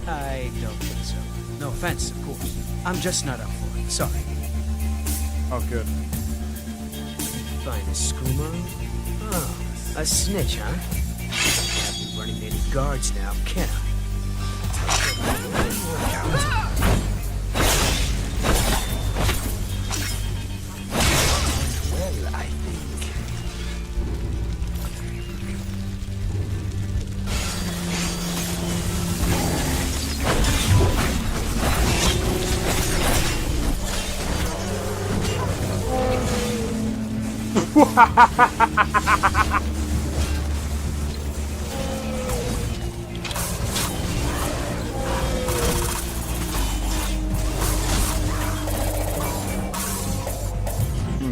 I don't think so. No offense, of course. I'm just not up for it. Sorry. Oh, good. Finest skooma? Oh, a snitch, huh? Can't be running any guards now, can I? Work out. Well, I think.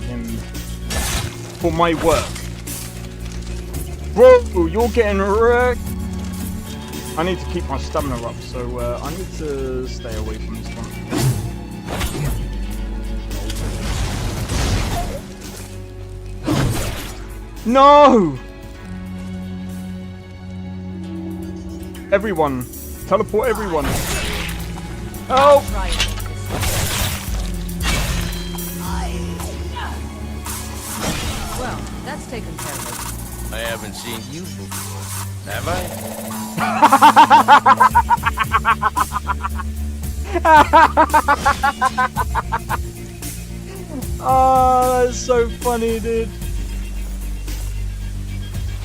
Him for my work. Bro, you're getting wrecked. I need to keep my stamina up, so I need to stay away from this one. No! Everyone! Teleport everyone! Help! Well, that's taken care of. I haven't seen you before, have I? Oh, that's so funny, dude.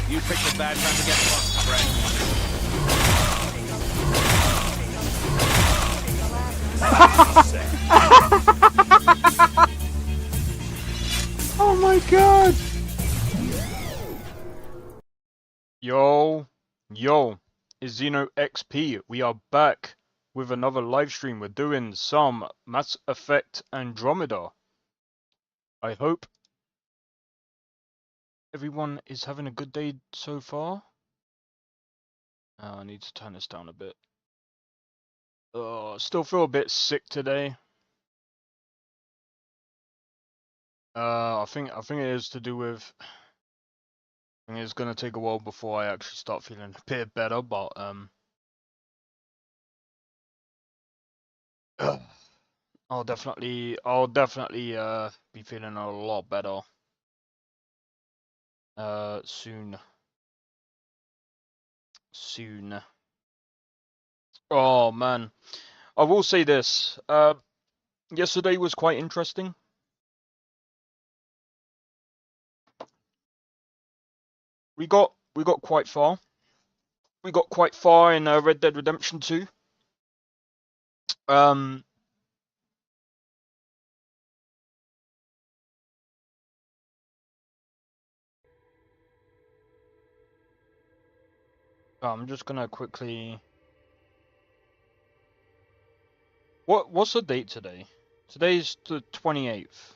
You picked a bad time to get lost, friend. Oh my god! Yo, it's Xeno XP. We are back with another live stream. We're doing some Mass Effect Andromeda. I hope everyone is having a good day so far. I need to turn this down a bit. Still feel a bit sick today. I think it is to do with. I think it's gonna take a while before I actually start feeling a bit better, but I'll definitely be feeling a lot better soon. Oh man, I will say this. Yesterday was quite interesting. We got quite far. We got quite far in Red Dead Redemption 2. I'm just gonna quickly. What's the date today? Today's the 28th.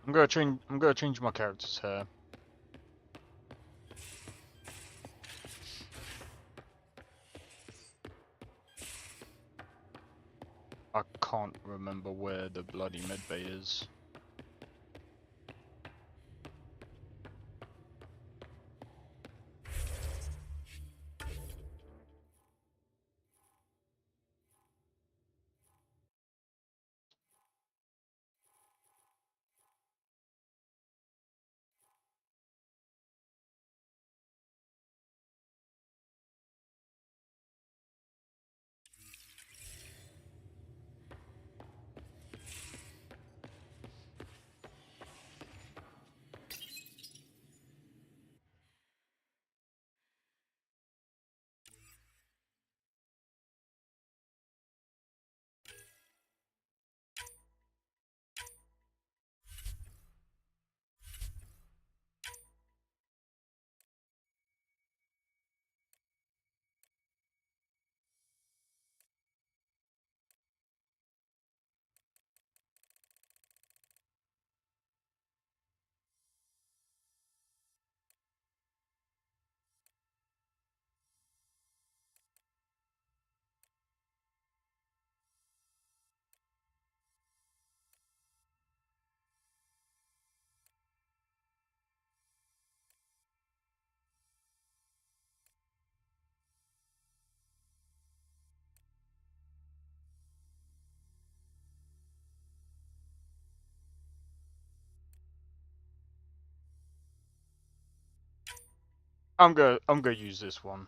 I'm gonna change my character's hair. I can't remember where the bloody medbay is. I'm gonna use this one.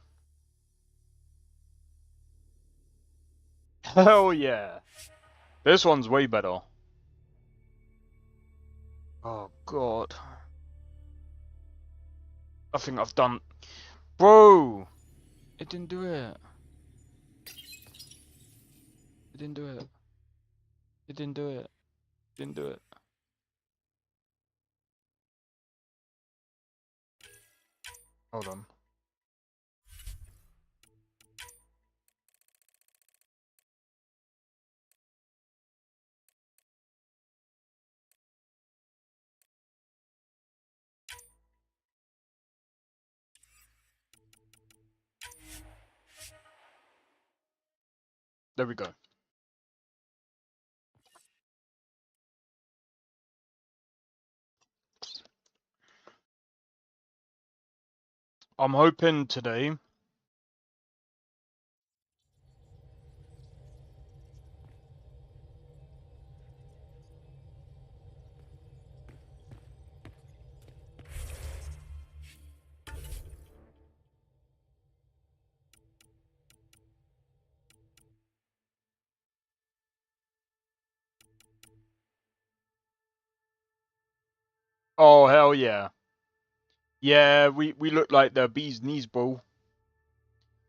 Hell yeah. This one's way better. Oh god. I think I've done... Bro! It didn't do it. It didn't do it. It didn't do it. Didn't do it. Hold on. There we go. I'm hoping today... Oh, hell yeah. Yeah, we look like the bee's knees, bro.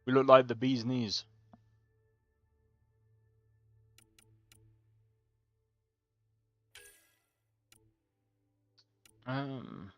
We look like the bee's knees. Um...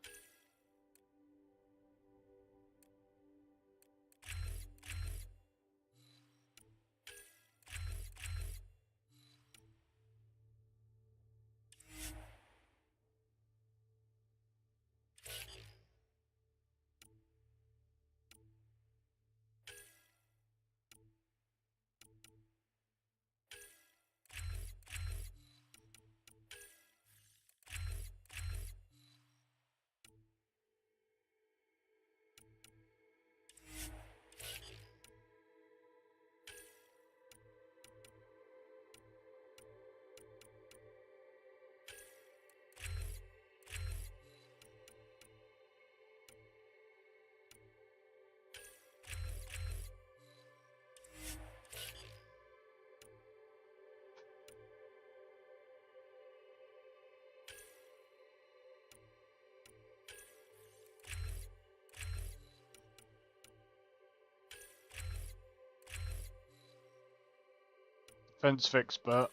Fence fix, but...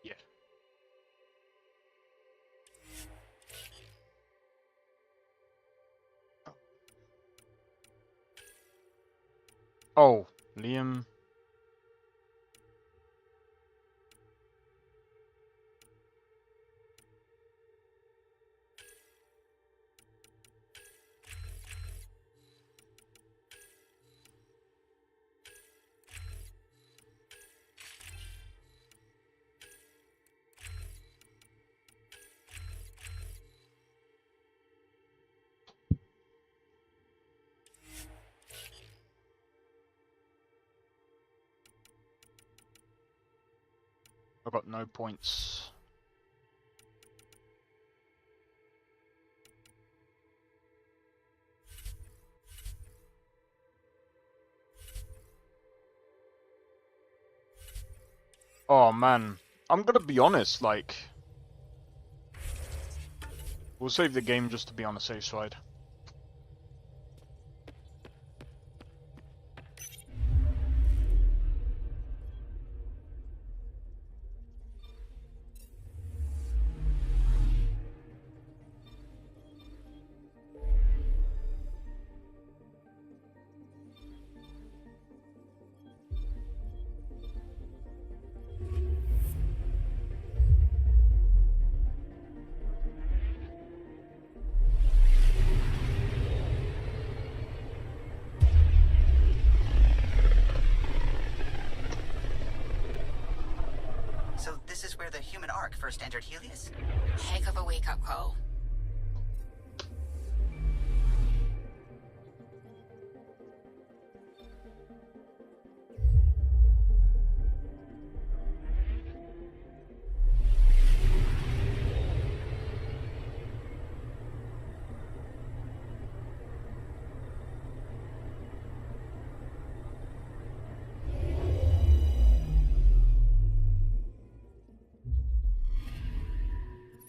Yeah. Oh, Liam... I got no points. Oh man, I'm gonna be honest, like... We'll save the game just to be on the safe side. So this is where the human ark first entered Helios? Heck of a wake-up call.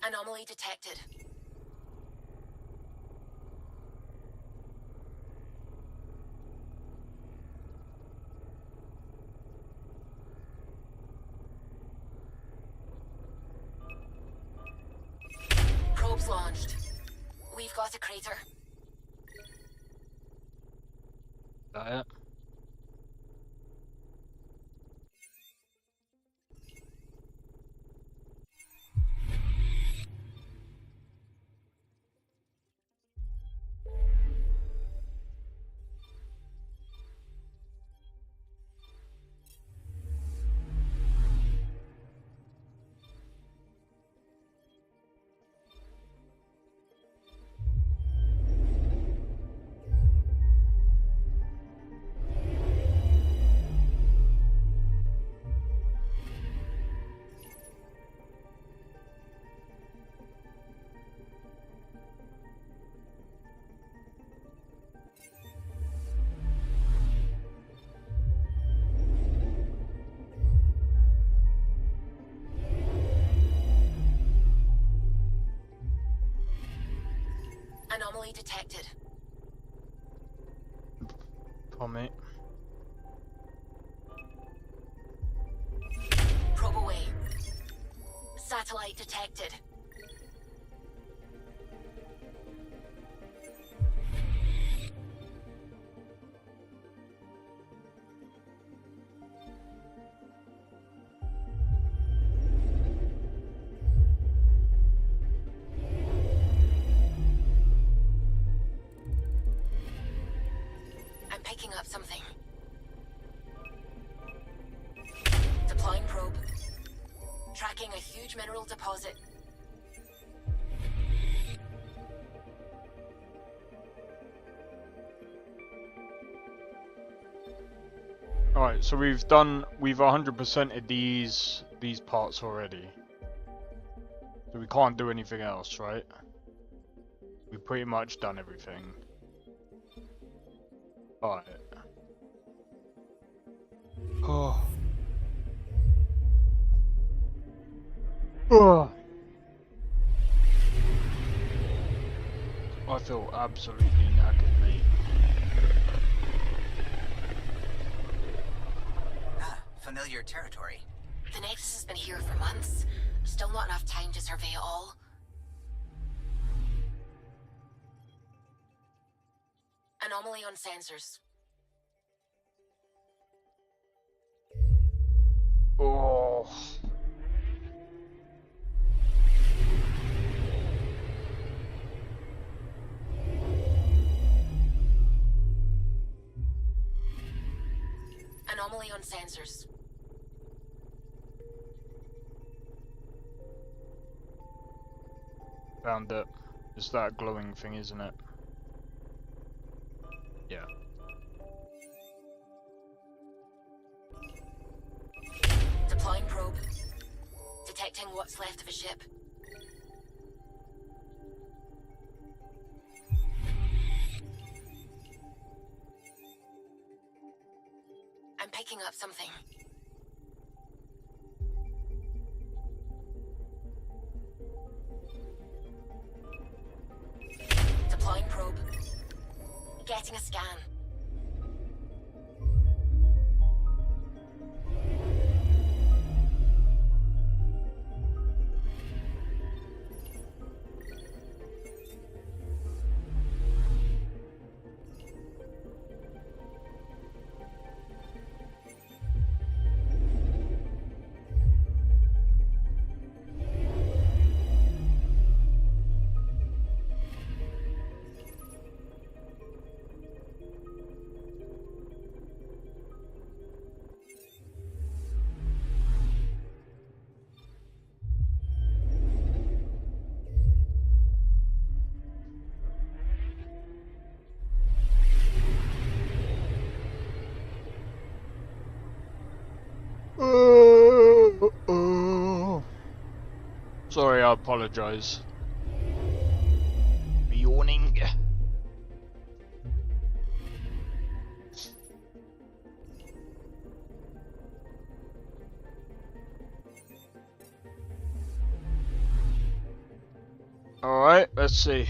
Anomaly detected. Probes launched. We've got a crater. That it? Anomaly detected. On me. Probe away. Satellite detected. I'm picking up something. Deploying probe. Tracking a huge mineral deposit. Alright, so we've 100%ed these parts already. So we can't do anything else, right? We've pretty much done everything. Alright. Oh. Oh. I feel absolutely knackered, mate. Ah, familiar territory. The Nexus has been here for months. Still not enough time to survey it all. Anomaly on sensors. Oh. Anomaly on sensors. Found it. It's that glowing thing, isn't it? Yeah. Deploying probe. Detecting what's left of a ship. I'm picking up something. Deploying probe. Getting a scan. Sorry, I apologize. Yawning. Alright, let's see.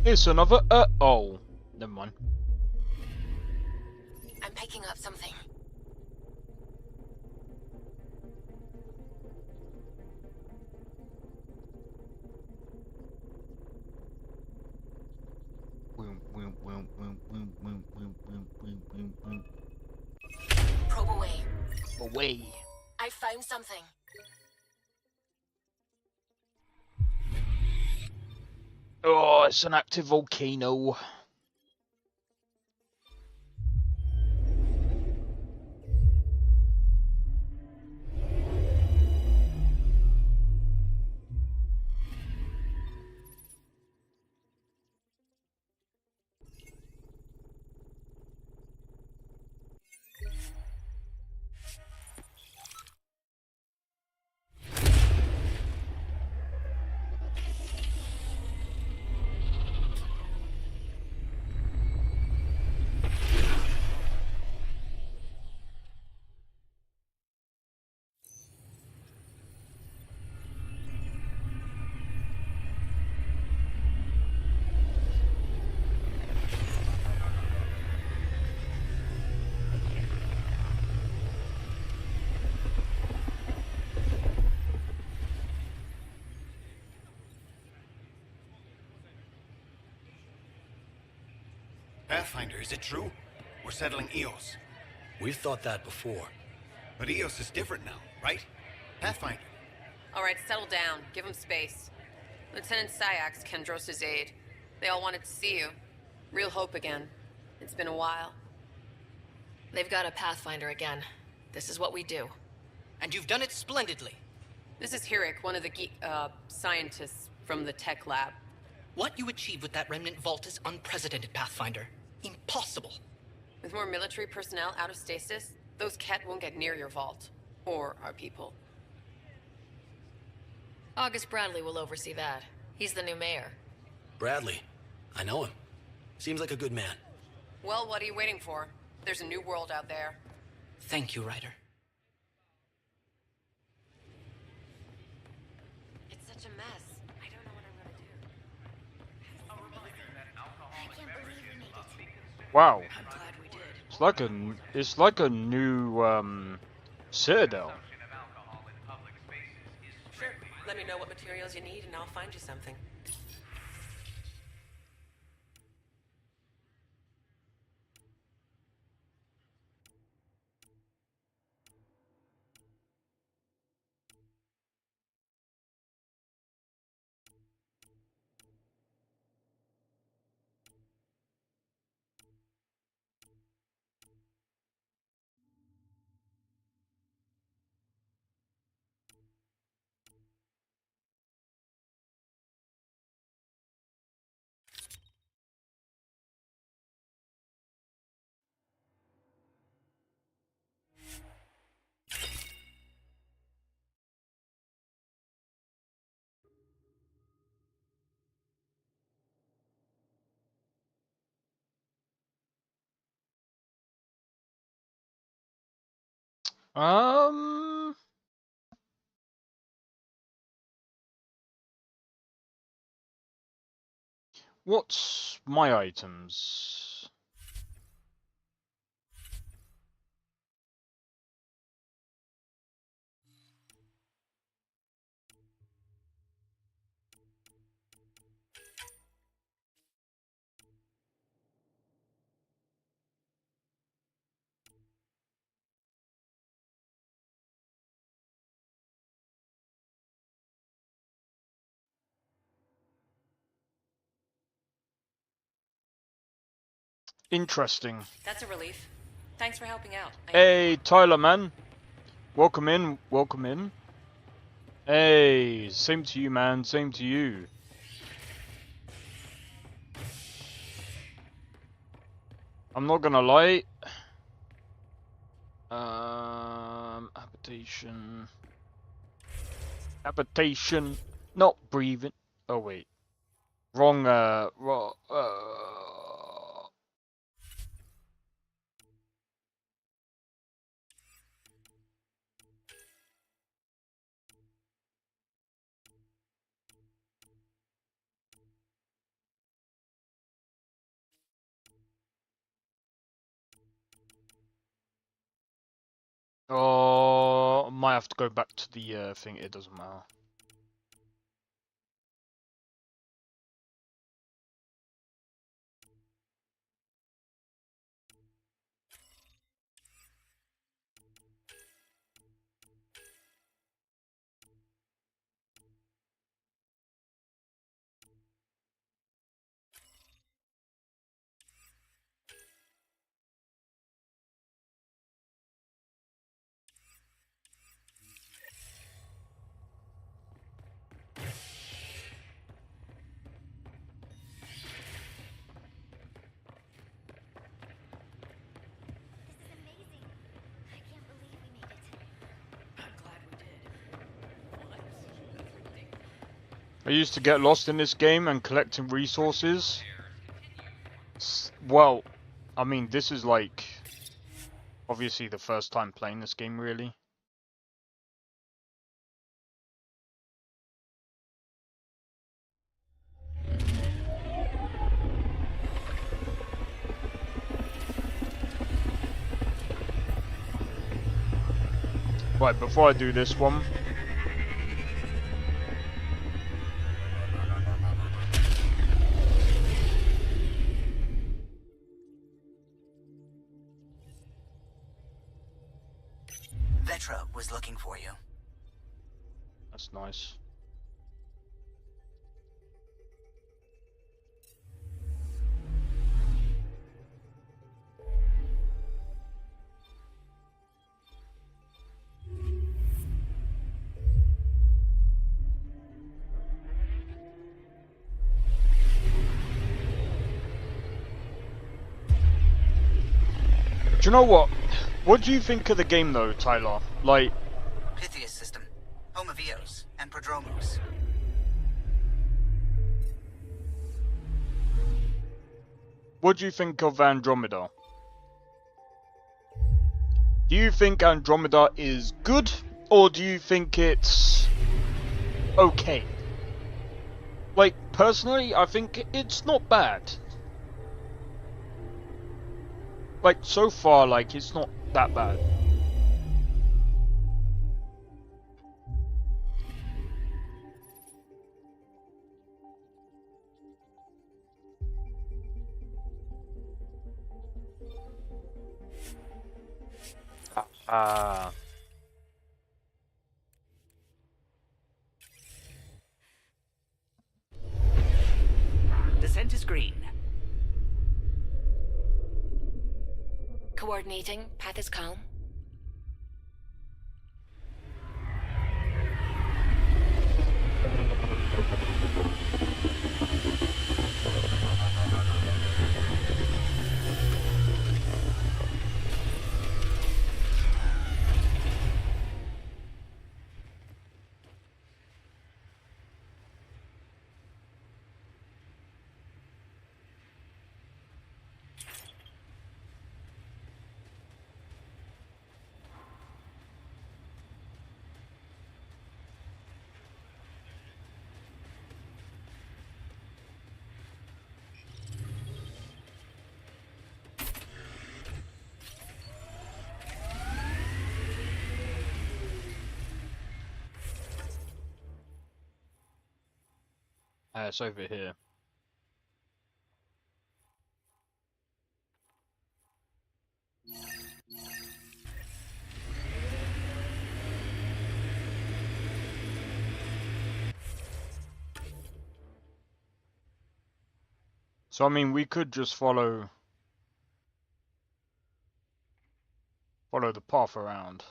It's another oh. Never mind. I'm picking up something. Probe away. Away. I found something. Oh, it's an active volcano. Pathfinder, is it true? We're settling Eos. We've thought that before. But Eos is different now, right? Pathfinder. All right, settle down. Give him space. Lieutenant Syax, Kendros' aide. They all wanted to see you. Real hope again. It's been a while. They've got a Pathfinder again. This is what we do. And you've done it splendidly. This is Hirik, one of the scientists from the tech lab. What you achieved with that remnant vault is unprecedented, Pathfinder. Impossible. With more military personnel out of stasis, those Ket won't get near your vault. Or our people. August Bradley will oversee that. He's the new mayor. Bradley. I know him. Seems like a good man. Well, what are you waiting for? There's a new world out there. Thank you, Ryder. It's such a mess. I don't know what I'm gonna do. I can't believe we made it. Wow. I'm glad we did. It's like a new citadel. Sure. Let me know what materials you need and I'll find you something. Um. What's my items? Interesting. That's a relief. Thanks for helping out. Hey, Tyler, man. Welcome in. Welcome in. Hey, same to you, man. Same to you. I'm not gonna lie. Habitation. Habitation. Not breathing. Oh wait. Wrong, wrong, oh, might have to go back to the thing. It doesn't matter. This is amazing. I can't believe we made it. I'm glad we did. What? That's ridiculous. I used to get lost in this game and collecting resources. Well, I mean, this is like obviously the first time playing this game, really. Right, before I do this one, Vetra was looking for you. that's nice. Do you know what? What do you think of the game though, Tyler? Like, Pythias system, home of Eos and Prodromos. what do you think of Andromeda? Do you think Andromeda is good, or do you think it's okay? Like, personally, I think it's not bad. Like, so far, like, it's not that bad. Ah. Descent is green. Coordinating. Path is calm. It's over here. So I mean, we could just follow the path around.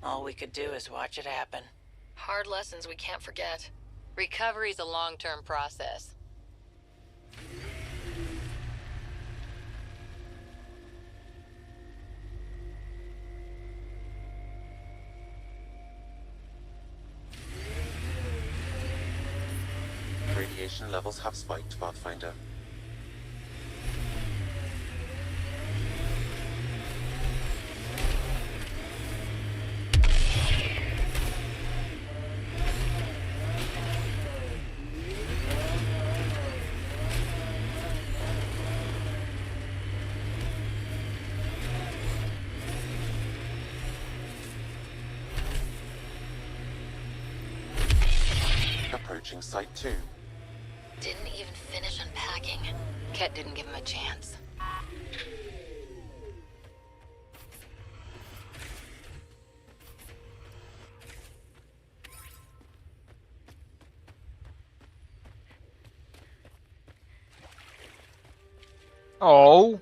All we could do is watch it happen. Hard lessons we can't forget. Recovery's a long-term process. Radiation levels have spiked, Pathfinder. Approaching Site 2. Didn't even finish unpacking. Ket didn't give him a chance. Oh.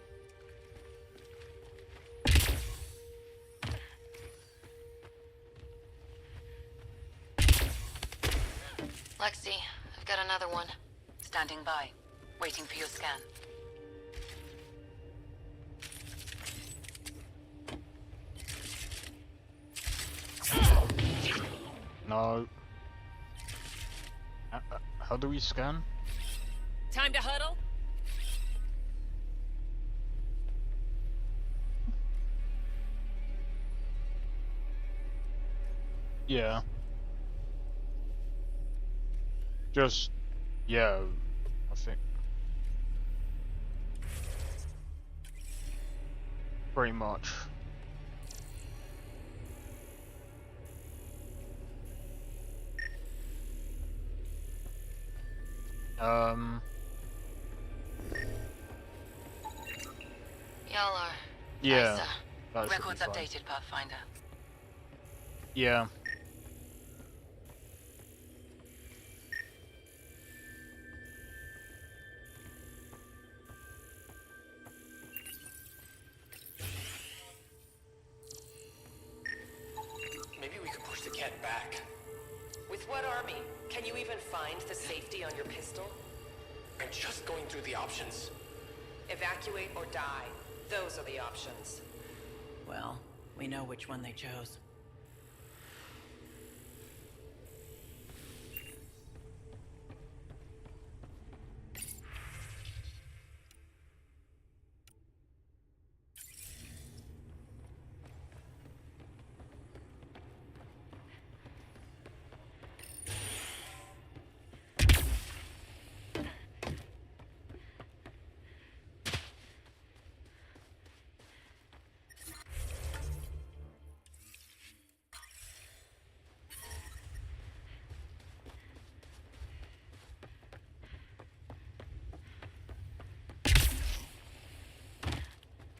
Lexi, I've got another one. Standing by. Waiting for your scan. No. How do we scan? Time to huddle? Yeah. Just, yeah, I think. Pretty much. Y'all are. Yeah. Nice, That should be records fine. updated, Pathfinder. Yeah. Maybe we could push the cat back. With what army? Can you even find the safety on your pistol? I'm just going through the options. Evacuate or die. Those are the options. Well, we know which one they chose.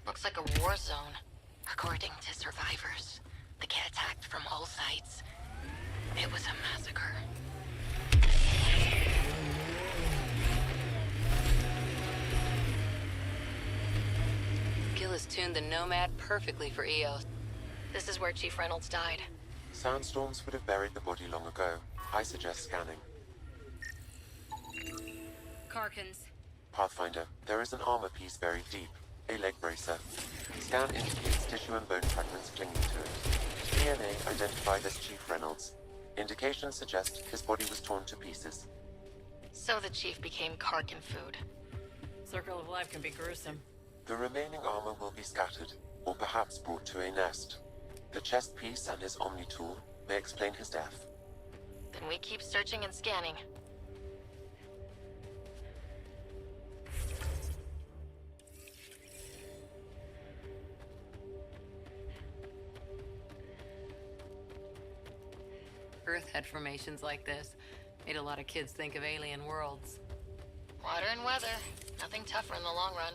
Looks like a war zone. According to survivors, the Ket attacked from all sides. It was a massacre. Gillis tuned the Nomad perfectly for EOS. This is where Chief Reynolds died. Sandstorms would have buried the body long ago. I suggest scanning. Karkins. Pathfinder, there is an armor piece buried deep. A leg bracer. Scan indicates tissue and bone fragments clinging to it. DNA identified as Chief Reynolds. Indications suggest his body was torn to pieces. So the Chief became Karkin food. Circle of life can be gruesome. The remaining armor will be scattered, or perhaps brought to a nest. The chest piece and his Omni tool may explain his death. Then we keep searching and scanning. Earth had formations like this. Made a lot of kids think of alien worlds. Water and weather. Nothing tougher in the long run.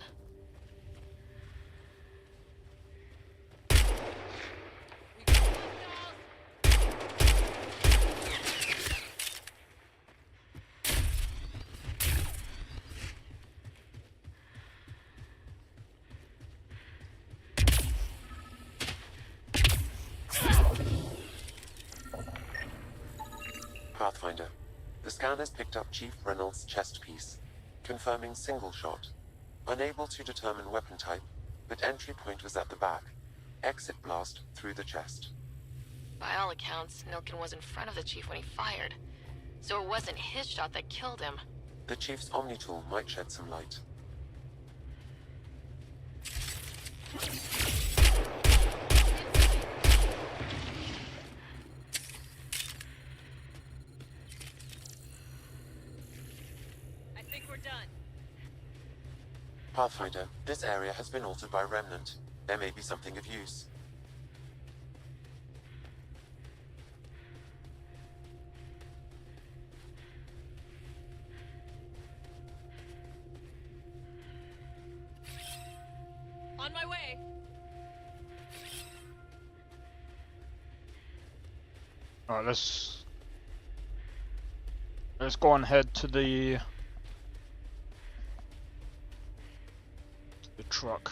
Pathfinder. The scan has picked up Chief Reynolds' chest piece, confirming single shot. Unable to determine weapon type, but entry point was at the back. Exit blast through the chest. By all accounts, Nilkin was in front of the Chief when he fired. So it wasn't his shot that killed him. The Chief's Omni-tool might shed some light. I think we're done. Pathfinder, this area has been altered by Remnant. There may be something of use. On my way. Alright, let's go on head to the truck.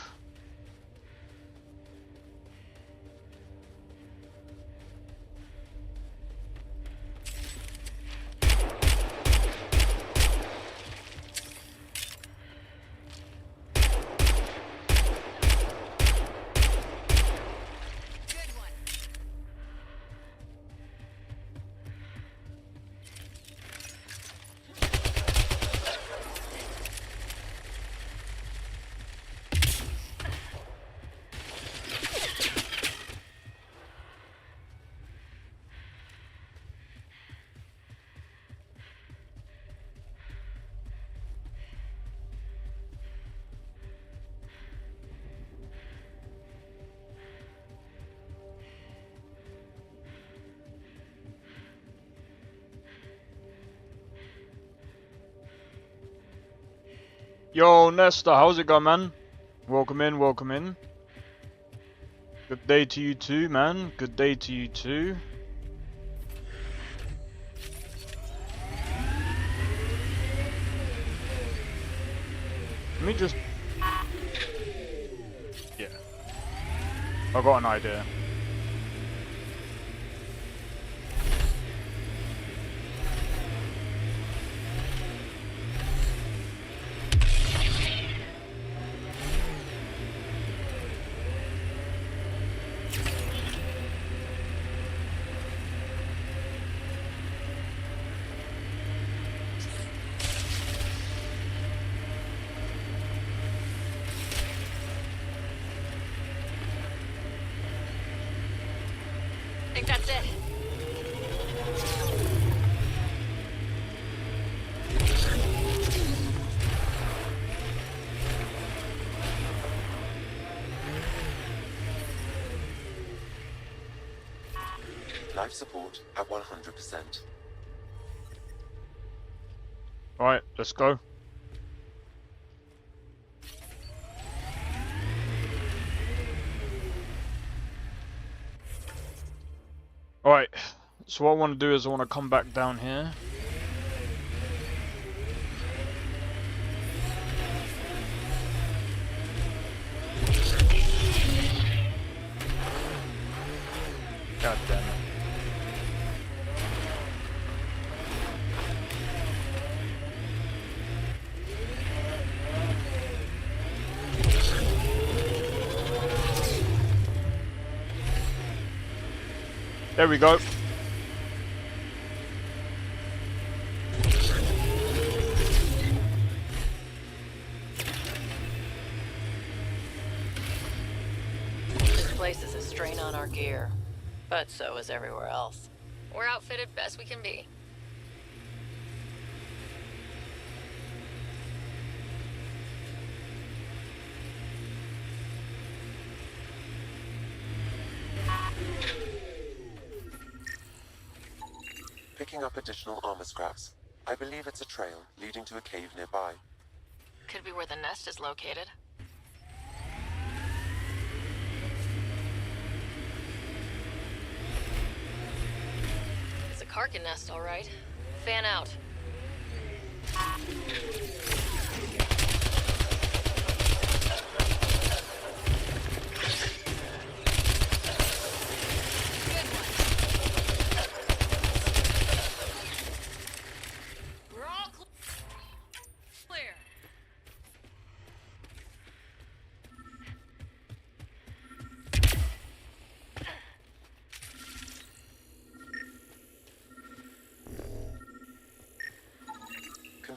Yo, Nesta, how's it going, man? Welcome in, welcome in. Good day to you too, man. Good day to you too. Let me just... Yeah. I got an idea. I think that's it. Life support at 100%. Alright, let's go. Alright, so what I want to do is I want to come back down here. God damn it. There we go. This place is a strain on our gear, but so is everywhere else. We're outfitted best we can be. Picking up additional armor scraps. I believe it's a trail leading to a cave nearby. Could be where the nest is located. It's a Karkin nest, all right. Fan out.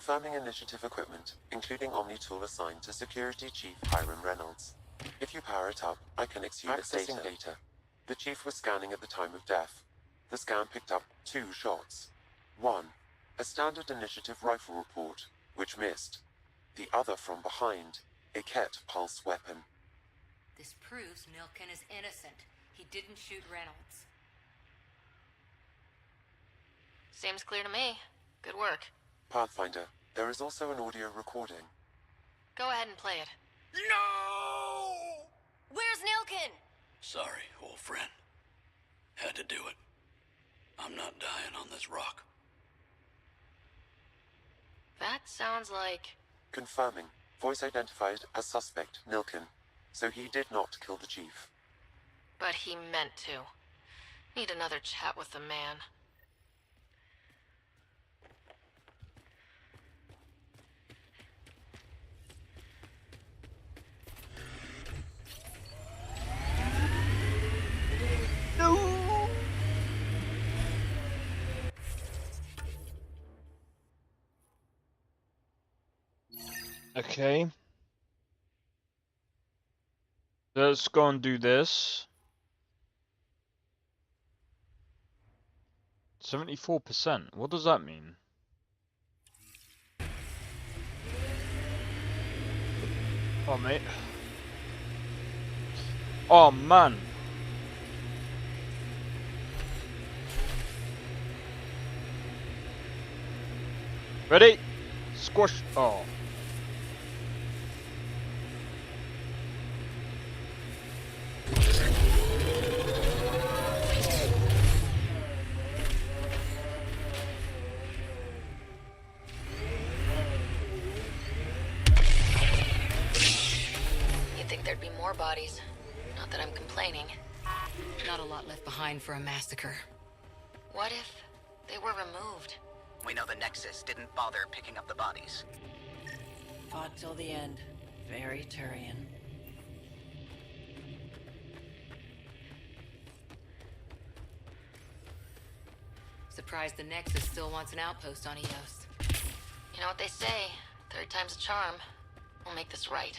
Confirming initiative equipment, including Omni-tool assigned to Security Chief Hiram Reynolds. If you power it up, I can exhume its data. The Chief was scanning at the time of death. The scan picked up 2 shots. One, a standard initiative rifle report, which missed. The other from behind, a Ket pulse weapon. This proves Nilkin is innocent. He didn't shoot Reynolds. Seems clear to me. Good work. Pathfinder, there is also an audio recording. Go ahead and play it. No! Where's Nilkin? Sorry, old friend. Had to do it. I'm not dying on this rock. That sounds like... Confirming. Voice identified as suspect, Nilkin. So he did not kill the Chief. But he meant to. Need another chat with the man. Okay. Let's go and do this. 74%. What does that mean? Oh, mate. Oh, man. Ready? Squash. Oh. There'd be more bodies. Not that I'm complaining. Not a lot left behind for a massacre. What if they were removed? We know the Nexus didn't bother picking up the bodies. Fought till the end. Very Turian. Surprised the Nexus still wants an outpost on Eos. You know what they say, third time's a charm. We'll make this right.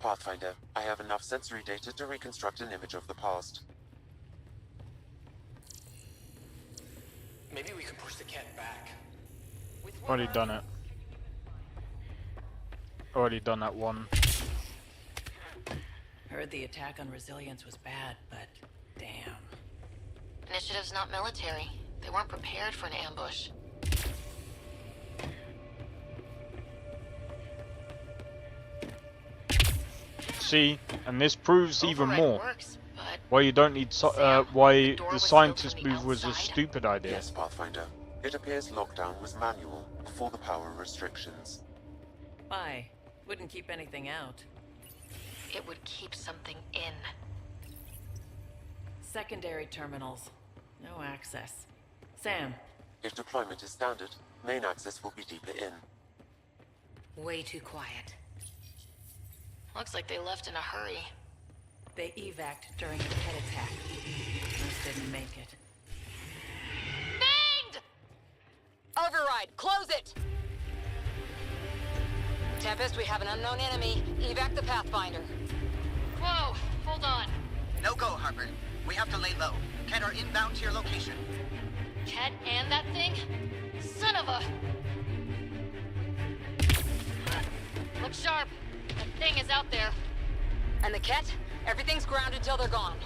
Pathfinder, I have enough sensory data to reconstruct an image of the past. Maybe we can push the cat back. Already done it. Already done that one. Heard the attack on Resilience was bad, but damn. Initiative's not military. They weren't prepared for an ambush. See, and this proves even Override more works, but why you don't need Sam, why the door the was scientist sealed from the move was a outside? stupid idea. Yes, Pathfinder. It appears lockdown was manual before the power restrictions. Why? Wouldn't keep anything out. it would keep something in. Secondary terminals. No access. Sam. If deployment is standard, main access will be deeper in. Way too quiet. Looks like they left in a hurry. They evac'd during the pet attack. Most didn't make it. Banged! Override, close it! Tempest, we have an unknown enemy. Evac the Pathfinder. Whoa, hold on. No go, Harper. We have to lay low. Ken are inbound to your location. Ket and that thing? Son of a... Look sharp. That thing is out there. And the Ket? Everything's grounded till they're gone.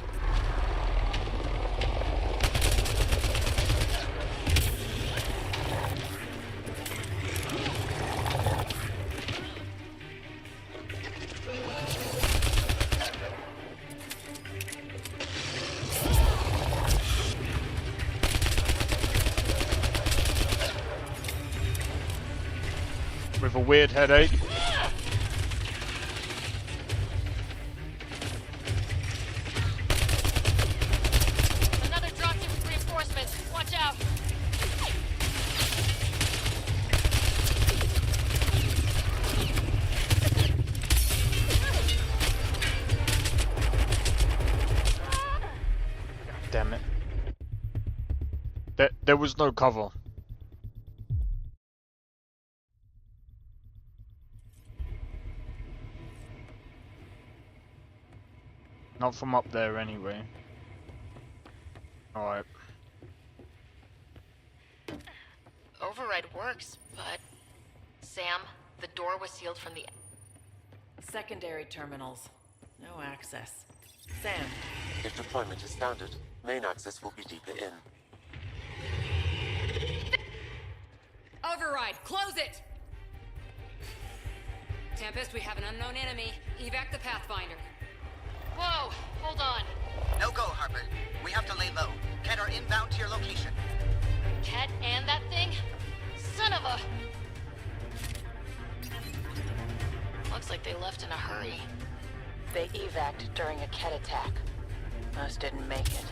With a weird headache. Another dropship with reinforcements. Watch out. There was no cover. Not from up there anyway. Alright. Override works, but... Sam, the door was sealed from the... Secondary terminals. No access. Sam. If deployment is standard, main access will be deeper in. Override, close it! Tempest, we have an unknown enemy. Evac the Pathfinder. Whoa, hold on. No go, Harper. We have to lay low. Ken are inbound to your location. Ket and that thing? Son of a... Looks like they left in a hurry. They evac'd during a Ket attack. Most didn't make it.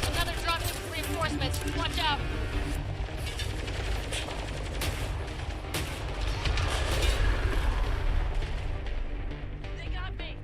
Another dropship with reinforcements. Watch out. They got me.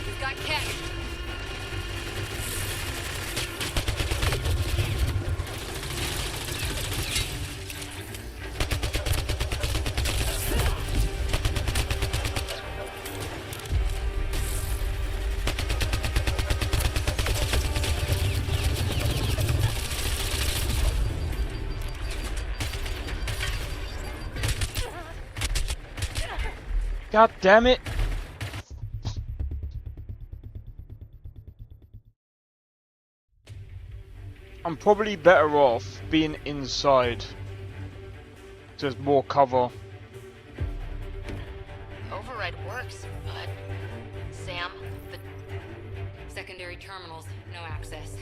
We've got Cat. God damn it! I'm probably better off being inside. There's more cover. Override works, but... Sam, the... Secondary terminals, no access.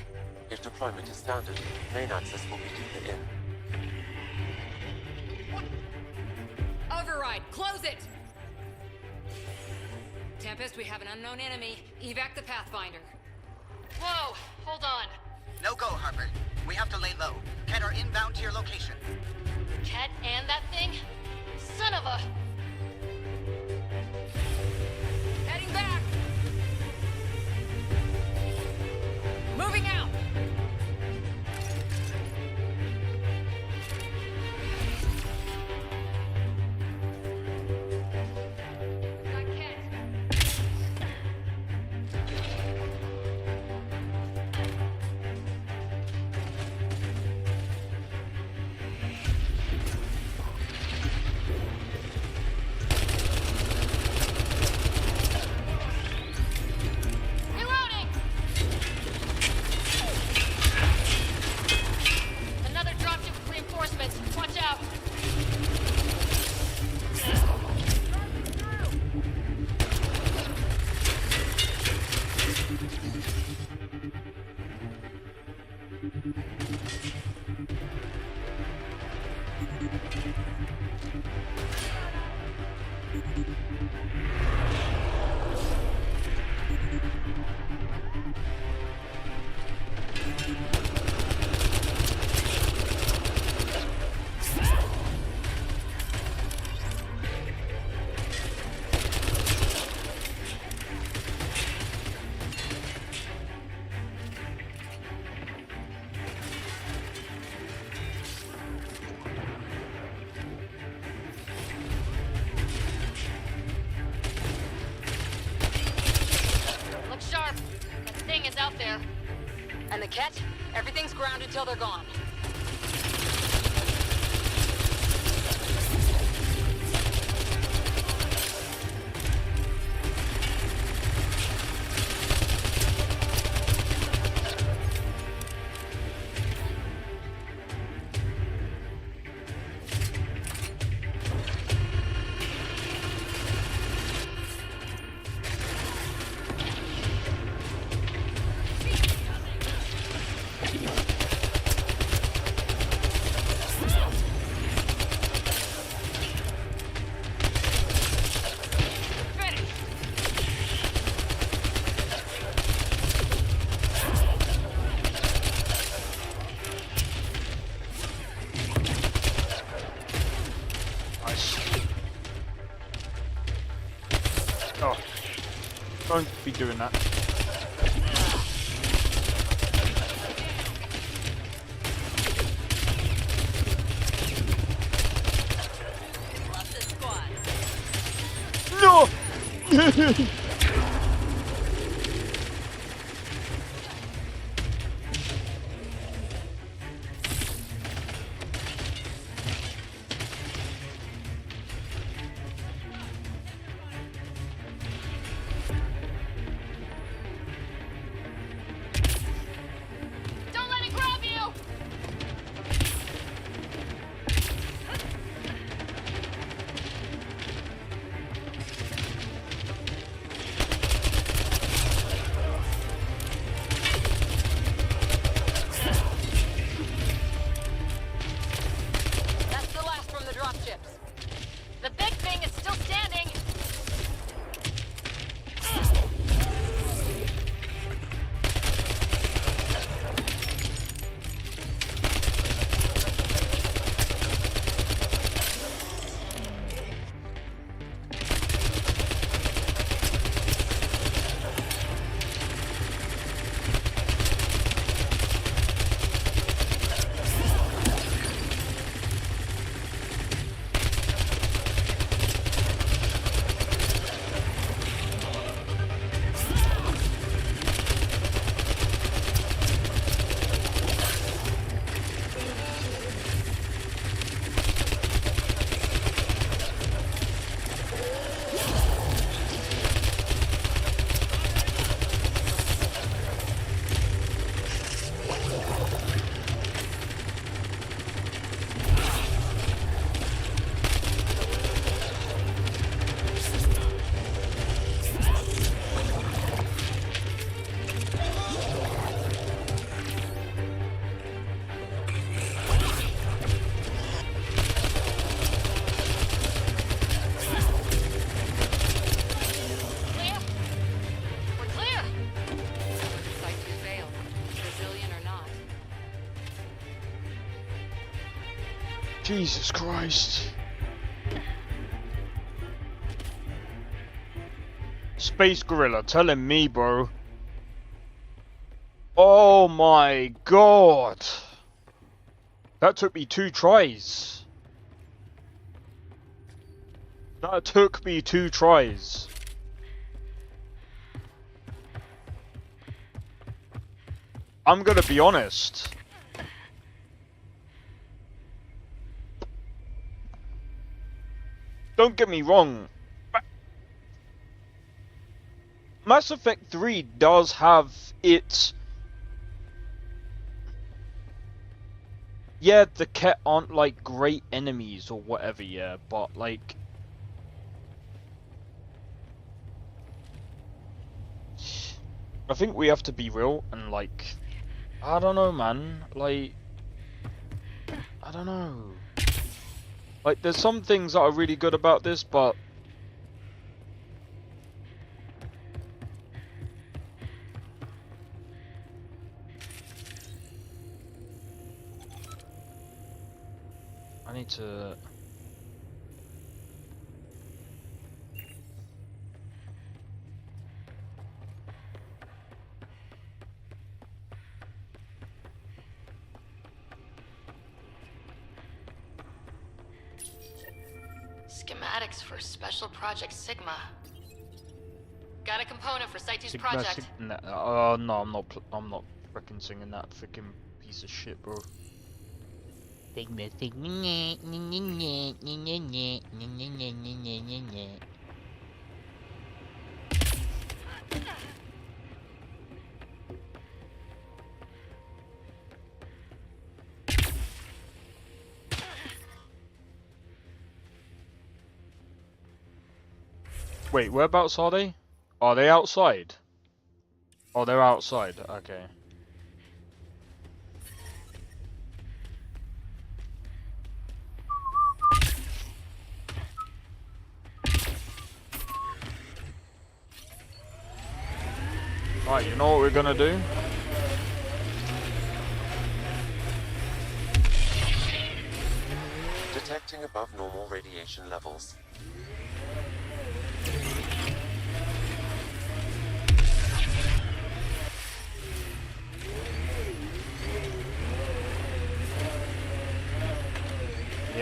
If deployment is standard, main access will be deeper in. Override, close it! Tempest, we have an unknown enemy. Evac the Pathfinder. Whoa, hold on. No go, Harper. We have to lay low. Ken are inbound to your location. Ket and that thing? Son of a... Heading back! Moving out! Got Cat. Reloading! Another dropship with reinforcements. Watch out. Look sharp. That thing is out there. And the Cat? Everything's grounded till they're gone. Don't be doing that. No! Don't let it grab you! That's the last from the dropships. The big thing is still standing. Clear? We're clear! Site 2 failed. Brazilian or not. Jesus Christ. Space Gorilla telling me, bro. Oh my god. That took me 2 tries. That took me 2 tries. I'm gonna be honest. Don't get me wrong. Mass Effect 3 does have its... Yeah, the Ket aren't like great enemies or whatever, yeah, but like... I think we have to be real and like... I don't know, man. Like... I don't know. Like, there's some things that are really good about this, but... I need to... Schematics for Special Project Sigma. Got a component for Site 2's Sigma, project. no, I'm not freaking singing that freaking piece of shit, bro. Sigma, Wait, whereabouts are they? Are they outside? Oh, they're outside. Okay. Alright, you know what we're gonna do? Detecting above normal radiation levels.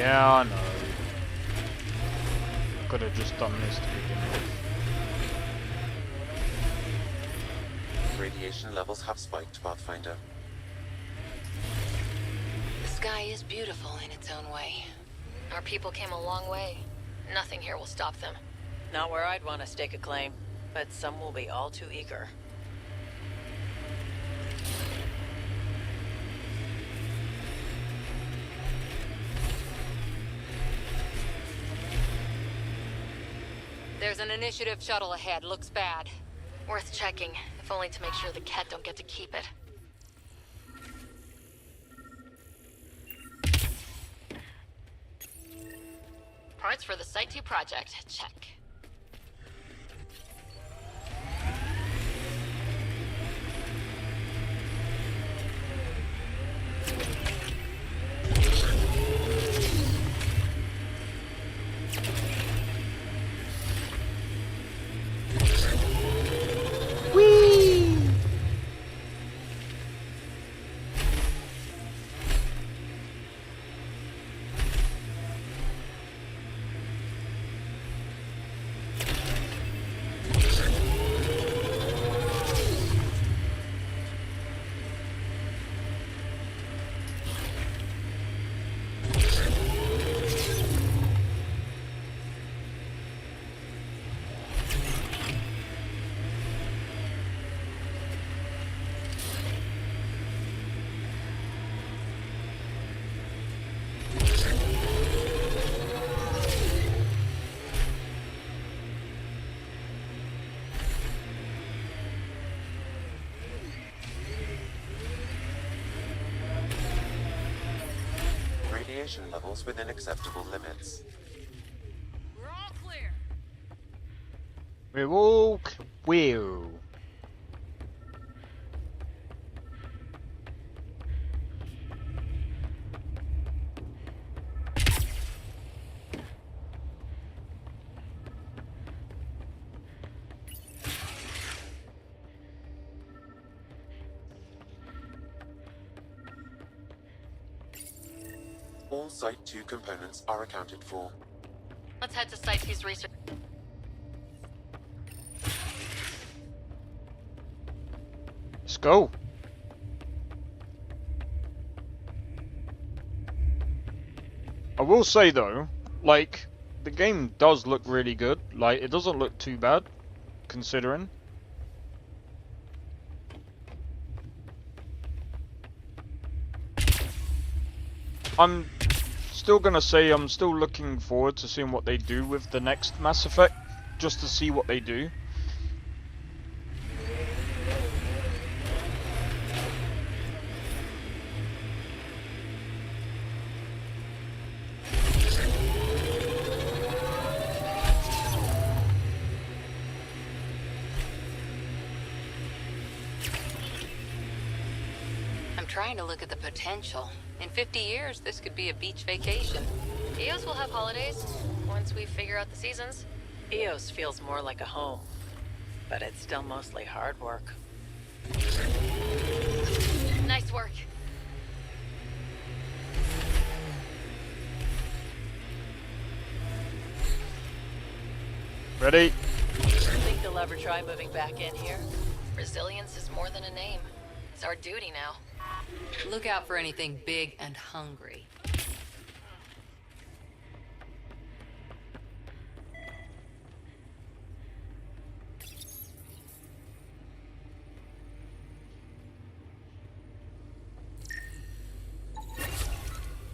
Yeah, I know. Could have just done this to begin with. Radiation levels have spiked, Pathfinder. The sky is beautiful in its own way. Our people came a long way. Nothing here will stop them. Not where I'd want to stake a claim, but some will be all too eager. There's an initiative shuttle ahead. Looks bad. Worth checking, if only to make sure the Ket don't get to keep it. Parts for the Site 2 project. Check. Radiation levels within acceptable limits. We're all clear. We're all clear. All Site 2 components are accounted for. Let's head to Site 2's research. Let's go. I will say though, like, the game does look really good. Like, it doesn't look too bad, considering. I'm still gonna say I'm still looking forward to seeing what they do with the next Mass Effect, just to see what they do. I'm trying to look at the potential. In 50 years, this could be a beach vacation. EOS will have holidays, once we figure out the seasons. EOS feels more like a home, but it's still mostly hard work. Nice work. Ready? Think they'll ever try moving back in here? Resilience is more than a name. It's our duty now. Look out for anything big and hungry.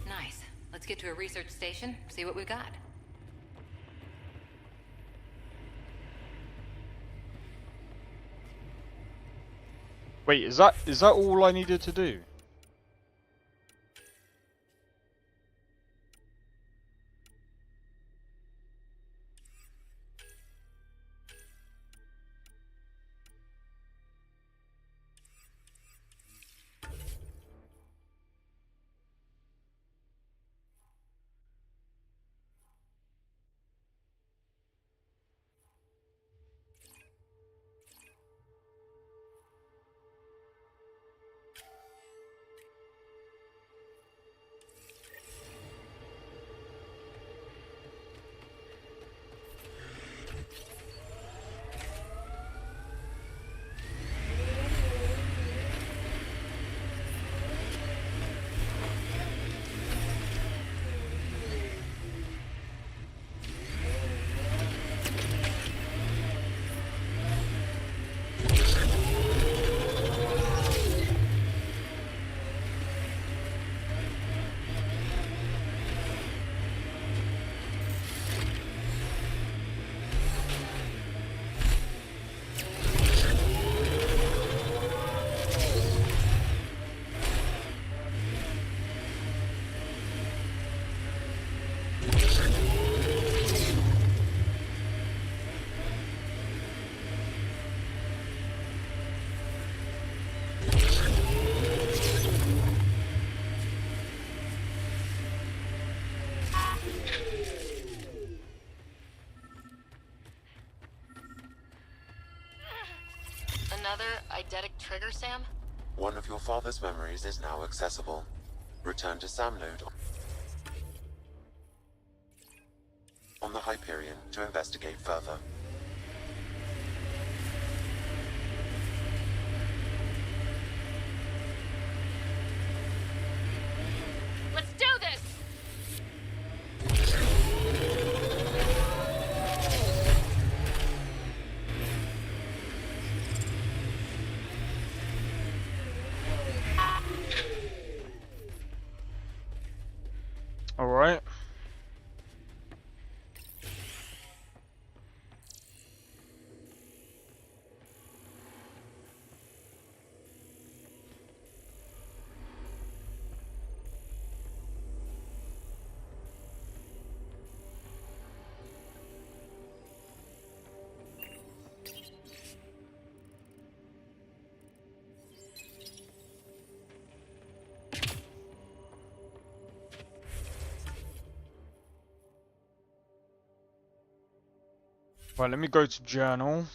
Nice. Let's get to a research station, see what we got. Wait, is that all I needed to do? another eidetic trigger, Sam? One of your father's memories is now accessible. Return to Sam node on the Hyperion to investigate further. Let's do this! All right. Right, let me go to journal.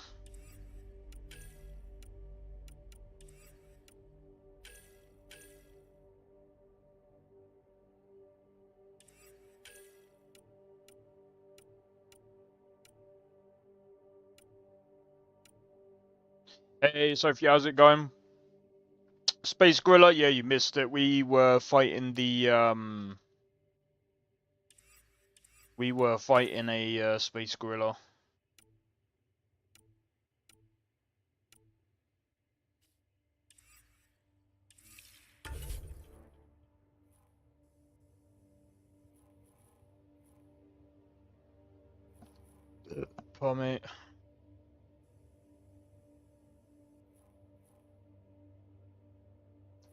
Hey Sophie, how's it going? Space Gorilla, yeah, you missed it. We were fighting the we were fighting a Space Gorilla. Pardon me.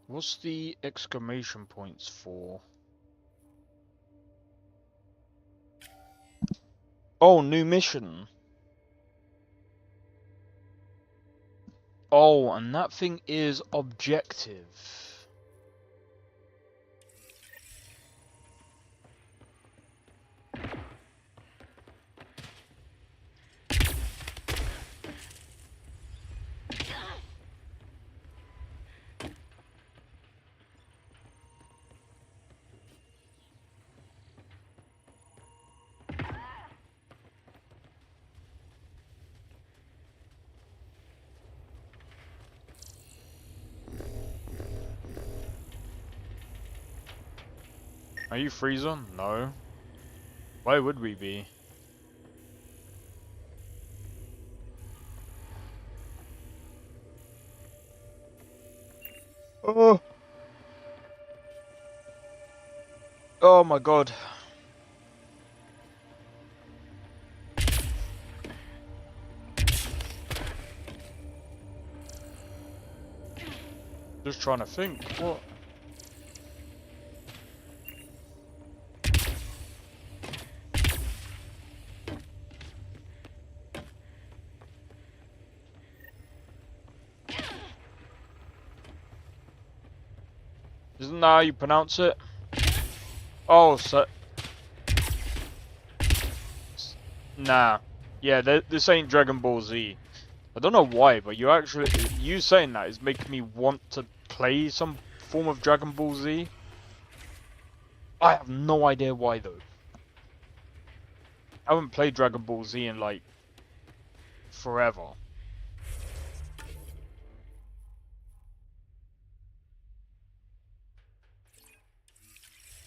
What's the exclamation points for? Oh, new mission. Oh, and that thing is objective. Are you Freezer? No. Why would we be? Oh. Oh my god. Just trying to think. What? Isn't that how you pronounce it? Oh, so... Nah. Yeah, this ain't Dragon Ball Z. I don't know why, but you saying that is making me want to play some form of Dragon Ball Z. I have no idea why though. I haven't played Dragon Ball Z in like forever.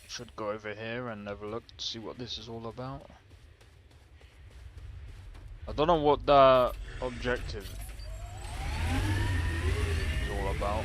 Should go over here and have a look to see what this is all about. I don't know what the objective is all about.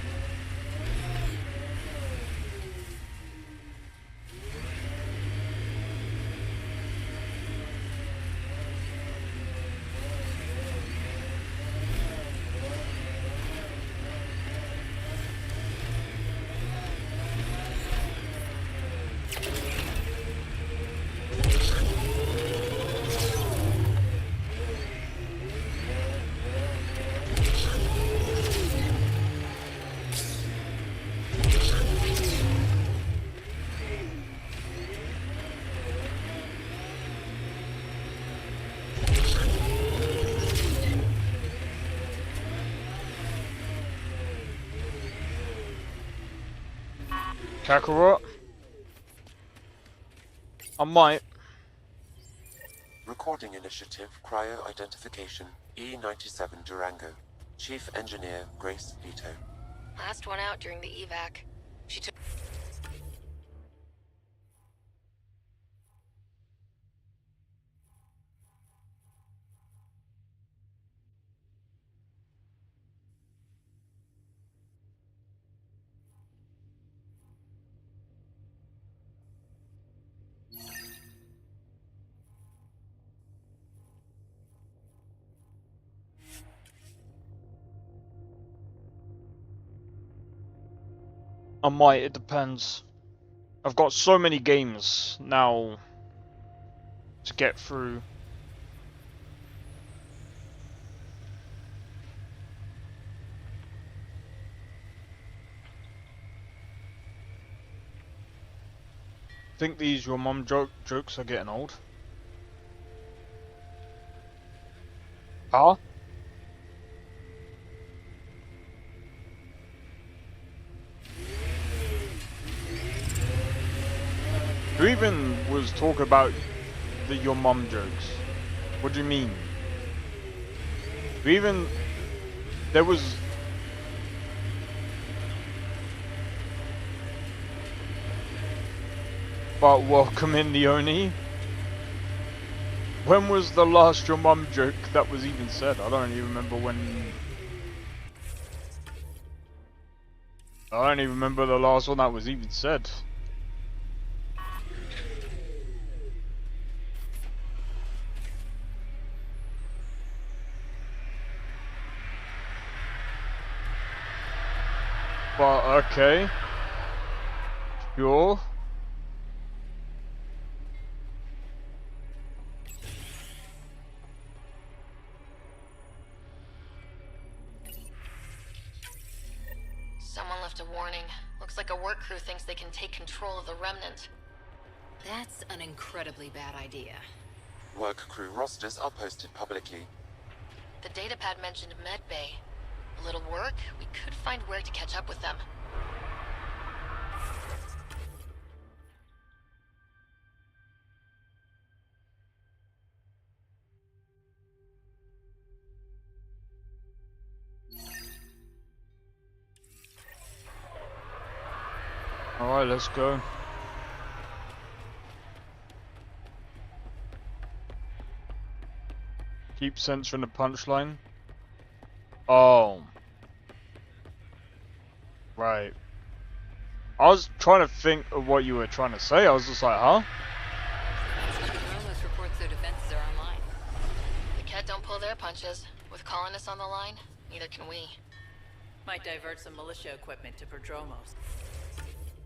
Kakarot? I might. Recording Initiative Cryo Identification E97 Durango. Chief Engineer Grace Vito. Last one out during the evac. She took... I might, it depends. I've got so many games now to get through. Think these your mum jokes are getting old? Huh? Who even was talking about the your mum jokes? What do you mean? Who even... There was... But welcome in, Leonie. When was the last your mum joke that was even said? I don't even remember when... I don't even remember the last one that was even said. But, okay. Sure. Someone left a warning. Looks like a work crew thinks they can take control of the remnant. That's an incredibly bad idea. Work crew rosters are posted publicly. The datapad mentioned medbay. A little work, we could find where to catch up with them. Alright, let's go. Keep censoring the punchline. Oh. Right. I was trying to think of what you were trying to say. I was just like, huh? Romos reports their defenses are online. The Cat don't pull their punches. With colonists on the line, neither can we. Might divert some militia equipment to Prodromos.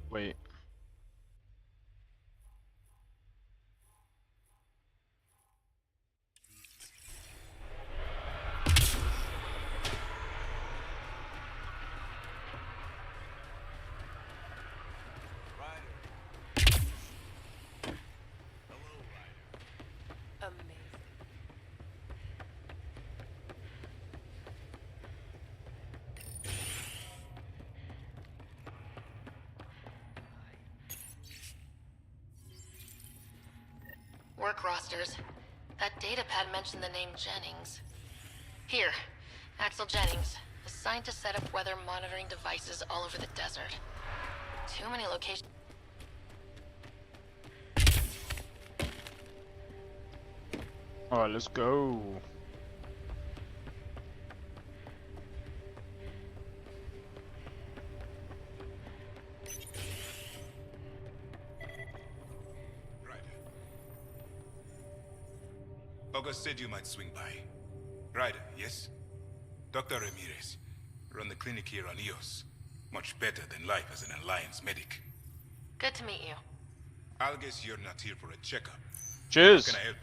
Wait. Work rosters. That datapad mentioned the name Jennings. Here, Axel Jennings, assigned to set up weather monitoring devices all over the desert. Too many locations. Alright, let's go. August said you might swing by. Ryder, yes? Dr. Ramirez. Run the clinic here on EOS. Much better than life as an Alliance medic. Good to meet you. I'll guess you're not here for a checkup. Cheers. How can I help you?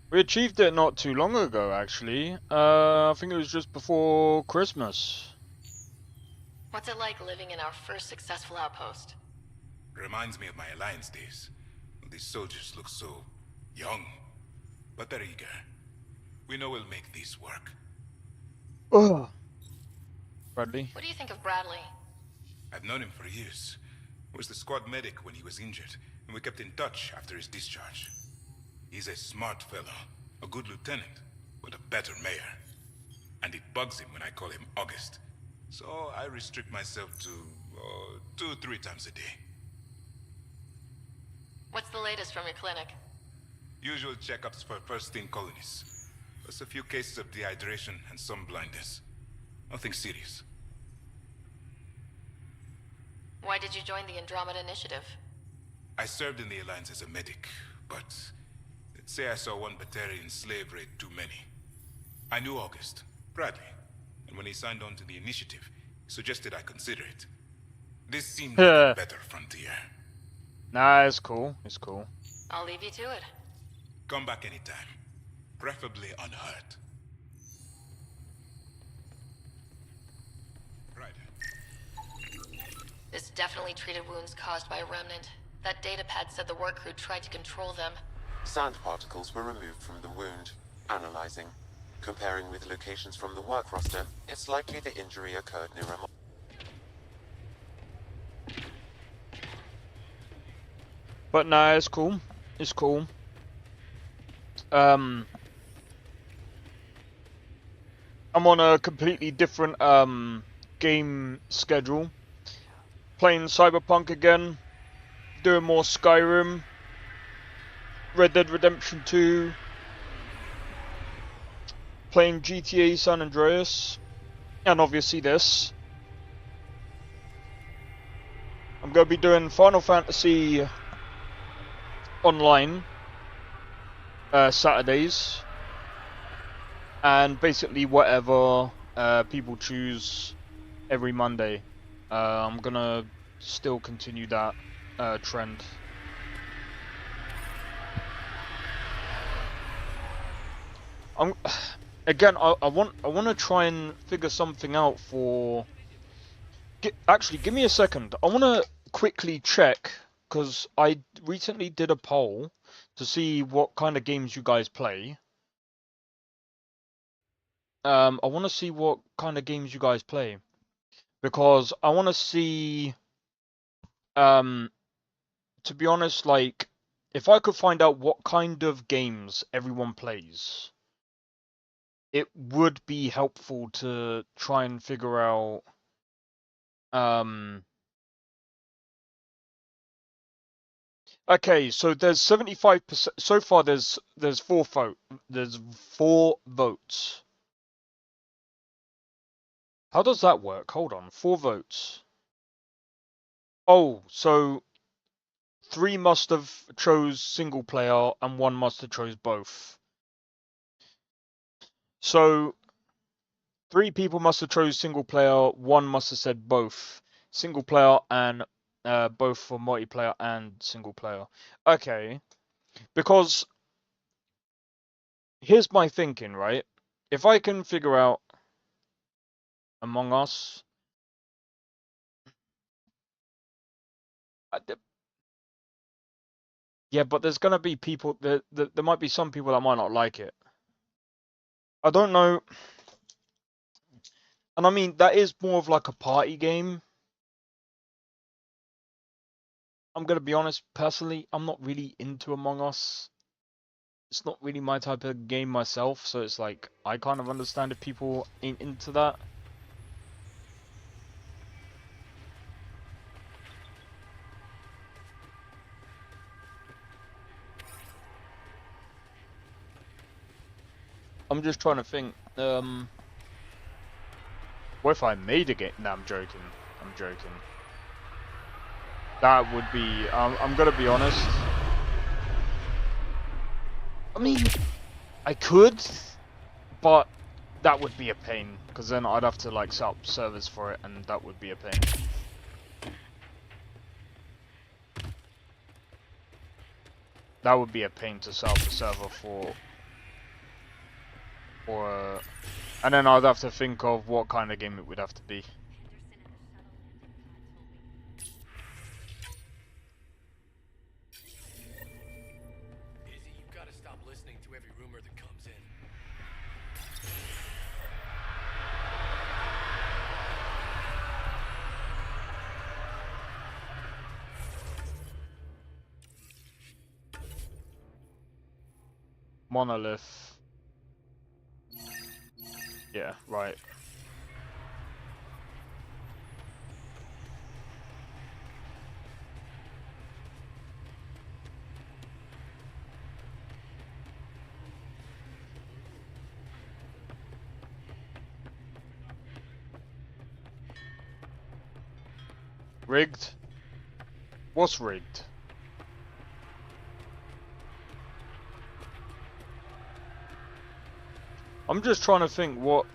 We achieved it not too long ago, actually. I think it was just before Christmas. What's it like living in our first successful outpost? Reminds me of my Alliance days. These soldiers look so young, but they're eager. We know we'll make these work. Ugh. Bradley? What do you think of Bradley? I've known him for years. He was the squad medic when he was injured, and we kept in touch after his discharge. He's a smart fellow, a good lieutenant, but a better mayor. And it bugs him when I call him August. So I restrict myself to 2-3 times a day. What's the latest from your clinic? Usual checkups for first-team colonists. Plus a few cases of dehydration and some blindness. Nothing serious. Why did you join the Andromeda Initiative? I served in the Alliance as a medic, but let's say I saw one Batarian slave raid too many. I knew August, Bradley, and when he signed on to the initiative, he suggested I consider it. This seemed like a better frontier. Nah, it's cool. It's cool. I'll leave you to it. Come back anytime. Preferably unhurt. Right. This definitely treated wounds caused by a remnant. That datapad said the work crew tried to control them. Sand particles were removed from the wound. Analyzing. Comparing with locations from the work roster, it's likely the injury occurred near a... But nah, it's cool. It's cool. I'm on a completely different game schedule. Playing Cyberpunk again. Doing more Skyrim. Red Dead Redemption 2. Playing GTA San Andreas. And obviously this. I'm going to be doing Final Fantasy online Saturdays, and basically whatever people choose every Monday. I'm gonna still continue that trend. Again, I want to try and figure something out for. Actually, give me a second. I want to quickly check, because I recently did a poll to see what kind of games you guys play. I want to see what kind of games you guys play, because I want to see, to be honest, like, if I could find out what kind of games everyone plays, it would be helpful to try and figure out, okay, so there's 75%. So far, there's 4 votes. How does that work? Hold on, 4 votes. Oh, so 3 must have chose single player and 1 must have chose both. So 3 people must have chose single player, 1 must have said both single player and both for multiplayer and single player. Okay, because here's my thinking, right? If I can figure out Among Us, yeah, but there's gonna be people there might be some people that might not like it. I don't know, and I mean that is more of like a party game. I'm gonna be honest, personally, I'm not really into Among Us. It's not really my type of game myself, so it's like I kind of understand if people ain't into that. I'm just trying to think. What if I made a game? No, I'm joking. I'm joking. That would be. I'm gonna be honest. I mean, I could, but that would be a pain, because then I'd have to like set up servers for it, and that would be a pain. That would be a pain to set up a server for. And then I'd have to think of what kind of game it would have to be. You've got to stop listening to every rumor that comes in. monolith. Yeah, right. Rigged? What's rigged? I'm just trying to think what...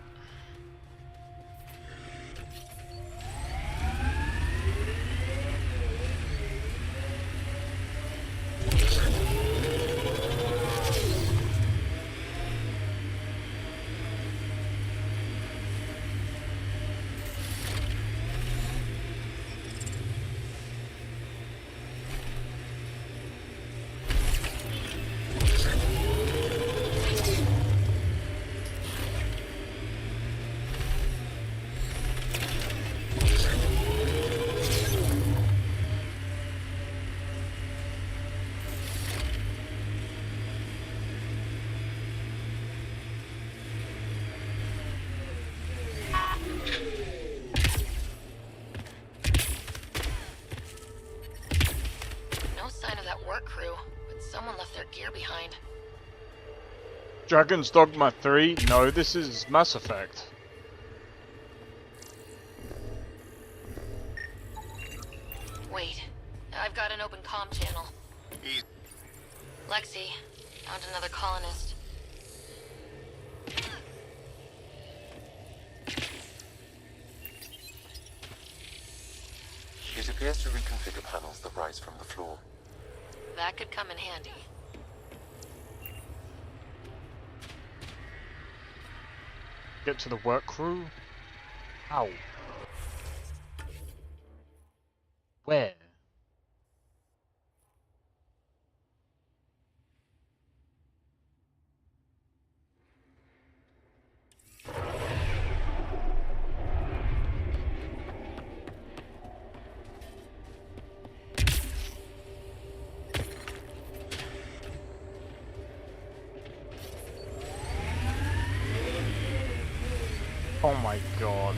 No sign of that work crew, but someone left their gear behind. Dragon's Dogma 3? No, this is Mass Effect. Wait, I've got an open comm channel. Lexi, found another colonist. It appears to reconfigure panels that rise from the floor. That could come in handy. Get to the work crew? How? Where? Oh my god.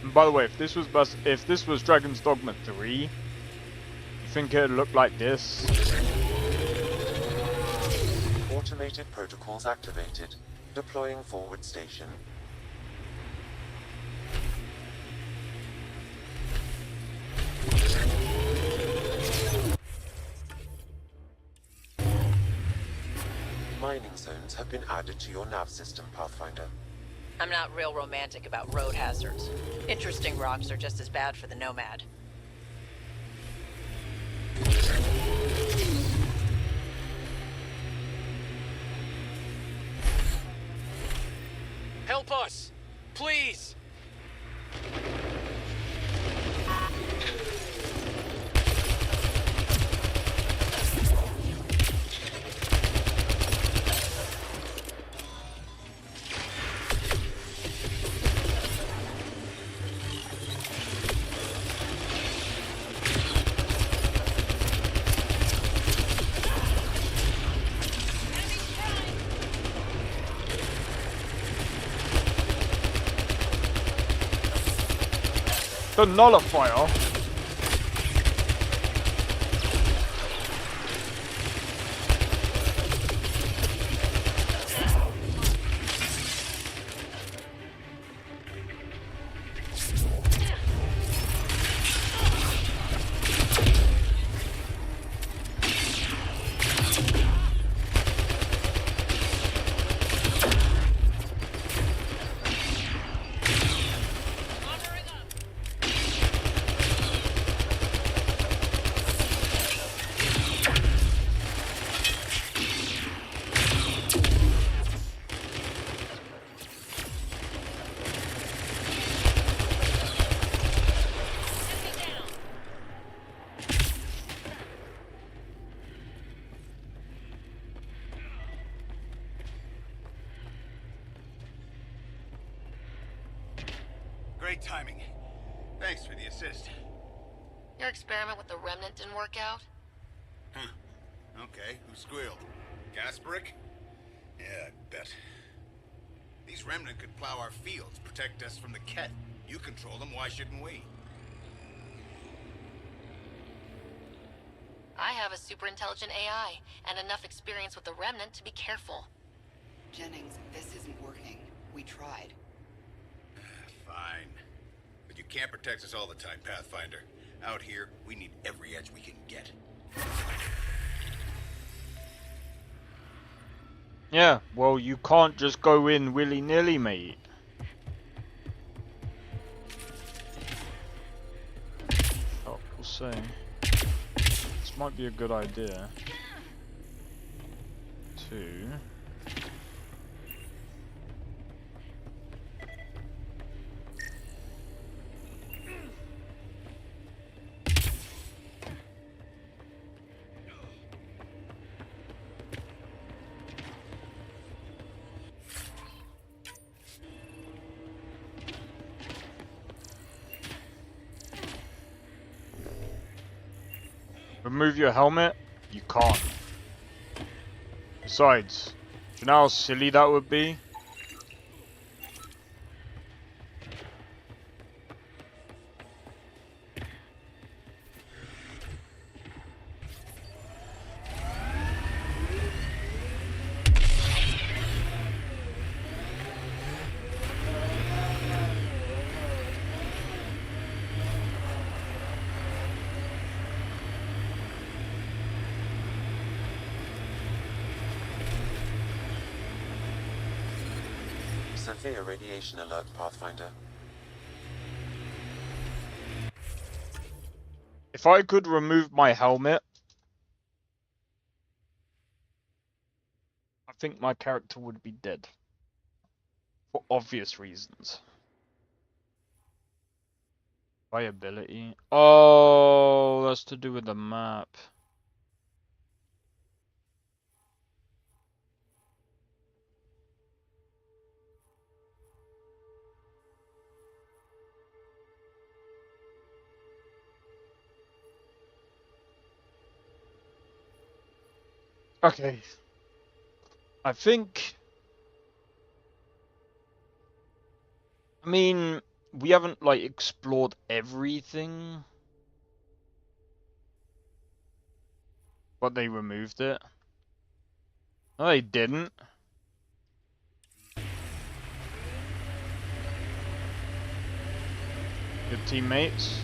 And by the way, if this was Dragon's Dogma 3, you think it'd look like this? Automated protocols activated. Deploying forward station. Mining zones have been added to your nav system, Pathfinder. I'm not real romantic about road hazards. Interesting rocks are just as bad for the Nomad. Help us! Please! The nullifier? Great timing. Thanks for the assist. Your experiment with the remnant didn't work out? Huh. Okay, who squealed? Gasberick? Yeah, I bet. These remnant could plow our fields, protect us from the Ket. You control them, why shouldn't we? I have a super intelligent AI, and enough experience with the remnant to be careful. Jennings, this isn't working. We tried. Fine. But you can't protect us all the time, Pathfinder. Out here, we need every edge we can get. Yeah, well, you can't just go in willy-nilly, mate. Oh, we'll say. This might be a good idea. To... remove your helmet? You can't. Besides, do you know how silly that would be? Severe radiation alert, Pathfinder. If I could remove my helmet, I think my character would be dead. For obvious reasons. Viability. Oh, that's to do with the map. Okay. I think... I mean, we haven't, like, explored everything. But they removed it. No, they didn't. Your teammates.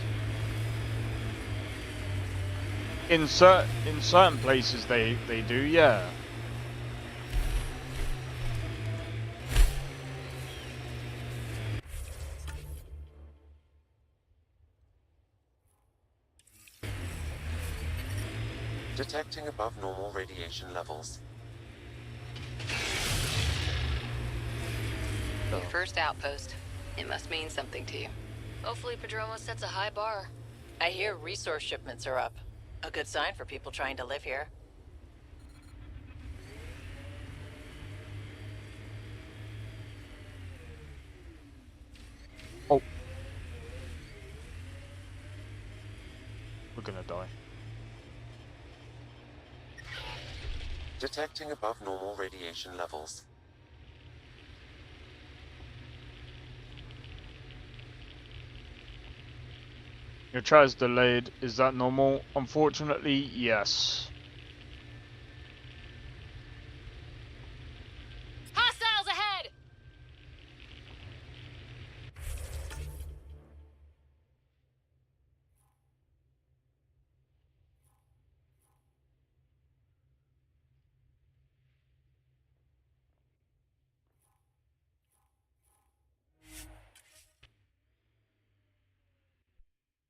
In certain places they do, yeah. Detecting above normal radiation levels. Your first outpost. It must mean something to you. Hopefully Padromo sets a high bar. I hear resource shipments are up. A good sign for people trying to live here. Oh. We're gonna die. Detecting above normal radiation levels. Your chat is delayed. Is that normal? Unfortunately, yes. Hostiles ahead!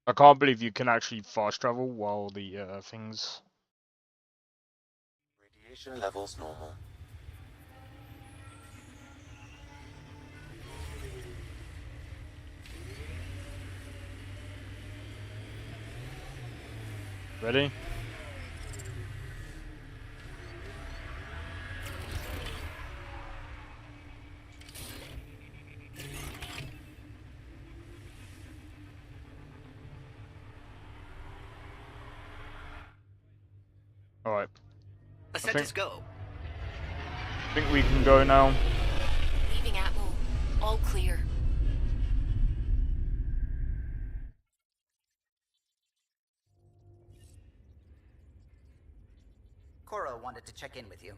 I can't believe you can actually fast travel while the things... Radiation levels normal. Ready? Ascentus, go. I think we can go now. Leaving Atmo. All clear. Cora wanted to check in with you.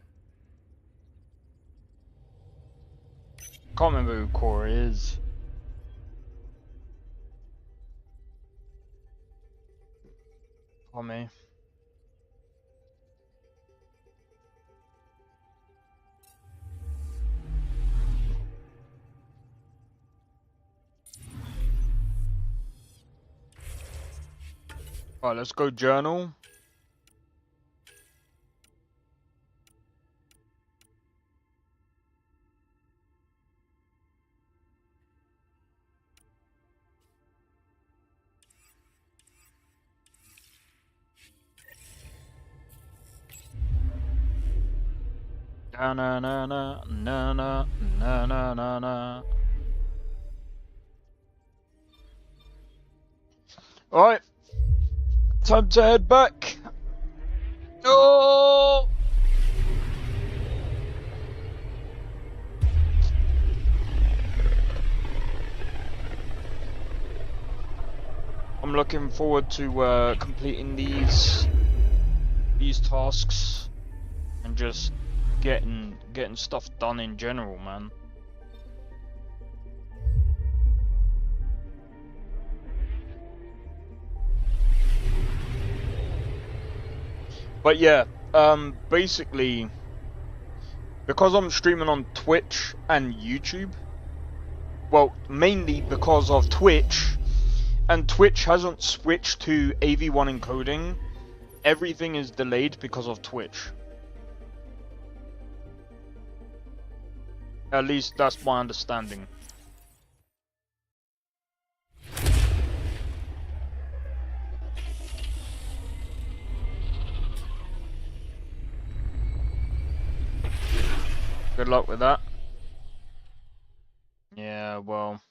Can't remember who Cora is. Tommy. Alright, let's go journal. Na na na na na na na na na na. Alright. Time to head back. Oh! I'm looking forward to completing these tasks and just getting stuff done in general, man. But yeah, basically, because I'm streaming on Twitch and YouTube, well, mainly because of Twitch, and Twitch hasn't switched to AV1 encoding, everything is delayed because of Twitch. At least that's my understanding. Good luck with that. Yeah, well.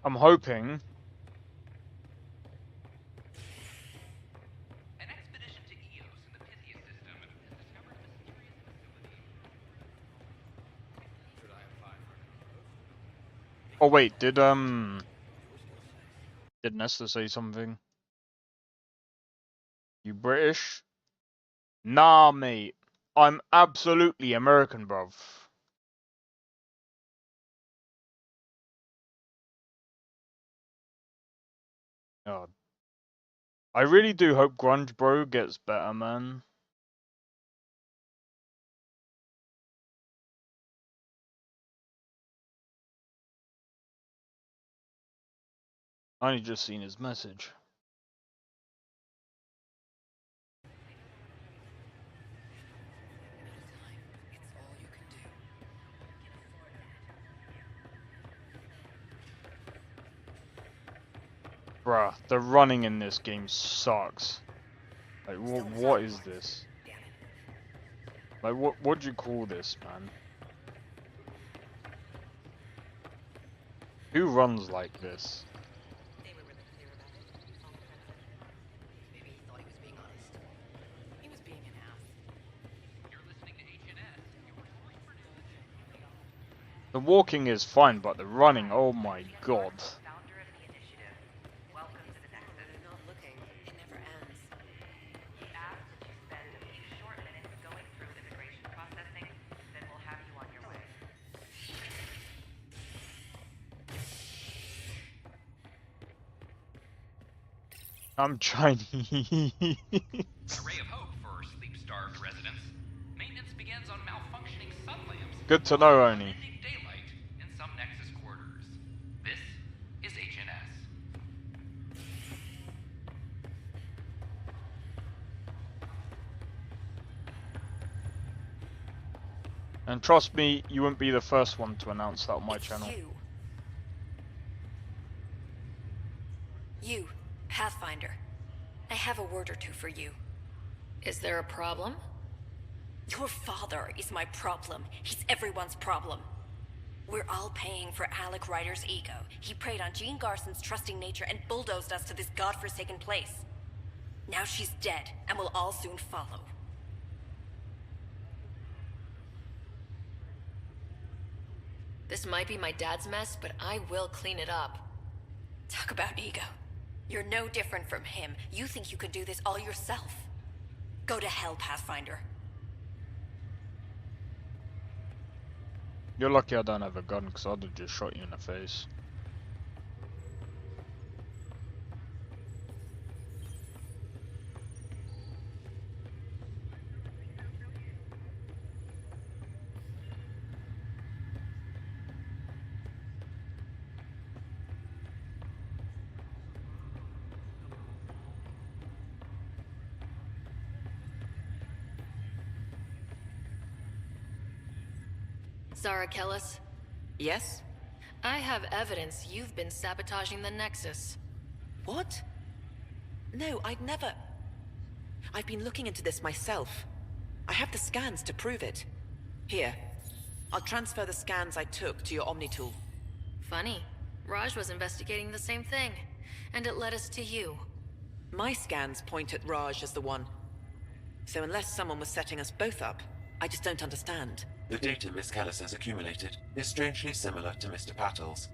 I'm hoping. Oh wait, did Nesta say something? You British? Nah, mate. I'm absolutely American, bruv. God. I really do hope Grunge Bro gets better, man. I only just seen his message. Bruh, the running in this game sucks. Like, what is this? Like, what do you call this, man? Who runs like this? The walking is fine, but the running, oh my god. I'm Chinese. Ray of hope for sleep-starved residents. Maintenance begins on malfunctioning sun lamps. Good to know, Oni. Unending daylight in some Nexus quarters. This is HNS. And trust me, you wouldn't be the first one to announce that on my channel. You, Pathfinder. I have a word or two for you. Is there a problem? Your father is my problem. He's everyone's problem. We're all paying for Alec Ryder's ego. He preyed on Jean Garson's trusting nature and bulldozed us to this godforsaken place. Now she's dead, and we'll all soon follow. This might be my dad's mess, but I will clean it up. Talk about ego. You're no different from him. You think you could do this all yourself. Go to hell, Pathfinder. You're lucky I don't have a gun, because I'd have just shot you in the face. Zara Kellis? Yes? I have evidence you've been sabotaging the Nexus. What? No, I'd never... I've been looking into this myself. I have the scans to prove it. Here. I'll transfer the scans I took to your Omni tool. Funny. Raj was investigating the same thing, and it led us to you. My scans point at Raj as the one. So unless someone was setting us both up, I just don't understand. The data Miss Kellis has accumulated is strangely similar to Mr. Pattle's.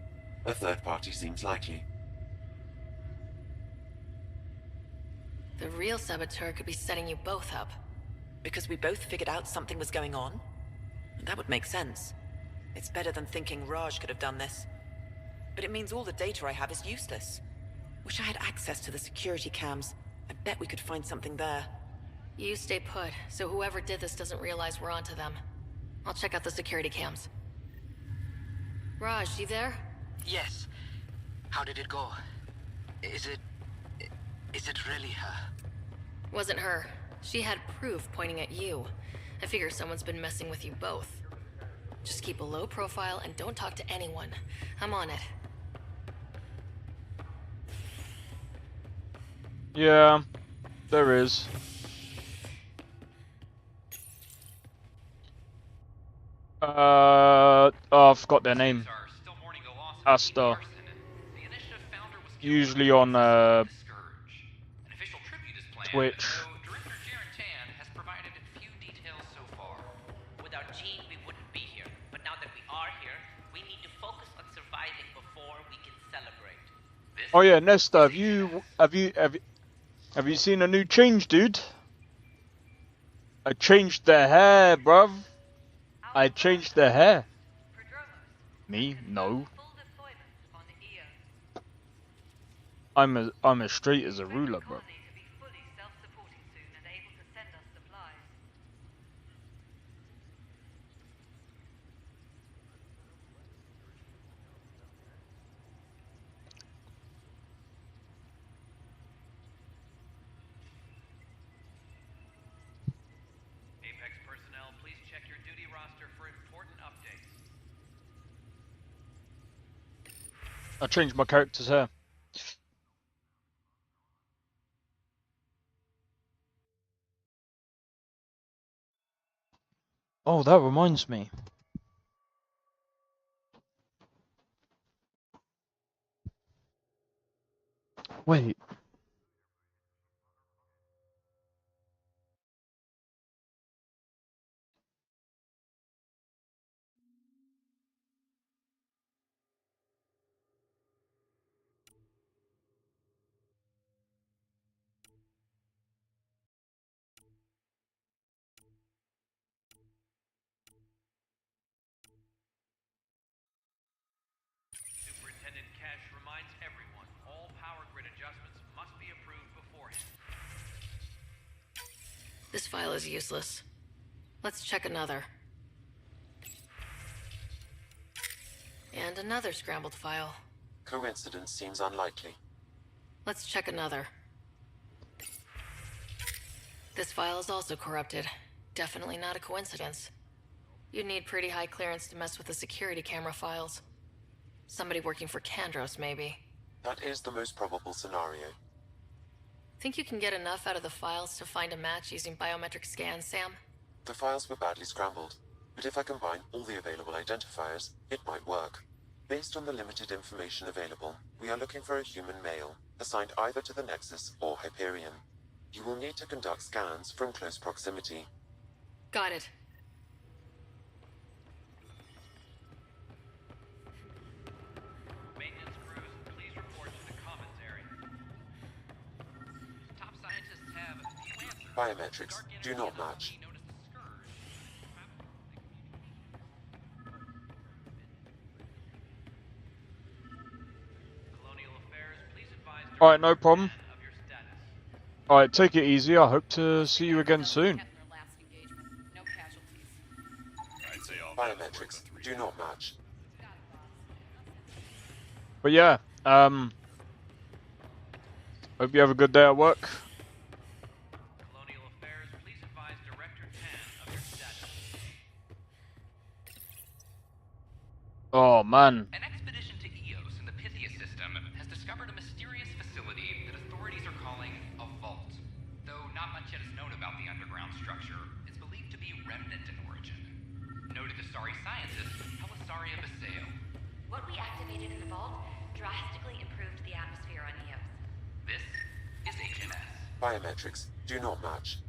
A third party seems likely. The real saboteur could be setting you both up. Because we both figured out something was going on? That would make sense. It's better than thinking Raj could have done this. But it means all the data I have is useless. Wish I had access to the security cams. I bet we could find something there. You stay put, so whoever did this doesn't realize we're onto them. I'll check out the security cams. Raj, you there? Yes. How did it go? Is it really her? Wasn't her. She had proof pointing at you. I figure someone's been messing with you both. Just keep a low profile and don't talk to anyone. I'm on it. Yeah, there is. Oh, I forgot their name. Asta. Usually on Twitch. Without Jean, we wouldn't be here. But now that we are here, we need to focus on surviving before we can celebrate. Oh yeah, Nesta, have you seen a new change, dude? I changed the hair, bruv. I changed the hair. Me? No. I'm as straight as a ruler, bro. Apex personnel, please check your duty roster for important updates. I changed my character's hair. Oh, that reminds me. Wait. Superintendent Cash reminds everyone, all power grid adjustments must be approved beforehand. This file is useless. Let's check another. And another scrambled file. Coincidence seems unlikely. Let's check another. This file is also corrupted. Definitely not a coincidence. You'd need pretty high clearance to mess with the security camera files. Somebody working for Kandros, maybe. That is the most probable scenario. Think you can get enough out of the files to find a match using biometric scans, Sam? The files were badly scrambled, but if I combine all the available identifiers, it might work. Based on the limited information available, we are looking for a human male, assigned either to the Nexus or Hyperion. You will need to conduct scans from close proximity. Got it. Maintenance crews, please report to the commons area. Top scientists have a few answers. Biometrics do not match. Alright, no problem. Alright, take it easy. I hope to see you again soon. Biometrics do not match. But yeah, hope you have a good day at work. Oh man. An expedition to Eos in the Pythia system has discovered a mysterious facility that authorities are calling a vault. Though not much yet is known about the underground structure, it's believed to be remnant in origin. Noted Asari scientist Helisaria Baseo. What we activated in the vault drastically improved the atmosphere on Eos. This is HNS. Biometrics do not match.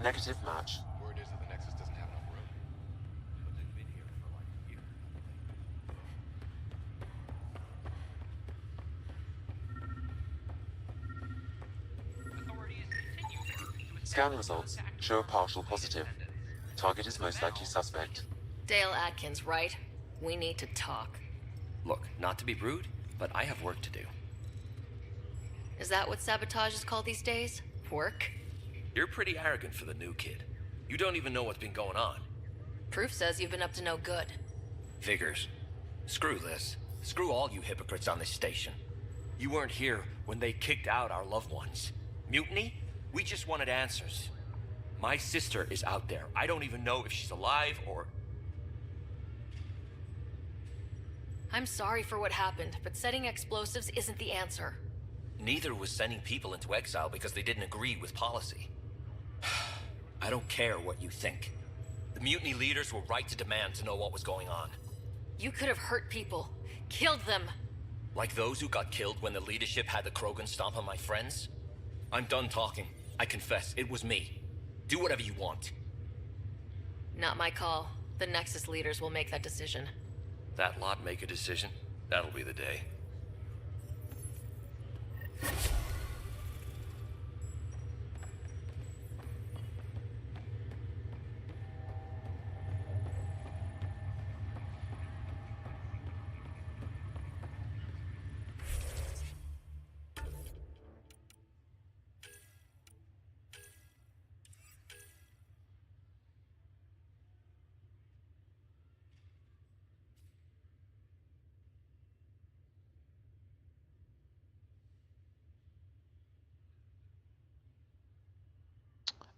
Negative match. Word is that the Nexus doesn't have enough room. But they've been here for like a year. Scan results show a partial positive. Target is most likely suspect. Dale Atkins, right? We need to talk. Look, not to be rude, but I have work to do. Is that what sabotage is called these days? Work? You're pretty arrogant for the new kid. You don't even know what's been going on. Proof says you've been up to no good. Figures. Screw this. Screw all you hypocrites on this station. You weren't here when they kicked out our loved ones. Mutiny? We just wanted answers. My sister is out there. I don't even know if she's alive or... I'm sorry for what happened, but setting explosives isn't the answer. Neither was sending people into exile because they didn't agree with policy. I don't care what you think. The mutiny leaders were right to demand to know what was going on. You could have hurt people. Killed them. Like those who got killed when the leadership had the Krogan stomp on my friends? I'm done talking. I confess, it was me. Do whatever you want. Not my call. The Nexus leaders will make that decision. That lot make a decision? That'll be the day.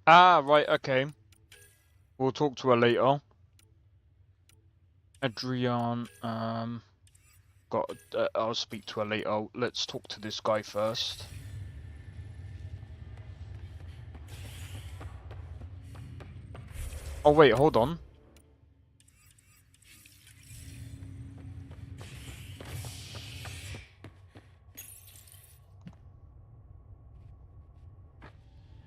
Ah, right, okay. We'll talk to her later. Adrian, I'll speak to her later. Let's talk to this guy first. Oh wait, hold on.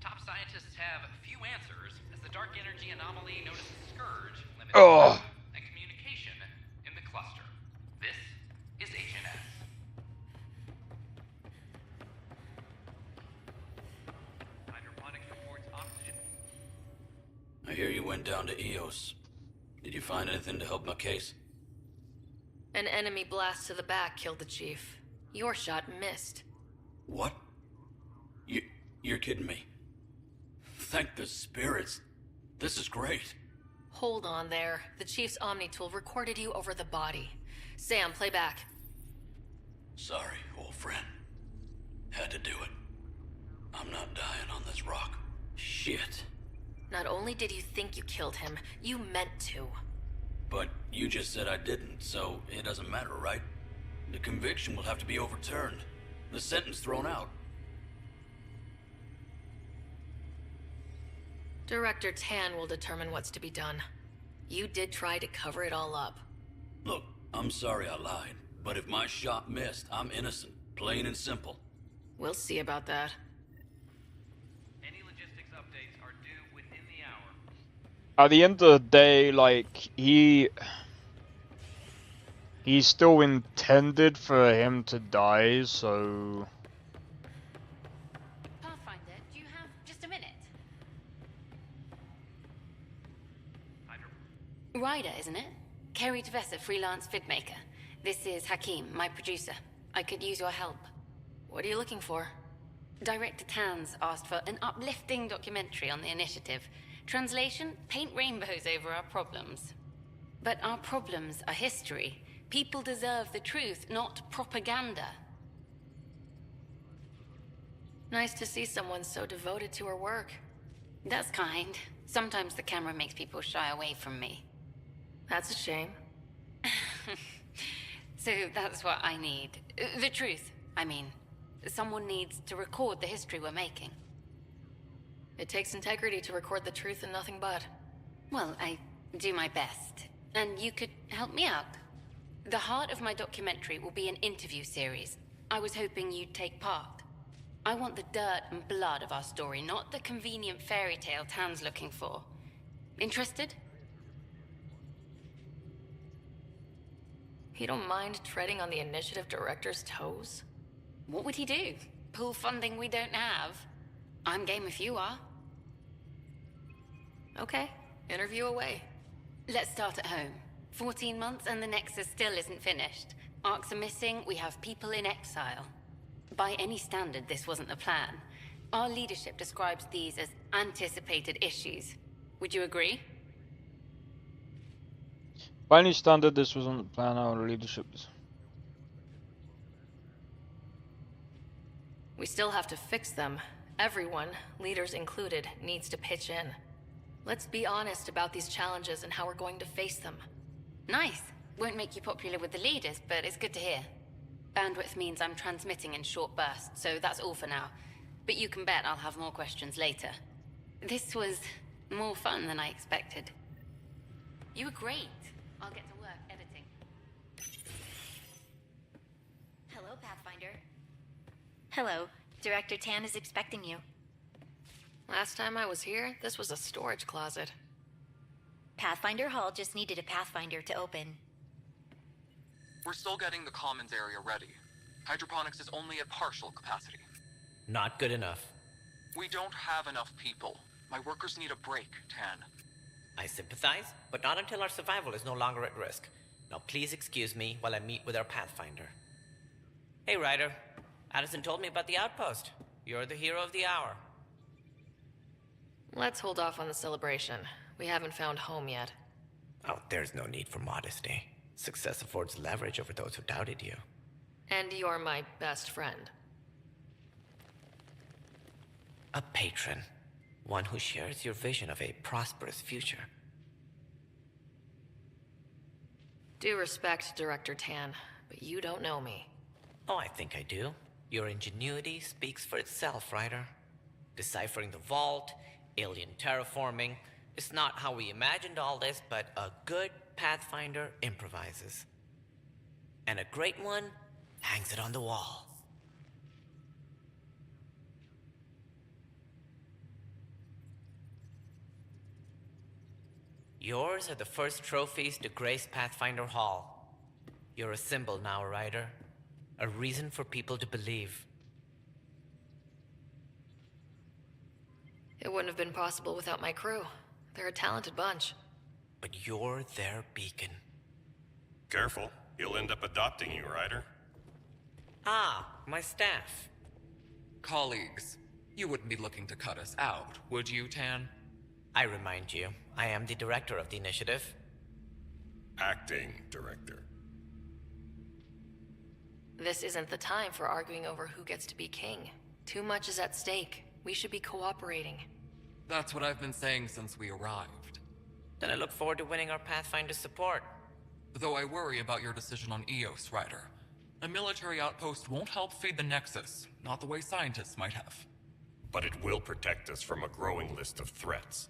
Top scientists have few answers as the dark energy anomaly known as the Scourge limits and communication in the cluster. This is HNS. I hear you went down to EOS. Did you find anything to help my case? An enemy blast to the back killed the chief. Your shot missed. What? You're kidding me. Thank the spirits. This is great. Hold on there. The chief's Omni tool recorded you over the body. Sam, play back. Sorry, old friend. Had to do it. I'm not dying on this rock. Shit. Not only did you think you killed him, you meant to. But you just said I didn't, so it doesn't matter, right? The conviction will have to be overturned. The sentence thrown out. Director Tan will determine what's to be done. You did try to cover it all up. Look, I'm sorry I lied, but if my shot missed, I'm innocent. Plain and simple. We'll see about that. Any logistics updates are due within the hour. At the end of the day, like, he still intended for him to die, so... Pathfinder, do you have just a minute? Ryder, isn't it? Kerry Tavessa, freelance vidmaker. This is Hakim, my producer. I could use your help. What are you looking for? Director Tan's asked for an uplifting documentary on the initiative. Translation, paint rainbows over our problems. But our problems are history. People deserve the truth, not propaganda. Nice to see someone so devoted to her work. That's kind. Sometimes the camera makes people shy away from me. That's a shame. So that's what I need. The truth, I mean. Someone needs to record the history we're making. It takes integrity to record the truth and nothing but. Well, I do my best. And you could help me out. The heart of my documentary will be an interview series. I was hoping you'd take part. I want the dirt and blood of our story, not the convenient fairy tale Tan's looking for. Interested? You don't mind treading on the initiative director's toes? What would he do? Pull funding we don't have? I'm game if you are. Okay, interview away. Let's start at home. 14 months and the Nexus still isn't finished. Arcs are missing, we have people in exile. By any standard, this wasn't the plan. Our leadership describes these as anticipated issues. Would you agree? By any standard, this wasn't the plan. Our leadership is... We still have to fix them. Everyone, leaders included, needs to pitch in. Let's be honest about these challenges and how we're going to face them. Nice. Won't make you popular with the leaders, but it's good to hear. Bandwidth means I'm transmitting in short bursts, so that's all for now. But you can bet I'll have more questions later. This was more fun than I expected. You were great. I'll get to work editing. Hello, Pathfinder. Hello. Director Tan is expecting you. Last time I was here, this was a storage closet. Pathfinder Hall just needed a Pathfinder to open. We're still getting the commons area ready. Hydroponics is only at partial capacity. Not good enough. We don't have enough people. My workers need a break, Tan. I sympathize, but not until our survival is no longer at risk. Now please excuse me while I meet with our Pathfinder. Hey, Ryder. Addison told me about the outpost. You're the hero of the hour. Let's hold off on the celebration. We haven't found home yet. Oh, there's no need for modesty. Success affords leverage over those who doubted you. And you're my best friend. A patron. One who shares your vision of a prosperous future. Due respect, Director Tan, but you don't know me. Oh, I think I do. Your ingenuity speaks for itself, Ryder. Deciphering the vault, alien terraforming. It's not how we imagined all this, but a good Pathfinder improvises. And a great one hangs it on the wall. Yours are the first trophies to grace Pathfinder Hall. You're a symbol now, Ryder. A reason for people to believe. It wouldn't have been possible without my crew. They're a talented bunch. But you're their beacon. Careful. He'll end up adopting you, Ryder. Ah, my staff. Colleagues, you wouldn't be looking to cut us out, would you, Tan? I remind you, I am the director of the initiative. Acting director. This isn't the time for arguing over who gets to be king. Too much is at stake. We should be cooperating. That's what I've been saying since we arrived. Then I look forward to winning our Pathfinder support. Though I worry about your decision on Eos, Ryder. A military outpost won't help feed the Nexus, not the way scientists might have. But it will protect us from a growing list of threats.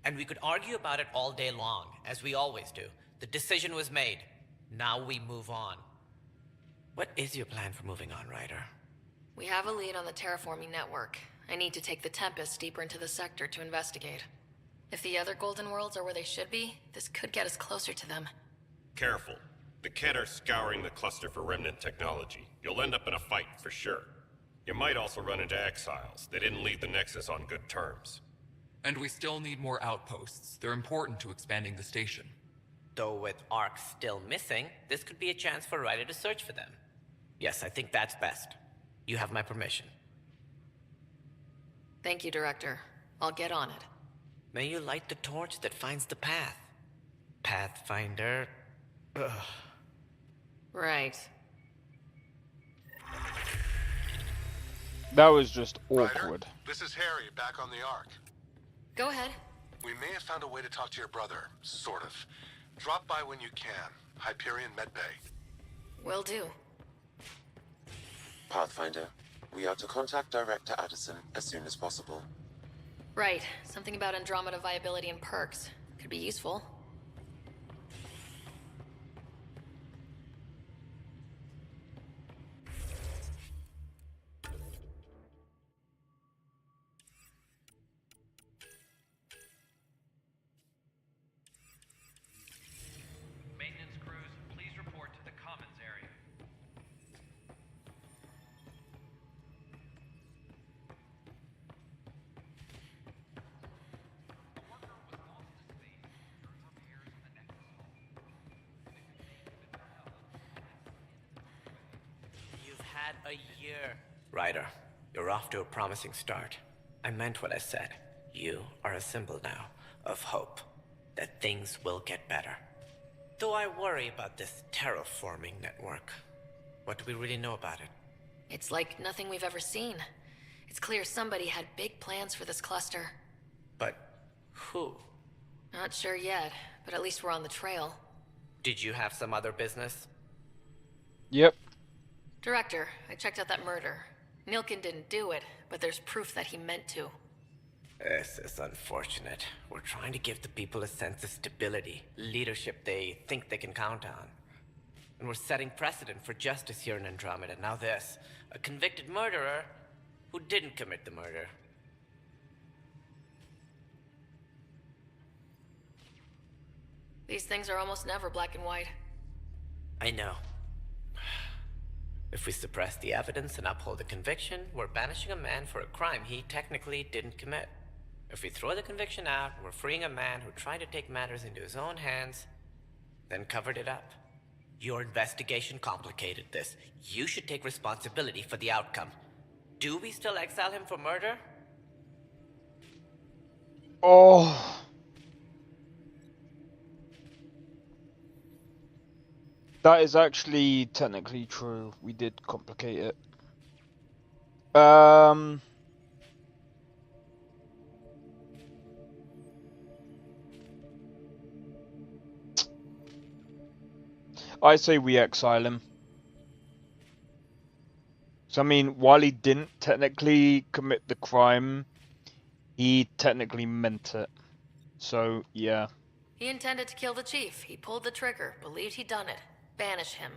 And we could argue about it all day long, as we always do. The decision was made. Now we move on. What is your plan for moving on, Ryder? We have a lead on the terraforming network. I need to take the Tempest deeper into the sector to investigate. If the other Golden Worlds are where they should be, this could get us closer to them. Careful. The Kett are scouring the cluster for remnant technology. You'll end up in a fight for sure. You might also run into exiles. They didn't leave the Nexus on good terms. And we still need more outposts. They're important to expanding the station. Though with Ark still missing, this could be a chance for Ryder to search for them. Yes, I think that's best. You have my permission. Thank you, Director. I'll get on it. May you light the torch that finds the path. Pathfinder. Ugh. Right. That was just awkward. Ryder, this is Harry, back on the Ark. Go ahead. We may have found a way to talk to your brother, sort of. Drop by when you can. Hyperion Medbay. Will do. Pathfinder, we are to contact Director Addison as soon as possible. Right. Something about Andromeda viability and perks. Could be useful. Maintenance crews, please report to the commons area. You've had a year. Ryder, you're off to a promising start. I meant what I said. You are a symbol now of hope that things will get better. Though I worry about this terraforming network. What do we really know about it? It's like nothing we've ever seen. It's clear somebody had big plans for this cluster. But who? Not sure yet, but at least we're on the trail. Did you have some other business? Yep. Director, I checked out that murder. Nilkin didn't do it, but there's proof that he meant to. This is unfortunate. We're trying to give the people a sense of stability, leadership they think they can count on. And we're setting precedent for justice here in Andromeda. Now this, a convicted murderer who didn't commit the murder. These things are almost never black and white. I know. If we suppress the evidence and uphold the conviction, we're banishing a man for a crime he technically didn't commit. If we throw the conviction out, we're freeing a man who tried to take matters into his own hands, then covered it up. Your investigation complicated this. You should take responsibility for the outcome. Do we still exile him for murder? Oh. That is actually technically true. We did complicate it. I say we exile him. So I mean, while he didn't technically commit the crime, he technically meant it. So, yeah. He intended to kill the chief. He pulled the trigger, believed he'd done it. Banish him.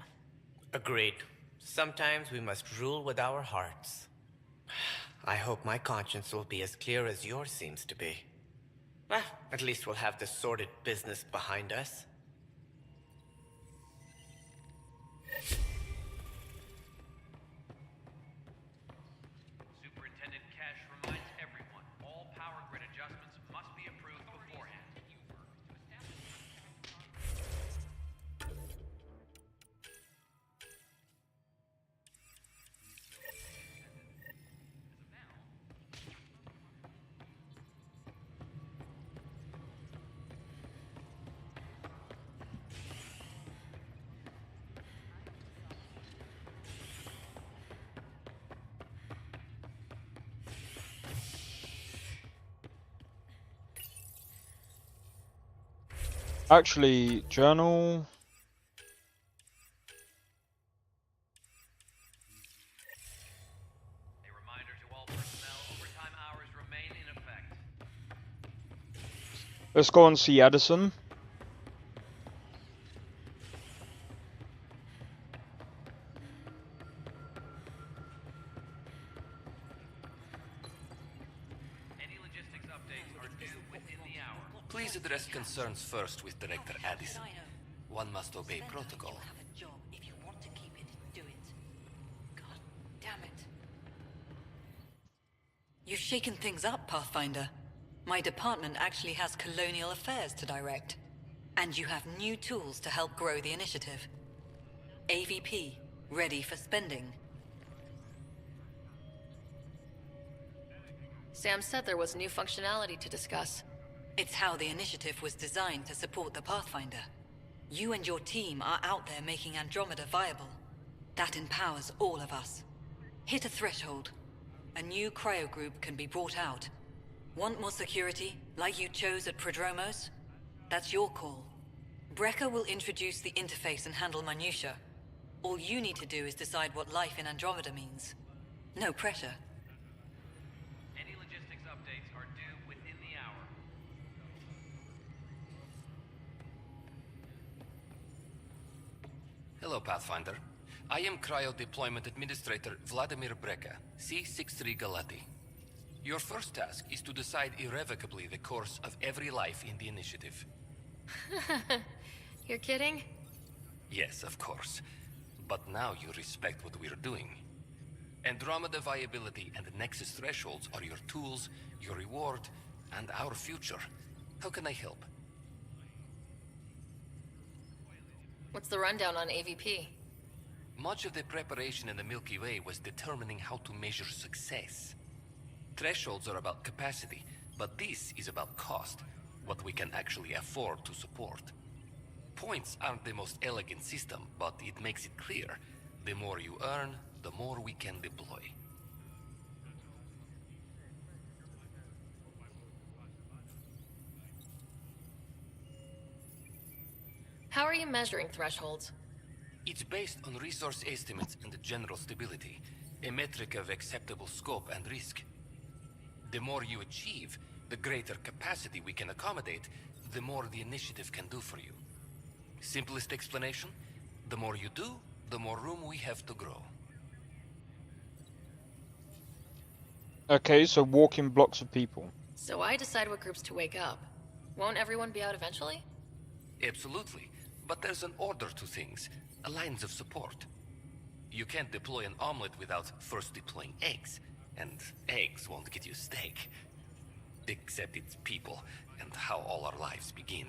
Agreed. Sometimes we must rule with our hearts. I hope my conscience will be as clear as yours seems to be. Well, at least we'll have this sordid business behind us. Superintendent Cash reminds everyone all power grid adjustments must be approved beforehand. Actually, journal. A reminder to all personnel, overtime hours remain in effect. Let's go and see Addison. Please address concerns first with Director Addison. One must obey protocol. Damn it. You've shaken things up, Pathfinder. My department actually has colonial affairs to direct. And you have new tools to help grow the initiative. AVP, ready for spending. Sam said there was new functionality to discuss. It's how the initiative was designed to support the Pathfinder. You and your team are out there making Andromeda viable. That empowers all of us. Hit a threshold. A new cryo group can be brought out. Want more security, like you chose at Prodromos? That's your call. Brecker will introduce the interface and handle minutiae. All you need to do is decide what life in Andromeda means. No pressure. Any logistics updates are due within the hour. Hello, Pathfinder. I am Cryo Deployment Administrator Vladimir Breca, C-63 Galati. Your first task is to decide irrevocably the course of every life in the initiative. You're kidding? Yes, of course. But now you respect what we're doing. Andromeda viability and Nexus thresholds are your tools, your reward, and our future. How can I help? What's the rundown on AVP? Much of the preparation in the Milky Way was determining how to measure success. Thresholds are about capacity, but this is about cost, what we can actually afford to support. Points aren't the most elegant system, but it makes it clear. The more you earn, the more we can deploy. How are you measuring thresholds? It's based on resource estimates and general stability, a metric of acceptable scope and risk. The more you achieve, the greater capacity we can accommodate, the more the initiative can do for you. Simplest explanation, the more you do, the more room we have to grow. Okay, so walking blocks of people. So I decide what groups to wake up. Won't everyone be out eventually? Absolutely, but there's an order to things, lines of support. You can't deploy an omelet without first deploying eggs, and eggs won't get you steak. Except it's people, and how all our lives begin.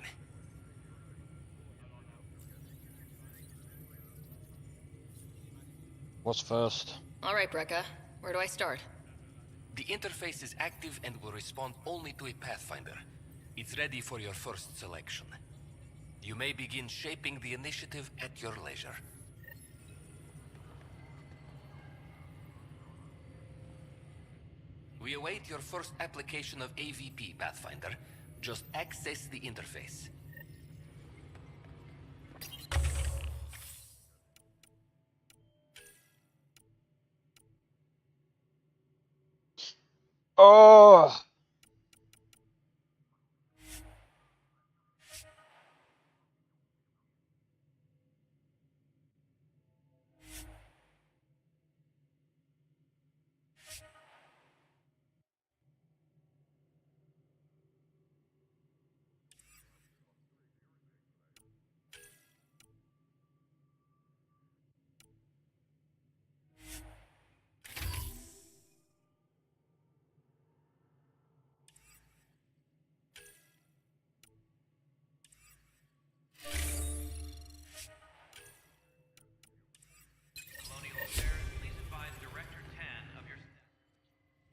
What's first? Alright, Brecca. Where do I start? The interface is active and will respond only to a Pathfinder. It's ready for your first selection. You may begin shaping the initiative at your leisure. We await your first application of AVP, Pathfinder. Just access the interface. Oh!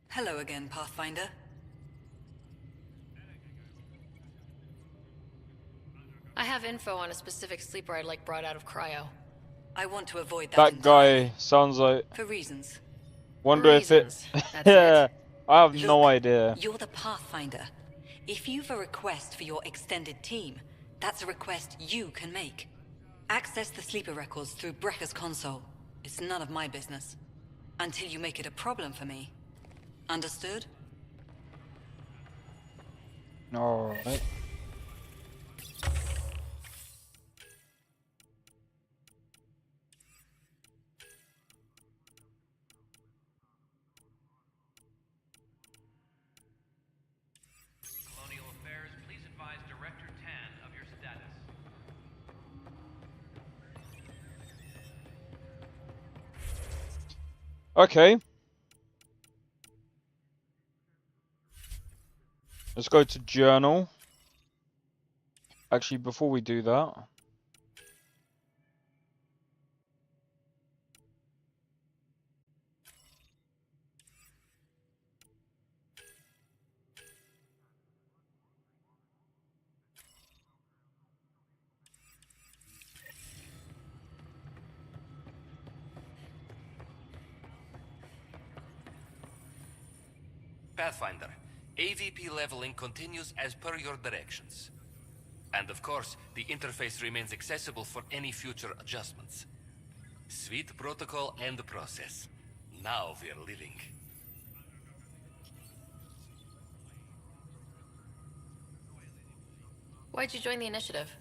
Hello again, Pathfinder. I have info on a specific sleeper I'd like brought out of cryo. I want to avoid that. That guy sounds like... For reasons. Wonder if it... Yeah, I have no idea. You're the Pathfinder. If you've a request for your extended team, That's a request you can make. Access the sleeper records through Brekker's console. It's none of my business. Until you make it a problem for me. Understood? Alright. Colonial Affairs, please advise Director Tan of your status. Okay. Let's go to journal. Actually, before we do that, Pathfinder, AVP leveling continues as per your directions. And of course, the interface remains accessible for any future adjustments. Sweet protocol and process. Now we're living. Why'd you join the initiative?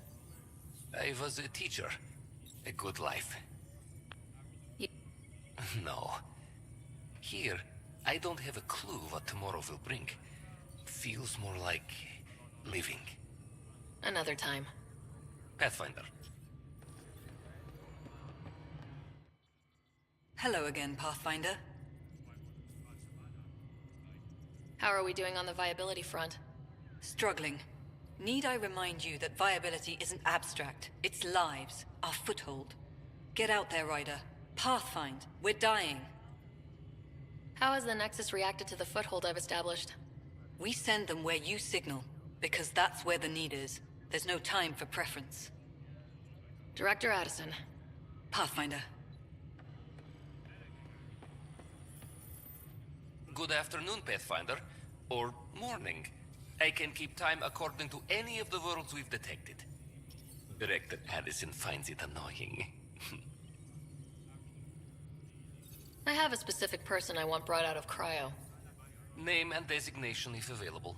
I was a teacher. A good life. No. Here, I don't have a clue what tomorrow will bring. Feels more like living. Another time. Pathfinder. Hello again, Pathfinder. How are we doing on the viability front? Struggling. Need I remind you that viability isn't abstract? It's lives, our foothold. Get out there, Ryder. Pathfind. We're dying. How has the Nexus reacted to the foothold I've established? We send them where you signal, because that's where the need is. There's no time for preference. Director Addison. Pathfinder. Good afternoon, Pathfinder. Or morning. I can keep time according to any of the worlds we've detected. Director Addison finds it annoying. I have a specific person I want brought out of cryo. Name and designation if available.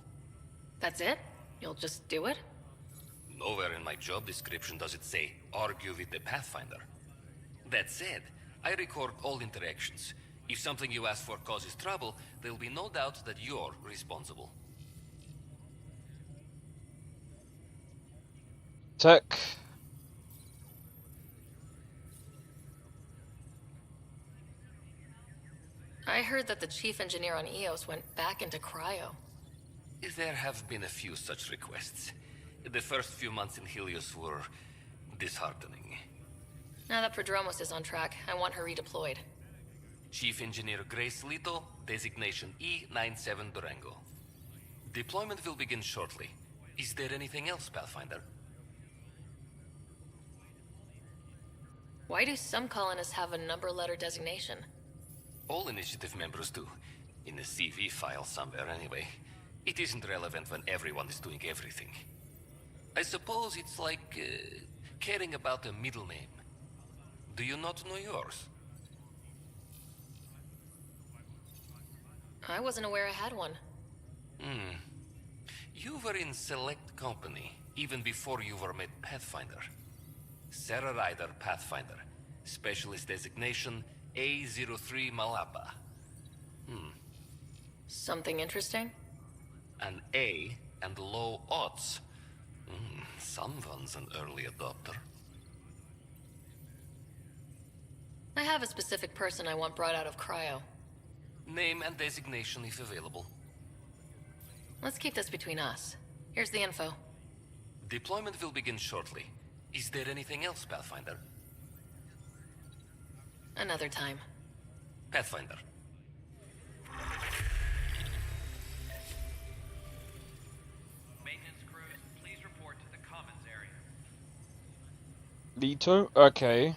That's it? You'll just do it? Nowhere in my job description does it say, argue with the Pathfinder. That said, I record all interactions. If something you ask for causes trouble, there'll be no doubt that you're responsible. tech. I heard that the chief engineer on EOS went back into cryo. There have been a few such requests. The first few months in Helios were disheartening. Now that Prodromos is on track, I want her redeployed. Chief Engineer Grace Lito, designation E97 Durango. Deployment will begin shortly. Is there anything else, Pathfinder? Why do some colonists have a number letter designation? All initiative members do. In a CV file somewhere, anyway. It isn't relevant when everyone is doing everything. I suppose it's like caring about a middle name. Do you not know yours? I wasn't aware I had one. You were in select company, even before you were made Pathfinder. Sarah Ryder, Pathfinder. Specialist designation A03 Malapa. Something interesting? An A and low odds. Someone's an early adopter. I have a specific person I want brought out of cryo. Name and designation if available. Let's keep this between us. Here's the info. Deployment will begin shortly. Is there anything else, Pathfinder? Another time. Pathfinder. Maintenance crews, please report to the commons area. Lito? Okay.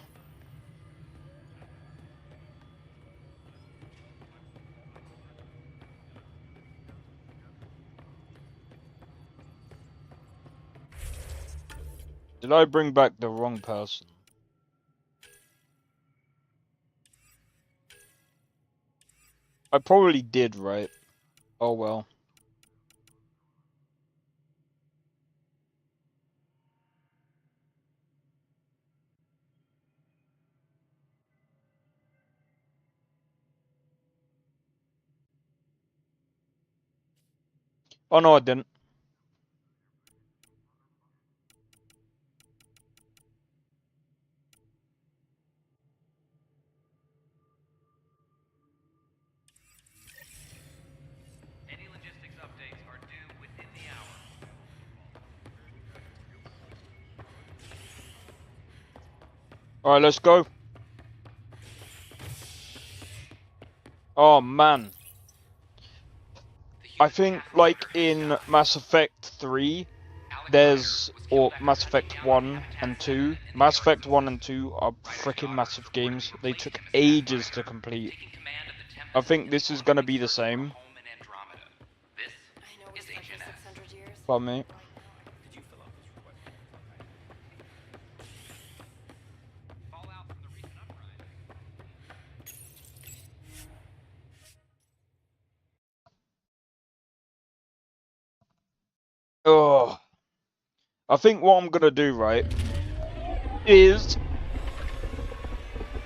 Did I bring back the wrong person? I probably did, right? Oh well. Oh no, I didn't. Any logistics updates are due within the hour. Alright, let's go. Oh man. I think, like, in Mass Effect 3, or Mass Effect 1 and 2, Mass Effect 1 and 2 are freaking massive games. They took ages to complete. I think this is gonna be the same. Pardon me. Oh, I think what I'm gonna do, right, is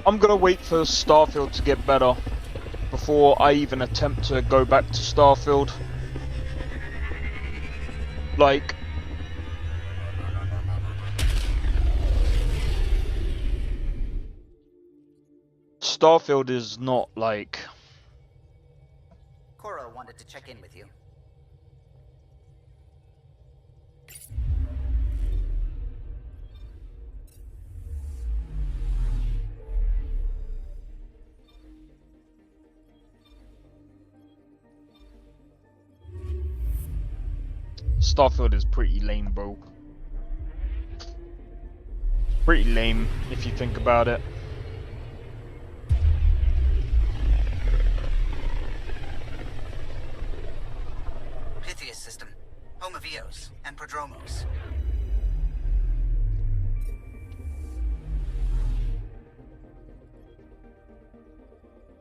I'm gonna wait for Starfield to get better before I even attempt to go back to Starfield. Like, Starfield is not like... Cora wanted to check in with you. Starfield is pretty lame, bro. Pretty lame, if you think about it. Pythias system, home of Eos and Prodromos.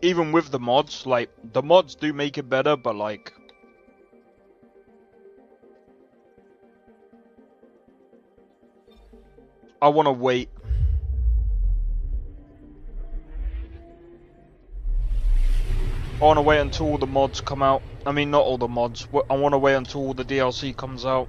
Even with the mods, like, the mods do make it better, but like... I want to wait. I want to wait until all the mods come out. I mean, not all the mods. I want to wait until all the DLC comes out.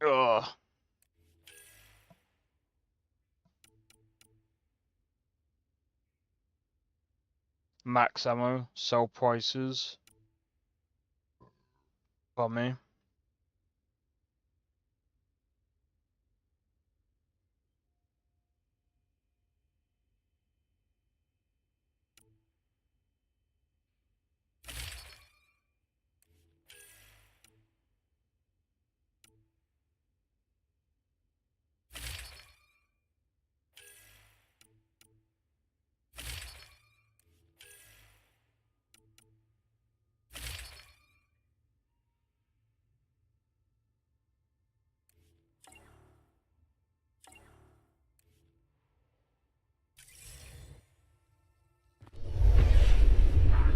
Ugh. Max ammo, sell prices. Pardon me.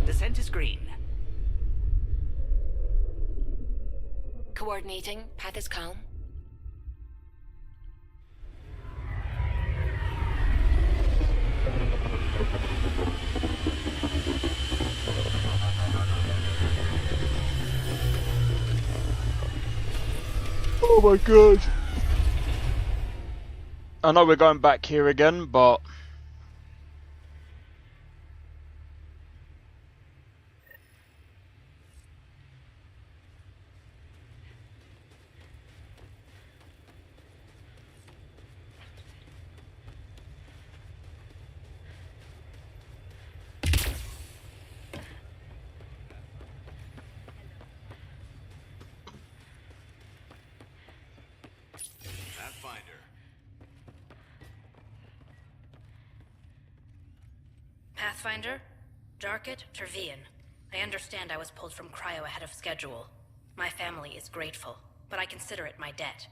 Descent is green. Coordinating. Path is calm. Oh my god. I know we're going back here again, but... Pathfinder. Pathfinder? Darket, Tervian. I understand I was pulled from cryo ahead of schedule. My family is grateful, but I consider it my debt.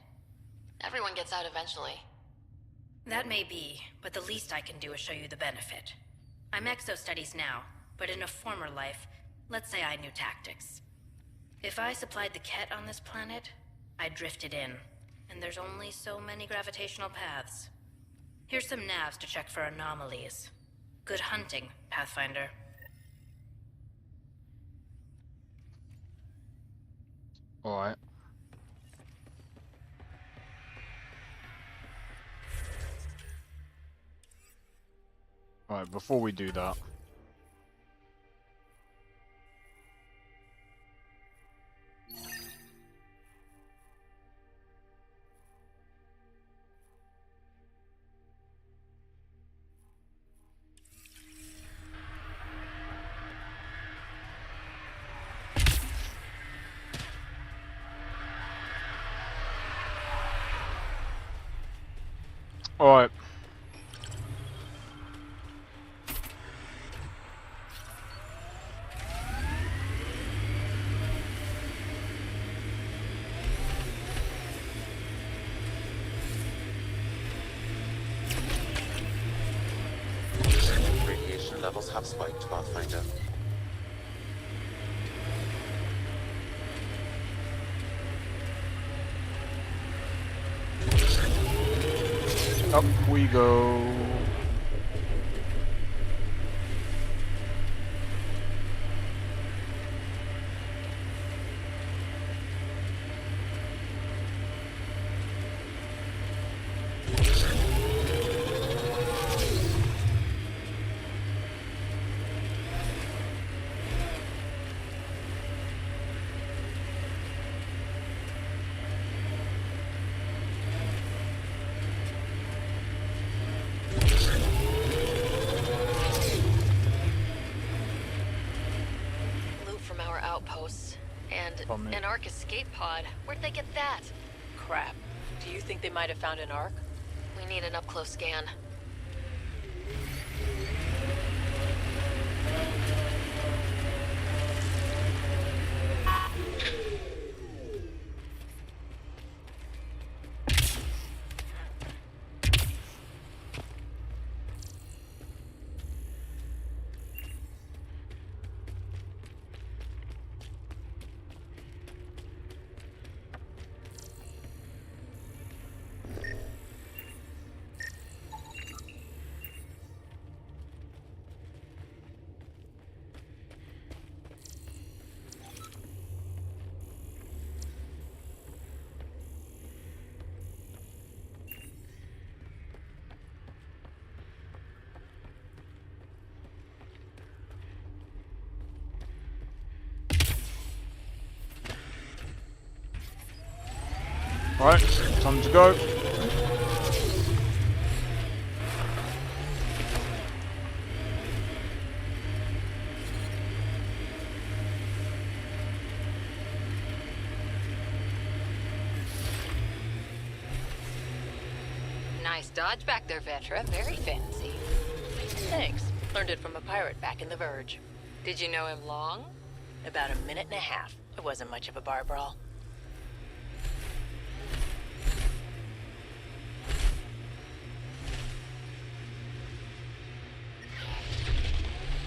Everyone gets out eventually. That may be, but the least I can do is show you the benefit. I'm exo-studies now, but in a former life, let's say I knew tactics. If I supplied the Ket on this planet, I drifted in, and there's only so many gravitational paths. Here's some navs to check for anomalies. Good hunting, Pathfinder. Alright. Alright, before we do that. Alright. Radiation levels have spiked, Pathfinder. Up we go. Loot from our outposts. And Oh, man. an Ark escape pod. Where'd they get that? Crap. Do you think they might have found an Ark? We need an up-close scan. Alright, time to go. Nice dodge back there, Vetra. Very fancy. Thanks. Learned it from a pirate back in the Verge. Did you know him long? About a minute and a half. It wasn't much of a bar brawl.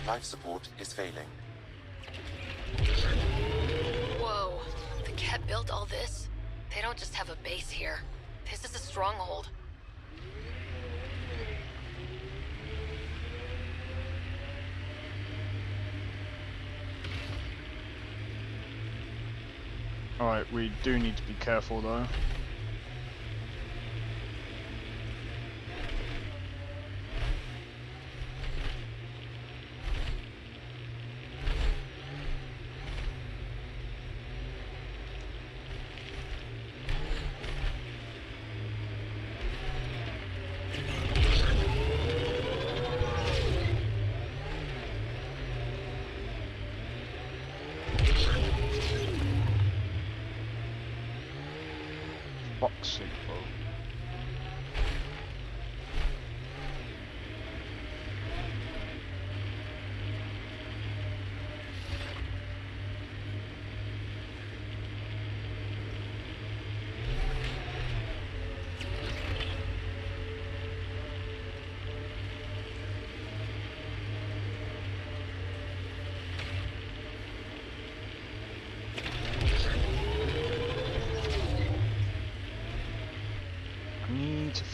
Life support is failing. Whoa. The Ket built all this? They don't just have a base here. This is a stronghold. Alright, we do need to be careful though. Fuck's sake, bro.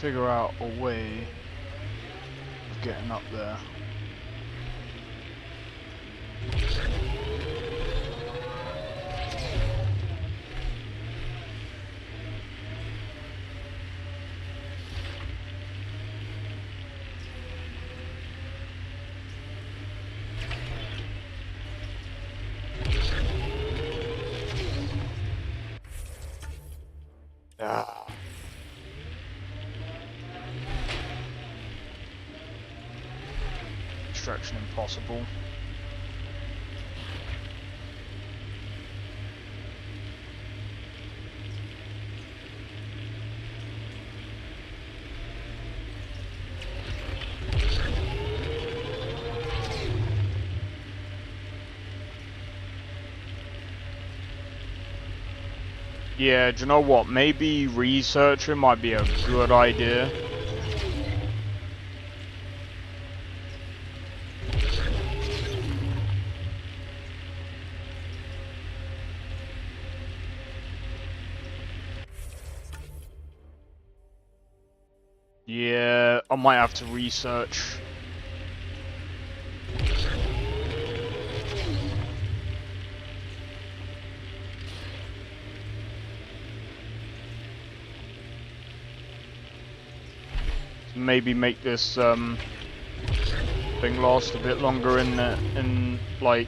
figure out a way of getting up there. Ah. Extraction impossible. Yeah, do you know what? Maybe researching might be a good idea. Yeah, I might have to research. Maybe make this thing last a bit longer in like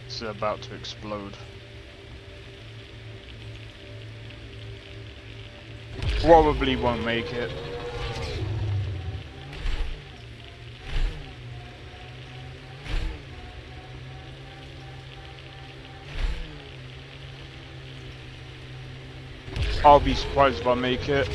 it's about to explode. Probably won't make it. I'll be surprised if I make it.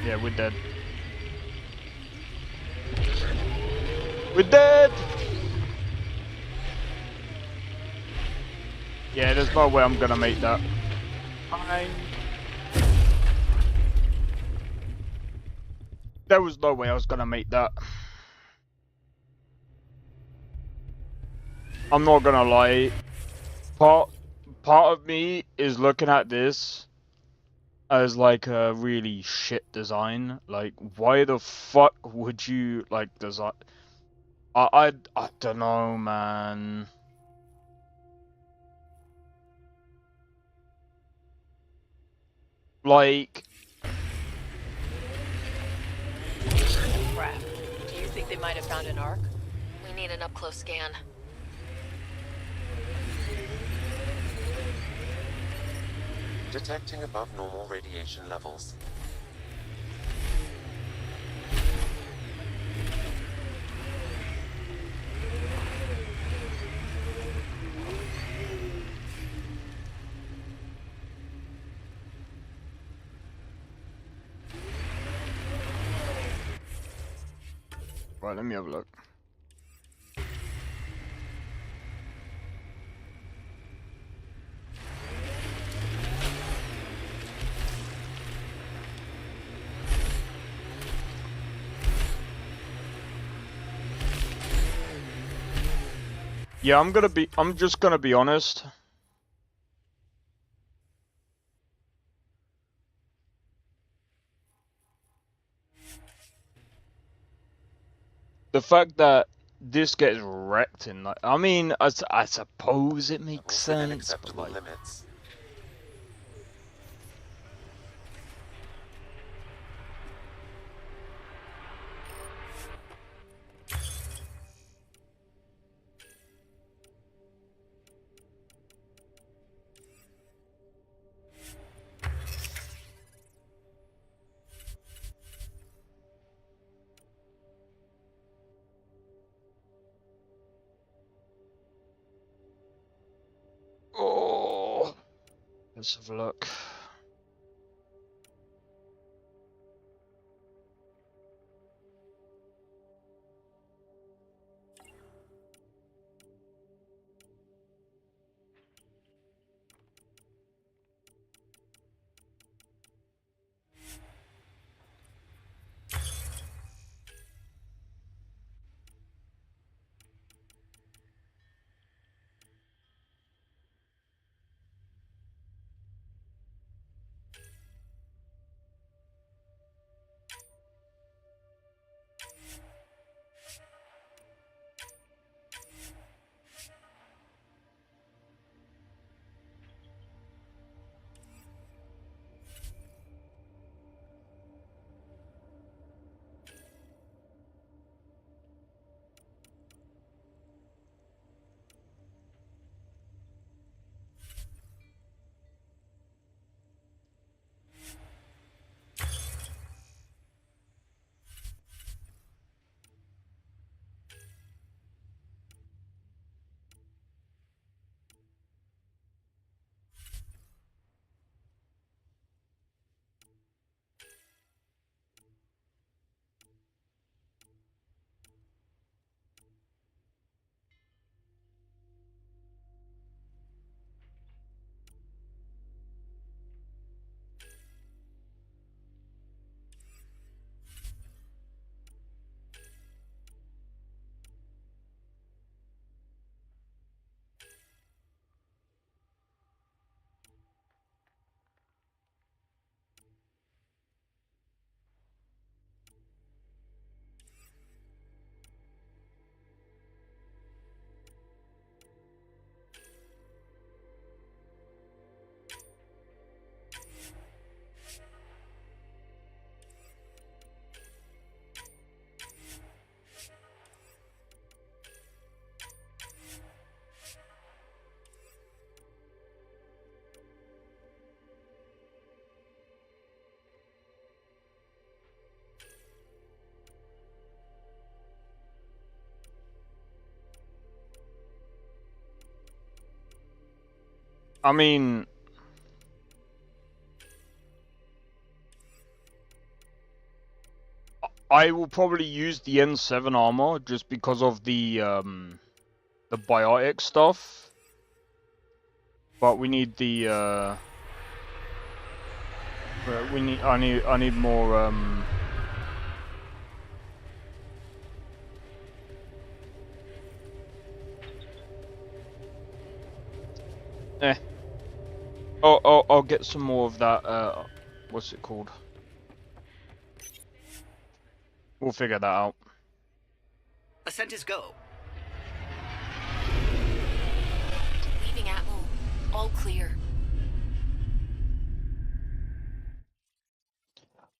Yeah, we're dead. We're dead! Yeah, there's no way I'm gonna make that. There was no way I was gonna make that. I'm not gonna lie. Part of me is looking at this as like a really shit design. Like, why the fuck would you like design? I don't know, man. Like, Crap. Do you think they might have found an arc? We need an up-close scan. Detecting above normal radiation levels. right, let me have a look. Yeah, I'm just gonna be honest. The fact that this gets wrecked in like, I mean, I suppose it makes sense, Acceptable but like, limits. oh, let's have a look. I mean, I will probably use the N7 armor just because of the biotic stuff. But we need the I need more I'll get some more of that what's it called? We'll figure that out. Ascent is go. Leaving Atmo. All clear.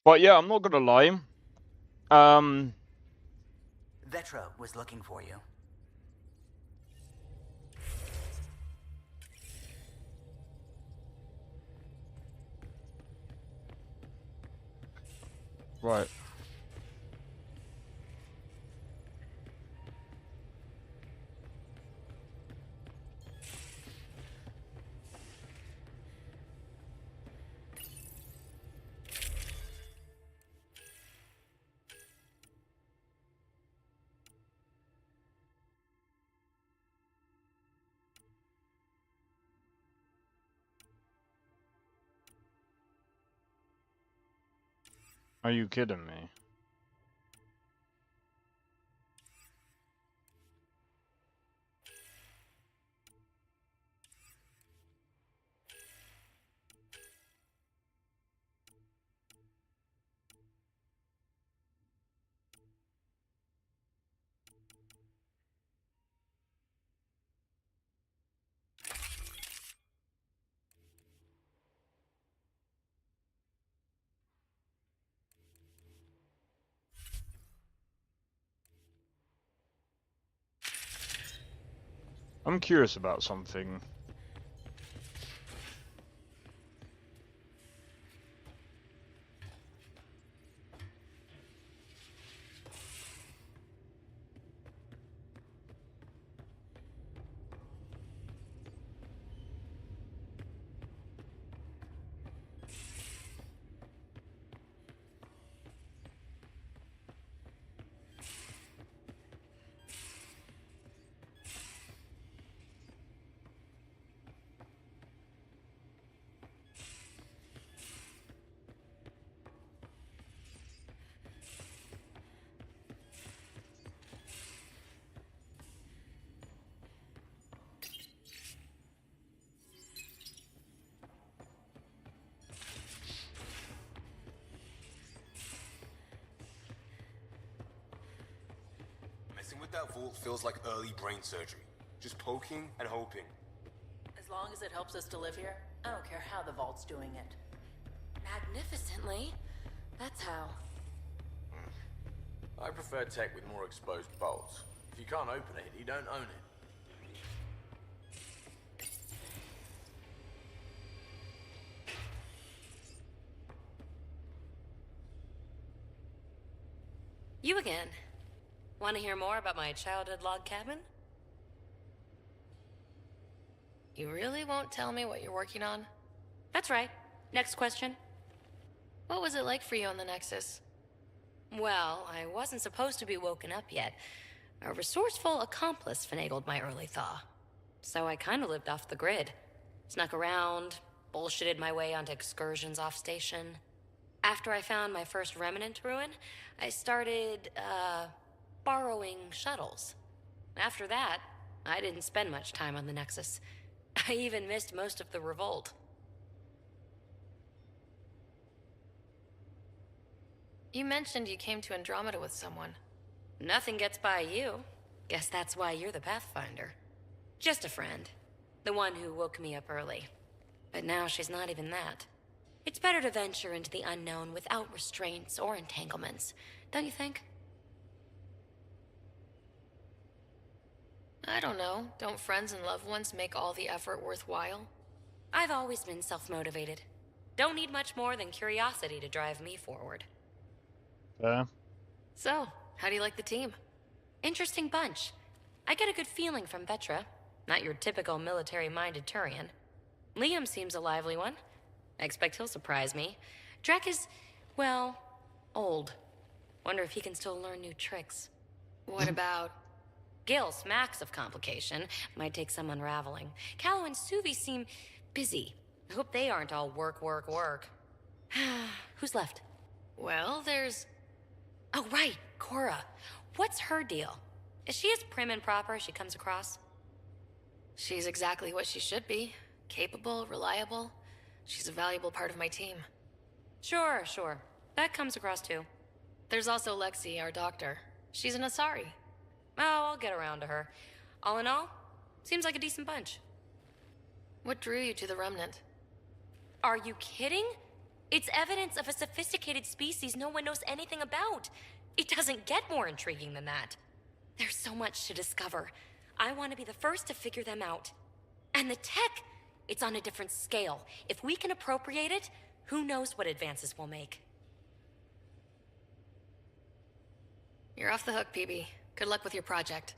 But yeah, I'm not gonna lie. Vetra was looking for you. Right. Are you kidding me? I'm curious about something. Messing with that vault feels like early brain surgery. Just poking and hoping. As long as it helps us to live here, I don't care how the vault's doing it. Magnificently. That's how. I prefer tech with more exposed bolts. If you can't open it, you don't own it. You again. Want to hear more about my childhood log cabin? You really won't tell me what you're working on? That's right. Next question. What was it like for you on the Nexus? Well, I wasn't supposed to be woken up yet. A resourceful accomplice finagled my early thaw. So I kind of lived off the grid. Snuck around, bullshitted my way onto excursions off station. After I found my first remnant ruin, I started, borrowing shuttles. After that, I didn't spend much time on the Nexus. I even missed most of the revolt. You mentioned you came to Andromeda with someone. Nothing gets by you. Guess that's why you're the Pathfinder. Just a friend. The one who woke me up early. But now she's not even that. It's better to venture into the unknown without restraints or entanglements, don't you think? I don't know. Don't friends and loved ones make all the effort worthwhile? I've always been self-motivated. Don't need much more than curiosity to drive me forward. Yeah. So, how do you like the team? Interesting bunch. I get a good feeling from Vetra. Not your typical military-minded Turian. Liam seems a lively one. I expect he'll surprise me. Drek is, well, old. Wonder if he can still learn new tricks. What about Gil? Smacks of complication. Might take some unraveling. Callow and Suvi seem busy. I hope they aren't all work, work, work. Who's left? Well, there's... Oh, right, Cora. What's her deal? Is she as prim and proper as she comes across? She's exactly what she should be. Capable, reliable. She's a valuable part of my team. Sure. That comes across too. There's also Lexi, our doctor. She's an Asari. Oh, I'll get around to her. All in all, seems like a decent bunch. What drew you to the Remnant? Are you kidding? It's evidence of a sophisticated species no one knows anything about. It doesn't get more intriguing than that. There's so much to discover. I want to be the first to figure them out. And the tech, it's on a different scale. If we can appropriate it, who knows what advances we'll make. You're off the hook, PB. Good luck with your project.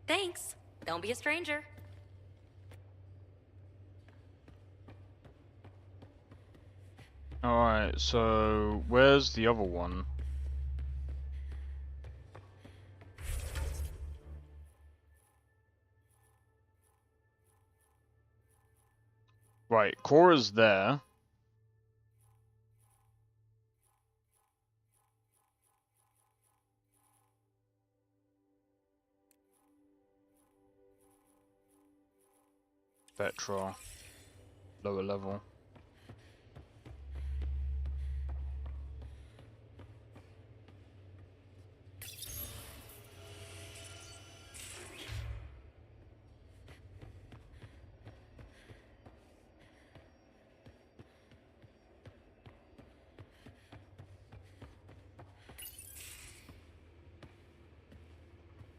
Thanks. Don't be a stranger. Alright, so where's the other one? Right, Cora's there. Petra, lower level.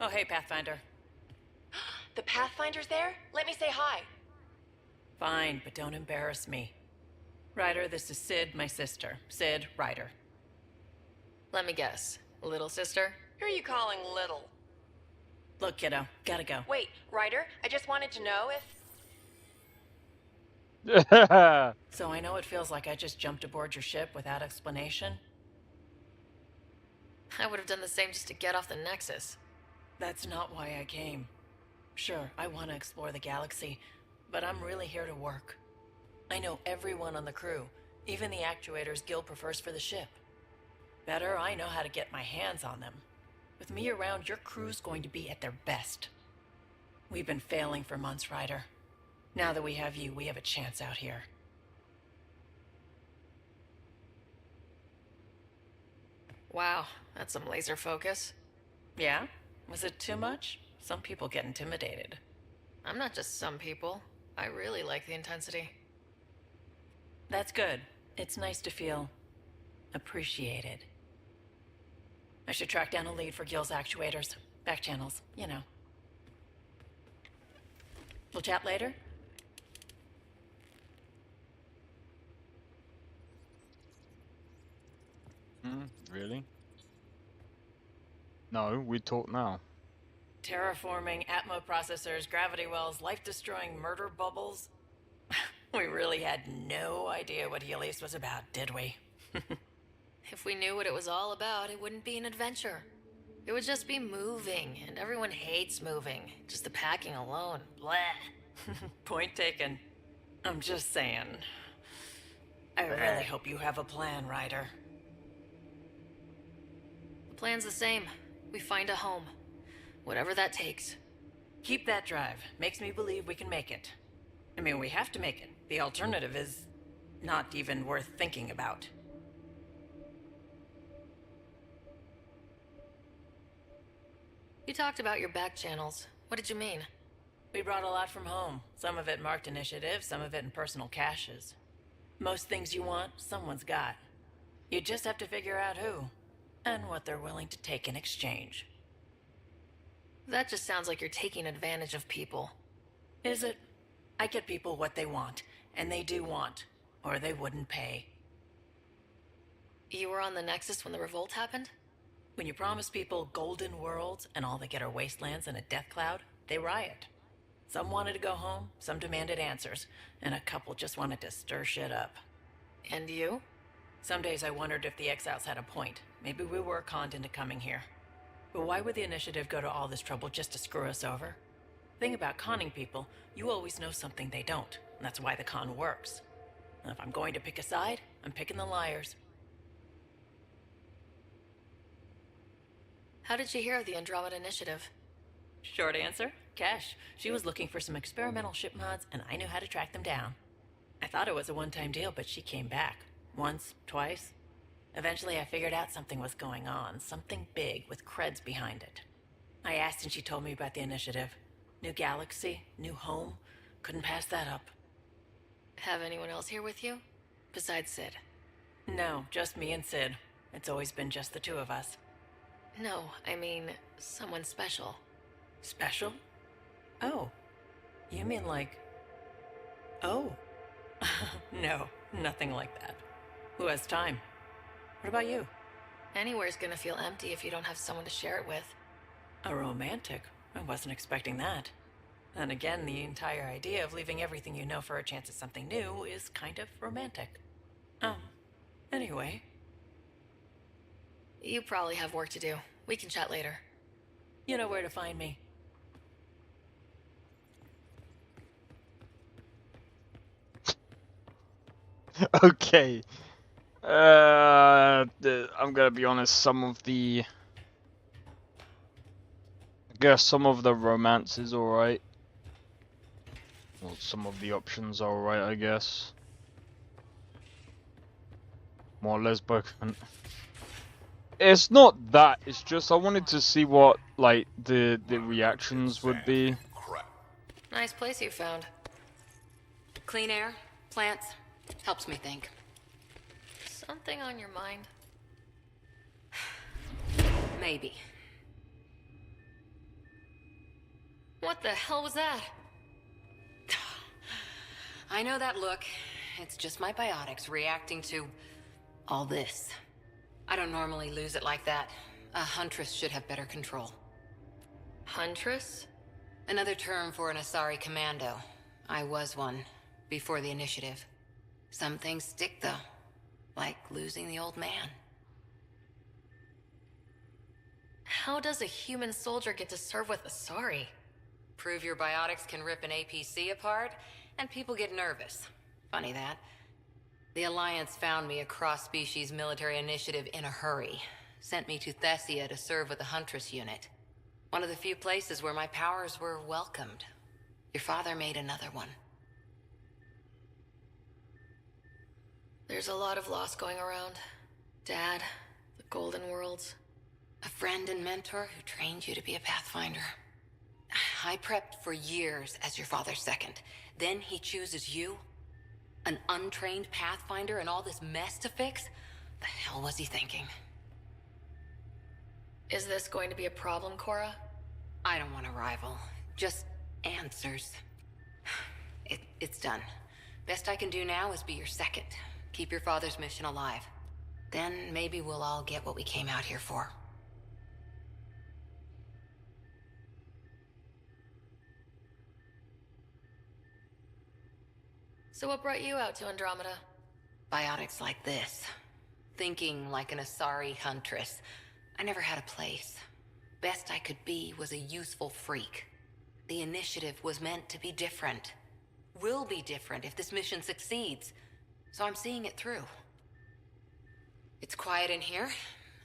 Oh, hey, Pathfinder. The Pathfinder's there? Let me say hi. Fine, but don't embarrass me. Ryder, this is Sid, my sister. Sid, Ryder. Let me guess. Little sister? Who are you calling little? Look, kiddo, gotta go. Wait, Ryder, I just wanted to know if... So I know it feels like I just jumped aboard your ship without explanation. I would have done the same just to get off the Nexus. That's not why I came. Sure, I want to explore the galaxy, but I'm really here to work. I know everyone on the crew, even the actuators Gil prefers for the ship. Better, I know how to get my hands on them. With me around, your crew's going to be at their best. We've been failing for months, Ryder. Now that we have you, we have a chance out here. Wow, that's some laser focus. Yeah? Was it too much? Some people get intimidated. I'm not just some people. I really like the intensity. That's good. It's nice to feel appreciated. I should track down a lead for Gil's actuators. Back channels, you know. We'll chat later? Really? No, we talk now. Terraforming, Atmo processors, gravity wells, life-destroying murder bubbles. We really had no idea what Helios was about, did we? If we knew what it was all about, it wouldn't be an adventure. It would just be moving, and everyone hates moving. Just the packing alone. Bleh. Point taken. I'm just saying. I really hope you have a plan, Ryder. The plan's the same. We find a home. Whatever that takes. Keep that drive. Makes me believe we can make it. I mean, we have to make it. The alternative is not even worth thinking about. You talked about your back channels. What did you mean? We brought a lot from home. Some of it marked initiative, some of it in personal caches. Most things you want, someone's got. You just have to figure out who, and what they're willing to take in exchange. That just sounds like you're taking advantage of people. Is it? I get people what they want, and they do want, or they wouldn't pay. You were on the Nexus when the revolt happened? When you promise people golden worlds and all they get are wastelands and a death cloud, they riot. Some wanted to go home, some demanded answers, and a couple just wanted to stir shit up. And you? Some days I wondered if the exiles had a point. Maybe we were conned into coming here. But why would the Initiative go to all this trouble just to screw us over? Thing about conning people, you always know something they don't, and that's why the con works. And if I'm going to pick a side, I'm picking the liars. How did you hear of the Andromeda Initiative? Short answer, Cash. She was looking for some experimental ship mods, and I knew how to track them down. I thought it was a one-time deal, but she came back. Once, twice. Eventually I figured out something was going on, something big with creds behind it. I asked and she told me about the Initiative. New galaxy, new home. Couldn't pass that up. Have anyone else here with you? Besides Sid? No, just me and Sid. It's always been just the two of us. No, I mean, someone special. Special? Oh. You mean like... Oh. No, nothing like that. Who has time? What about you? Anywhere's gonna feel empty if you don't have someone to share it with. A romantic? I wasn't expecting that. And again, the entire idea of leaving everything you know for a chance at something new is kind of romantic. Anyway. You probably have work to do. We can chat later. You know where to find me. Okay. I'm gonna be honest, I guess some of the romance is alright. Well, some of the options are alright, I guess. More lesbian. It's not that, it's just I wanted to see what, like, the reactions would be. Nice place you found. Clean air, plants, helps me think. Something on your mind? Maybe. What the hell was that? I know that look. It's just my biotics reacting to all this. I don't normally lose it like that. A huntress should have better control. Huntress? Another term for an Asari commando. I was one, before the initiative. Some things stick, though. Like losing the old man. How does a human soldier get to serve with Asari? Prove your biotics can rip an APC apart, and people get nervous. Funny that. The Alliance found me a cross-species military initiative in a hurry. Sent me to Thessia to serve with the Huntress unit. One of the few places where my powers were welcomed. Your father made another one. There's a lot of loss going around. Dad, the Golden Worlds. A friend and mentor who trained you to be a Pathfinder. I prepped for years as your father's second. Then he chooses you? An untrained Pathfinder and all this mess to fix? The hell was he thinking? Is this going to be a problem, Cora? I don't want a rival. Just answers. It's done. Best I can do now is be your second. Keep your father's mission alive. Then maybe we'll all get what we came out here for. So what brought you out to Andromeda? Biotics like this. Thinking like an Asari huntress. I never had a place. Best I could be was a useful freak. The initiative was meant to be different. Will be different if this mission succeeds. So I'm seeing it through. It's quiet in here.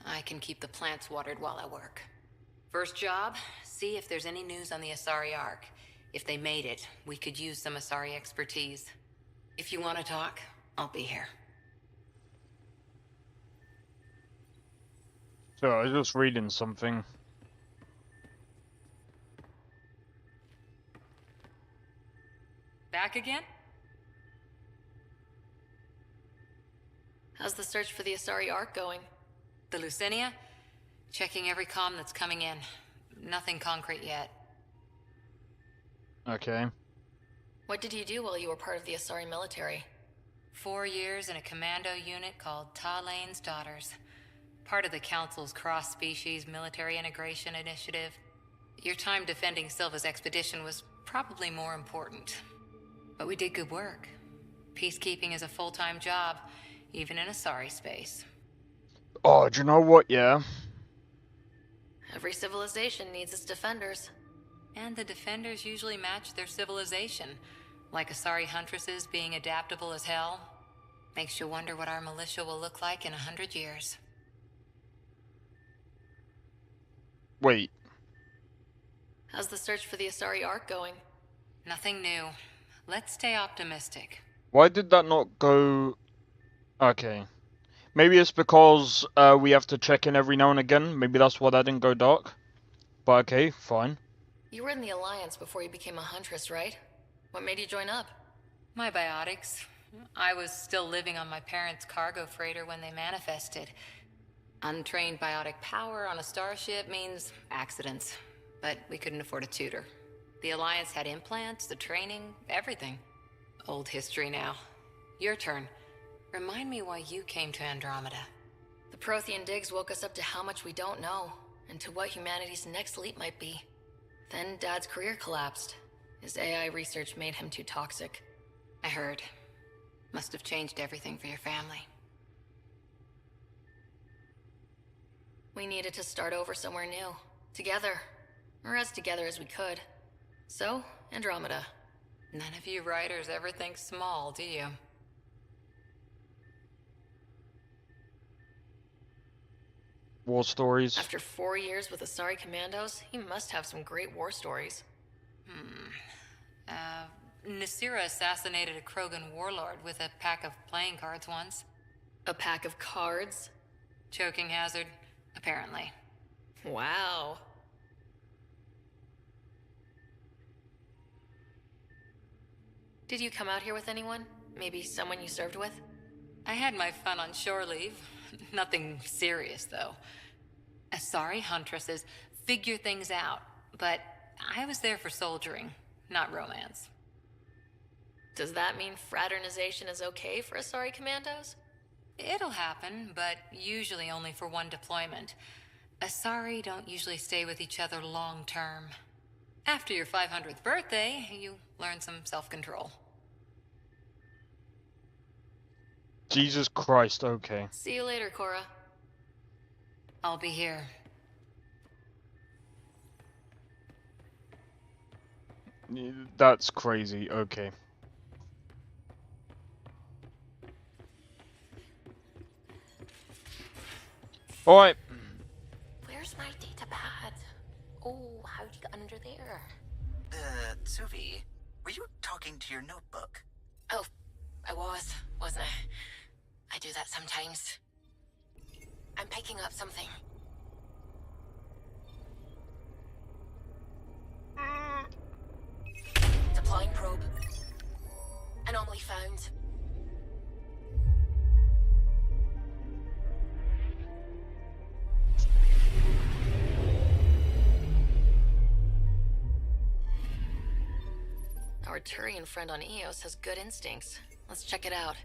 I can keep the plants watered while I work. First job, see if there's any news on the Asari Ark. If they made it, we could use some Asari expertise. If you want to talk, I'll be here. So I was just reading something. Back again? How's the search for the Asari Ark going? The Lucinia? Checking every comm that's coming in. Nothing concrete yet. Okay. What did you do while you were part of the Asari military? 4 years in a commando unit called Talane's Daughters. Part of the Council's cross-species military integration initiative. Your time defending Silva's expedition was probably more important. But we did good work. Peacekeeping is a full-time job, even in a sorry space. Oh, do you know what, yeah? Every civilization needs its defenders. And the defenders usually match their civilization. Like Asari Huntresses being adaptable as hell. Makes you wonder what our militia will look like in 100 years. Wait. How's the search for the Asari Ark going? Nothing new. Let's stay optimistic. Why did that not go... Okay. Maybe it's because we have to check in every now and again. Maybe that's why that didn't go dark. But okay, fine. You were in the Alliance before you became a Huntress, right? What made you join up? My biotics. I was still living on my parents' cargo freighter when they manifested. Untrained biotic power on a starship means accidents. But we couldn't afford a tutor. The Alliance had implants, the training, everything. Old history now. Your turn. Remind me why you came to Andromeda. The Prothean digs woke us up to how much we don't know, and to what humanity's next leap might be. Then Dad's career collapsed. His AI research made him too toxic. I heard. Must have changed everything for your family. We needed to start over somewhere new. Together. Or as together as we could. So, Andromeda. None of you writers ever think small, do you? War stories. After 4 years with Asari Commandos, he must have some great war stories. Nasira assassinated a Krogan warlord with a pack of playing cards once. A pack of cards? Choking hazard, apparently. Wow. Did you come out here with anyone? Maybe someone you served with? I had my fun on shore leave. Nothing serious, though. Asari Huntresses figure things out, but I was there for soldiering, not romance. Does that mean fraternization is okay for Asari Commandos? It'll happen, but usually only for one deployment. Asari don't usually stay with each other long term. After your 500th birthday, you learn some self-control. Jesus Christ, okay. See you later, Cora. I'll be here. That's crazy, okay. Alright. Where's my data pad? Oh, how'd you get under there? Suvi, were you talking to your notebook? Oh, I wasn't I? I do that sometimes. I'm picking up something. Deploying probe. Anomaly found. Our Turian friend on Eos has good instincts. Let's check it out.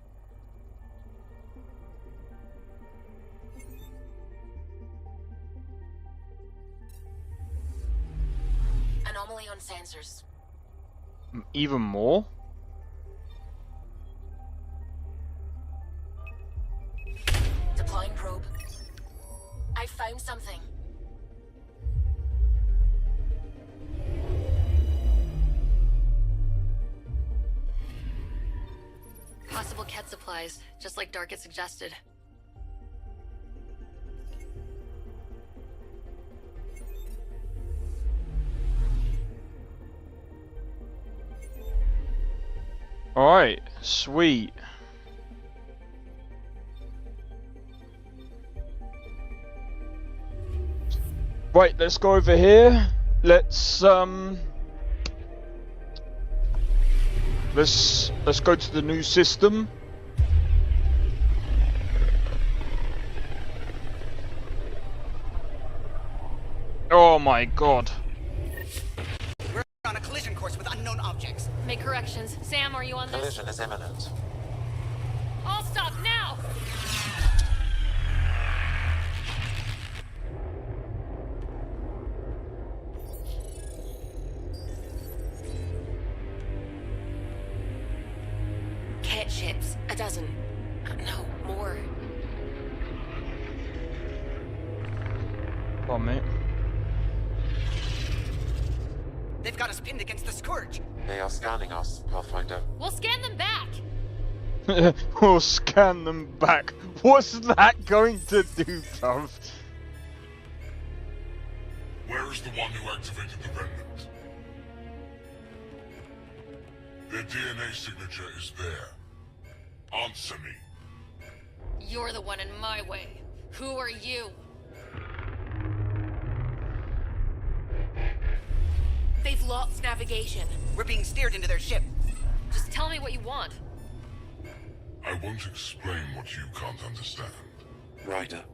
Anomaly on sensors. Even more? Deploying probe. I found something. Possible Ket supplies, just like Dark had suggested. Alright, sweet. Right, let's go over here. Let's go to the new system. Oh my god. We're on a collision course with unknown objects. Make corrections. Sam, are you on this? Collision is imminent. All stop now! dozen. No, more. Come on, mate. They've got us pinned against the Scourge. They are scanning us, Pathfinder. We'll scan them back. We'll scan them back. What's that going to do, bruv? Where is the one who activated the remnant? Their DNA signature is there. Answer me. You're the one in my way. Who are you? They've lost navigation. We're being steered into their ship. Just tell me what you want. I won't explain what you can't understand. Ryder,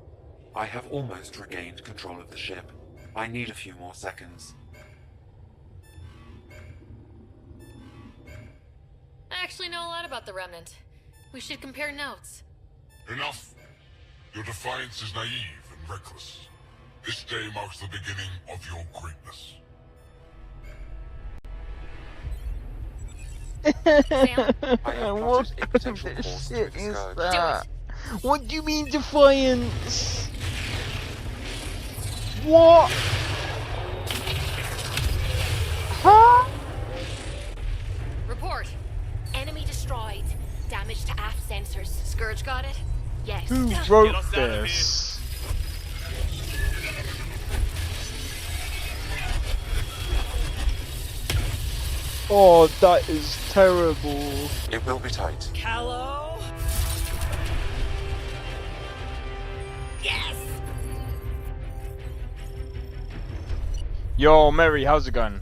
I have almost regained control of the ship. I need a few more seconds. I actually know a lot about the Remnant. We should compare notes. Enough! Your defiance is naive and reckless. This day marks the beginning of your greatness. What kind of shit is that? What do you mean defiance? What? Huh? Report. Enemy destroyed. Damage to aft sensors. Scourge got it? Yes. Who wrote this? Oh, that is terrible. It will be tight. Callow? Yes! Yo, Mary, how's it going?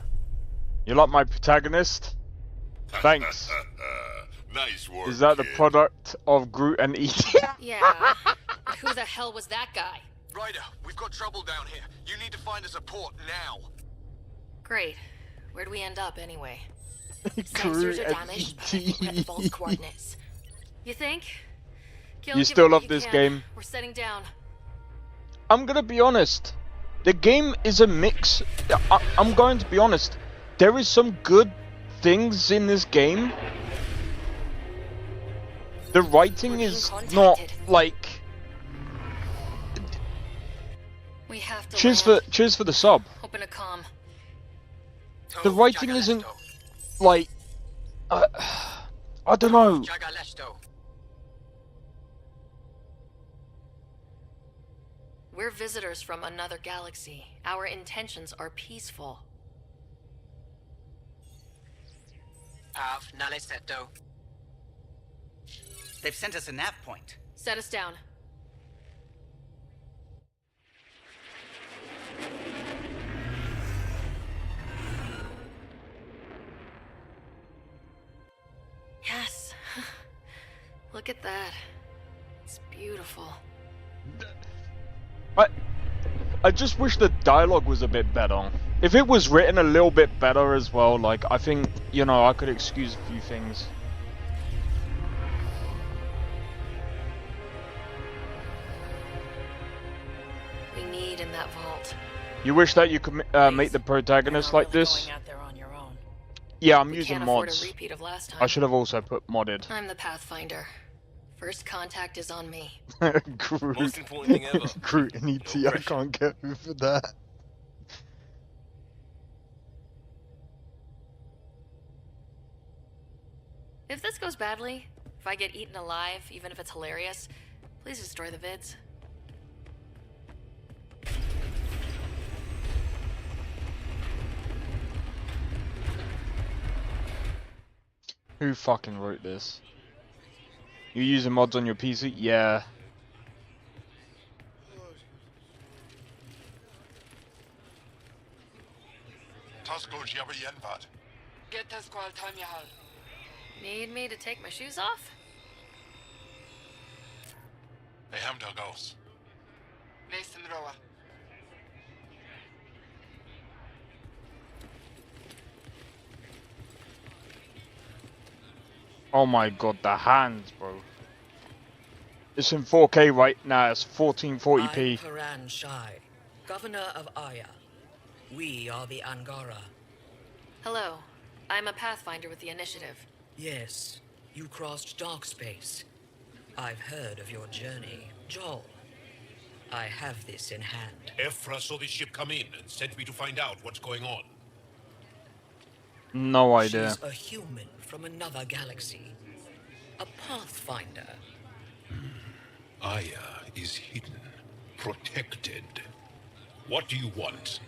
You like my protagonist? Thanks. Nice work. Is that the product of Groot and E.T.? Yeah. Who the hell was that guy? Ryder, we've got trouble down here. You need to find us a port now. Great. Where'd we end up anyway? Groot Sensors are and damaged, but I think we're at the vault's coordinates. You think? Kill, You give still it what love you this can. game? We're setting down. I'm gonna be honest. The game is a mix. I'm going to be honest. There is some good things in this game. The writing is not like. We have to Cheers for the sub. Open a comm. The writing isn't like. I don't know. We're visitors from another galaxy. Our intentions are peaceful. Nalesetto. They've sent us a nav point. Set us down. Yes. Look at that. It's beautiful. I just wish the dialogue was a bit better. If it was written a little bit better as well, like, I think, you know, I could excuse a few things. We need in that vault. You wish that you could make the protagonist like this? Yeah, I'm using Can't afford a mods. repeat of last time. I should have also put modded. I'm the Pathfinder. First contact is on me. Groot. Most important thing ever. Groot and E.T. I can't get over that. If this goes badly, if I get eaten alive, even if it's hilarious, please destroy the vids. Who fucking wrote this? You using mods on your PC? Yeah. Need me to take my shoes off? Oh my god, the hands, bro. It's in 4K right now, it's 1440p. I'm Paran Shai, Governor of Aya. We are the Angara. Hello. I'm a Pathfinder with the Initiative. Yes, you crossed dark space. I've heard of your journey, Joel. I have this in hand. Ephra saw this ship come in and sent me to find out what's going on. No idea. She's a human from another galaxy. A pathfinder. Aya is hidden, protected. What do you want?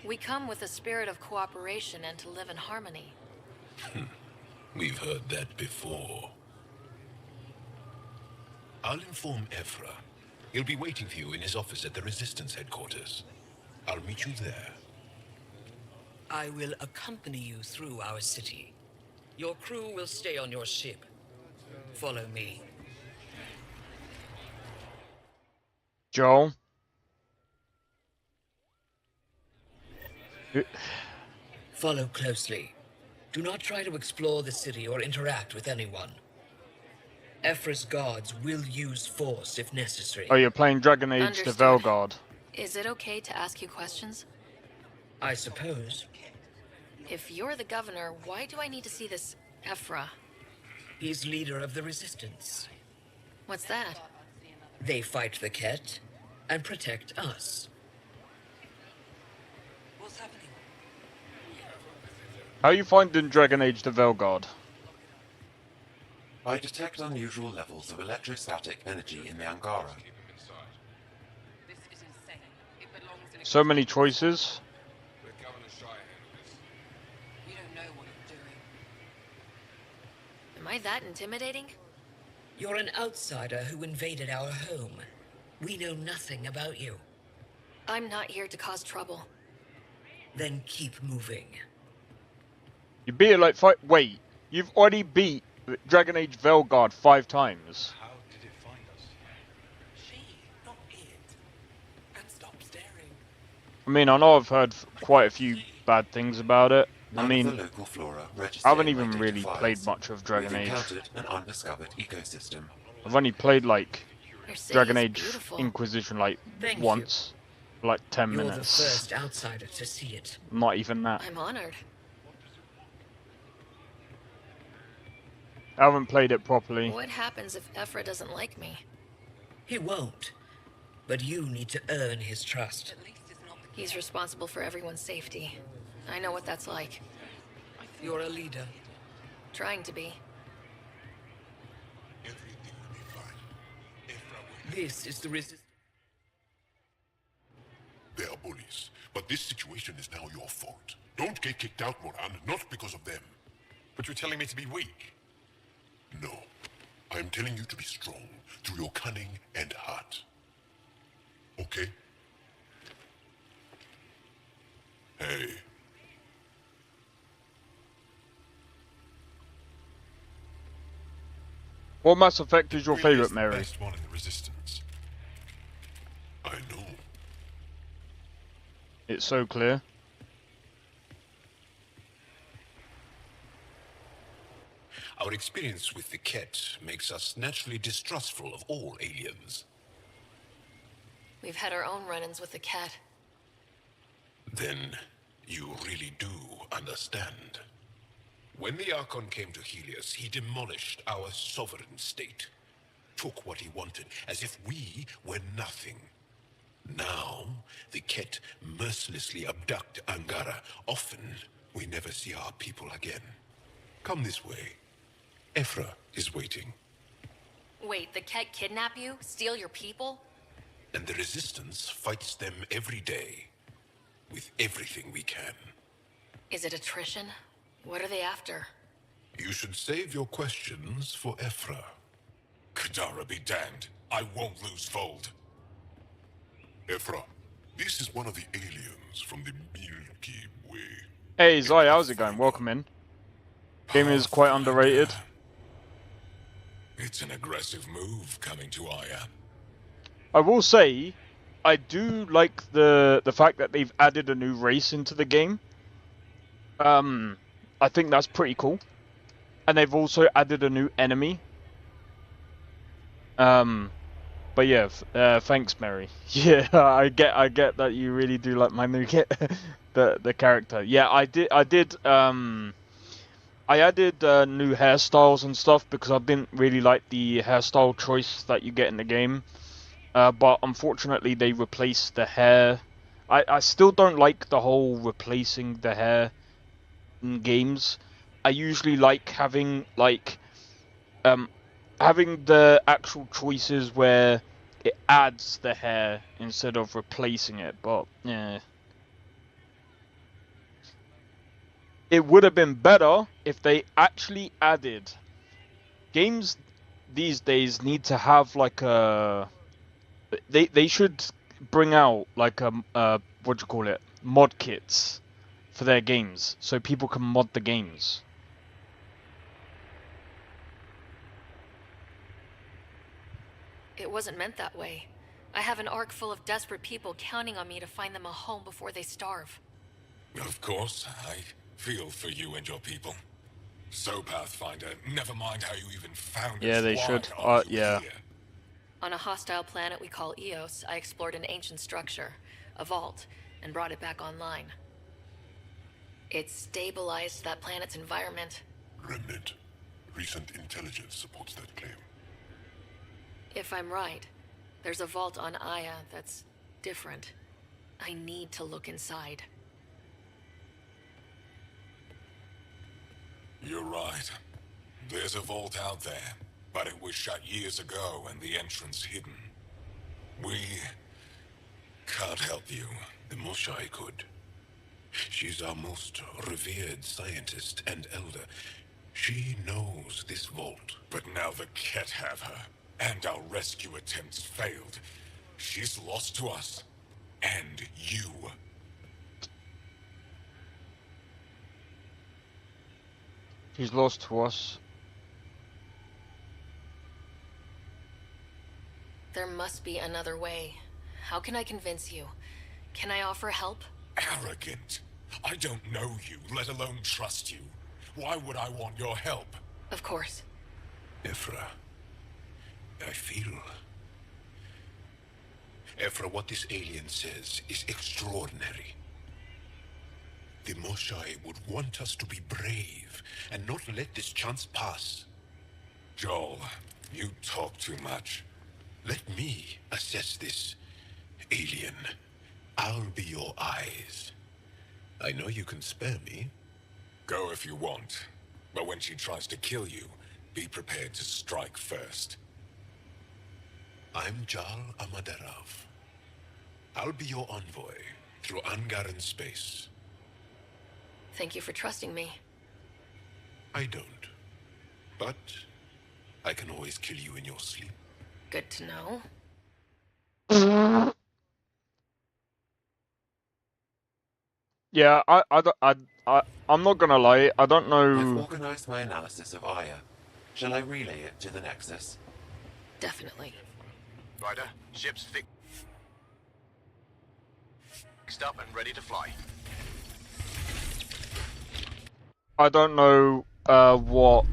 We come with a spirit of cooperation and to live in harmony. We've heard that before. I'll inform Ephra. He'll be waiting for you in his office at the Resistance headquarters. I'll meet you there. I will accompany you through our city. Your crew will stay on your ship. Follow me. Joel? Follow closely. Do not try to explore the city or interact with anyone. Ephra's guards will use force if necessary. Oh, you're playing Dragon Age Understood. the Velguard. Is it okay to ask you questions? I suppose. If you're the governor, why do I need to see this Ephra? He's leader of the Resistance. What's that? They fight the Ket and protect us. What's happening? How are you finding Dragon Age the Velguard? I detect unusual levels of electrostatic energy in the Angara. So many choices. You don't know what you're doing. Am I that intimidating? You're an outsider who invaded our home. We know nothing about you. I'm not here to cause trouble. Then keep moving. You beat it like five. Wait, you've already beat Dragon Age Velguard 5 times. How did it find us? She, not it. And stop staring. I mean, I know I've heard quite a few bad things about it. I mean, the local flora I haven't registered in even my really data played files. much of Dragon We've Age. encountered an undiscovered ecosystem. I've only played like Your city Dragon is Age beautiful. Inquisition like Thank you. once, for like 10 You're minutes. the first outsider to see it. Not even that. I'm honored. I haven't played it properly. What happens if Ephra doesn't like me? He won't. But you need to earn his trust. He's responsible for everyone's safety. I know what that's like. You're a leader. Trying to be. This is the Resistance. They are bullies, but this situation is now your fault. Don't get kicked out, Moran, not because of them. But you're telling me to be weak. No, I am telling you to be strong through your cunning and heart. Okay? Hey. What Mass Effect is your Really favourite, the Mary? best one in the Resistance. I know. It's so clear. Our experience with the Ket makes us naturally distrustful of all aliens. We've had our own run-ins with the cat. Then you really do understand. When the Archon came to Helios, he demolished our sovereign state. Took what he wanted, as if we were nothing. Now, the Ket mercilessly abduct Angara. Often, we never see our people again. Come this way. Ephra is waiting. Wait, the cat kidnap you? Steal your people? And the Resistance fights them every day. With everything we can. Is it attrition? What are they after? You should save your questions for Ephra. Kadara be damned. I won't lose Fold. Ephra, this is one of the aliens from the Milky Way. Hey Zai, how's it going? Welcome in. Game is quite underrated. It's an aggressive move coming to Aya. I will say, I do like the fact that they've added a new race into the game. I think that's pretty cool. And they've also added a new enemy. But yeah, thanks, Mary. Yeah, I get that you really do like my new kit. the character. Yeah, I did I added new hairstyles and stuff because I didn't really like the hairstyle choice that you get in the game. But unfortunately they replaced the hair. I still don't like the whole replacing the hair in games. I usually like having having the actual choices where it adds the hair instead of replacing it, but yeah. It would have been better if they actually added. Games these days need to have like a. They should bring out like a what do you call it, mod kits for their games so people can mod the games. It wasn't meant that way. I have an ark full of desperate people counting on me to find them a home before they starve. Of course, I feel for you and your people. So, Pathfinder, never mind how you even found Yeah, us. they Why should. are you Yeah. here? On a hostile planet we call Eos, I explored an ancient structure, a vault, and brought it back online. It stabilized that planet's environment. Remnant. Recent intelligence supports that claim. If I'm right, there's a vault on Aya that's different. I need to look inside. You're right. There's a vault out there, but it was shut years ago and the entrance hidden. We can't help you. The Moshai could. She's our most revered scientist and elder. She knows this vault. But now the Ket have her, and our rescue attempts failed. She's lost to us. And you. She's lost to us. There must be another way. How can I convince you? Can I offer help? Arrogant. I don't know you, let alone trust you. Why would I want your help? Of course. Ephra, I feel... Ephra, what this alien says is extraordinary. The Moshai would want us to be brave and not let this chance pass. Joel, you talk too much. Let me assess this, alien. I'll be your eyes. I know you can spare me. Go if you want. But when she tries to kill you, be prepared to strike first. I'm Jal Amaderov. I'll be your envoy through Angaran space. Thank you for trusting me. I don't. But I can always kill you in your sleep. Good to know. Yeah, I'm not gonna lie, I don't know. I've organized my analysis of Aya. Shall I relay it to the Nexus? Definitely. Ryder, ship's fixed up and ready to fly. I don't know what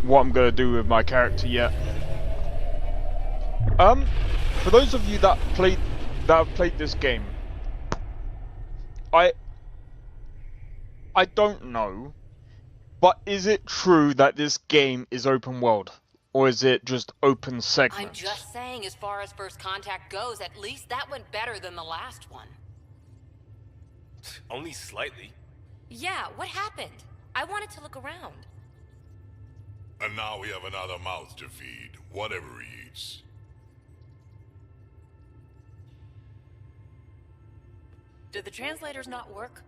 I'm gonna do with my character yet. For those of you that have played this game, I don't know, but is it true that this game is open world, or is it just open segments? I'm just saying, as far as First Contact goes, at least that went better than the last one. Only slightly. Yeah, what happened? I wanted to look around. And now we have another mouth to feed, whatever he eats. Did the translators not work?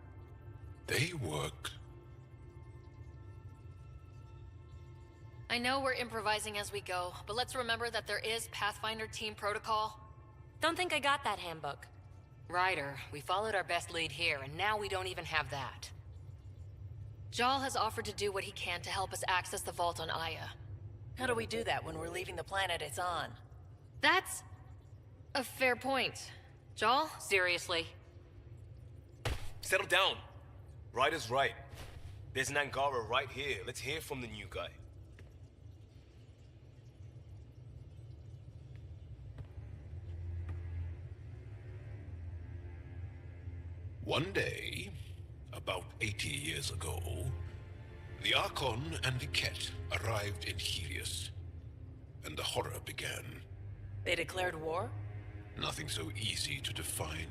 They work. I know we're improvising as we go, but let's remember that there is Pathfinder team protocol. Don't think I got that handbook. Ryder, we followed our best lead here, and now we don't even have that. Jal has offered to do what he can to help us access the vault on Aya. How do we do that when we're leaving the planet it's on? That's a fair point. Jal? Seriously? Settle down. Ryder's right. There's an Angara right here. Let's hear from the new guy. One day, about 80 years ago, the Archon and the Ket arrived in Helios, and the horror began. They declared war? Nothing so easy to define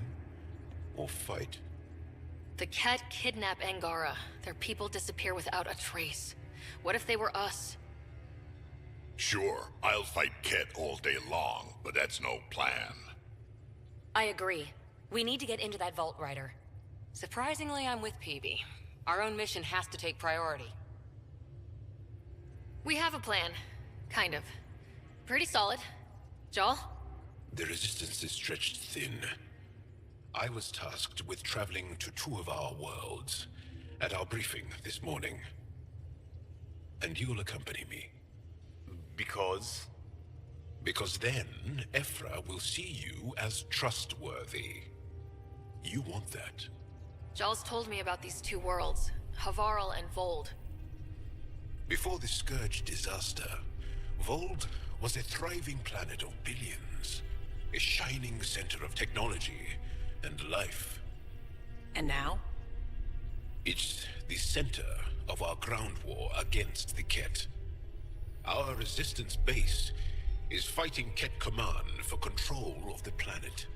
or fight. The Ket kidnap Angara. Their people disappear without a trace. What if they were us? Sure, I'll fight Ket all day long, but that's no plan. I agree. We need to get into that vault, Ryder. Surprisingly, I'm with PB. Our own mission has to take priority. We have a plan. Kind of. Pretty solid. Joel? The resistance is stretched thin. I was tasked with traveling to 2 of our worlds at our briefing this morning. And you'll accompany me. Because? Because then, Ephra will see you as trustworthy. You want that. Joel's told me about these 2 worlds, Havarl and Vold. Before the Scourge disaster, Vold was a thriving planet of billions. A shining center of technology and life. And now? It's the center of our ground war against the Ket. Our resistance base is fighting Ket Command for control of the planet.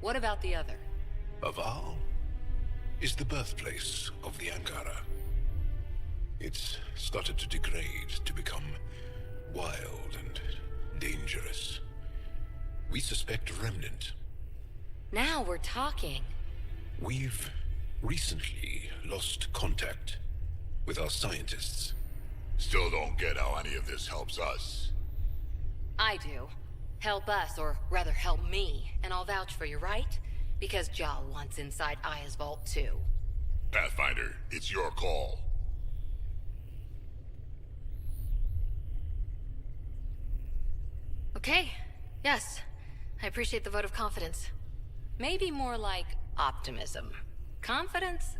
What about the other? Havarl is the birthplace of the Angara. It's started to degrade, to become wild and dangerous. We suspect Remnant. Now we're talking. We've recently lost contact with our scientists. Still don't get how any of this helps us. I do. Help us, or rather help me, and I'll vouch for you, right? Because Jal wants inside Aya's vault too. Pathfinder, it's your call. Okay. Yes. I appreciate the vote of confidence. Maybe more like optimism. Confidence?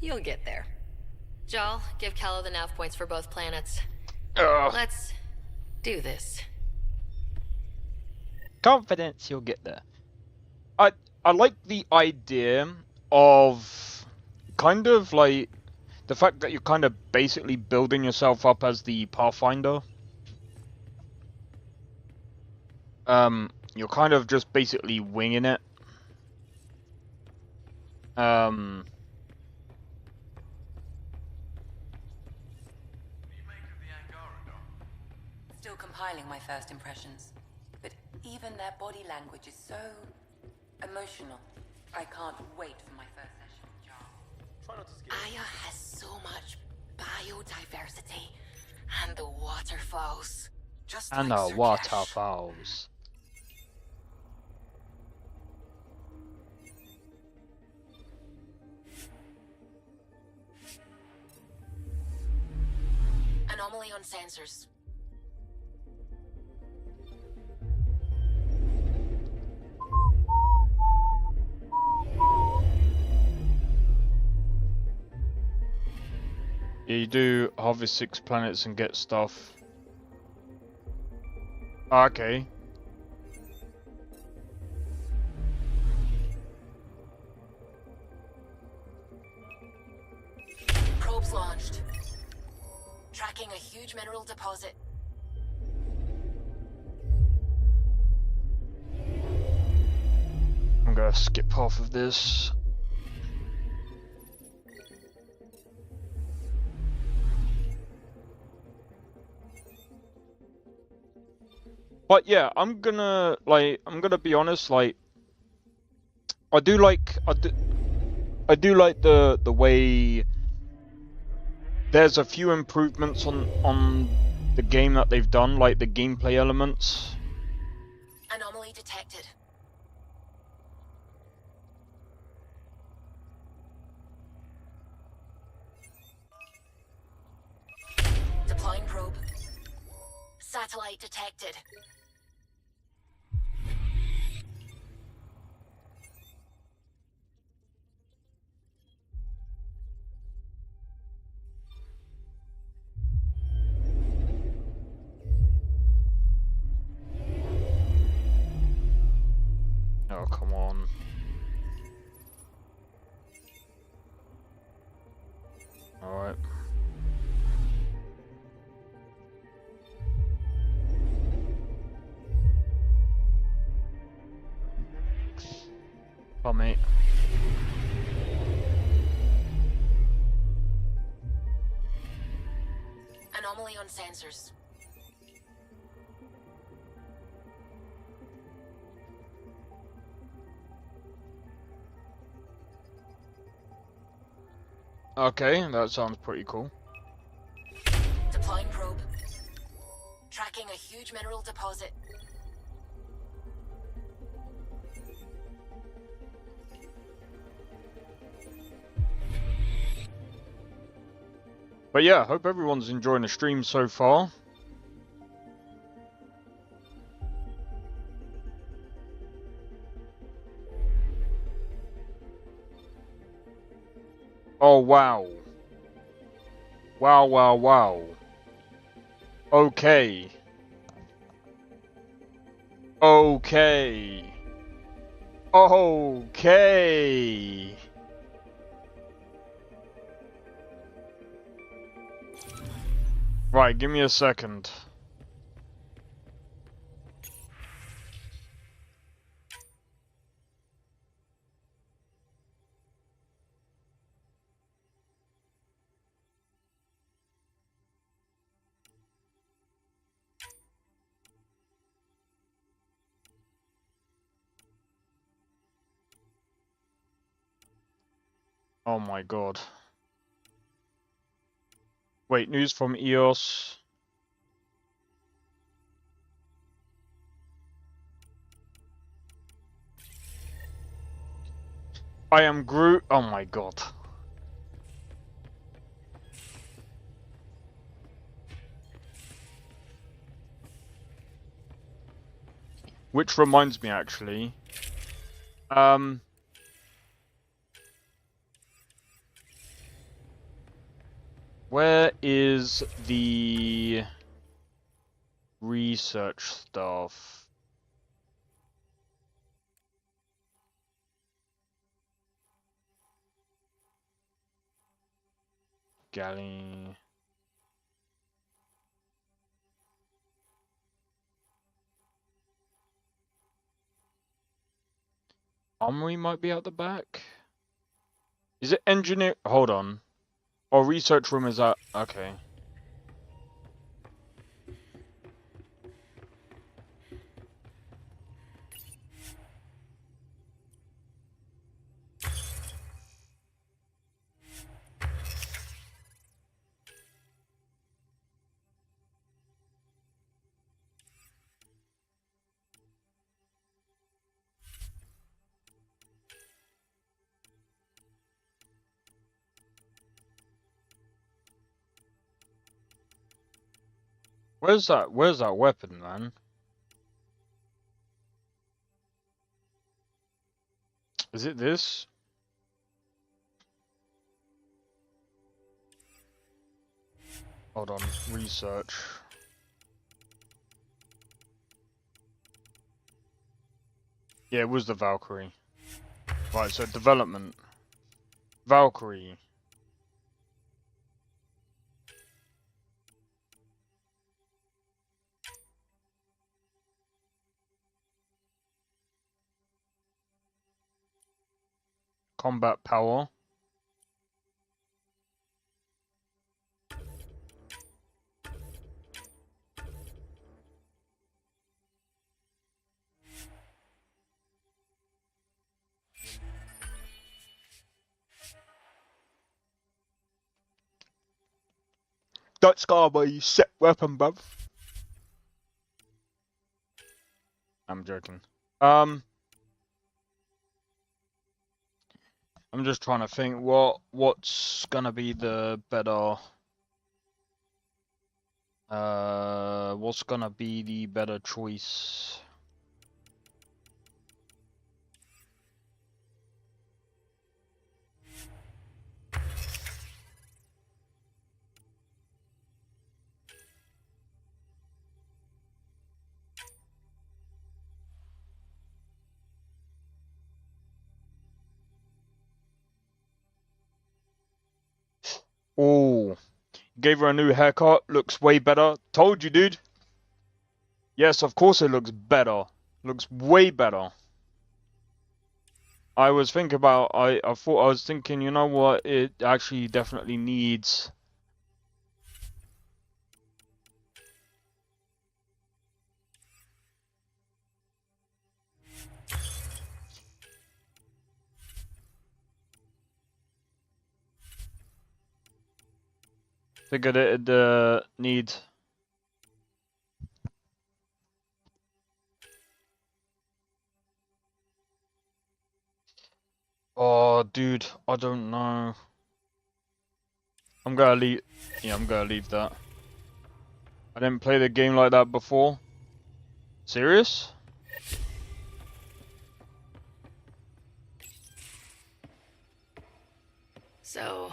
You'll get there. Jal, give Kello the nav points for both planets. Let's do this. Confidence, you'll get there. I like the idea of kind of like the fact that you're kind of basically building yourself up as the Pathfinder. You're kind of just basically winging it. Still compiling my first impressions. But even their body language is so emotional. I can't wait for my first session with Jarl. Aya has so much biodiversity. And the waterfalls. Just And like the Sir waterfalls. Anomaly on sensors. Yeah, you do harvest 6 planets and get stuff. Okay. Probes launched. Tracking a huge mineral deposit. I'm gonna skip half of this. But yeah, I'm gonna be honest, like I do like the way there's a few improvements on the game that they've done, like the gameplay elements. Anomaly detected. Deploying probe. Satellite detected. Oh, come on. Oh, mate. Anomaly on sensors. Okay, that sounds pretty cool. Deploying probe. Tracking a huge mineral deposit. But yeah, hope everyone's enjoying the stream so far. Oh, wow. Wow, wow, wow. Okay. Okay. Okay. Right, give me a second. Oh my god. Wait, news from EOS. I am Groot. Oh my god. Which reminds me, actually. Where is the research stuff? Galley. Armory might be out the back. Is it engineer? Hold on. Oh, research room is out. Okay. Where's that? Where's that weapon, man? Is it this? Hold on. Research. Yeah, it was the Valkyrie. Right, so development. Valkyrie. Combat power. That's gotta be set weapon, bruv. I'm joking. I'm just trying to think what's gonna be the better what's gonna be the better choice. Oh, gave her a new haircut. Looks way better. Told you, dude. Yes, of course it looks better. Looks way better. I was thinking about, I was thinking, you know what, it actually definitely needs... Figured it need... Oh, dude, I don't know. I'm gonna leave... Yeah, I'm gonna leave that. I didn't play the game like that before. Serious? So,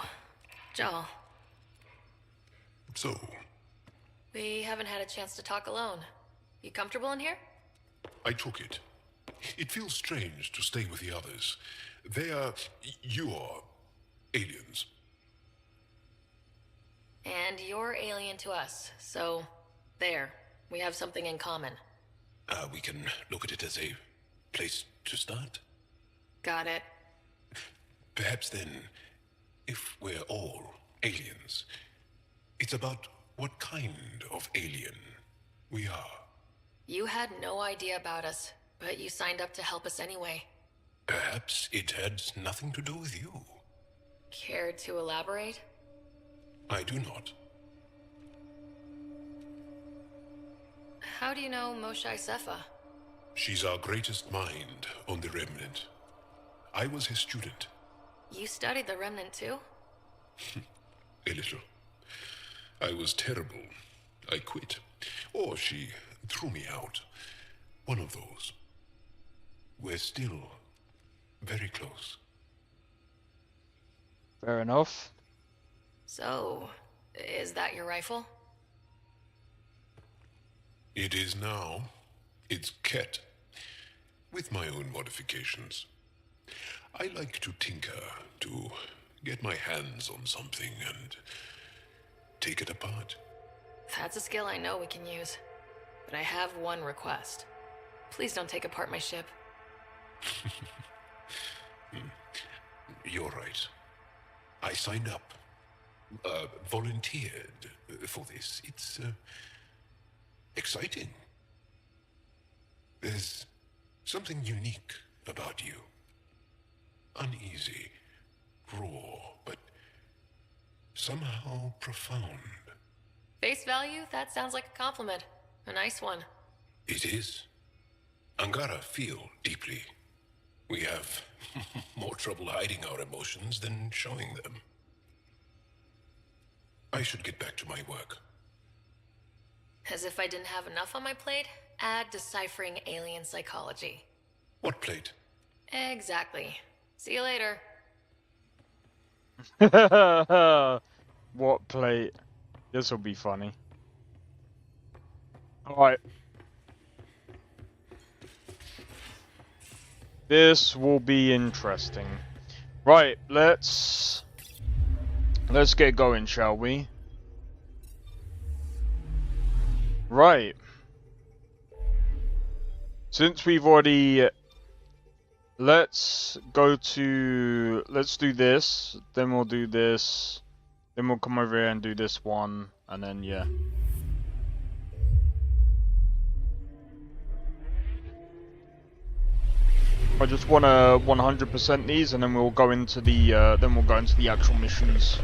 Joel. So, We haven't had a chance to talk alone. You comfortable in here? I took it. It feels strange to stay with the others. You are aliens. And you're alien to us, so there. We have something in common. We can look at it as a place to start. Got it. Perhaps then, if we're all aliens, it's about what kind of alien we are. You had no idea about us, but you signed up to help us anyway. Perhaps it had nothing to do with you. Care to elaborate? I do not. How do you know Moshae Sefa? She's our greatest mind on the Remnant. I was his student. You studied the Remnant too? A little. I was terrible. I quit. Or she threw me out. One of those. We're still very close. Fair enough. So, is that your rifle? It is now. It's Ket. With my own modifications. I like to tinker, to get my hands on something and take it apart. That's a skill I know we can use. But I have one request. Please don't take apart my ship. You're right. I signed up. Volunteered for this. It's exciting. There's something unique about you. Uneasy, raw, but somehow profound. Face value? That sounds like a compliment. A nice one. It is. Angara feel deeply. We have more trouble hiding our emotions than showing them. I should get back to my work. As if I didn't have enough on my plate, add deciphering alien psychology. What plate? Exactly. See you later. What plate? This will be funny. Alright. This will be interesting. Right, let's get going, shall we? Right. Since we've already... let's do this, then we'll do this, then we'll come over here and do this one, and then yeah. I just want to 100% these, and then we'll go into the actual missions.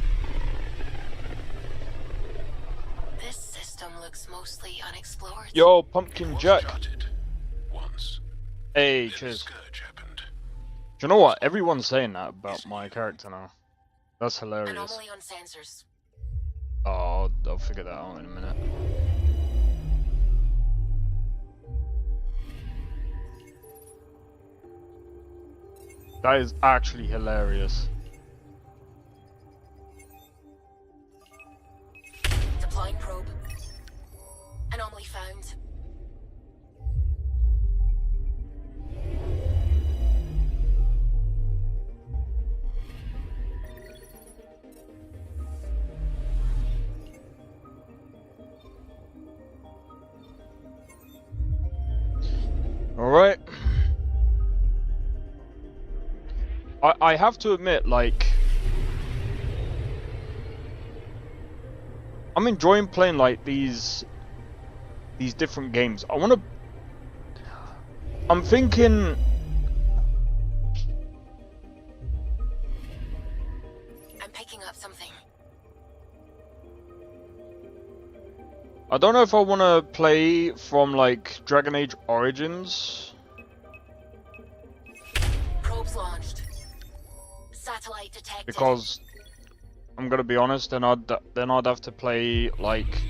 This system looks mostly unexplored. Yo, Pumpkin Jack. Hey, cheers. Do you know what? Everyone's saying that about my character now. That's hilarious. Anomaly on sensors. Oh, I'll figure that out in a minute. That is actually hilarious. Deploying probe. Anomaly found. All right. I have to admit, like, I'm enjoying playing like these different games. I'm thinking. I'm picking up something. I don't know if I want to play from like Dragon Age Origins. Probes launched. Satellite detected. Because I'm gonna be honest, then I'd have to play like,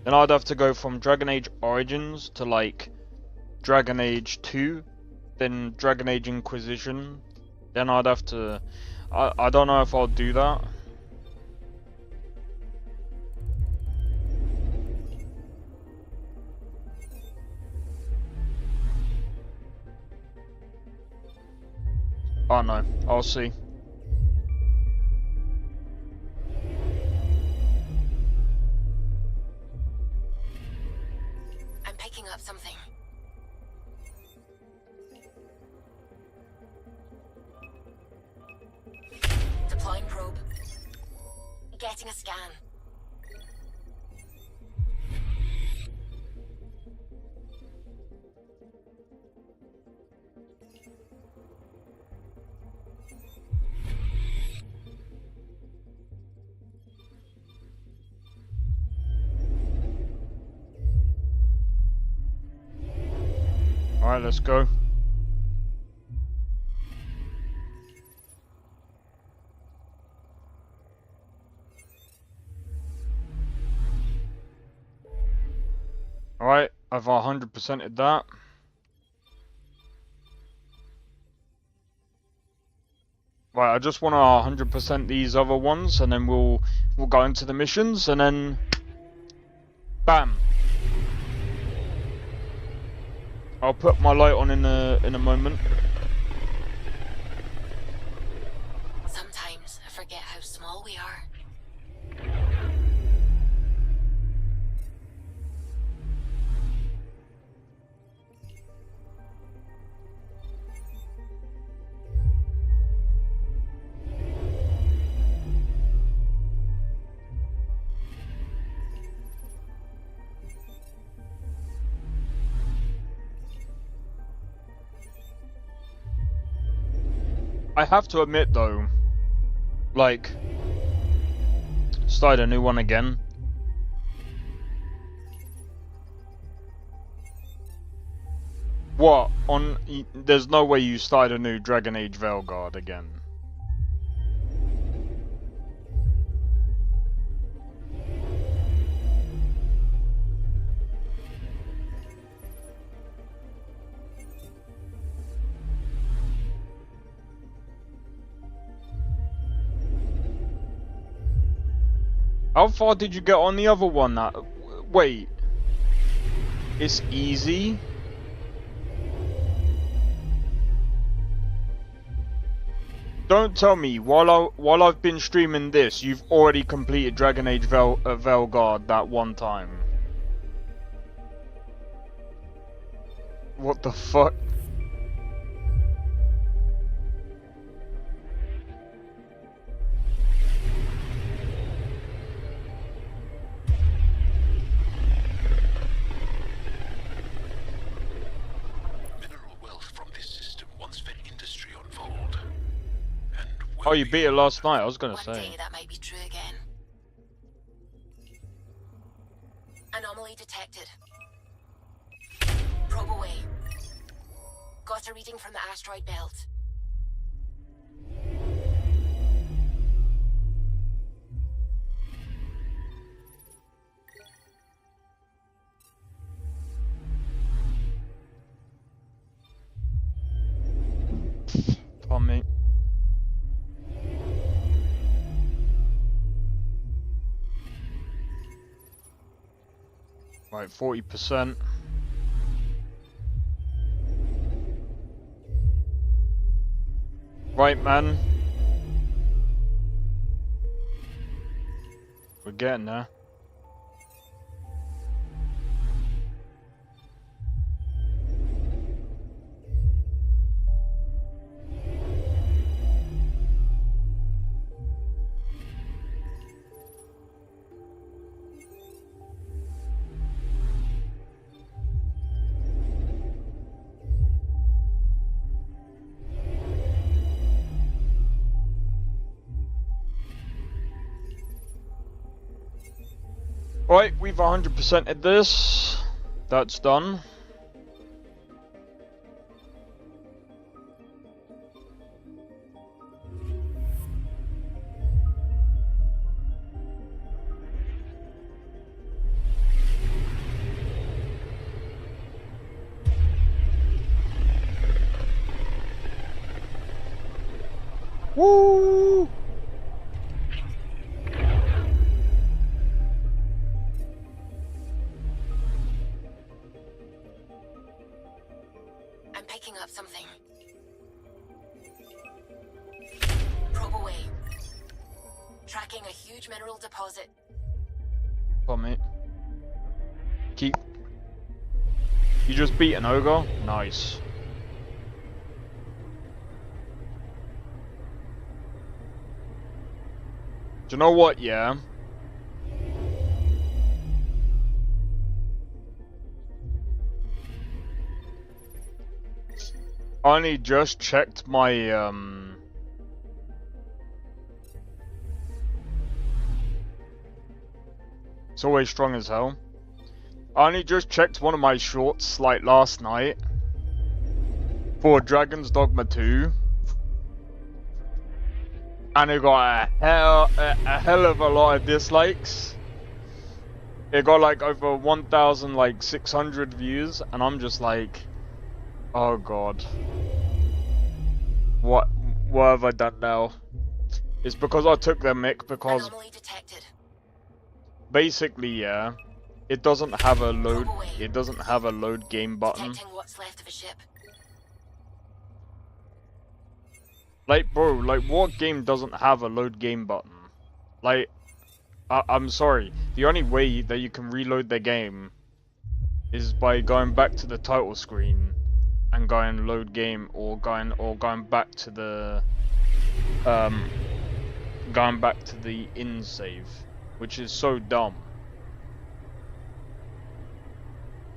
then I'd have to go from Dragon Age Origins to like Dragon Age 2, then Dragon Age Inquisition. Then I'd have to. I don't know if I'll do that. Oh no, I'll see. I'm picking up something. Deploying probe. Getting a scan. Alright, let's go. Alright, I've 100%ed that. Right, I just want to 100% these other ones, and then we'll go into the missions, and then bam. I'll put my light on in a moment. Sometimes I forget how small we are. I have to admit though, like, start a new one again. What? There's no way you start a new Dragon Age Veilguard again. How far did you get on the other one? Wait. It's easy? Don't tell me, while I've been streaming this, you've already completed Dragon Age Veilguard that one time. What the fuck? Oh, you beat it last night, I was gonna say. One day that might be true again. Anomaly detected. Probe away. Got a reading from the asteroid belt. Pardon me. Right, 40%. Right, man. We're getting there. Right, we've 100%ed this. That's done. Woo! I'm picking up something. Probe away. Tracking a huge mineral deposit. Come on, mate. Keep. You just beat an ogre? Nice. Do you know what, yeah? I only just checked my, It's always strong as hell. I only just checked one of my shorts, like, last night. For Dragon's Dogma 2. And it got a hell of a lot of dislikes. It got like over 1,600 views, and I'm just like, oh god, what have I done now? It's because I took their mic because basically, yeah, it doesn't have a load. It doesn't have a load game button. Like, bro, like, what game doesn't have a load game button? Like, I'm sorry. The only way that you can reload the game is by going back to the title screen and going load game, or going back to the in save, which is so dumb.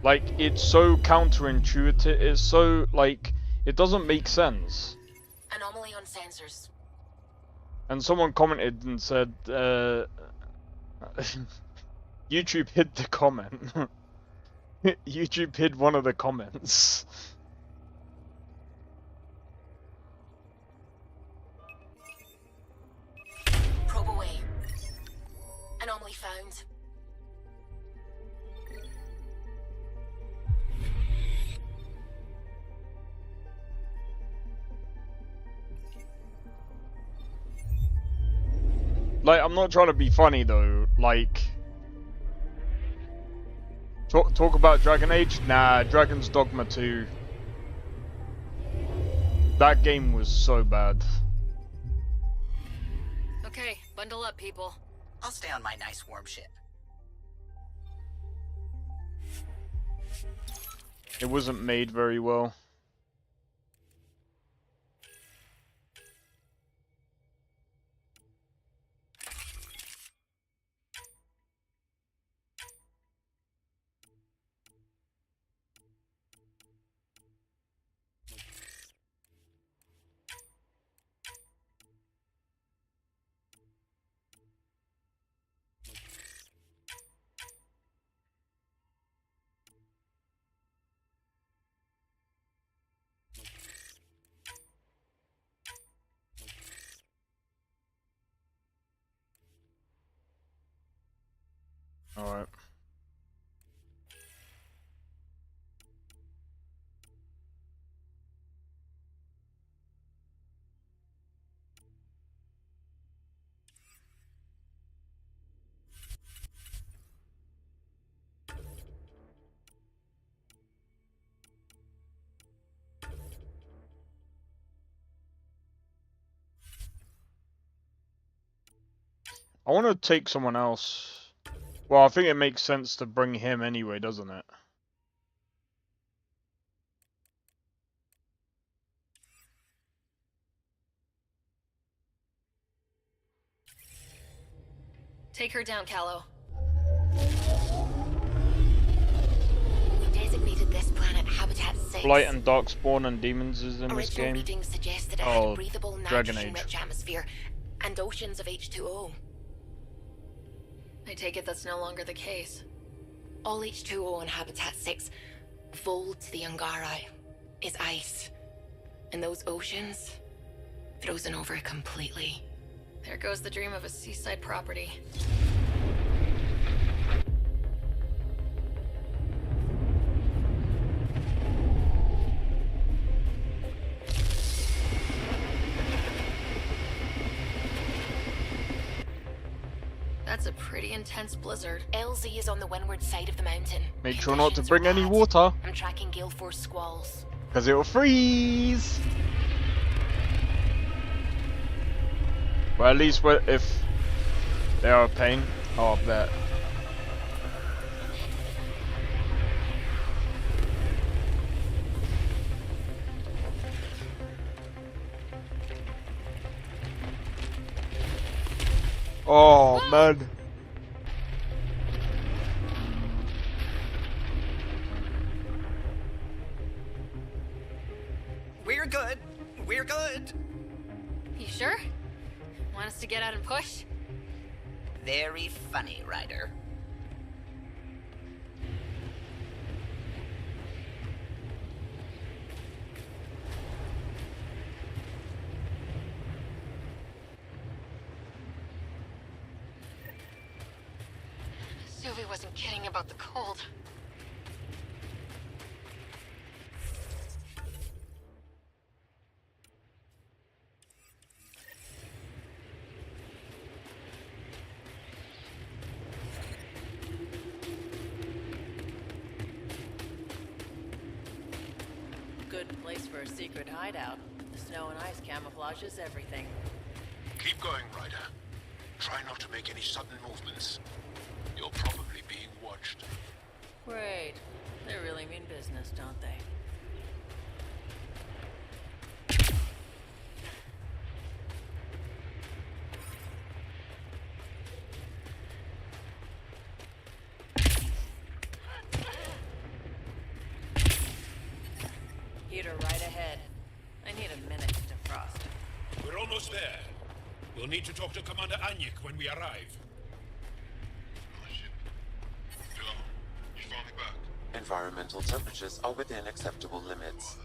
Like, it's so counterintuitive. It's so, like, it doesn't make sense. Anomaly on sensors. And someone commented and said, YouTube hid the comment. YouTube hid one of the comments. Probe away. Anomaly found. Like, I'm not trying to be funny though, like... Talk about Dragon Age? Nah, Dragon's Dogma 2. That game was so bad. Okay, bundle up, people. I'll stay on my nice warm ship. It wasn't made very well. Alright. I want to take someone else. Well, I think it makes sense to bring him anyway, doesn't it? Take her down, Callow. We designated this planet Habitat 6. Blight and Darkspawn and Demons is in this Original game. readings suggested it had a Oh, breathable Dragon Age. nitrogen-rich atmosphere and oceans of H2O. I take it that's no longer the case. All H2O on Habitat 6, Vol to the Ungarai, is ice. And those oceans, frozen over completely. There goes the dream of a seaside property. That's a pretty intense blizzard. LZ is on the windward side of the mountain. Make sure not to bring any water, I'm tracking gale force squalls. because it'll freeze. Well, at least if they are a pain, I'll bet. Oh man. We're good. We're good. You sure? Want us to get out and push? Very funny, Ryder. Suvi wasn't kidding about the cold. Good place for a secret hideout. The snow and ice camouflages everything. Keep going, Ryder. Try not to make any sudden movements. You're probably being watched. Great. They really mean business, don't they? Heater right ahead. I need a minute to defrost. We're almost there. We'll need to talk to Commander Anyik when we arrive. Environmental temperatures are within acceptable limits.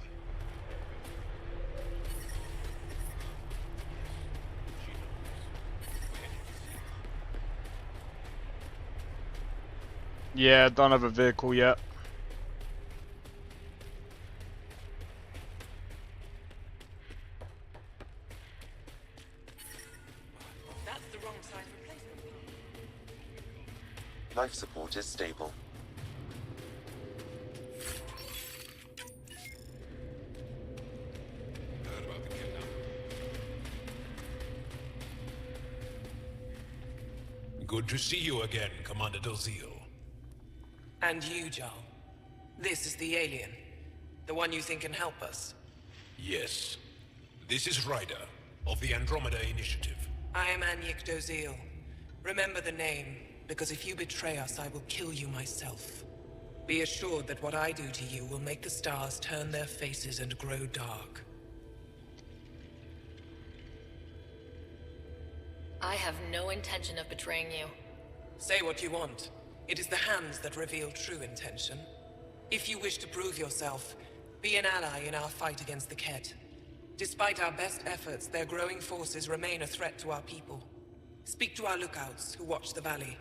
Yeah, don't have a vehicle yet. That's the wrong size replacement. Life support is stable. Good to see you again, Commander Dalziel. And you, Jarl. This is the alien. The one you think can help us. Yes. This is Ryder, of the Andromeda Initiative. I am Anyik Dozil. Remember the name, because if you betray us, I will kill you myself. Be assured that what I do to you will make the stars turn their faces and grow dark. I have no intention of betraying you. Say what you want. It is the hands that reveal true intention. If you wish to prove yourself, be an ally in our fight against the Ket. Despite our best efforts, their growing forces remain a threat to our people. Speak to our lookouts, who watch the valley.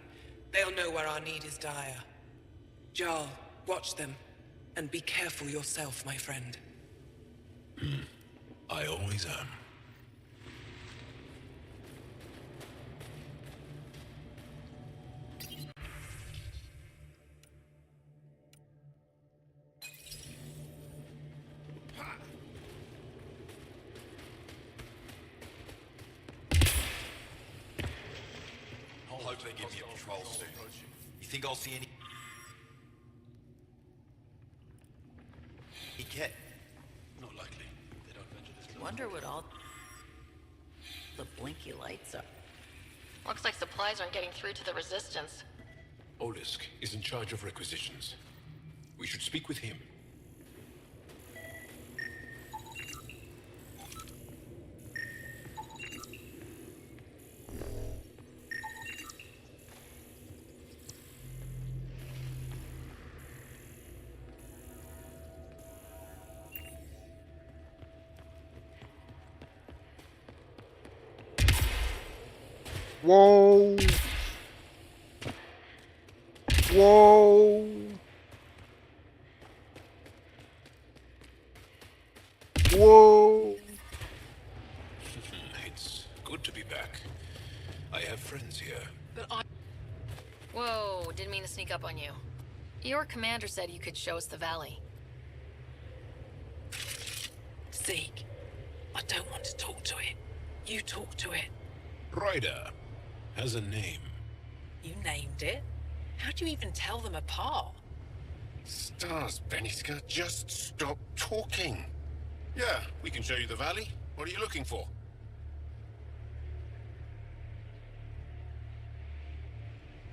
They'll know where our need is dire. Jarl, watch them. And be careful yourself, my friend. I always am. Hope they give me a patrol soon. You think I'll see any... Ket? Not likely. They don't venture this close. Wonder what all the blinky lights are. Looks like supplies aren't getting through to the Resistance. Olisk is in charge of requisitions. We should speak with him. Whoa! Whoa! Whoa! It's good to be back. I have friends here. Whoa, didn't mean to sneak up on you. Your commander said you could show us the valley. Zeke, I don't want to talk to it. You talk to it. Ryder has a name. You named it? How do you even tell them apart? Stars, Beniska, just stop talking. Yeah, we can show you the valley. What are you looking for?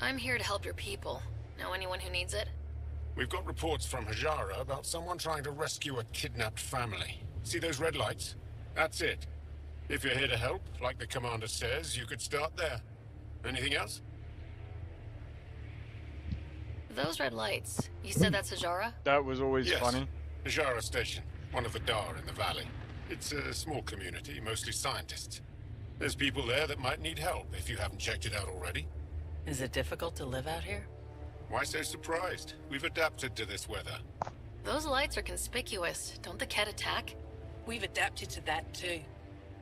I'm here to help your people. Know anyone who needs it? We've got reports from Hajara about someone trying to rescue a kidnapped family. See those red lights? That's it. If you're here to help, like the commander says, you could start there. Anything else? Those red lights. You said that's Hajara? That was always Yes. funny. Hajara Station, one of the Dar in the valley. It's a small community, mostly scientists. There's people there that might need help if you haven't checked it out already. Is it difficult to live out here? Why so surprised? We've adapted to this weather. Those lights are conspicuous. Don't the Ket attack? We've adapted to that too.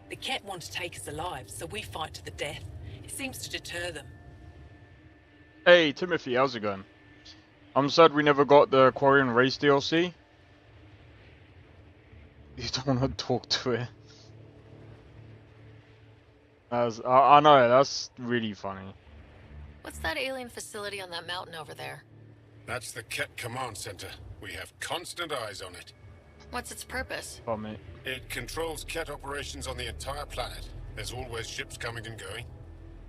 The Ket want to take us alive, so we fight to the death. It seems to deter them. Hey, Timothy, how's it going? I'm sad we never got the Quarian Race DLC. You don't want to talk to it. I know, that's really funny. What's that alien facility on that mountain over there? That's the Ket Command Center. We have constant eyes on it. What's its purpose? Oh, mate. It controls Ket operations on the entire planet. There's always ships coming and going.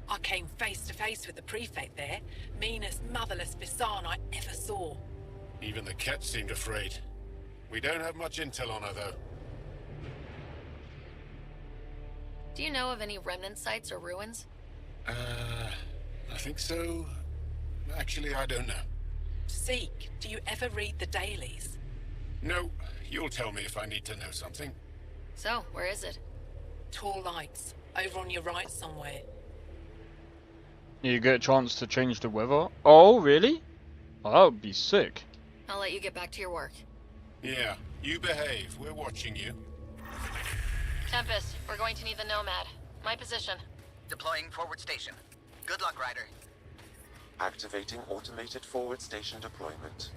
I came face to face with the prefect there. Meanest, motherless Bisan I ever saw. Even the Ket seemed afraid. We don't have much intel on her, though. Do you know of any remnant sites or ruins? I think so. Actually, I don't know. Zeke, do you ever read the dailies? No, you'll tell me if I need to know something. So, where is it? Tall lights, over on your right somewhere. You get a chance to change the weather? Oh, really? Oh, that would be sick. I'll let you get back to your work. Yeah, you behave. We're watching you. Tempest, we're going to need the Nomad. My position. Deploying forward station. Good luck, Ryder. Activating automated forward station deployment.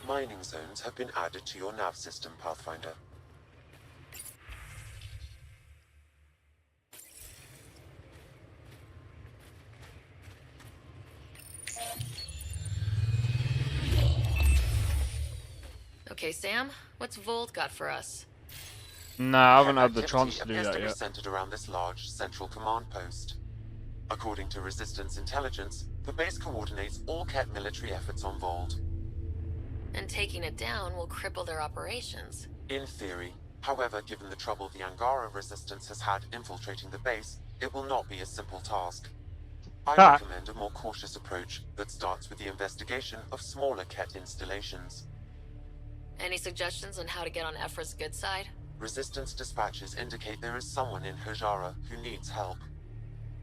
Mining zones have been added to your nav system, Pathfinder. Okay, Sam, what's Vold got for us? Nah, I haven't had the chance to do appears that to be yet. centered around this large central command post. According to Resistance intelligence, the base coordinates all Ket military efforts on Vold. And taking it down will cripple their operations. In theory. However, given the trouble the Angara Resistance has had infiltrating the base, it will not be a simple task. I recommend a more cautious approach that starts with the investigation of smaller Ket installations. Any suggestions on how to get on Ephra's good side? Resistance dispatches indicate there is someone in Hajara who needs help.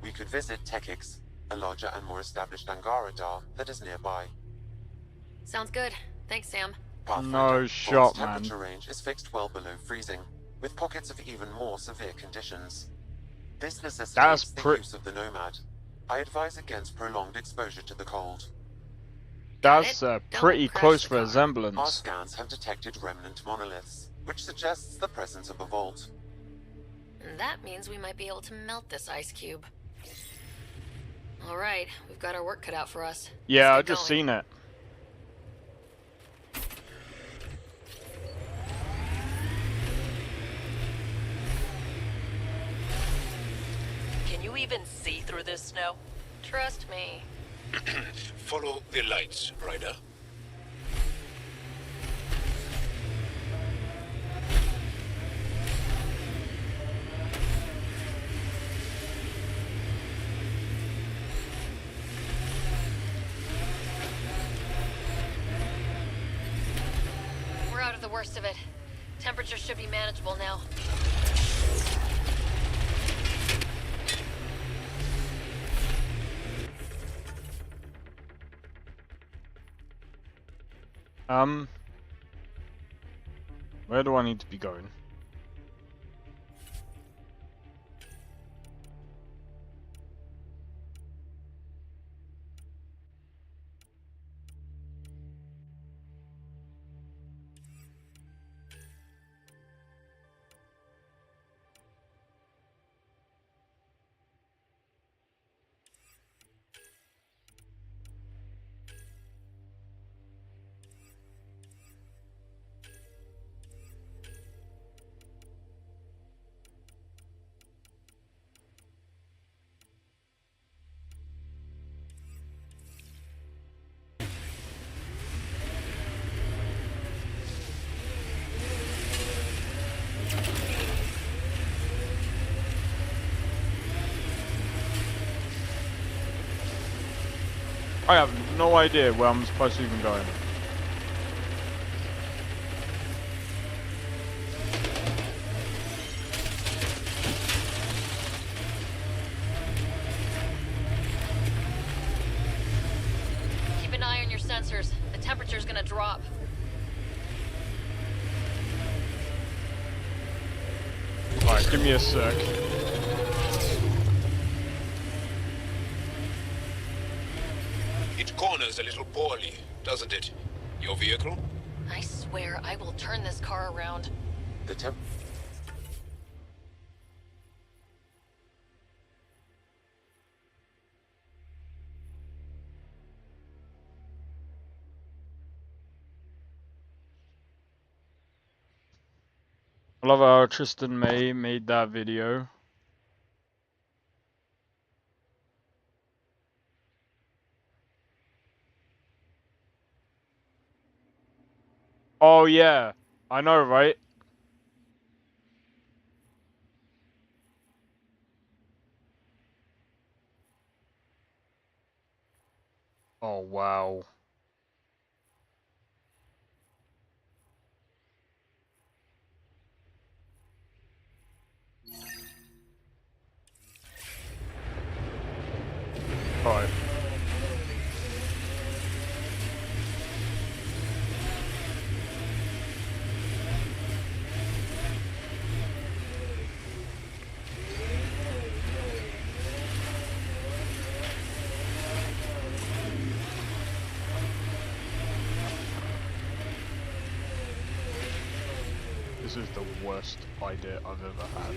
We could visit Tekix, a larger and more established Angara Dar that is nearby. Sounds good. Thanks, Sam. No shot, man. Temperature range is fixed well below freezing, with pockets of even more severe conditions. This necessitates the use of the Nomad. I advise against prolonged exposure to the cold. That's a pretty close resemblance. Our scans have detected remnant monoliths, which suggests the presence of a vault. And that means we might be able to melt this ice cube. Alright, we've got our work cut out for us. Yeah, I just seen it. Can you even see through this snow? Trust me. Follow the lights, Ryder. worst of it. Temperature should be manageable now. Where do I need to be going? I have no idea where I'm supposed to even go. Keep an eye on your sensors. The temperature's gonna drop. Alright, give me a sec. It corners a little poorly, doesn't it? Your vehicle? I swear I will turn this car around. The temp... I love how Tristan May made that video. Oh yeah, I know, right? Oh wow. Alright. This is the worst idea I've ever had.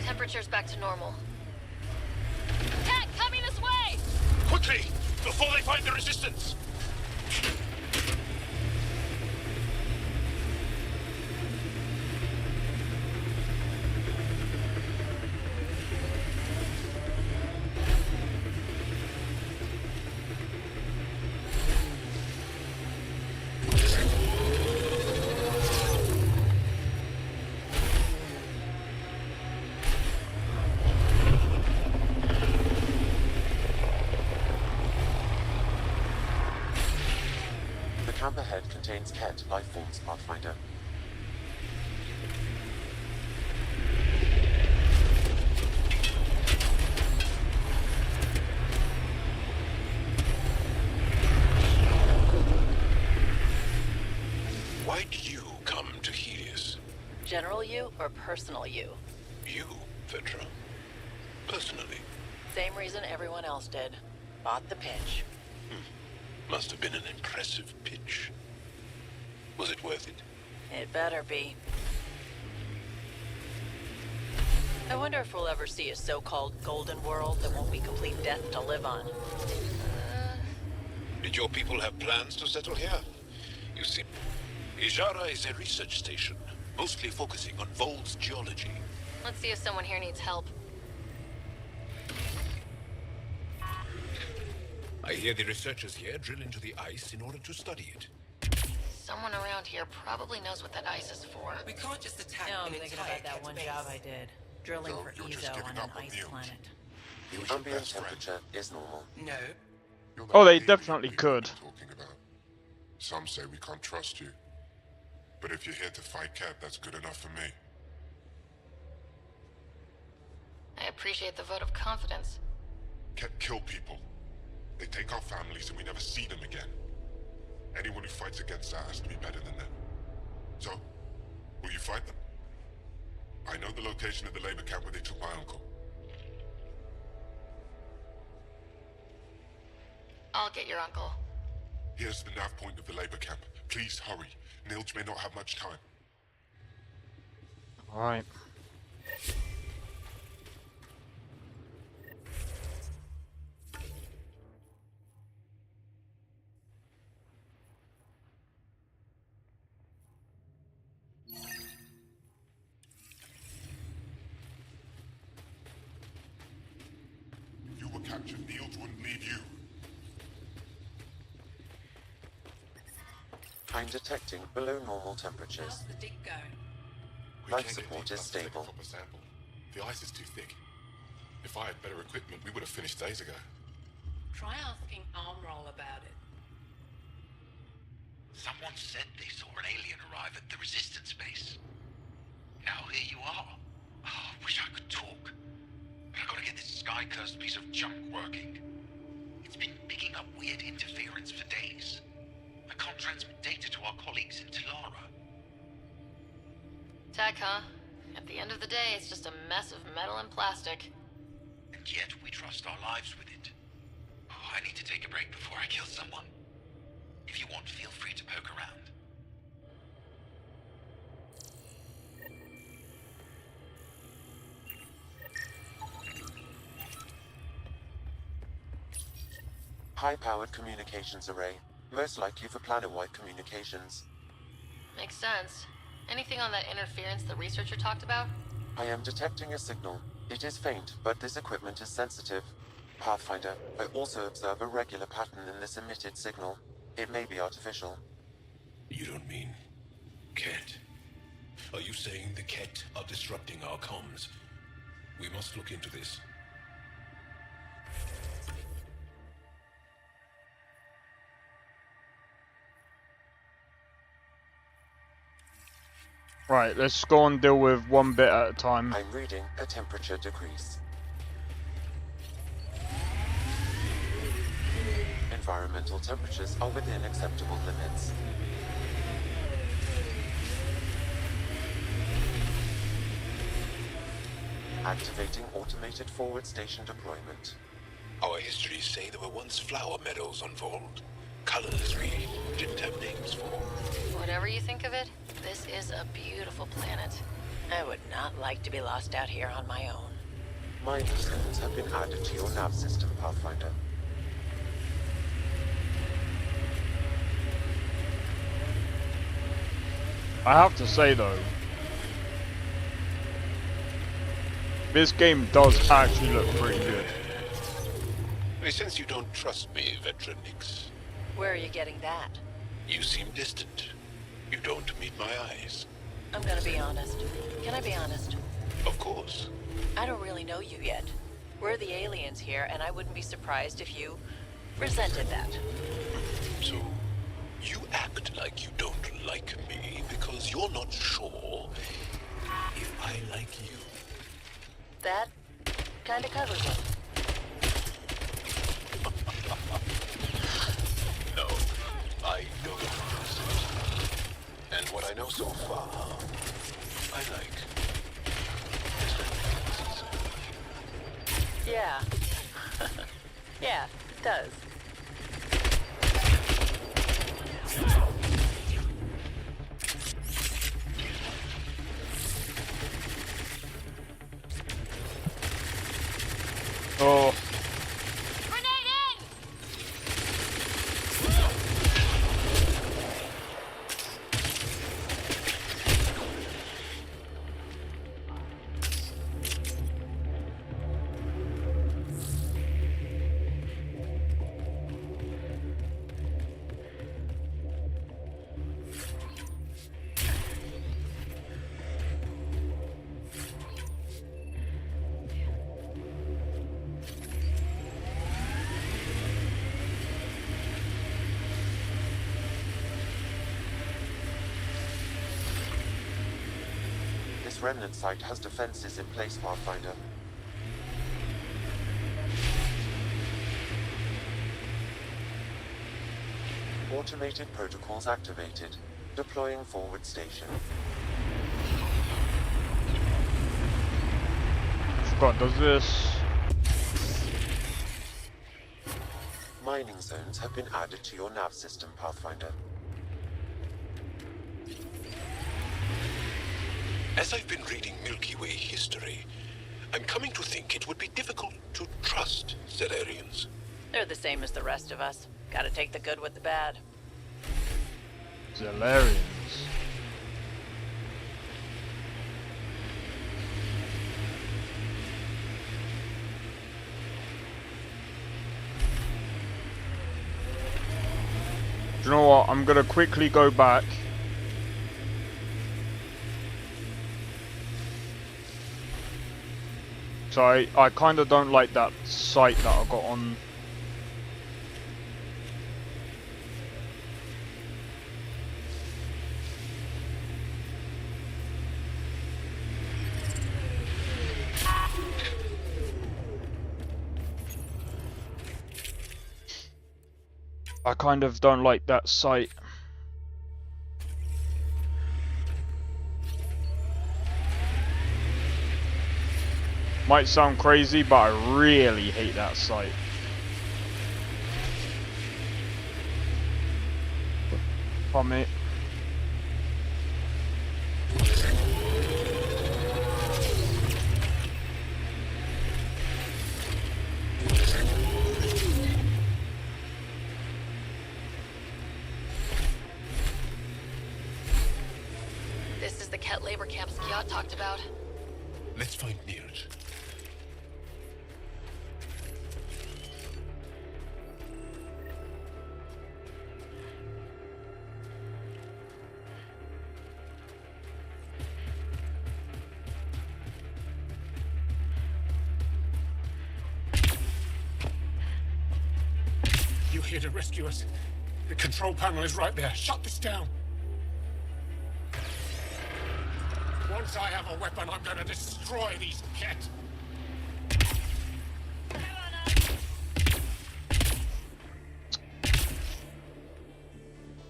Temperature's back to normal. Cat, coming this way! Quickly! Before they find the resistance! The camp ahead contains Ket Lifeforms Pathfinder. Why did you come to Helios? General you or personal you? You, Vetra. Personally. Same reason everyone else did. Bought the pitch. Must have been an impressive pitch. Was it worth it? It better be. I wonder if we'll ever see a so-called golden world that won't be complete death to live on. Do Did your people have plans to settle here? You see, Ijara is a research station, mostly focusing on Vol's geology. Let's see if someone here needs help. I hear the researchers here drill into the ice in order to study it. Someone around here probably knows what that ice is for. We can't just attack Now I'm an thinking entire about that Ket one base. job I did. Drilling for Ezo on an ice planet. The ambient temperature is normal. No. Oh, they definitely could. Some say we can't trust you. But if you're here to fight Ket, that's good enough for me. I appreciate the vote of confidence. Ket kill people. They take our families and we never see them again. Anyone who fights against that has to be better than them. So, will you fight them? I know the location of the labor camp where they took my uncle. I'll get your uncle. Here's the nav point of the labor camp. Please hurry. Nilge may not have much time. Alright. If you were captured, Nilge wouldn't leave you. I'm detecting below normal temperatures. How's the dig going? Life support is stable. The ice is too thick. If I had better equipment, we would have finished days ago. Try asking Armroll about it. Someone said they saw an alien arrive at the resistance base. Now here you are. Oh, I wish I could talk. But I gotta get this sky-cursed piece of junk working. It's been picking up weird interference for days. I can't transmit data to our colleagues in Talara. Tech, huh? At the end of the day, it's just a mess of metal and plastic. And yet we trust our lives with it. Oh, I need to take a break before I kill someone. If you want, feel free to poke around. High-powered communications array. Most likely for planet-wide communications. Makes sense. Anything on that interference the researcher talked about? I am detecting a signal. It is faint, but this equipment is sensitive. Pathfinder, I also observe a regular pattern in this emitted signal. It may be artificial. You don't mean Ket? Are you saying the Ket are disrupting our comms? We must look into this. Right, let's go and deal with one bit at a time. I'm reading a temperature decrease. Environmental temperatures are within acceptable limits. Activating automated forward station deployment. Our histories say there were once flower meadows on Vold. Colors we didn't have names for. Whatever you think of it, this is a beautiful planet. I would not like to be lost out here on my own. Milestones have been added to your nav system, Pathfinder. I have to say though, this game does actually look pretty good. I sense you don't trust me, Veteran Nix. Where are you getting that? You seem distant. You don't meet my eyes. I'm gonna be honest. Can I be honest? Of course. I don't really know you yet. We're the aliens here, and I wouldn't be surprised if you resented that. So, you act like you don't like me because you're not sure if I like you. That kinda covers it. No, I don't trust it. And what I know so far, I like. Yeah. Yeah, it does. Oh. This remnant site has defenses in place, Pathfinder. Automated protocols activated. Deploying forward station. God, does this? Mining zones have been added to your nav system, Pathfinder. As I've been reading Milky Way history, I'm coming to think it would be difficult to trust Zerarians. They're the same as the rest of us. Gotta take the good with the bad. Zellarians. Do you know what? I'm gonna quickly go back. So I kind of don't like that site that I got on. I kind of don't like that site. Might sound crazy, but I really hate that site. Pardon me. This is the Ket labor camp Skiat talked about. Let's find Nirj. You here to rescue us? The control panel is right there. Shut this down. Once I have a weapon, I'm gonna destroy these Ket.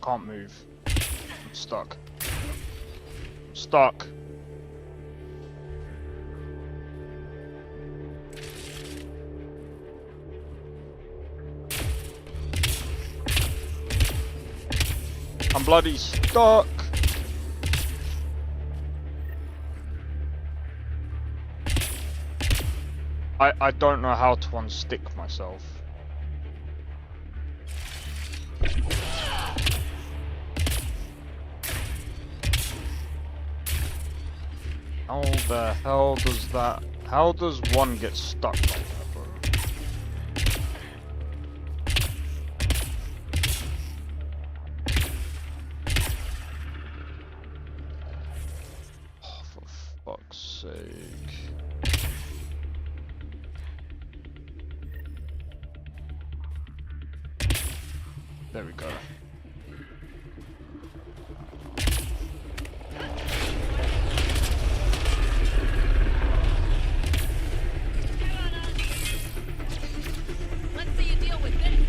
Can't move. I'm stuck. I'm stuck. I'm bloody stuck. I don't know how to unstick myself. How the hell does that... How does one get stuck like that, bro? Oh, for fuck's sake. There we go. Let's see you deal with this.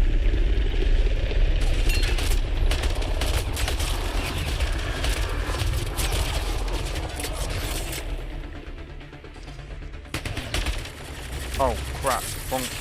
Oh crap. Bonk.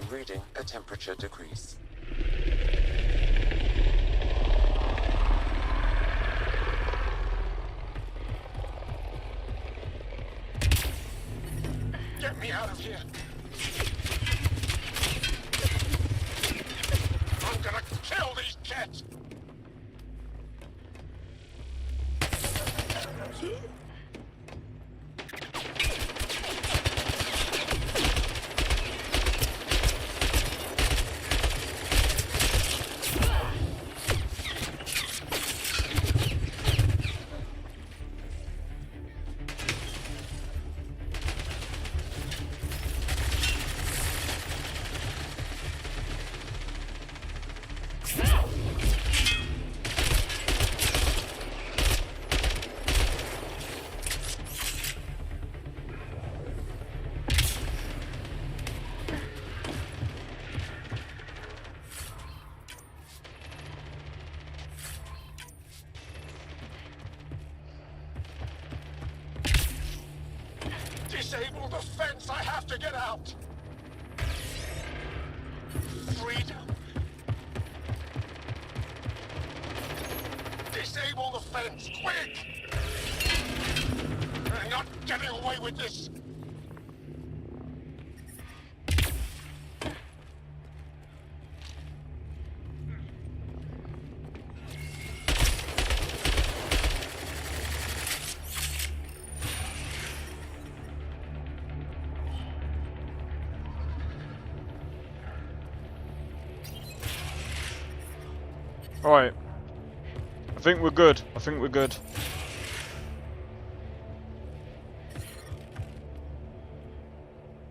I'm reading a temperature decrease. Get me out of here! I'm gonna kill these kids! Disable the fence! I have to get out! Freedom! Disable the fence, quick! You're not getting away with this! Alright. I think we're good. I think we're good.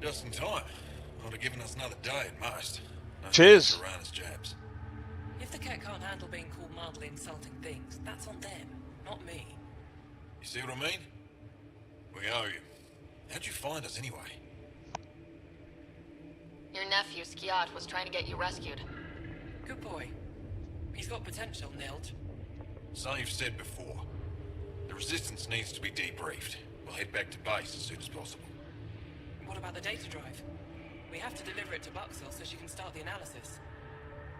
Just in time. Would have given us another day at most. No Cheers. around his jabs. If the cat can't handle being called mildly insulting things, that's on them, not me. You see what I mean? We owe you. How'd you find us anyway? Your nephew, Skiat, was trying to get you rescued. Good boy. He's got potential, Nilge. So you've said before. The Resistance needs to be debriefed. We'll head back to base as soon as possible. What about the data drive? We have to deliver it to Buxel so she can start the analysis.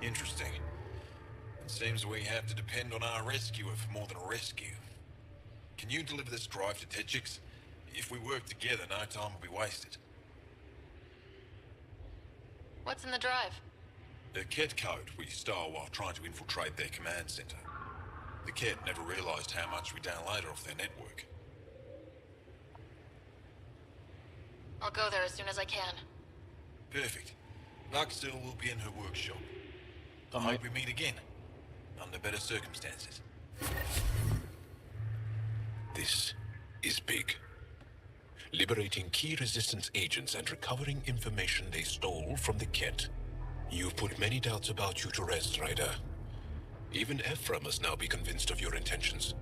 Interesting. It seems we have to depend on our rescuer for more than a rescue. Can you deliver this drive to Techix? If we work together, no time will be wasted. What's in the drive? The Ket code we stole while trying to infiltrate their command center. The Ket never realized how much we downloaded off their network. I'll go there as soon as I can. Perfect. Buxel will be in her workshop. I hope we meet again. Under better circumstances. This is big. Liberating key Resistance agents and recovering information they stole from the Ket. You've put many doubts about you to rest, Ryder. Even Ephra must now be convinced of your intentions.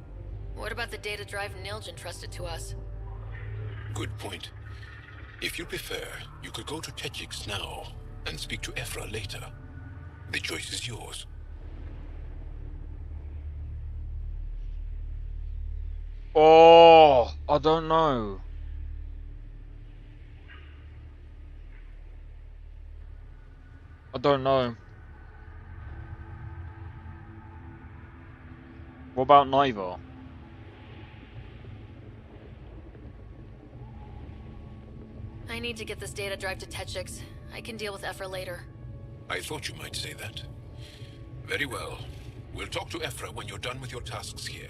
What about the data drive Nilge entrusted to us? Good point. If you prefer, you could go to Techix now and speak to Ephra later. The choice is yours. Oh, I don't know. I don't know. What about neither? I need to get this data drive to Techix. I can deal with Ephra later. I thought you might say that. Very well. We'll talk to Ephra when you're done with your tasks here.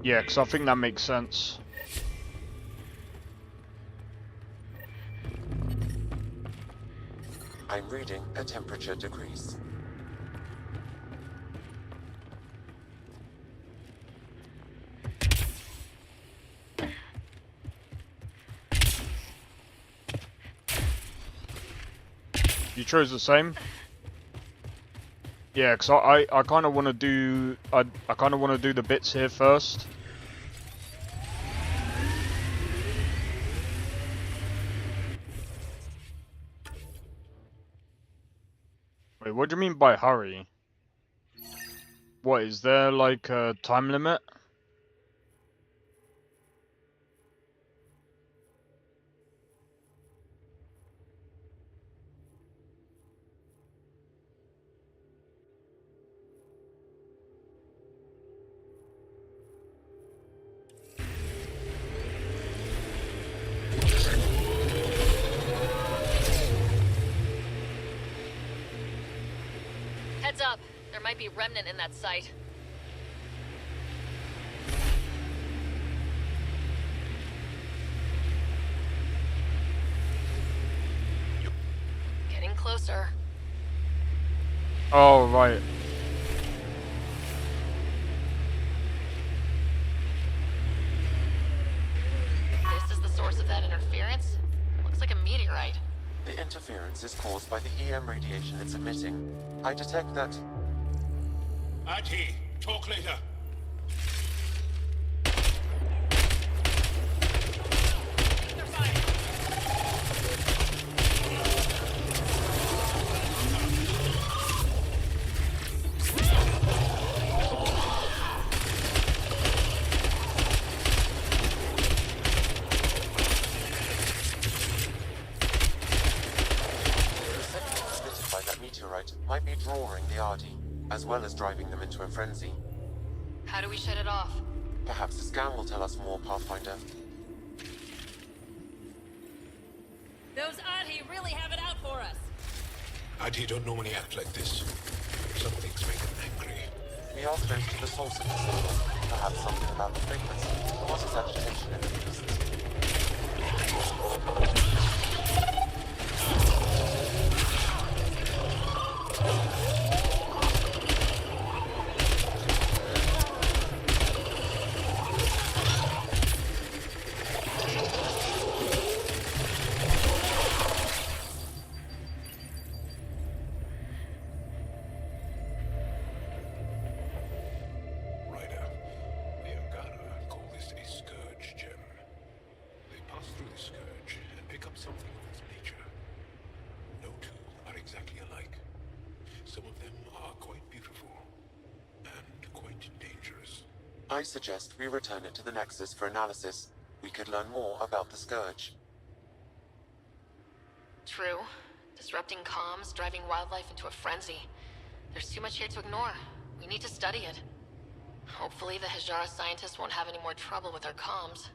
Yeah, because I think that makes sense. I'm reading a temperature decrease. You chose the same? Yeah, because I kind of want to do I kind of want to do the bits here first. Wait, what do you mean by hurry? What, is there like a time limit? There might be remnant in that site. Getting closer. Oh, right. This is the source of that interference? Looks like a meteorite. The interference is caused by the EM radiation it's emitting. I detect that... Ati, talk later. might be drawing the Ardi, as well as driving them into a frenzy. How do we shut it off? Perhaps the scan will tell us more, Pathfinder. Those Ardi really have it out for us. Adi don't normally act like this. Some things make him angry. We are close to the source of the signal. Perhaps something about the frequency causes agitation in the beast. I suggest we return it to the Nexus for analysis. We could learn more about the Scourge. True. Disrupting comms, driving wildlife into a frenzy. There's too much here to ignore. We need to study it. Hopefully the Hijara scientists won't have any more trouble with our comms.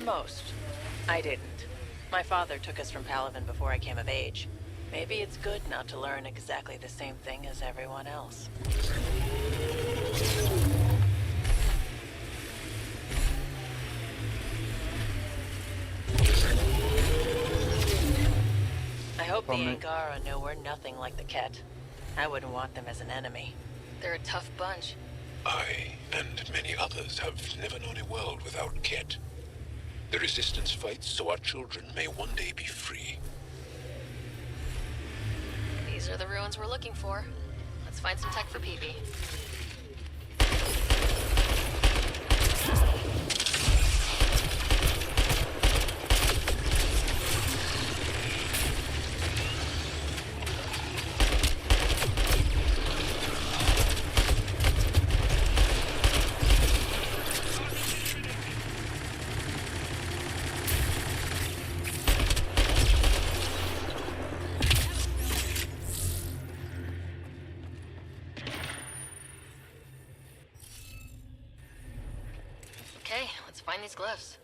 Most. I didn't. My father took us from Palaven before I came of age. Maybe it's good not to learn exactly the same thing as everyone else. I hope the Angara know we're nothing like the Ket. I wouldn't want them as an enemy. They're a tough bunch. I, and many others, have never known a world without Ket. The Resistance fights so our children may one day be free. These are the ruins we're looking for. Let's find some tech for Peepee. Okay, let's find these glyphs.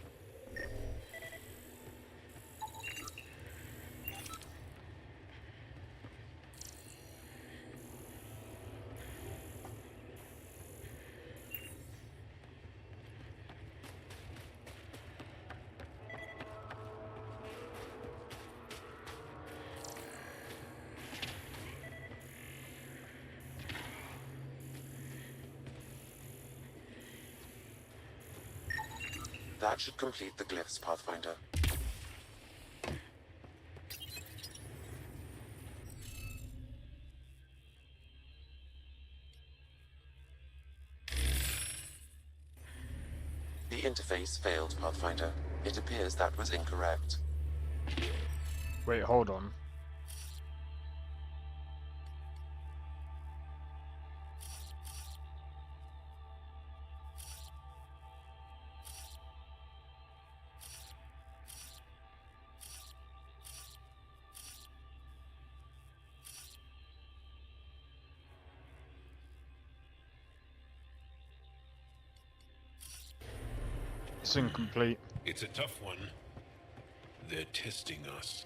That should complete the glyphs, Pathfinder. The interface failed, Pathfinder. It appears that was incorrect. Wait, hold on. It's incomplete. It's a tough one. They're testing us.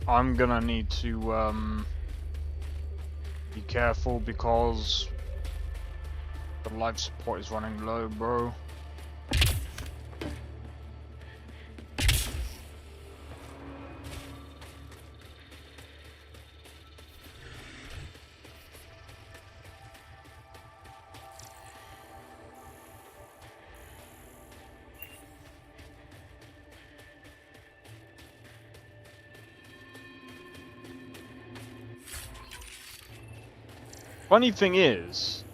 I'm gonna need to be careful because the life support is running low, bro. Funny thing is,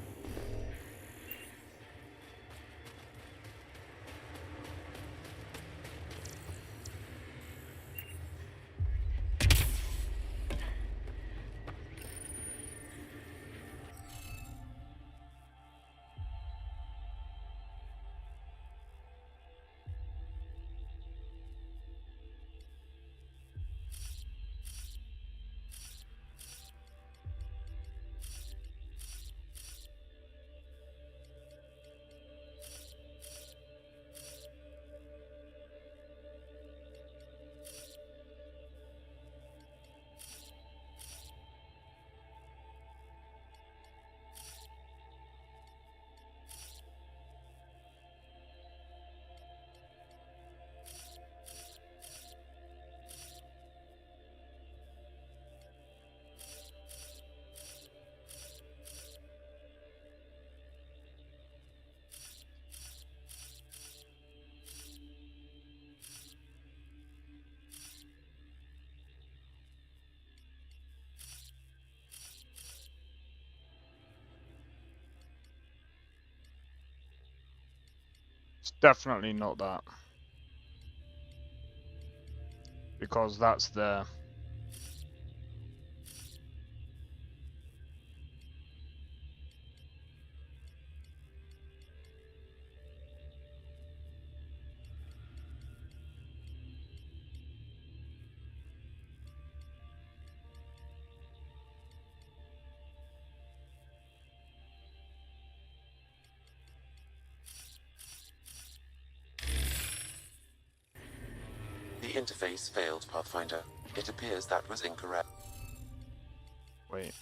it's definitely not that. Because that's there. The interface failed, Pathfinder. It appears that was incorrect. Wait.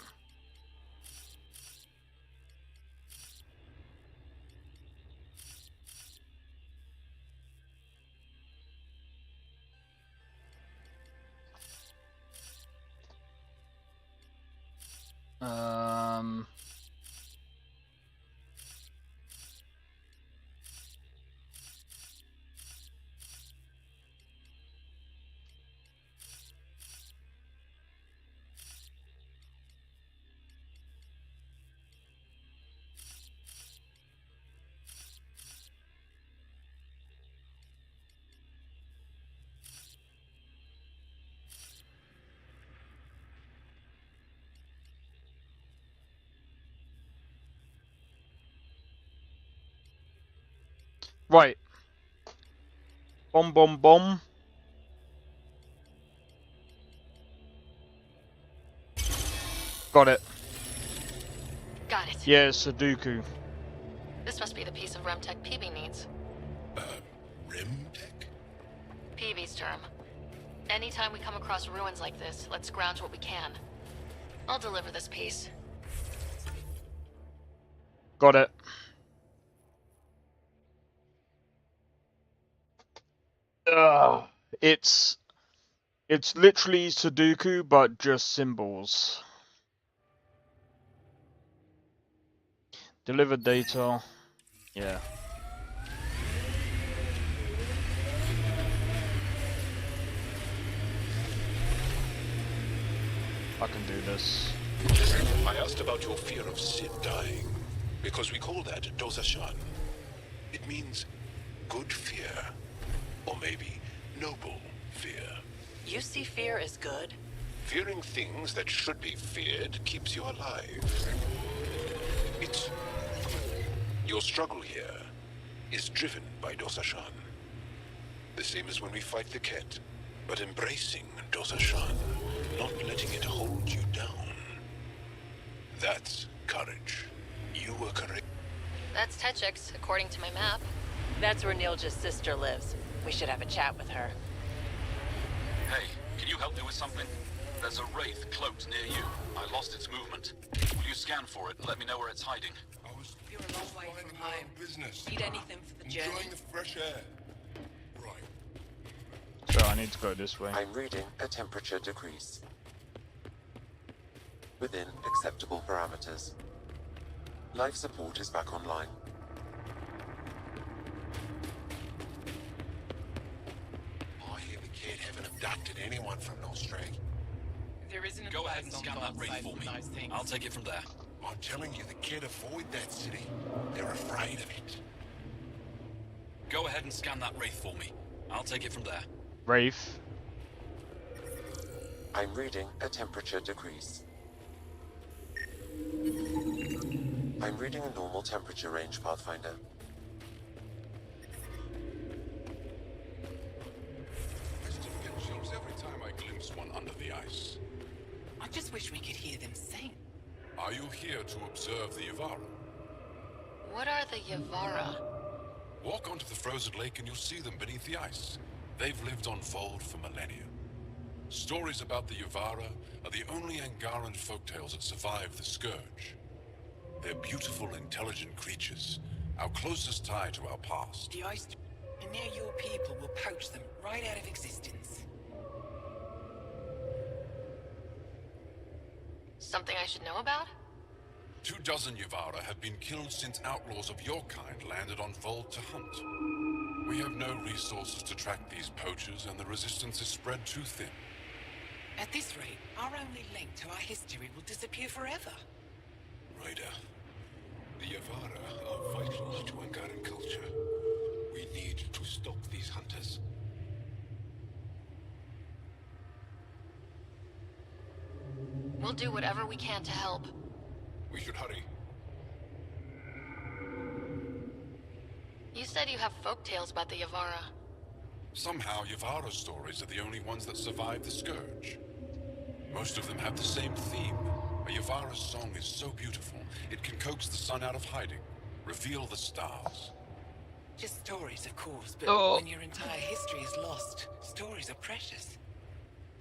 Right. Bomb, bomb, bomb. Got it. Got it. Yeah, it's Sudoku. This must be the piece of Remtech Peavy needs. Remtech? Peavy's term. Anytime we come across ruins like this, let's scrounge what we can. I'll deliver this piece. Got it. Ugh. It's literally Sudoku, but just symbols. Deliver data. Yeah. I can do this. I asked about your fear of Sid dying, because we call that Dosashan. It means good fear, or maybe noble fear. You see fear as good? Fearing things that should be feared keeps you alive. It's... Your struggle here is driven by Dosashan. The same as when we fight the Ket, but embracing Dosashan, not letting it hold you down. That's courage. You were correct. That's Techix, according to my map. That's where Nilja's sister lives. We should have a chat with her. Hey, can you help me with something? There's a wraith cloaked near you. I lost its movement. Will you scan for it and let me know where it's hiding? You're a long way from home. Business. Need anything for the journey? Enjoying the fresh air. Right. So I need to go this way. I'm reading a temperature decrease. Within acceptable parameters. Life support is back online. I hear the kid haven't abducted anyone from Nostrand. There isn't a Go ahead and scan that wraith for me. I'll take it from there. I'm telling you, the kid avoid that city. They're afraid of it. Go ahead and scan that wraith for me. I'll take it from there. Wraith. I'm reading a temperature decrease. I'm reading a normal temperature range, Pathfinder. I still get chills every time I glimpse one under the ice. I just wish we could hear them sing. Are you here to observe the Yavara? What are the Yavara? Walk onto the frozen lake and you'll see them beneath the ice. They've lived on Vold for millennia. Stories about the Yavara are the only Angaran folktales that survive the Scourge. They're beautiful, intelligent creatures, our closest tie to our past. The ice, and now your people will poach them right out of existence. Something I should know about? 24 Yavara have been killed since outlaws of your kind landed on Vold to hunt. We have no resources to track these poachers, and the resistance is spread too thin. At this rate, our only link to our history will disappear forever. Ryder, the Yavara are vital to Angaran culture. We need to stop these hunters. We'll do whatever we can to help. We should hurry. You said you have folk tales about the Yavara. Somehow, Yavara stories are the only ones that survive the Scourge. Most of them have the same theme. A Yavara's song is so beautiful, it can coax the sun out of hiding, reveal the stars. Just stories, of course, but when your entire history is lost, stories are precious.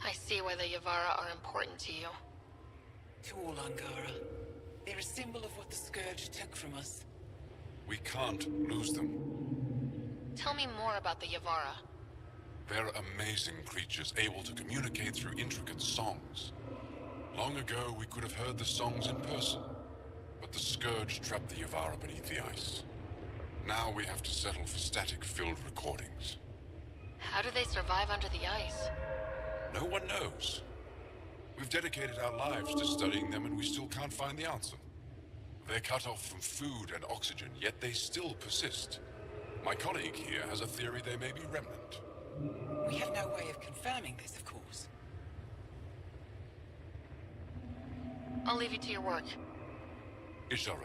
I see why the Yavara are important to you. To all Angara, they're a symbol of what the Scourge took from us. We can't lose them. Tell me more about the Yavara. They're amazing creatures, able to communicate through intricate songs. Long ago, we could have heard the songs in person, but the Scourge trapped the Yavara beneath the ice. Now we have to settle for static-filled recordings. How do they survive under the ice? No one knows. We've dedicated our lives to studying them, and we still can't find the answer. They're cut off from food and oxygen, yet they still persist. My colleague here has a theory they may be remnant. We have no way of confirming this, of course. I'll leave you to your work. Ishare.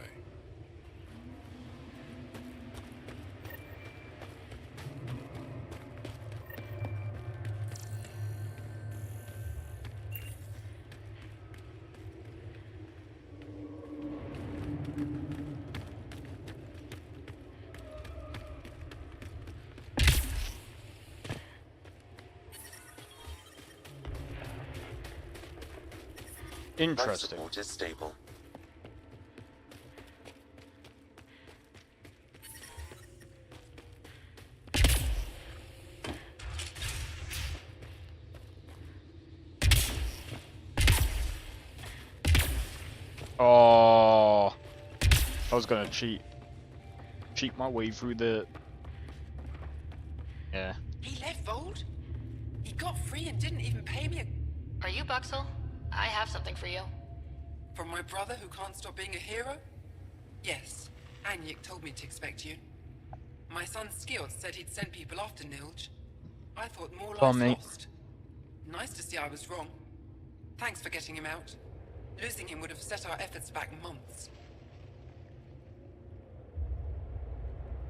Life Interesting. support is stable. Oh, I was gonna cheat my way through the. Yeah. He left Vold? He got free and didn't even pay me a... Are you Buxel? I have something for you. From my brother who can't stop being a hero? Yes, Anyik told me to expect you. My son Skjort said he'd send people after Nilge. I thought more Come on, lives mate. lost. Nice to see I was wrong. Thanks for getting him out. Losing him would have set our efforts back months.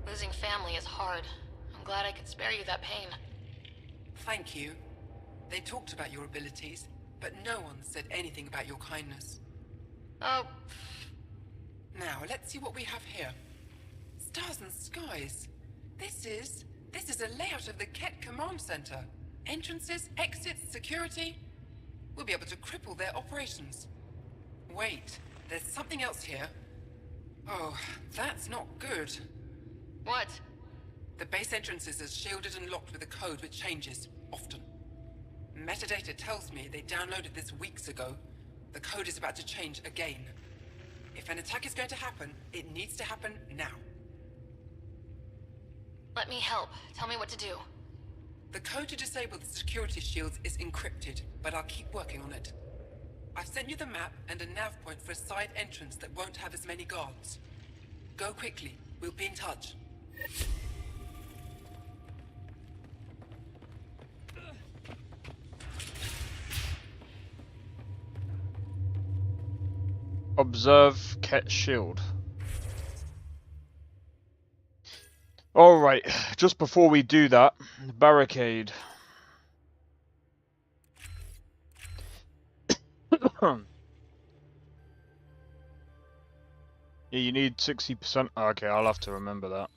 Losing family is hard. I'm glad I could spare you that pain. Thank you. They talked about your abilities, but no one said anything about your kindness. Oh. Now, let's see what we have here. Stars and skies. This is a layout of the Ket Command Center. Entrances, exits, security. We'll be able to cripple their operations. Wait, there's something else here. Oh, that's not good. What? The base entrances are shielded and locked with a code which changes, often. Metadata tells me they downloaded this weeks ago. The code is about to change again. If an attack is going to happen, it needs to happen now. Let me help. Tell me what to do. The code to disable the security shields is encrypted, but I'll keep working on it. I've sent you the map and a nav point for a side entrance that won't have as many guards. Go quickly. We'll be in touch. Observe Ket shield. Alright, just before we do that, barricade. Yeah, you need 60%. Okay, I'll have to remember that.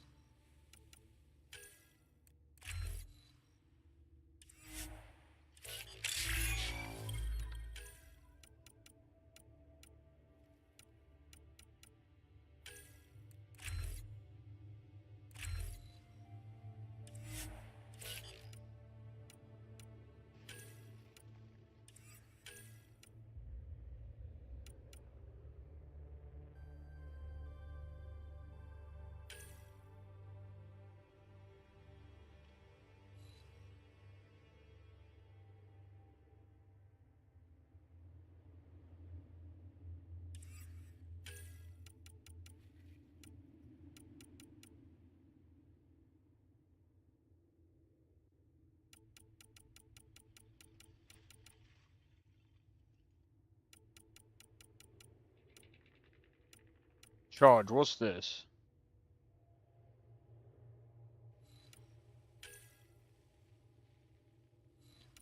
Charge, what's this?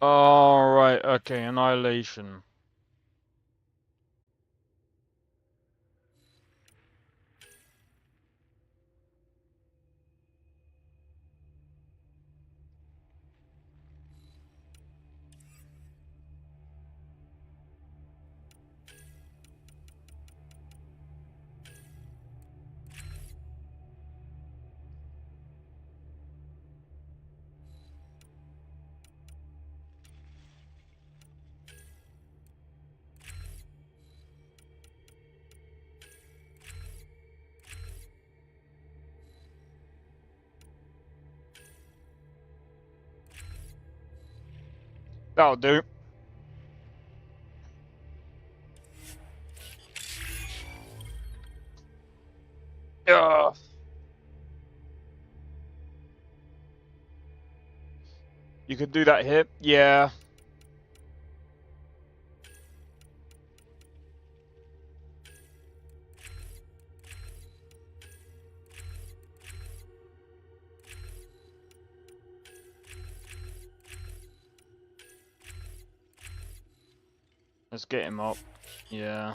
Alright, okay, annihilation. That'll do. Yeah. You could do that here. Yeah. Let's get him up. Yeah.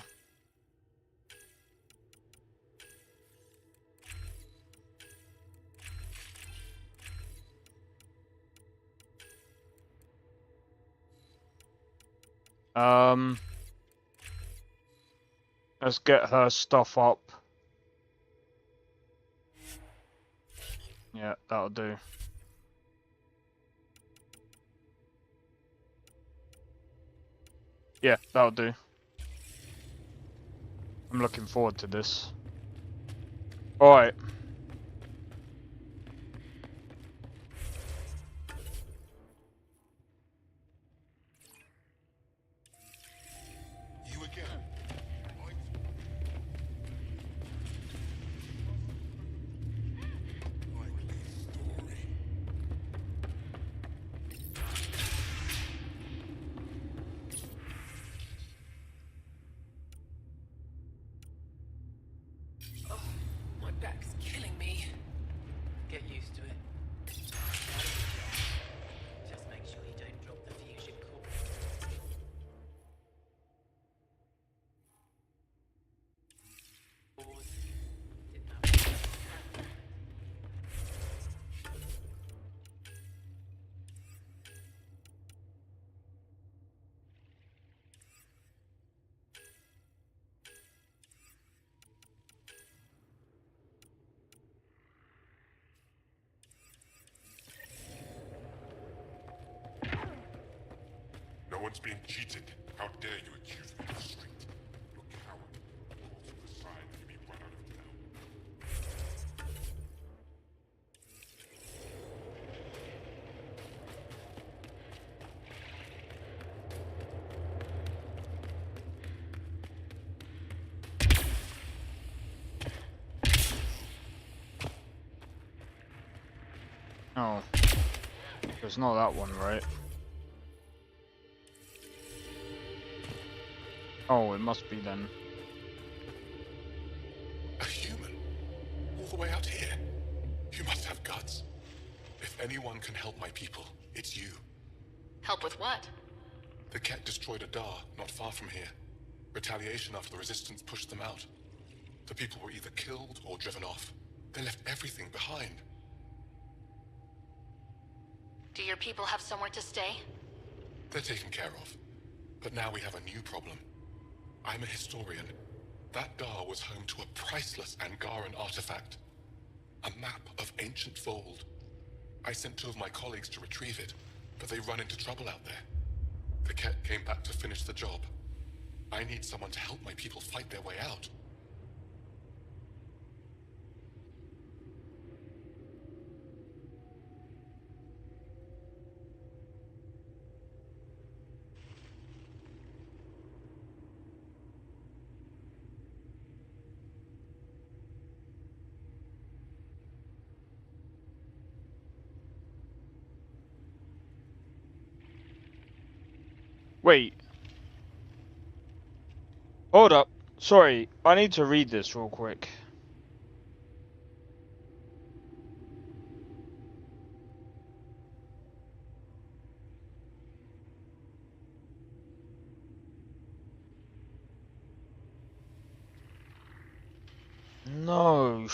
Let's get her stuff up. Yeah, that'll do. Yeah, that'll do. I'm looking forward to this. Alright. You again. Oh, my back's killing me. Get used to it. Just make sure you don't drop the fusion core. No one's being cheated. How dare you accuse me of the street? You're a coward. Call to the side and be run out of town. Oh. There's not that one, right? Oh, it must be then. A human? All the way out here? You must have guts. If anyone can help my people, it's you. Help with what? The Ket destroyed a Dar not far from here. Retaliation after the Resistance pushed them out. The people were either killed or driven off. They left everything behind. Do your people have somewhere to stay? They're taken care of. But now we have a new problem. I'm a historian. That Dar was home to a priceless Angaran artifact. A map of ancient Fold. I sent 2 of my colleagues to retrieve it, but they run into trouble out there. The Ket came back to finish the job. I need someone to help my people fight their way out. Wait. Hold up. Sorry, I need to read this real quick. No,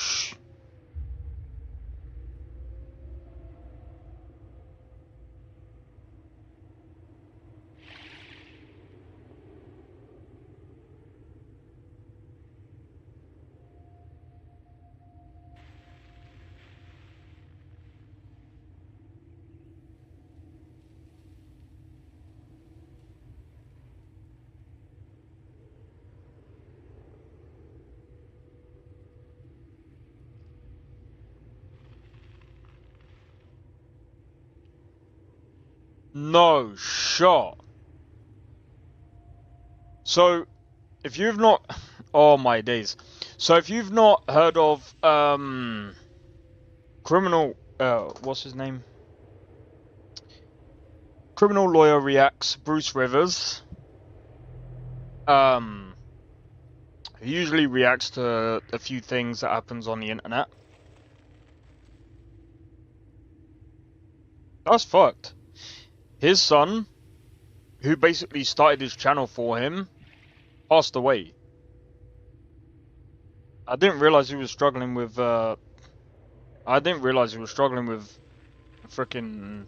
No shot. So, if you've not... Oh my days. So if you've not heard of, criminal... what's his name? Criminal lawyer reacts, Bruce Rivers. He usually reacts to a few things that happens on the internet. That's fucked. His son, who basically started his channel for him, passed away. I didn't realize he was struggling with, freaking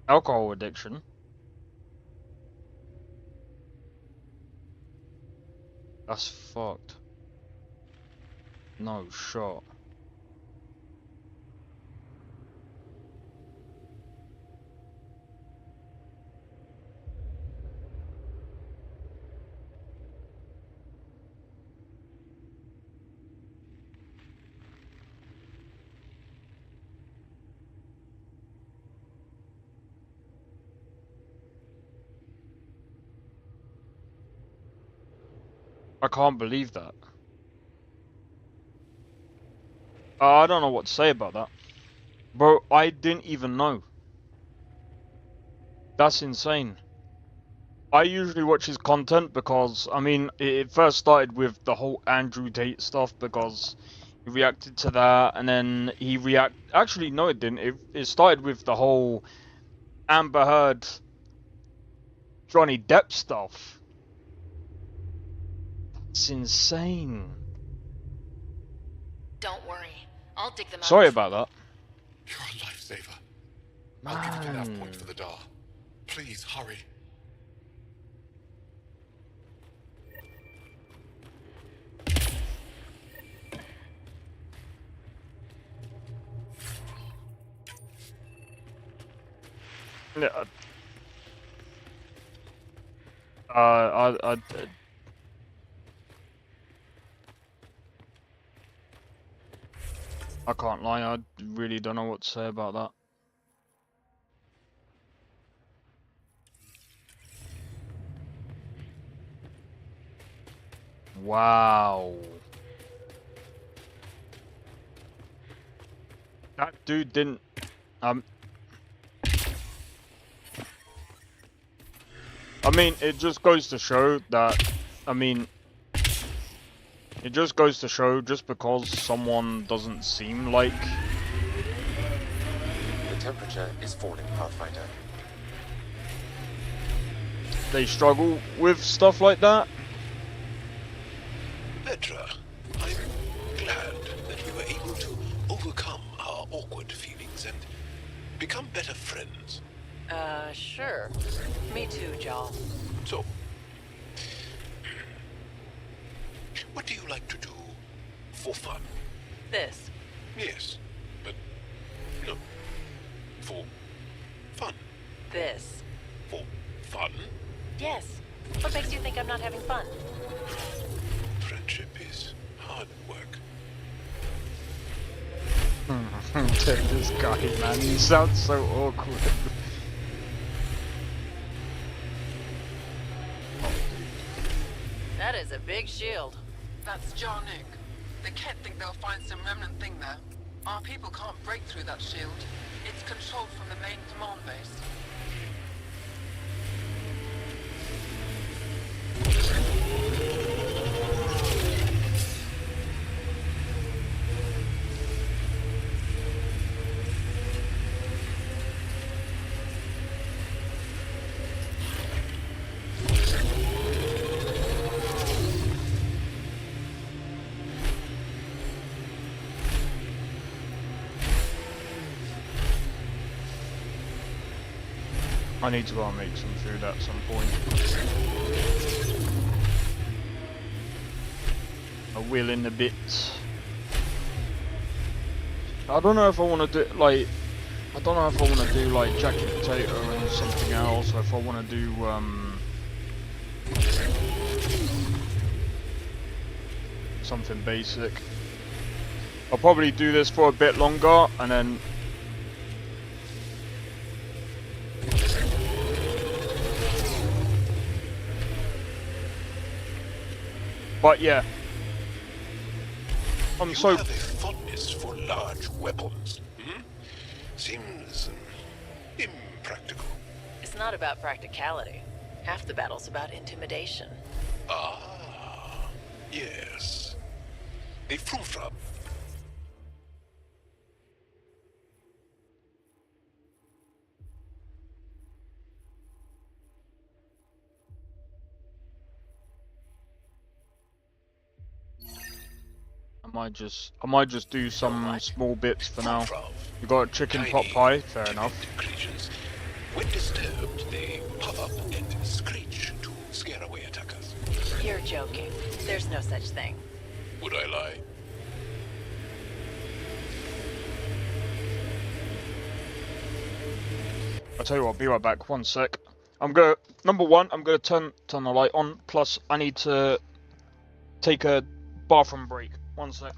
alcohol addiction. That's fucked. No shot. I can't believe that. I don't know what to say about that. Bro, I didn't even know. That's insane. I usually watch his content because, I mean, it first started with the whole Andrew Tate stuff because he reacted to that, and then he actually, no it didn't. It started with the whole Amber Heard Johnny Depp stuff. It's insane. Don't worry. I'll dig them out. Sorry about that. You're a lifesaver. I'll give you the nav point for the door. Please hurry. Yeah. I can't lie, I really don't know what to say about that. Wow. That dude didn't, I mean, it just goes to show that, it just goes to show just because someone doesn't seem like... The temperature is falling, Pathfinder. They struggle with stuff like that. Petra, I'm glad that we were able to overcome our awkward feelings and become better friends. Sure. Me too, Joel. So, what do you like to do for fun? This. Yes, but no. For fun. This. For fun? Yes. What makes you think I'm not having fun? Friendship is hard work. This guy, man, he sounds so awkward. That is a big shield. That's Jarnik. The Ket think they'll find some remnant thing there. Our people can't break through that shield. It's controlled from the main command base. I need to go and make some food at some point. I will in a bit. I don't know if I want to do like, I don't know if I want to do like jacket potato and something else, or if I want to do something basic. I'll probably do this for a bit longer and then. But yeah, You have a fondness for large weapons. Seems impractical. It's not about practicality. Half the battle's about intimidation. Ah, yes. A frumfrab. I might just do some small bits for now. You got a chicken pot pie, fair enough. When disturbed, they puff up and screech to scare away attackers. You're joking. There's no such thing. Would I lie? I'll tell you what, I'll be right back. One sec. I'm gonna, number one, I'm gonna turn the light on. Plus, I need to take a bathroom break. One sec.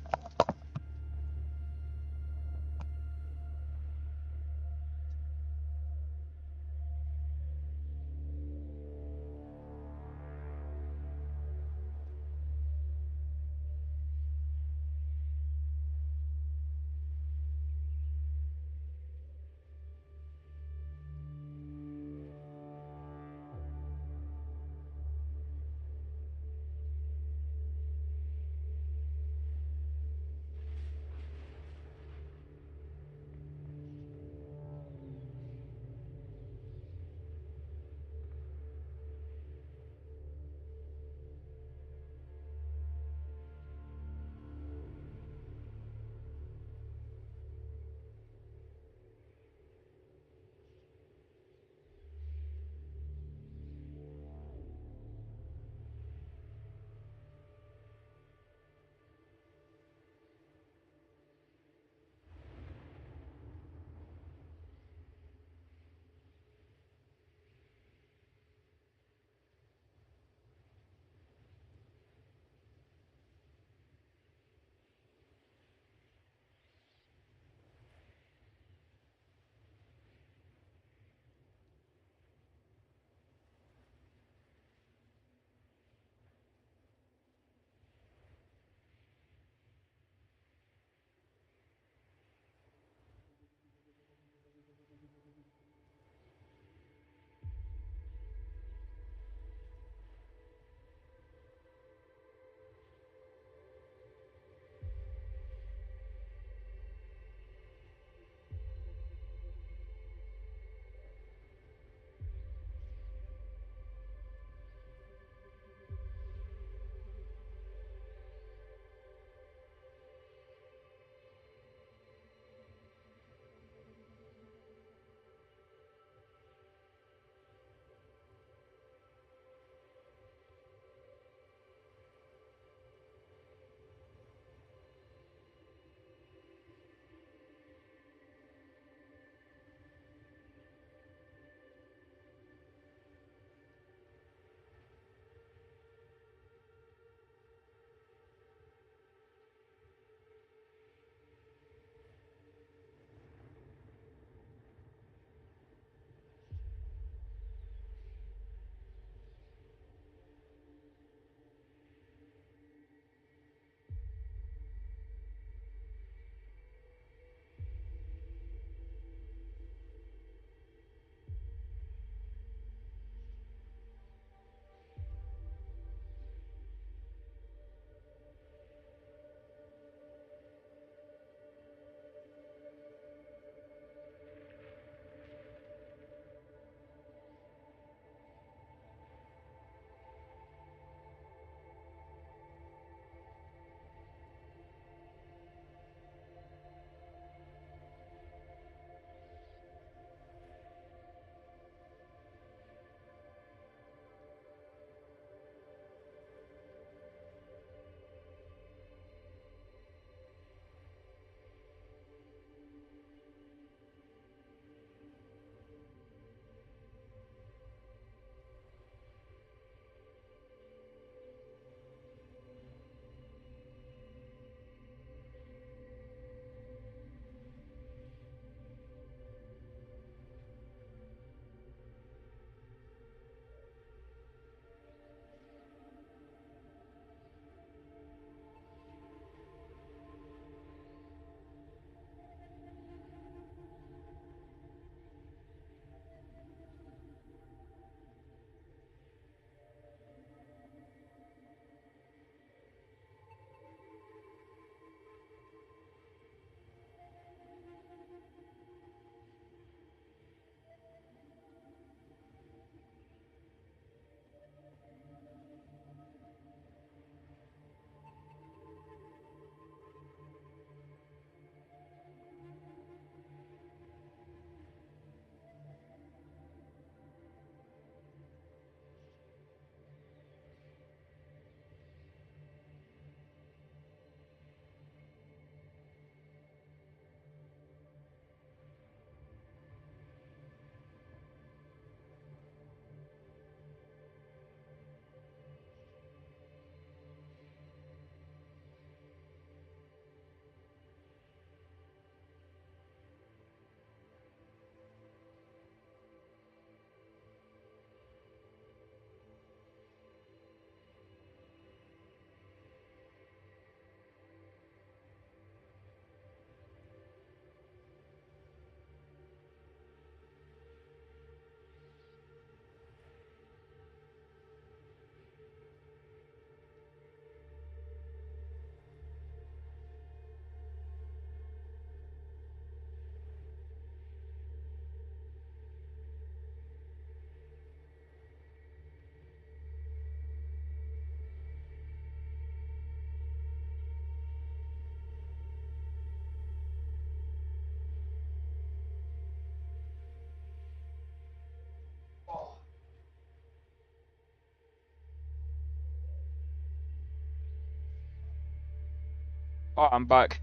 Alright, I'm back.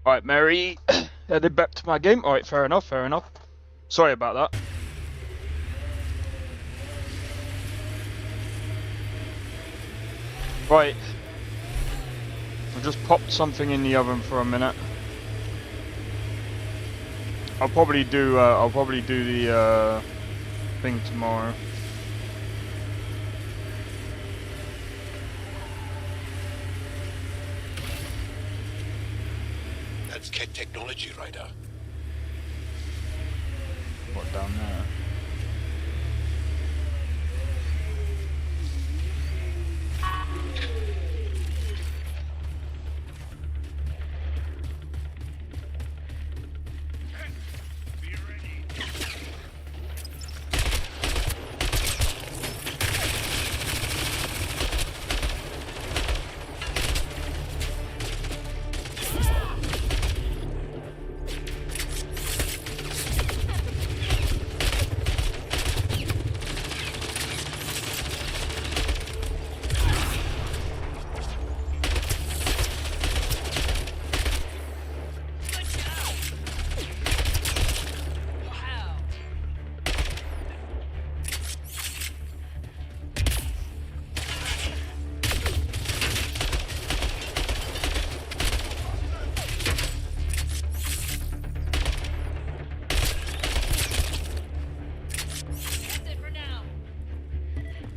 Alright, Mary, headed back to my game. Alright, fair enough, fair enough. Sorry about that. Right. I just popped something in the oven for a minute. I'll probably do the thing tomorrow. That's Ket technology, Ryder. What, down there?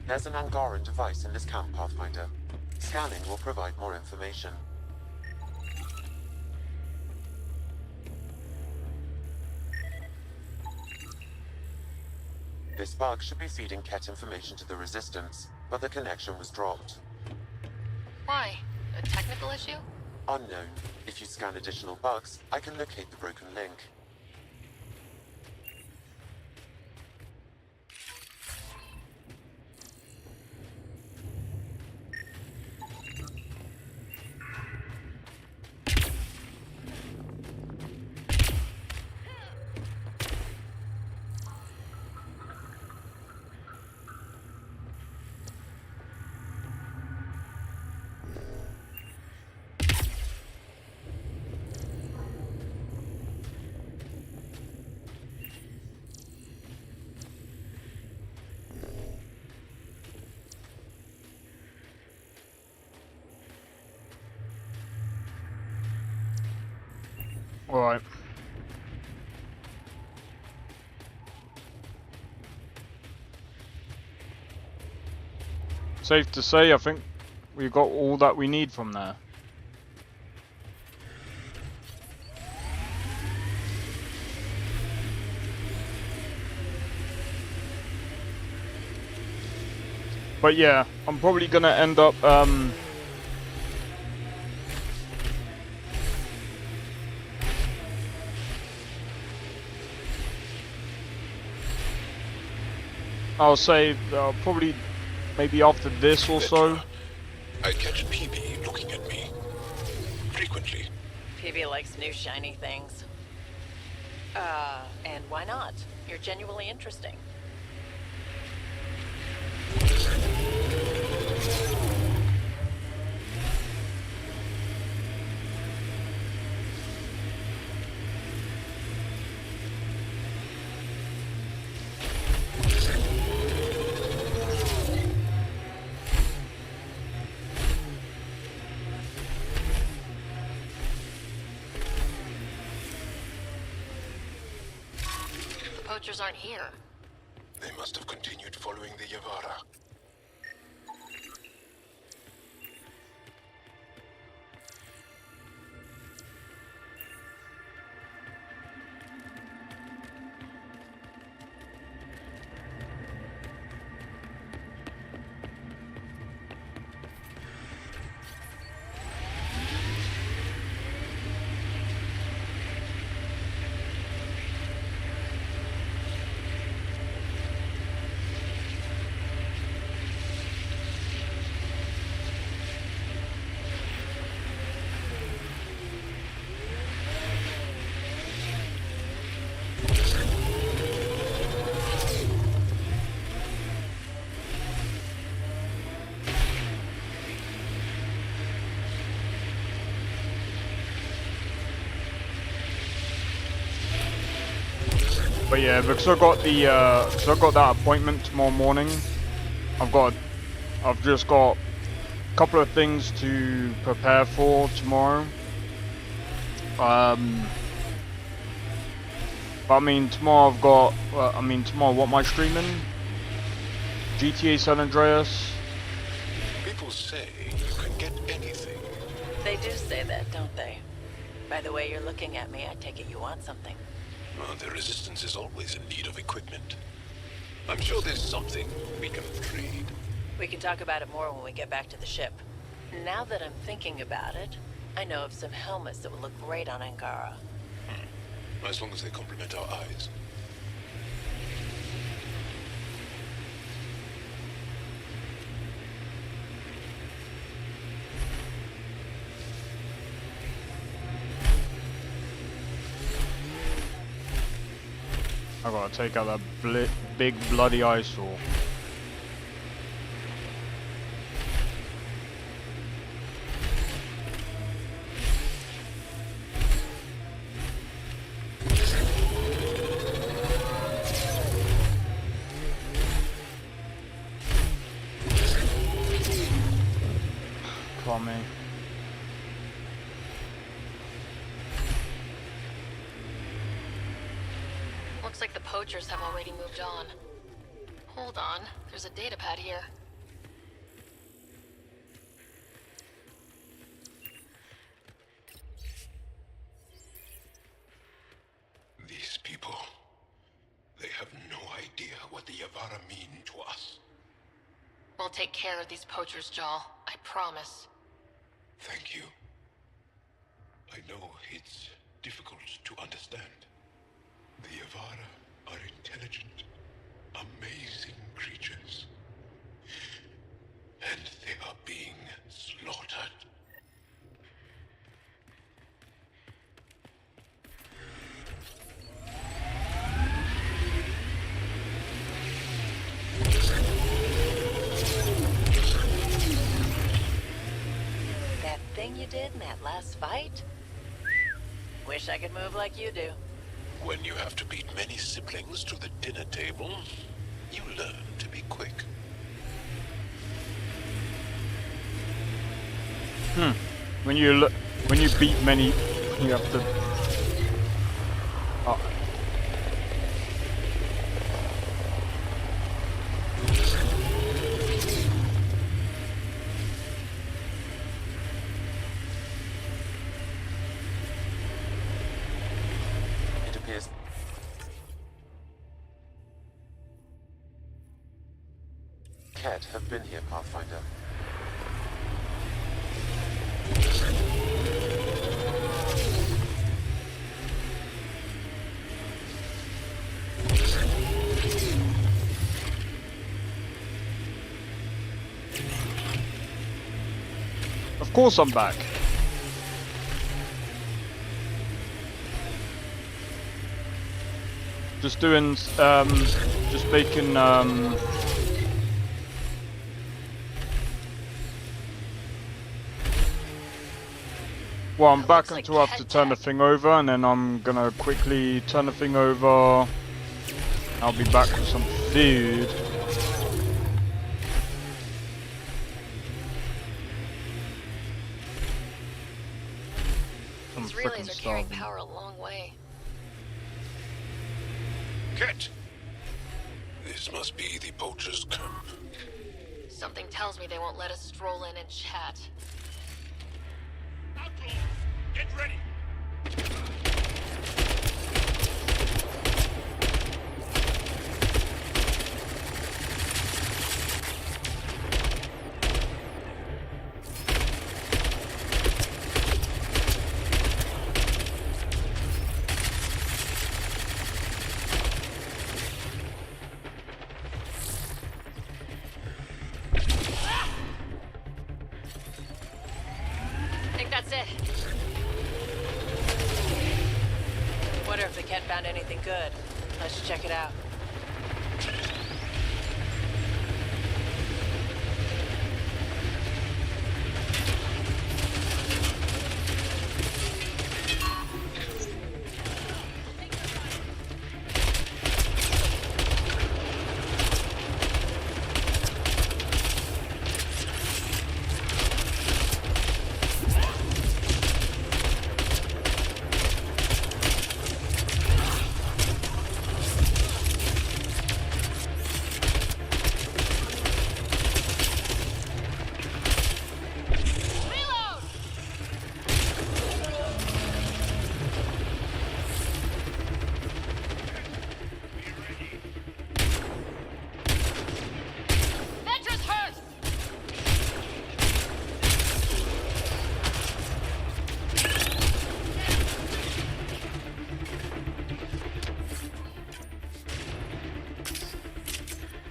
There's an Angaran device in this camp, Pathfinder. Scanning will provide more information. This bug should be feeding Ket information to the Resistance, but the connection was dropped. Why? A technical issue? Unknown. If you scan additional bugs, I can locate the broken link. Alright. Safe to say, I think we got all that we need from there. But yeah, I'm probably gonna end up I'll say probably maybe after this or so. I catch PB looking at me. Frequently. PB likes new shiny things. And why not? You're genuinely interesting. Poachers aren't here. They must have continued following the Yavara. But yeah, because I got the that appointment tomorrow morning, I've just got a couple of things to prepare for tomorrow. But I mean tomorrow I've got, tomorrow what am I streaming? GTA San Andreas. People say you can get anything. They do say that, don't they? By the way you're looking at me, I take it you want something. Well, the Resistance is always in need of equipment. I'm sure there's something we can trade. We can talk about it more when we get back to the ship. Now that I'm thinking about it, I know of some helmets that would look great on Angara. As long as they complement our eyes. I gotta take out that big bloody eyesore. Come on. Looks like the poachers have already moved on. Hold on, there's a datapad here. These people, they have no idea what the Yavara mean to us. We'll take care of these poachers, Jal. I promise. Thank you. I know it's difficult to understand. The Yavara are intelligent, amazing creatures. And they are being slaughtered. That thing you did in that last fight? Wish I could move like you do. When you have to beat many siblings to the dinner table, you learn to be quick. When you beat many, you have to. Oh. It appears Ket have been here, Pathfinder. Of course I'm back. Just doing, just making, well, I'm back until I have to turn the thing over, and then I'm gonna quickly turn the thing over. I'll be back with some food. These relays are carrying power a long way. Ket! This must be the poacher's camp. Something tells me they won't let us stroll in and chat. Get ready! I think that's it. Wonder if the Ket found anything good. Let's check it out.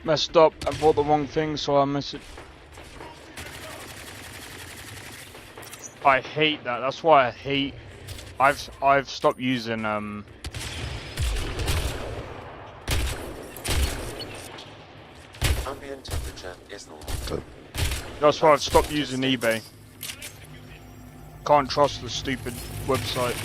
messed up and bought the wrong thing, so I miss it. I hate that. That's why I hate. I've stopped using Ambient temperature is normal. That's why I've stopped using eBay. Can't trust the stupid website.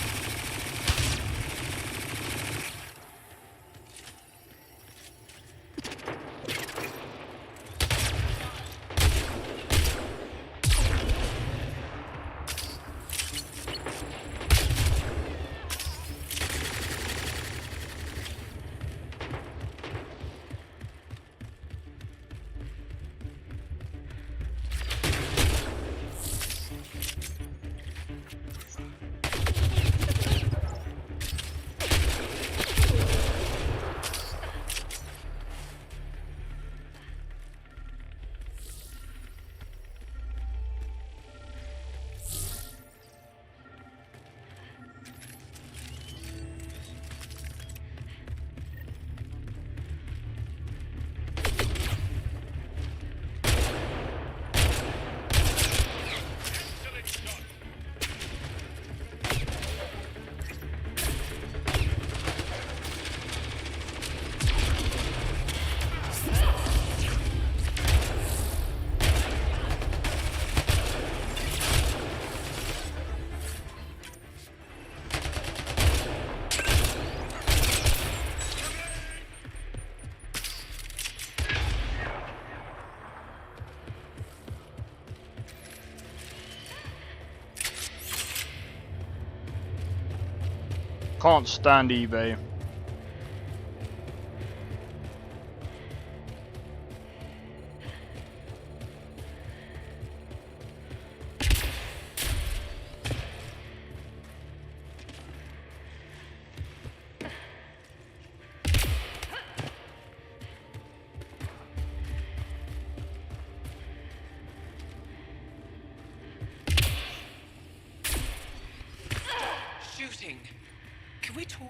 Can't stand eBay. Shooting. Can we talk?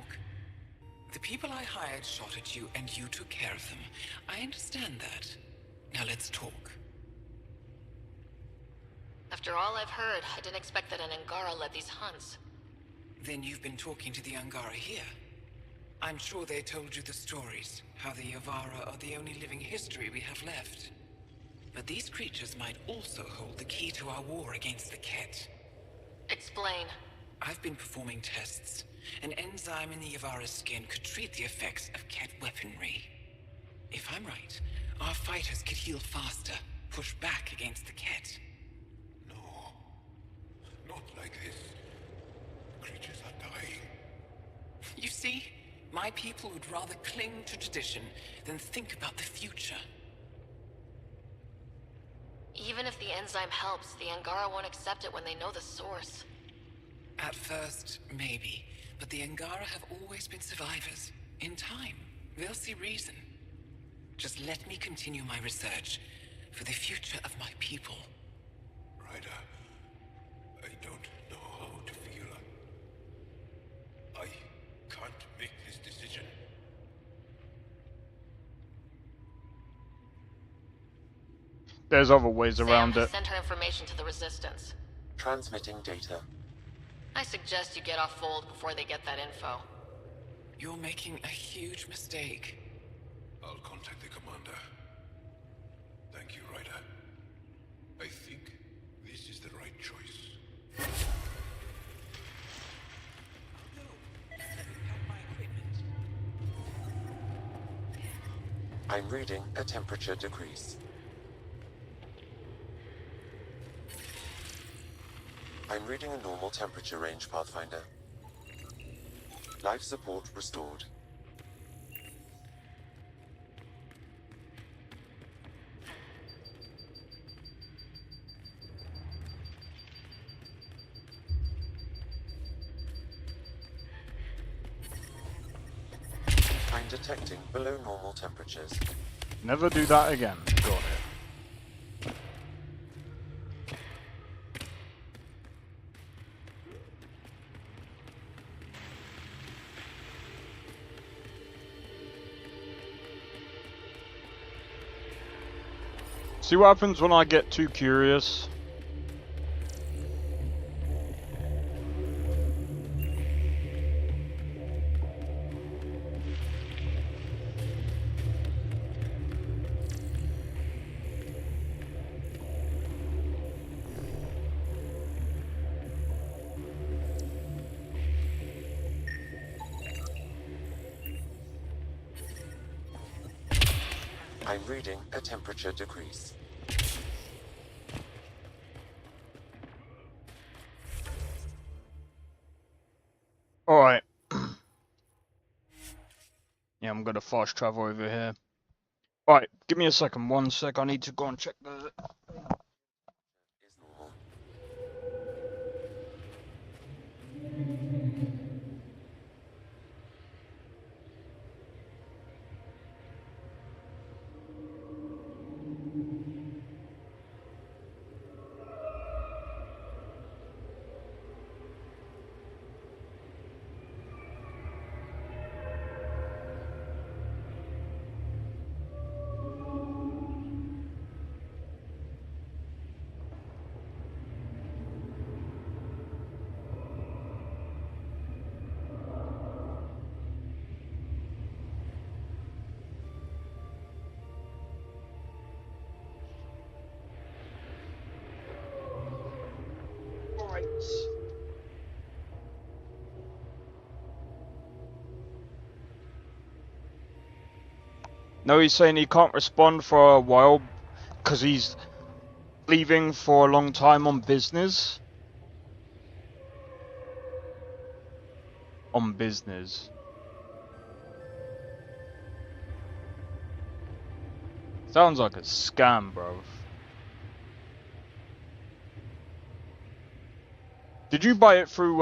The people I hired shot at you, and you took care of them. I understand that. Now let's talk. After all I've heard, I didn't expect that an Angara led these hunts. Then you've been talking to the Angara here. I'm sure they told you the stories, how the Yavara are the only living history we have left. But these creatures might also hold the key to our war against the Ket. Explain. I've been performing tests. An enzyme in the Yavara's skin could treat the effects of Ket weaponry. If I'm right, our fighters could heal faster, push back against the Ket. Not like this. Creatures are dying. You see, my people would rather cling to tradition than think about the future. Even if the enzyme helps, the Angara won't accept it when they know the source. At first, maybe. But the Angara have always been survivors. In time, they'll see reason. Just let me continue my research for the future of my people. Ryder, I don't know how to feel. I can't make this decision. There's other ways around it. Send her information to the Resistance. Transmitting data. I suggest you get off Fold before they get that info. You're making a huge mistake. I'll contact the commander. Thank you, Ryder. I think this is the right choice. I'm reading a temperature decrease. I'm reading a normal temperature range, Pathfinder. Life support restored. I'm detecting below normal temperatures. Never do that again. Got it. See what happens when I get too curious? I'm reading a temperature decrease. Alright. Yeah, I'm gonna fast travel over here. Alright, give me a second, 1 sec, I need to go and check the... Alright. No, he's saying he can't respond for a while because he's leaving for a long time on business. On business. Sounds like a scam, bro. Did you buy it through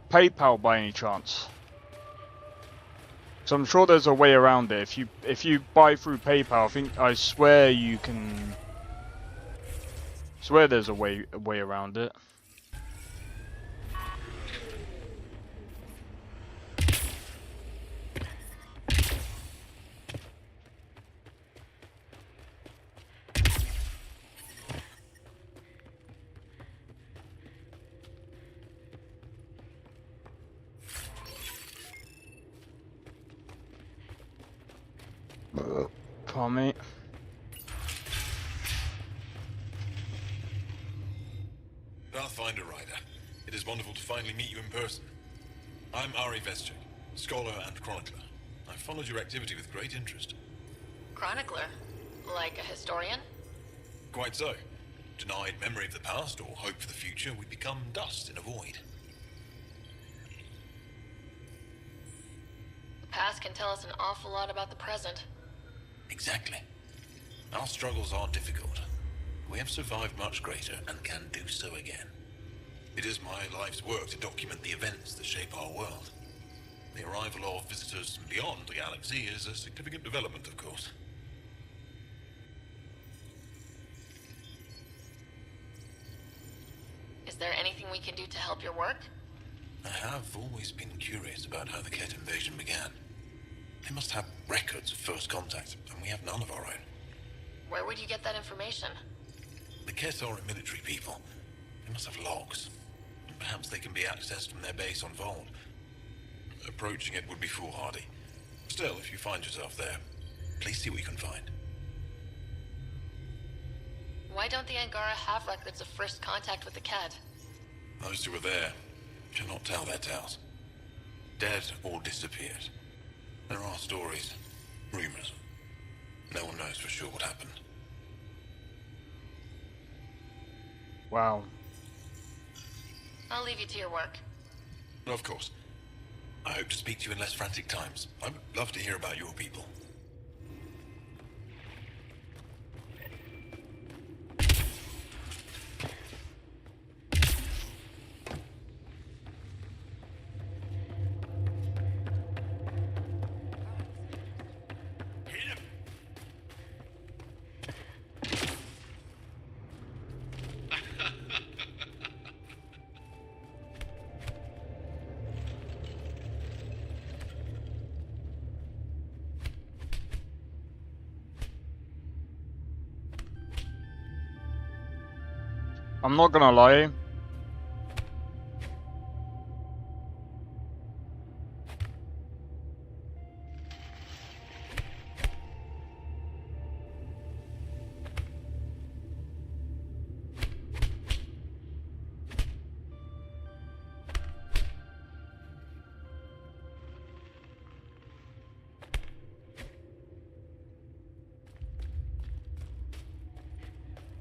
PayPal by any chance? So I'm sure there's a way around it. If you buy through PayPal, I swear you can. Swear there's a way around it. Pardon me. Pathfinder Rider, it is wonderful to finally meet you in person. I'm Ari Vestchik, scholar and chronicler. I've followed your activity with great interest. Chronicler? Like a historian? Quite so. Denied memory of the past or hope for the future, we become dust in a void. The past can tell us an awful lot about the present. Exactly. Our struggles are difficult. We have survived much greater and can do so again. It is my life's work to document the events that shape our world. The arrival of visitors from beyond the galaxy is a significant development, of course. Is there anything we can do to help your work? I have always been curious about how the Ket invasion began. They must have records of first contact, and we have none of our own. Where would you get that information? The Ket are a military people. They must have logs. And perhaps they can be accessed from their base on Vold. Approaching it would be foolhardy. Still, if you find yourself there, please see what you can find. Why don't the Angara have records of first contact with the Ket? Those who were there cannot tell their tales. Dead or disappeared. There are stories, rumors. No one knows for sure what happened. Wow. I'll leave you to your work. Of course. I hope to speak to you in less frantic times. I would love to hear about your people. I'm not gonna lie.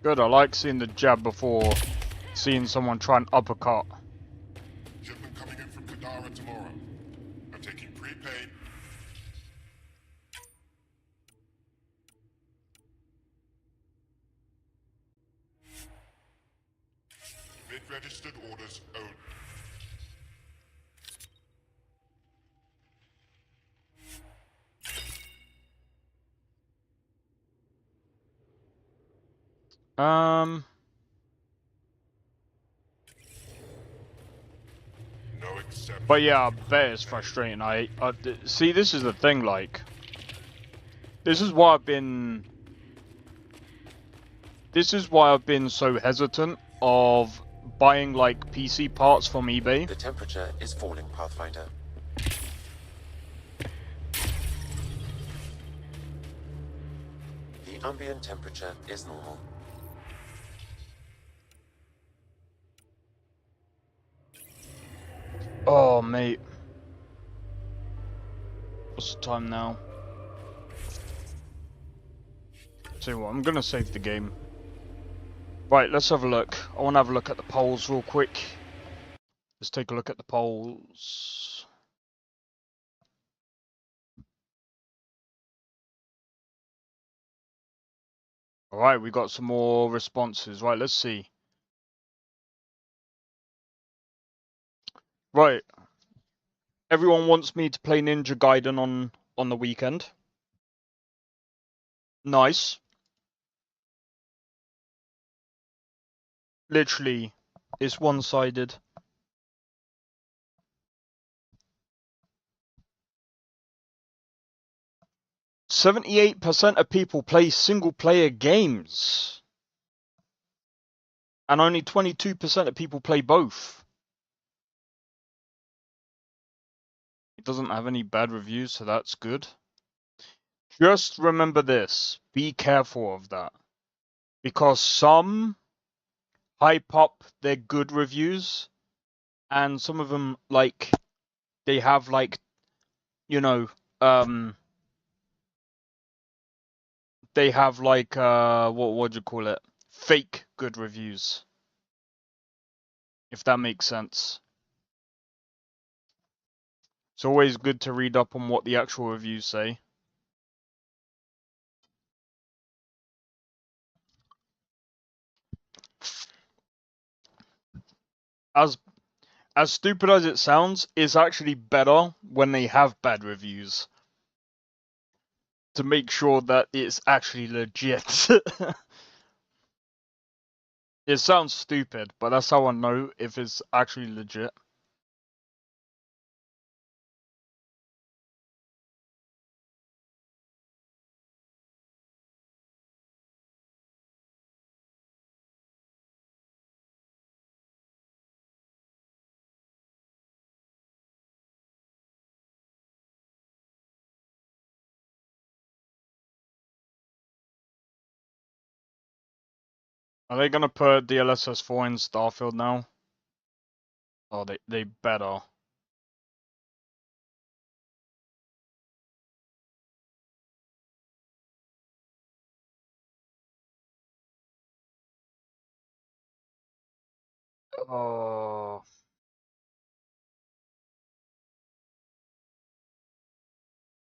Good, I like seeing the jab before seeing someone try and uppercut. Shipment coming in from Kadara tomorrow. I'm taking prepaid. Mid-registered orders only. No exception. But yeah, I bet it's frustrating. See, this is the thing, like, this is why I've been so hesitant of buying, like, PC parts from eBay. The temperature is falling, Pathfinder. The ambient temperature is normal. Oh, mate. What's the time now? Tell you what, I'm gonna save the game. Right, let's have a look. I want to have a look at the polls real quick. Let's take a look at the polls. Alright, we got some more responses. Right, let's see. Right. Everyone wants me to play Ninja Gaiden on the weekend. Nice. Literally, it's one-sided. %78% of people play single-player games. And only 22% of people play both. It doesn't have any bad reviews, so that's good. Just remember this. Be careful of that. Because some hype up their good reviews, and some of them, like, they have, like, you know, they have, like, what do you call it? Fake good reviews. If that makes sense. It's always good to read up on what the actual reviews say. As stupid as it sounds, it's actually better when they have bad reviews. To make sure that it's actually legit. It sounds stupid, but that's how I know if it's actually legit. Are they gonna put DLSS-4 in Starfield now? Oh, they better. Oh.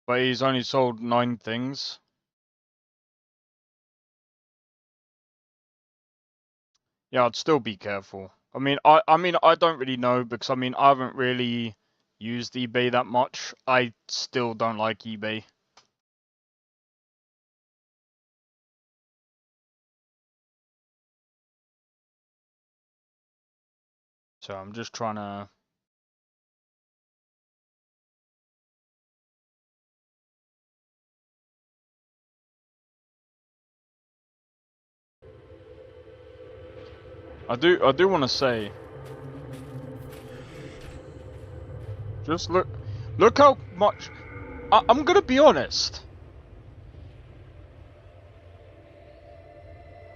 But he's only sold 9 things. Yeah, I'd still be careful. I mean, I don't really know because I mean, I haven't really used eBay that much. I still don't like eBay. So I'm just trying to. I do want to say, just look how much. I'm gonna be honest.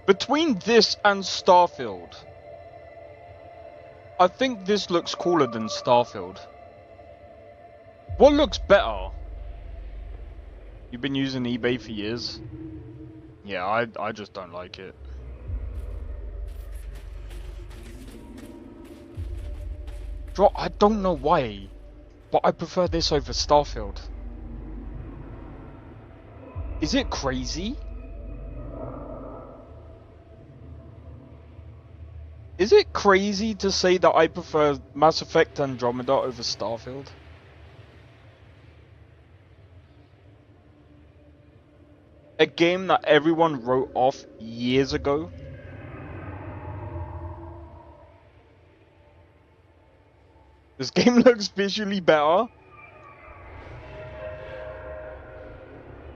Between this and Starfield, I think this looks cooler than Starfield. What looks better? You've been using eBay for years. Yeah, I just don't like it. I don't know why, but I prefer this over Starfield. Is it crazy? Is it crazy to say that I prefer Mass Effect Andromeda over Starfield? A game that everyone wrote off years ago? This game looks visually better.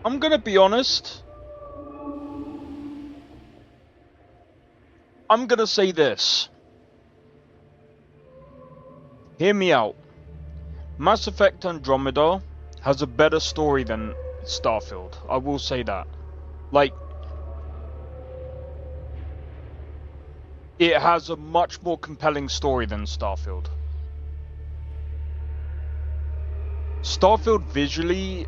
I'm gonna be honest. I'm gonna say this. Hear me out. Mass Effect Andromeda has a better story than Starfield. I will say that. Like, it has a much more compelling story than Starfield. Starfield visually,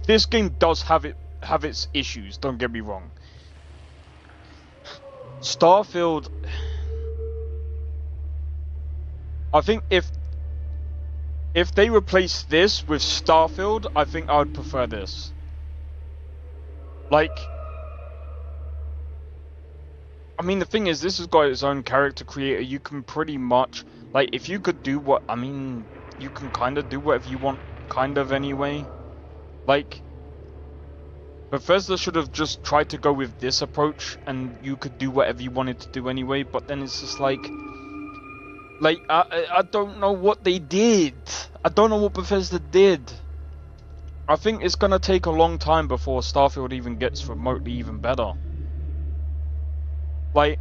this game does have its issues, don't get me wrong. Starfield, I think if they replace this with Starfield, I think I would prefer this. Like, I mean, the thing is, this has got its own character creator. You can pretty much, like, if you could do what, I mean, you can kind of do whatever you want, kind of anyway. Like, Bethesda should have just tried to go with this approach, and you could do whatever you wanted to do anyway, but then it's just like, I don't know what they did. I don't know what Bethesda did. I think it's gonna take a long time before Starfield even gets remotely even better. Like,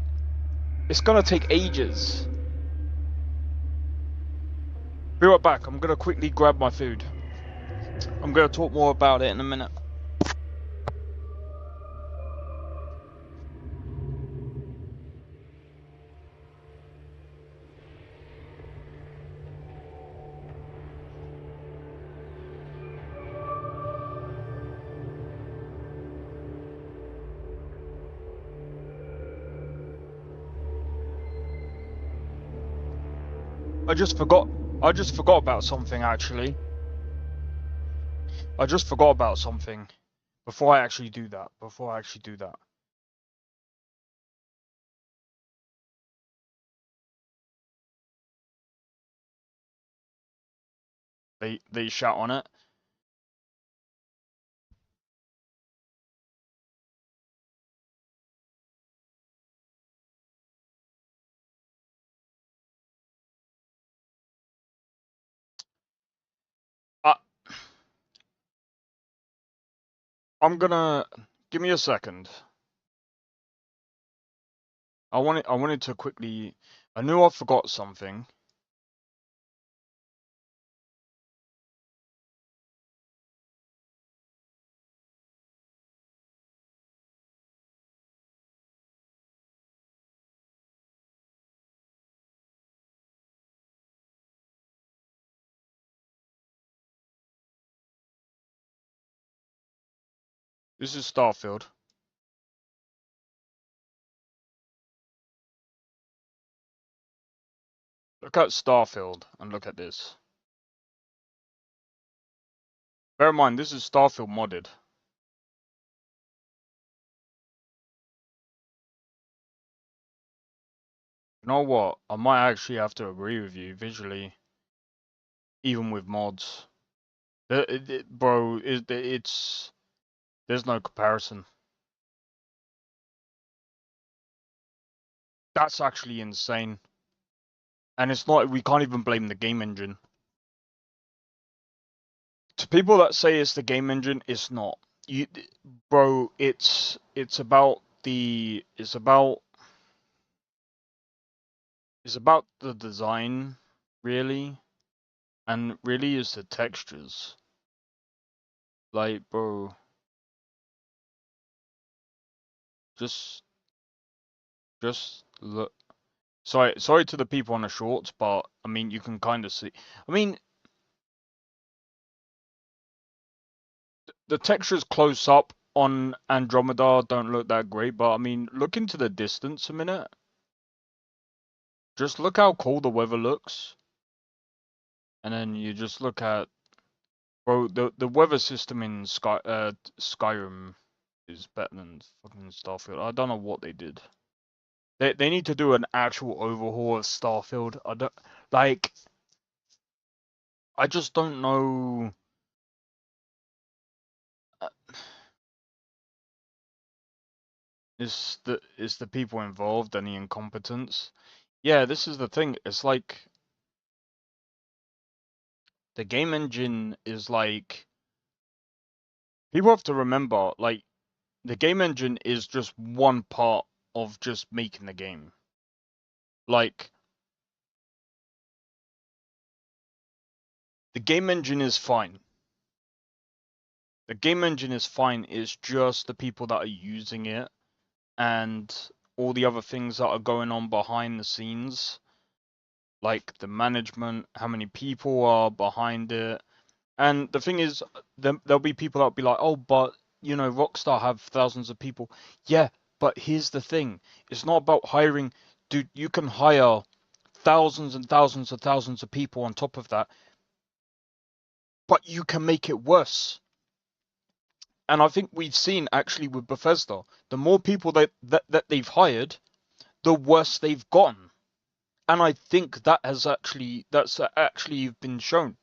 it's gonna take ages. Be right back, I'm gonna quickly grab my food. I'm gonna talk more about it in a minute. I just forgot about something actually. I just forgot about something. Before I actually do that. They shout on it. I'm gonna give me a second. I wanted to quickly. I knew I forgot something. This is Starfield. Look at Starfield and look at this. Bear in mind, this is Starfield modded. You know what? I might actually have to agree with you visually, even with mods. Bro, there's no comparison. That's actually insane. And it's not, we can't even blame the game engine. To people that say it's the game engine, it's not. Bro, it's about it's about the design, really, and really is the textures. Like, bro, just look. Sorry to the people on the shorts, but I mean, you can kind of see. I mean, the textures close up on Andromeda don't look that great, but I mean, look into the distance a minute. Just look how cool the weather looks. And then you just look at, bro, the weather system in Skyrim is better than fucking Starfield. I don't know what they did. They need to do an actual overhaul of Starfield. I just don't know. Is the people involved and the incompetence? Yeah, this is the thing. It's like the game engine is like, people have to remember, like, the game engine is just one part of just making the game. Like, the game engine is fine. The game engine is fine. It's just the people that are using it and all the other things that are going on behind the scenes, like the management, how many people are behind it. And the thing is, there'll be people that'll be like, oh, but, you know, Rockstar have thousands of people. Yeah, but here's the thing. It's not about hiring. Dude, you can hire thousands and thousands of thousands of people on top of that, but you can make it worse. And I think we've seen, actually, with Bethesda, the more people that they've hired, the worse they've gotten. And I think that's actually been shown.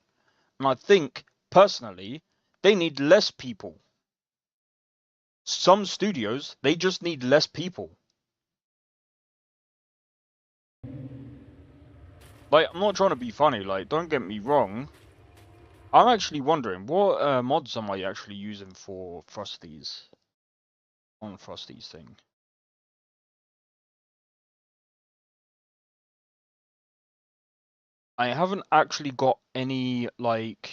And I think, personally, they need less people. Some studios, they just need less people. Like, I'm not trying to be funny, like, don't get me wrong. I'm actually wondering, what mods am I actually using for Frosty's? On Frosty's thing. I haven't actually got any, like...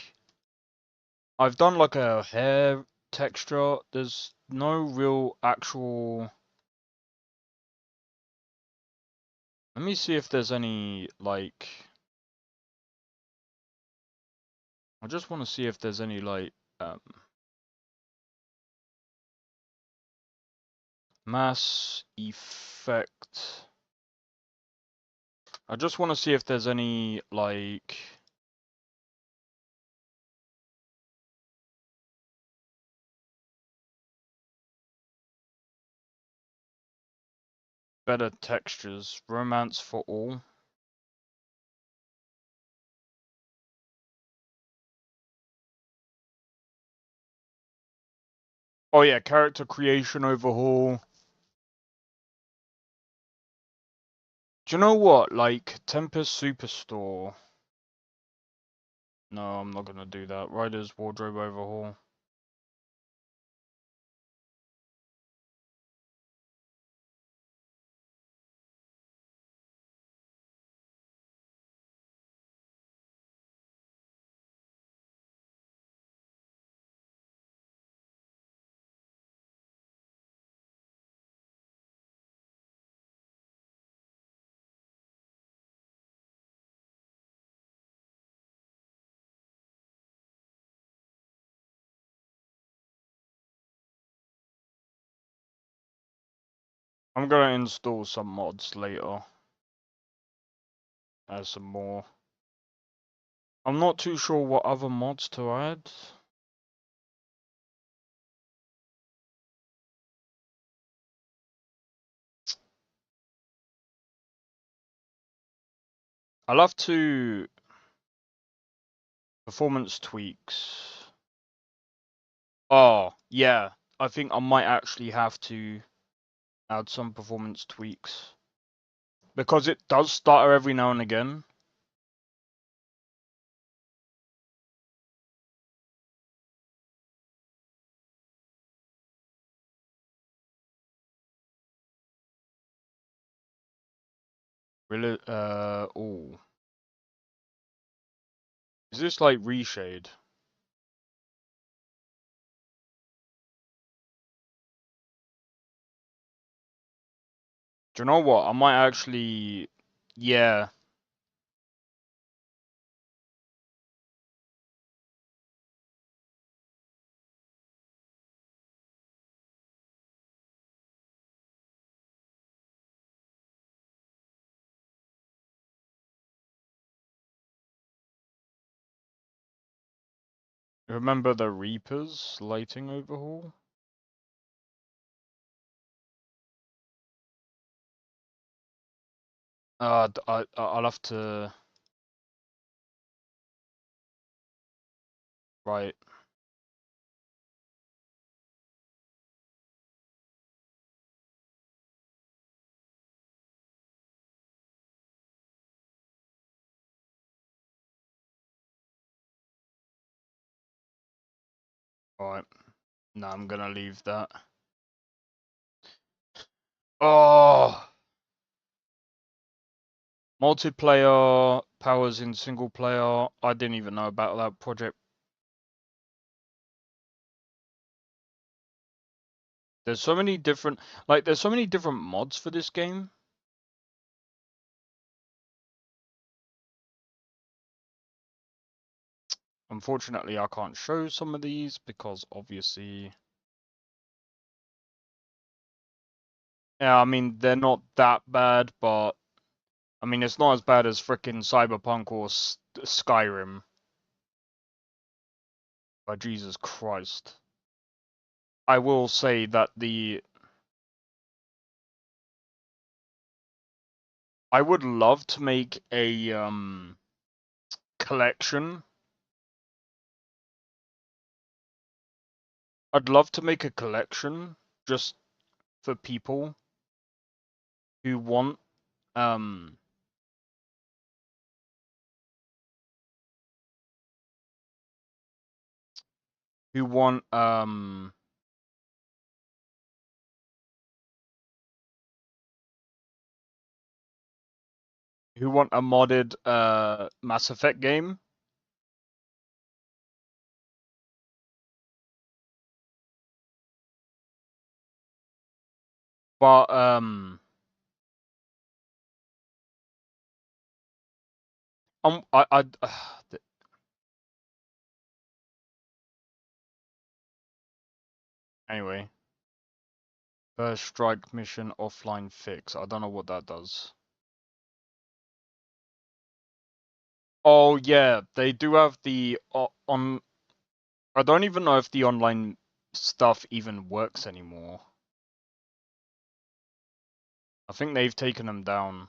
I've done, like, a hair texture. There's no real actual... Let me see if there's any, like... I just want to see if there's any, like, mass effect. I just want to see if there's any, like... better textures. Romance for all. Oh yeah, character creation overhaul. Do you know what? Like, Tempest Superstore. No, I'm not gonna do that. Rider's wardrobe overhaul. I'm gonna install some mods later. Add some more. I'm not too sure what other mods to add. I'll have to... Performance tweaks. Oh, yeah. I think I might actually have to add some performance tweaks. Because it does stutter every now and again. Really? Oh. Is this like reshade? Do you know what? I might actually... Yeah. Remember the Reapers lighting overhaul? I'll have to... Right. Alright. No, I'm gonna leave that. Oh! Multiplayer powers in single player. I didn't even know about that project. There's so many different... Like, there's so many different mods for this game. Unfortunately, I can't show some of these because obviously... Yeah, I mean, they're not that bad, but... I mean, it's not as bad as frickin' Cyberpunk or Skyrim. But Jesus Christ. I will say that I would love to make a, collection. I'd love to make a collection just for people who want, who want, who want a modded, Mass Effect game. But, anyway. First strike mission offline fix. I don't know what that does. Oh yeah, they do have the on. I don't even know if the online stuff even works anymore. I think they've taken them down.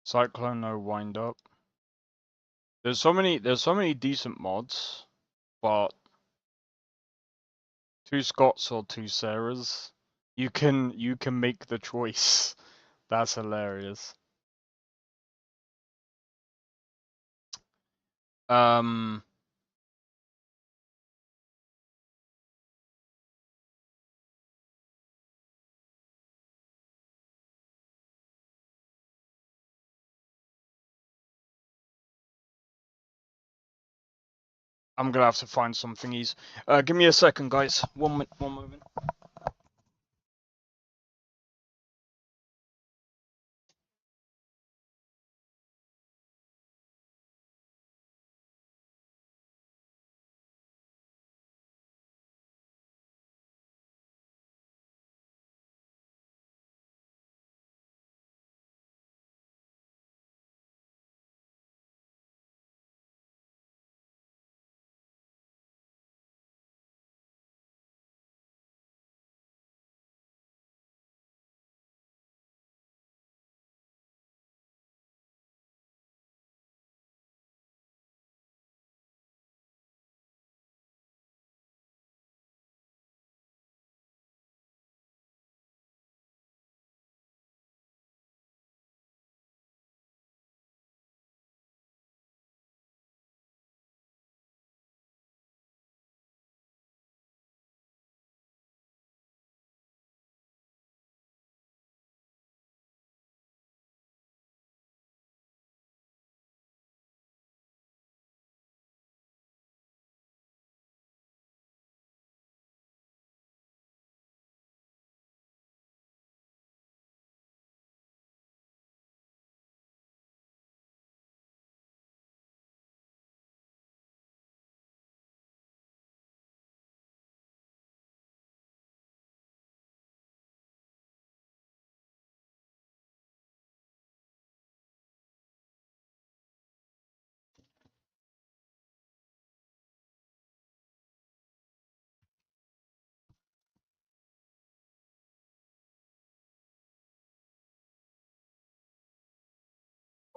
Cyclone no wind up. There's so many decent mods, but two Scots or two Sarahs. You can make the choice. That's hilarious. I'm gonna have to find some thingies. Give me a second, guys. One moment.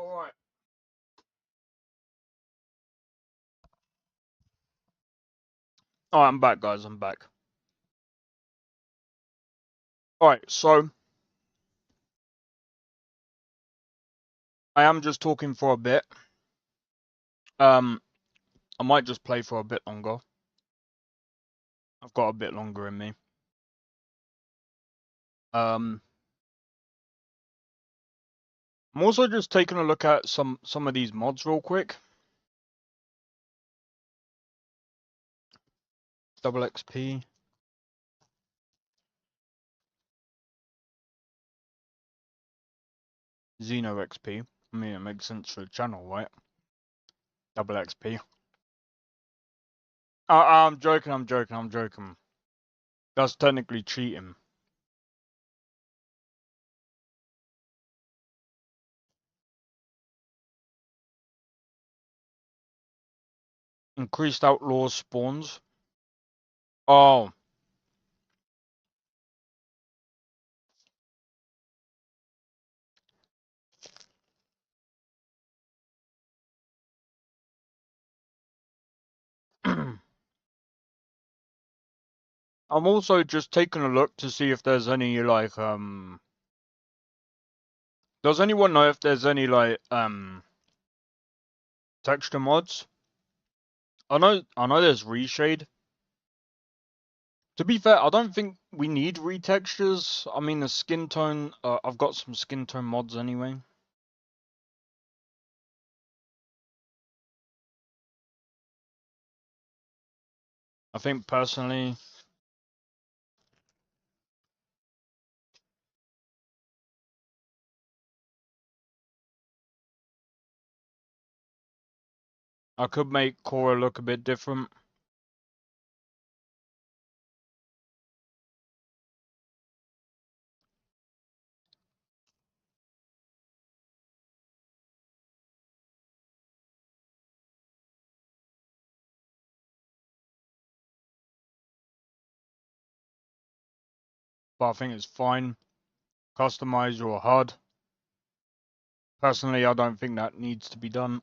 Alright. Alright, I'm back, guys. I'm back. Alright, so I am just talking for a bit. I might just play for a bit longer. I've got a bit longer in me. I'm also just taking a look at some of these mods real quick. Double XP. Xeno XP. I mean, it makes sense for the channel, right? Double XP. I'm joking. That's technically cheating. Increased outlaw spawns. Oh. I'm also just taking a look to see if there's any, like, does anyone know if there's any, like, texture mods? I know there's reshade. To be fair, I don't think we need retextures. I mean, the skin tone, I've got some skin tone mods anyway. I think personally, I could make Korra look a bit different. But I think it's fine. Customize your HUD. Personally, I don't think that needs to be done.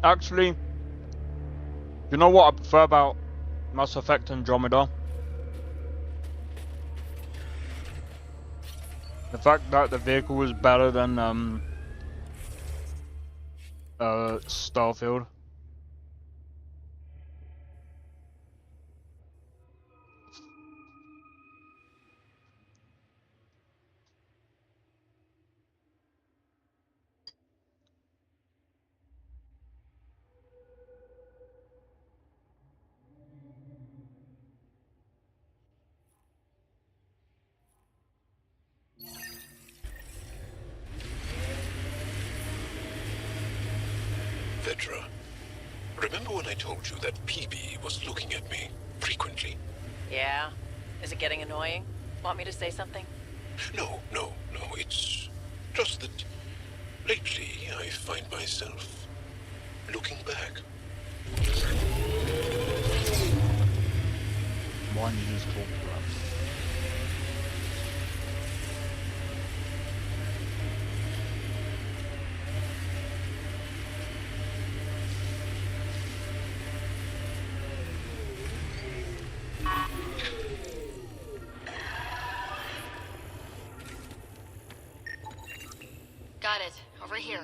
Actually, you know what I prefer about Mass Effect Andromeda? The fact that the vehicle was better than Starfield. Vetra, remember when I told you that PB was looking at me frequently? Yeah? Is it getting annoying? Want me to say something? No. It's just that lately I find myself looking back. Why did you just talk to that? Got it. Over here.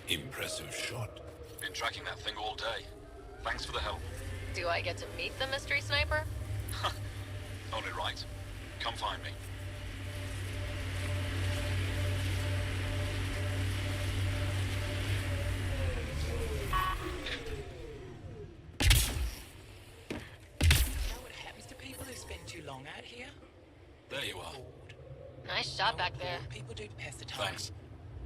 Impressive shot. Been tracking that thing all day. Thanks for the help. Do I get to meet the mystery sniper? Only right. Come find me. You know what happens to people who spend too long out here? There you are. Nice shot back there. People do pass the time. Thanks.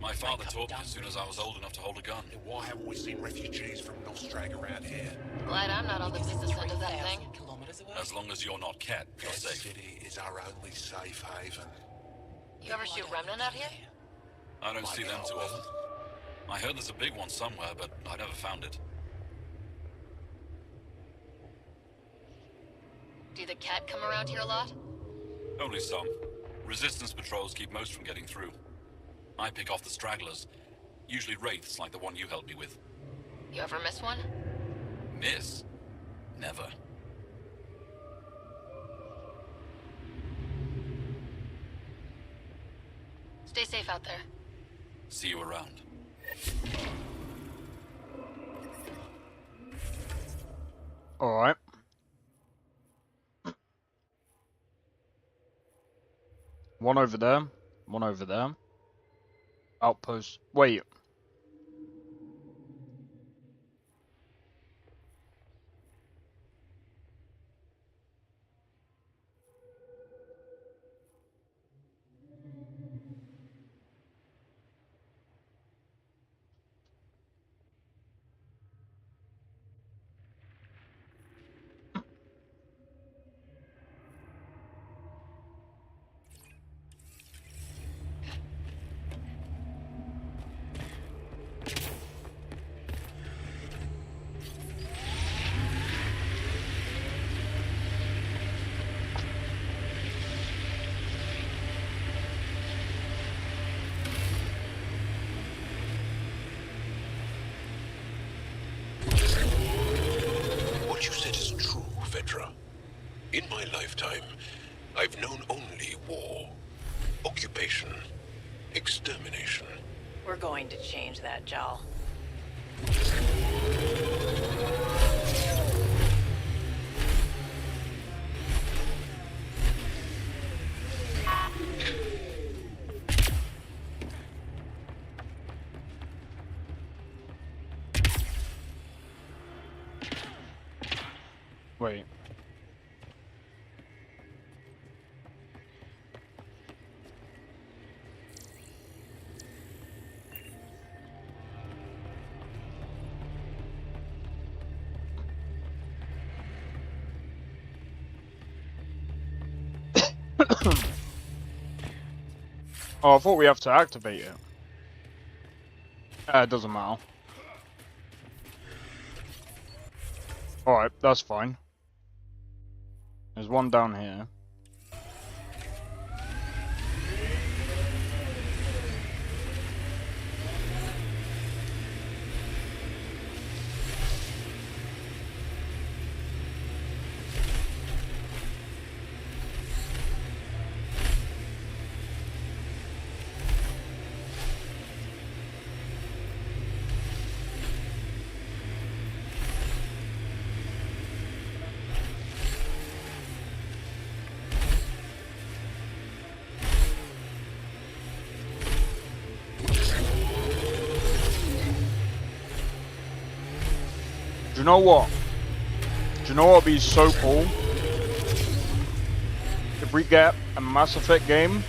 My father taught me as soon as I was old enough to hold a gun. Why haven't we seen refugees from Nostrag around here? Glad I'm not on the business end of that thing. As long as you're not Cat, you're This safe. city is our only safe haven. You ever shoot Remnant out here? I don't see them too often. I heard there's a big one somewhere, but I never found it. Do the Ket come around here a lot? Only some. Resistance patrols keep most from getting through. I pick off the stragglers. Usually wraiths like the one you helped me with. You ever miss one? Miss? Never. Stay safe out there. See you around. Alright. One over there. One over there. Outpost. Wait. What you said is true, Vedra. In my lifetime, I've known only war, occupation, extermination. We're going to change that, Jal. Wait. Oh, I thought we have to activate it. It doesn't matter. Alright, that's fine. There's one down here. Do you know what? Do you know what would be so cool? If we get a Mass Effect game.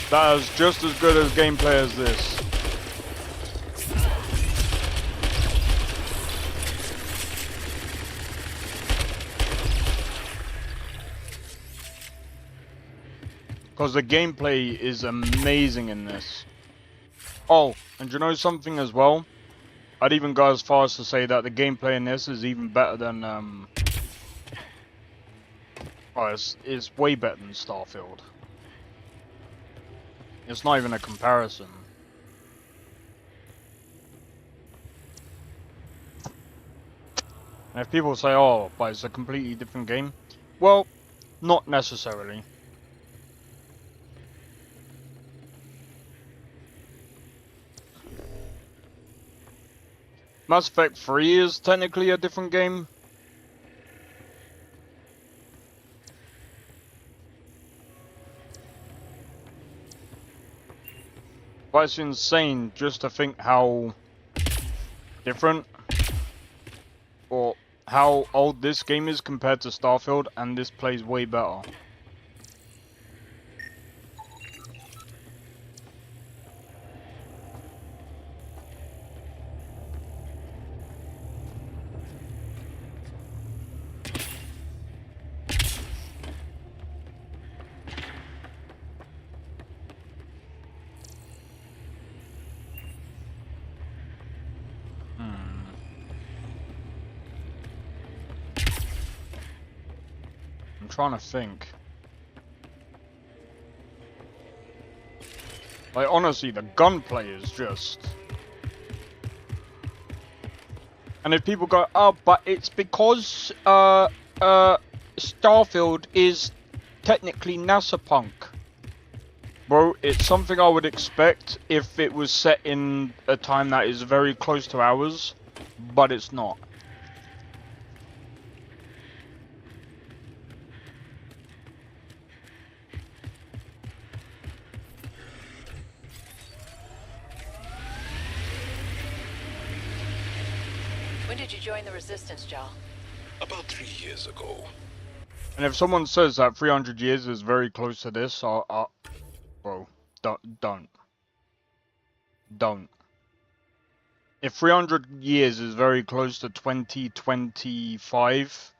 That is just as good as gameplay as this. Because the gameplay is amazing in this. Oh, and you know something as well? I'd even go as far as to say that the gameplay in this is even better than, oh, it's way better than Starfield. It's not even a comparison. And if people say, oh, but it's a completely different game, well, not necessarily. Mass Effect 3 is technically a different game. But it's insane just to think how different or how old this game is compared to Starfield, and this plays way better. trying to think. Like, honestly, the gunplay is just... And if people go, oh, but it's because, Starfield is technically NASA punk. Bro, it's something I would expect if it was set in a time that is very close to ours, but it's not. When did you join the Resistance, Jal? About 3 years ago. And if someone says that 300 years is very close to this, bro, don't. If 300 years is very close to 2025,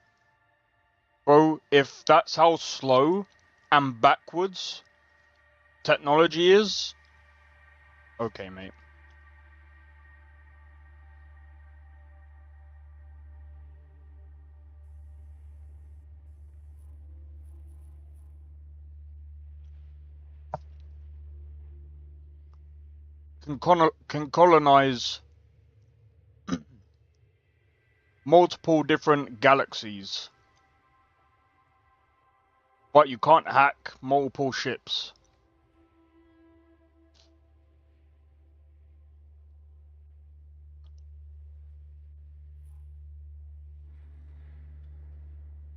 bro, if that's how slow and backwards technology is, okay, mate. Can colonize multiple different galaxies, but you can't hack multiple ships.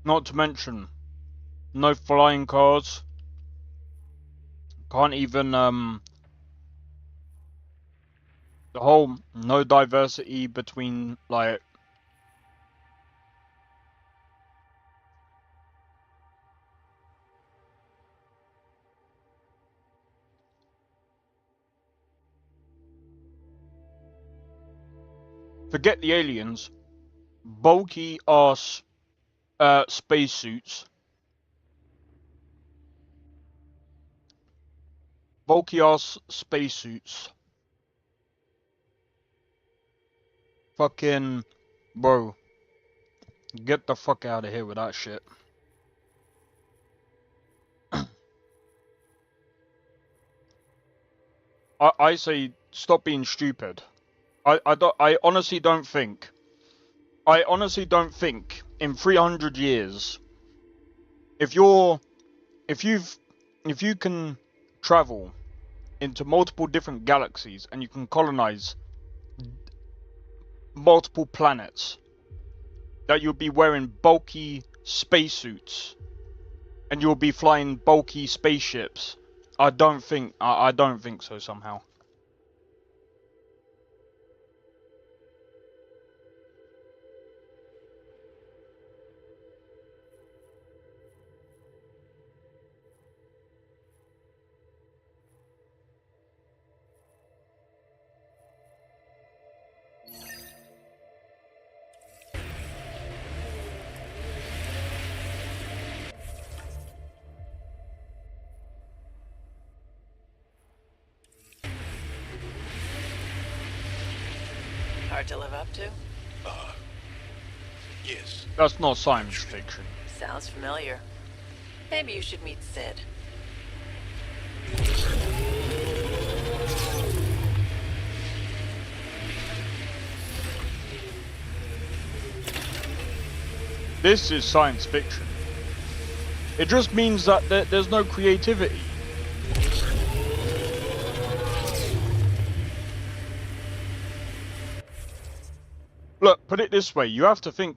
Not to mention, no flying cars. Can't even, the whole no diversity between, like, forget the aliens, bulky ass spacesuits. Bulky ass spacesuits. Fucking, bro. Get the fuck out of here with that shit. I say stop being stupid. I honestly don't think in 300 years, if you can travel into multiple different galaxies and you can colonize multiple planets, that you'll be wearing bulky spacesuits and you'll be flying bulky spaceships. I don't think so somehow. Hard to live up to? Yes. That's not science fiction. Sounds familiar. Maybe you should meet Sid. This is science fiction. It just means that there's no creativity. Look, put it this way, you have to think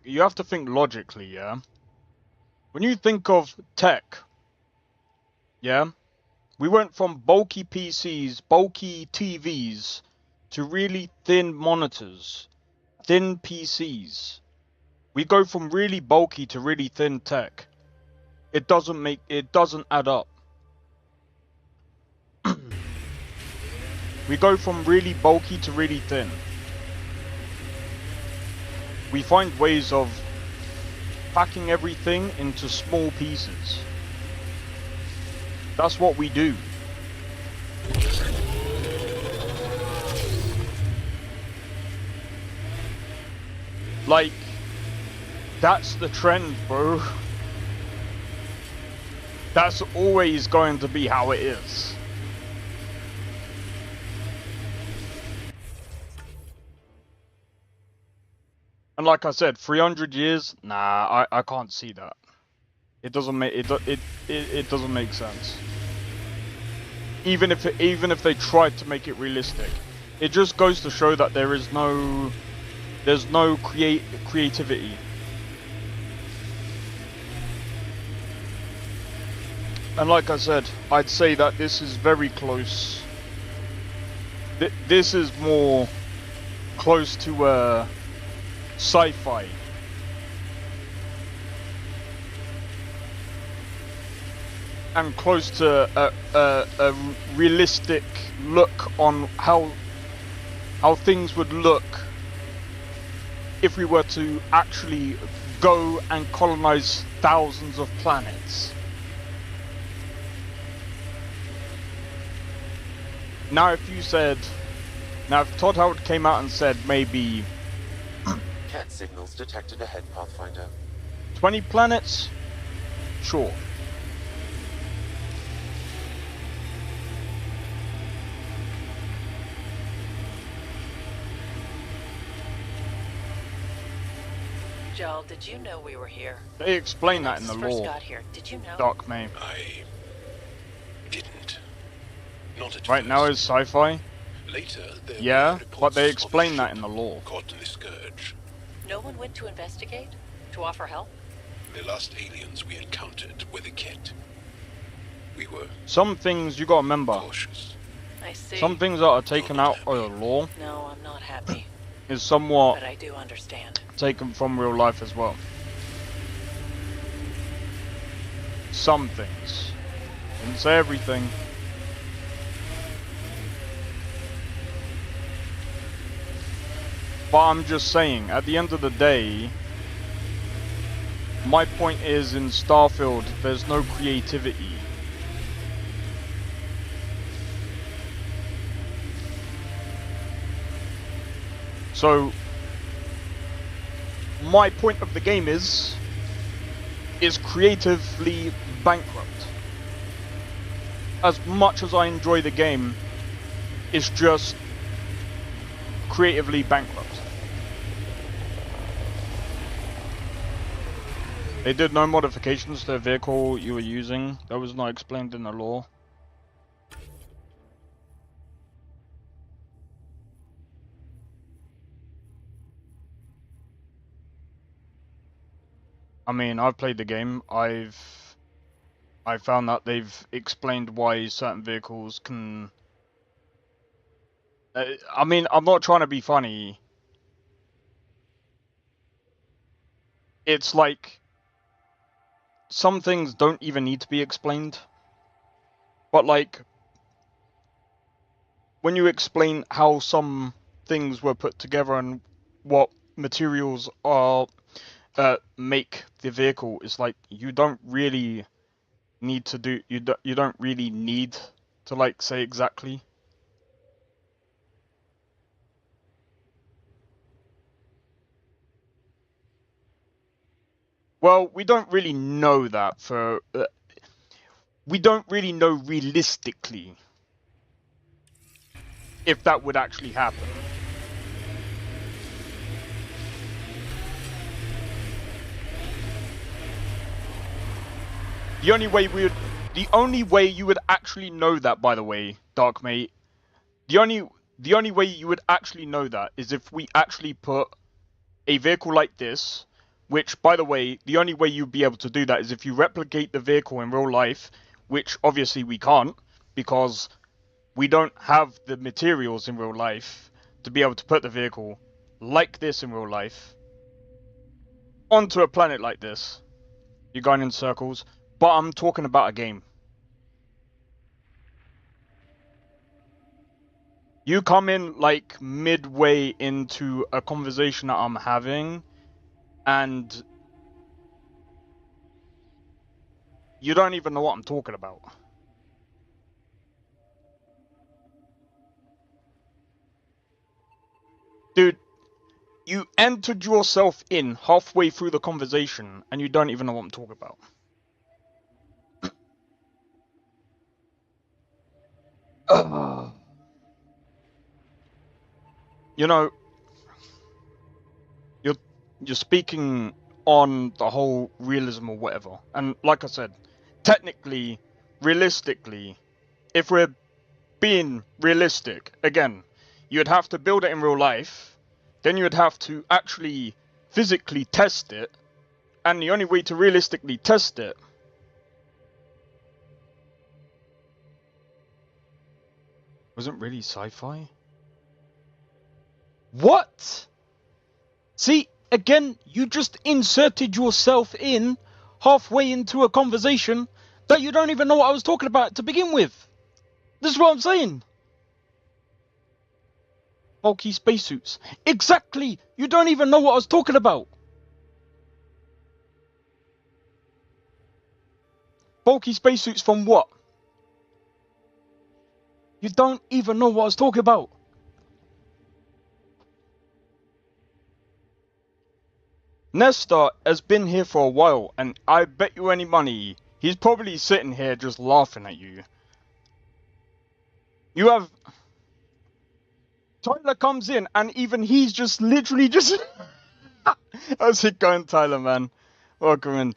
logically, yeah? When you think of tech, yeah? We went from bulky PCs, bulky TVs, to really thin monitors, thin PCs. We go from really bulky to really thin tech. It doesn't add up. We go from really bulky to really thin. We find ways of packing everything into small pieces. That's what we do. Like, that's the trend, bro. That's always going to be how it is. And like I said, 300 years? Nah, I can't see that. It doesn't make it doesn't make sense. Even if they tried to make it realistic, it just goes to show that there's no creativity. And like I said, I'd say that this is very close. This is more close to sci-fi. And close to a realistic look on how things would look if we were to actually go and colonize thousands of planets. Now if Todd Howard came out and said maybe Cat signals detected ahead, Pathfinder. 20 planets? Sure. Joel, did you know we were here? They explain that in the First lore. got here. Did you know? Dark May. I didn't. Not at Right first. now is sci-fi? Later, there Yeah, were but they reports explain of that in the lore. caught in the scourge. No one went to investigate? To offer help? The last aliens we encountered were the Ket. We were Some things you gotta remember. cautious. I see. Some things that are taken out of the lore No, I'm not happy. is somewhat But I do understand. taken from real life as well. Some things. Didn't say everything. But I'm just saying, at the end of the day, my point is in Starfield, there's no creativity. So, my point of the game is creatively bankrupt. As much as I enjoy the game, it's just creatively bankrupt. They did no modifications to the vehicle you were using. That was not explained in the lore. I mean, I've played the game. I found that they've explained why certain vehicles can... I mean, I'm not trying to be funny. It's like... some things don't even need to be explained. But like... when you explain how some things were put together and what materials are... make the vehicle, it's like you don't really need to do you don't really need to like say exactly. Well, we don't really know that for we don't really know realistically if that would actually happen. The only way you would actually know that, by the way, Darkmate, the only way you would actually know that is if we actually put a vehicle like this, which, by the way, the only way you'd be able to do that is if you replicate the vehicle in real life, which obviously we can't, because we don't have the materials in real life to be able to put the vehicle like this in real life onto a planet like this. You're going in circles. But I'm talking about a game. You come in like midway into a conversation that I'm having, and you don't even know what I'm talking about. Dude, you entered yourself in halfway through the conversation, and you don't even know what I'm talking about. You know, you're speaking on the whole realism or whatever, and like I said, technically, realistically, if we're being realistic, again, you'd have to build it in real life, then you'd have to actually physically test it, and the only way to realistically test it wasn't really sci-fi. What? See, again, you just inserted yourself in halfway into a conversation that you don't even know what I was talking about to begin with. This is what I'm saying. Bulky spacesuits. Exactly! You don't even know what I was talking about. Bulky spacesuits from what? You don't even know what I was talking about. Nestor has been here for a while, and I bet you any money, he's probably sitting here just laughing at you. You have... Tyler comes in, and even he's just literally just... How's it going, Tyler, man? Welcome in.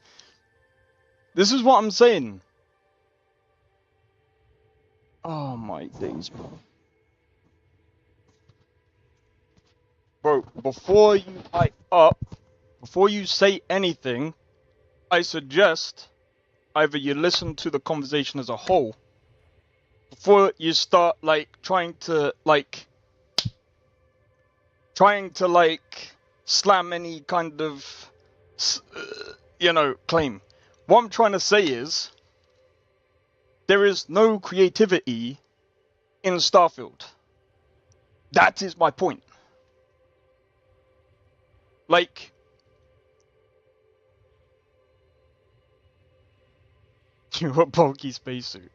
This is what I'm saying. Oh my days, bro. Bro, before you hype up, before you say anything, I suggest either you listen to the conversation as a whole before you start trying to slam any kind of claim. What I'm trying to say is there is no creativity in Starfield. That is my point. You're a bulky spacesuit.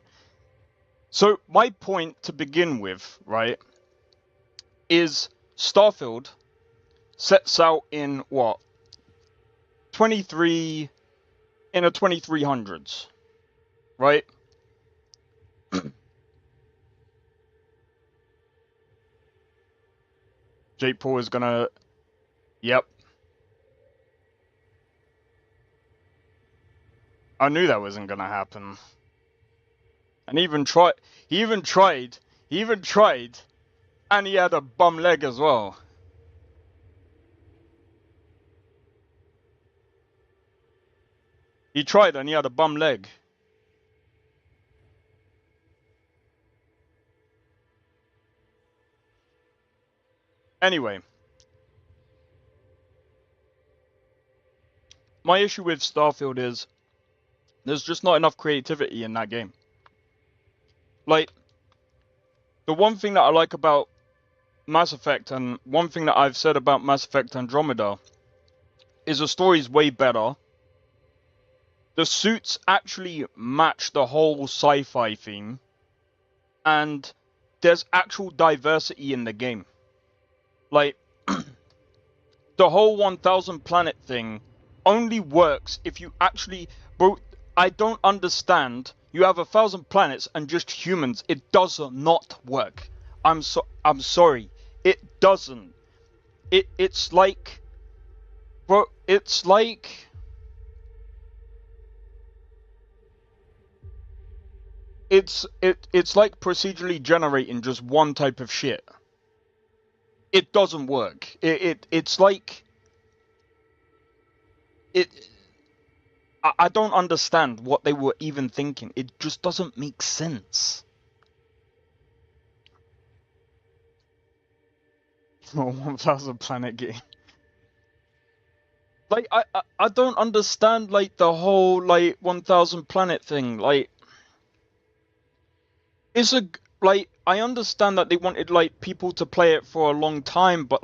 So my point to begin with, right, is Starfield sets out in what? 2300s, right? Jake Paul is gonna... Yep. I knew that wasn't gonna happen. And he even tried, and he had a bum leg as well. He tried and he had a bum leg. Anyway. My issue with Starfield is there's just not enough creativity in that game. The one thing that I like about Mass Effect, and one thing that I've said about Mass Effect Andromeda, is the story's way better. The suits actually match the whole sci-fi theme, and there's actual diversity in the game. The whole 1000 planet thing only works if you actually... Bro, I don't understand. You have 1000 planets and just humans. It does not work. I'm sorry. It doesn't. It's like... Bro, it's like... It's like procedurally generating just one type of shit. It doesn't work. It's like... I don't understand what they were even thinking. It just doesn't make sense. Oh, 1000 planet game. I don't understand, the whole, 1000 planet thing. It's I understand that they wanted, people to play it for a long time, but,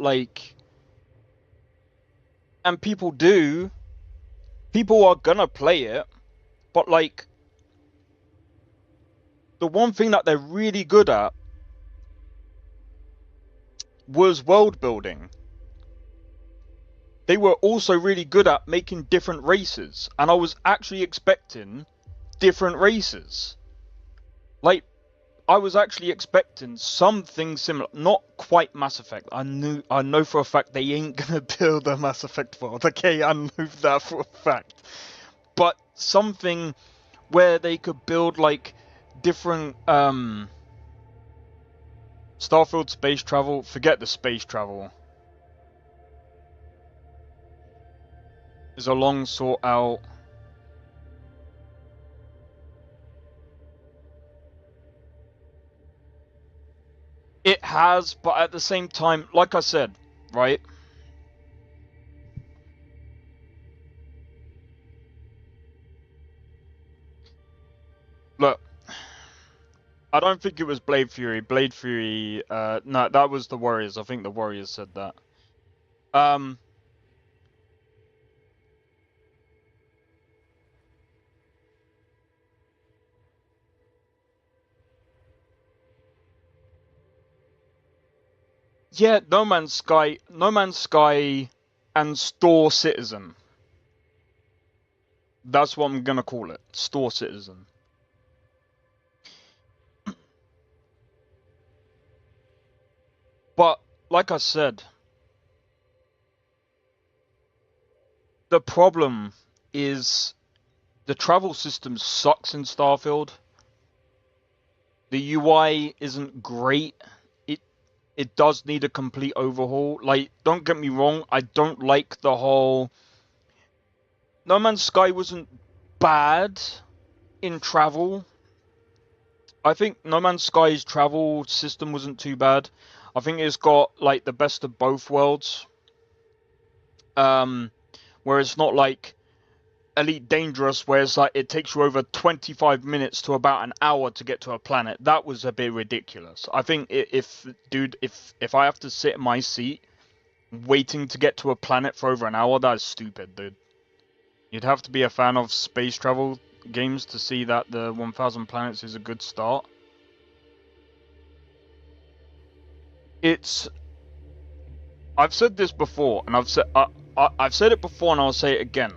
and people do. People are gonna play it, but, the one thing that they're really good at was world building. They were also really good at making different races, and I was actually expecting different races. I was actually expecting something similar, not quite Mass Effect. I know for a fact they ain't gonna build a Mass Effect world. Okay, I know that for a fact. But something where they could build like different Starfield space travel. Forget the space travel. Is a long sought out. It has, but at the same time, like I said, right? Look, I don't think it was Blade Fury. Blade Fury, no, that was the Warriors. I think the Warriors said that. Yeah, No Man's Sky, and Store Citizen. That's what I'm gonna call it. Store Citizen. But, like I said, the problem is the travel system sucks in Starfield. The UI isn't great. It does need a complete overhaul. Like, don't get me wrong, I don't like the whole... No Man's Sky wasn't bad in travel. I think No Man's Sky's travel system wasn't too bad. I think it's got, like, the best of both worlds. Where it's not like Elite Dangerous, where it's like it takes you over 25 minutes to about an hour to get to a planet. That was a bit ridiculous. I think if I have to sit in my seat waiting to get to a planet for over an hour, that is stupid, dude. You'd have to be a fan of space travel games to see that the 1000 Planets is a good start. I've said this before, and I've said it before, and I'll say it again.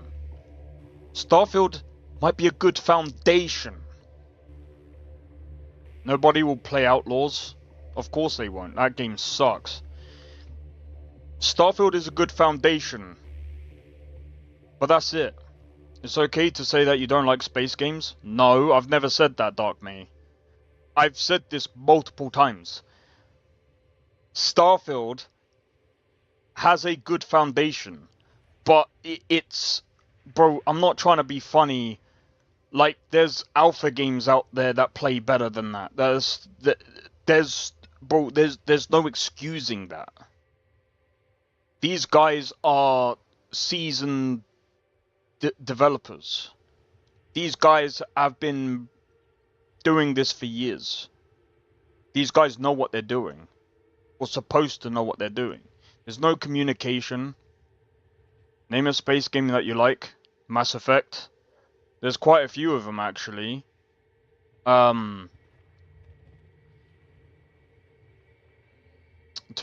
Starfield might be a good foundation. Nobody will play Outlaws. Of course they won't. That game sucks. Starfield is a good foundation. But that's it. It's okay to say that you don't like space games? No, I've never said that, Dark May. I've said this multiple times. Starfield has a good foundation. But it's... Bro, I'm not trying to be funny. Like, there's alpha games out there that play better than that. Bro, there's no excusing that. These guys are seasoned developers. These guys have been doing this for years. These guys know what they're doing. Or supposed to know what they're doing. There's no communication. Name a space game that you like. Mass Effect. There's quite a few of them, actually. To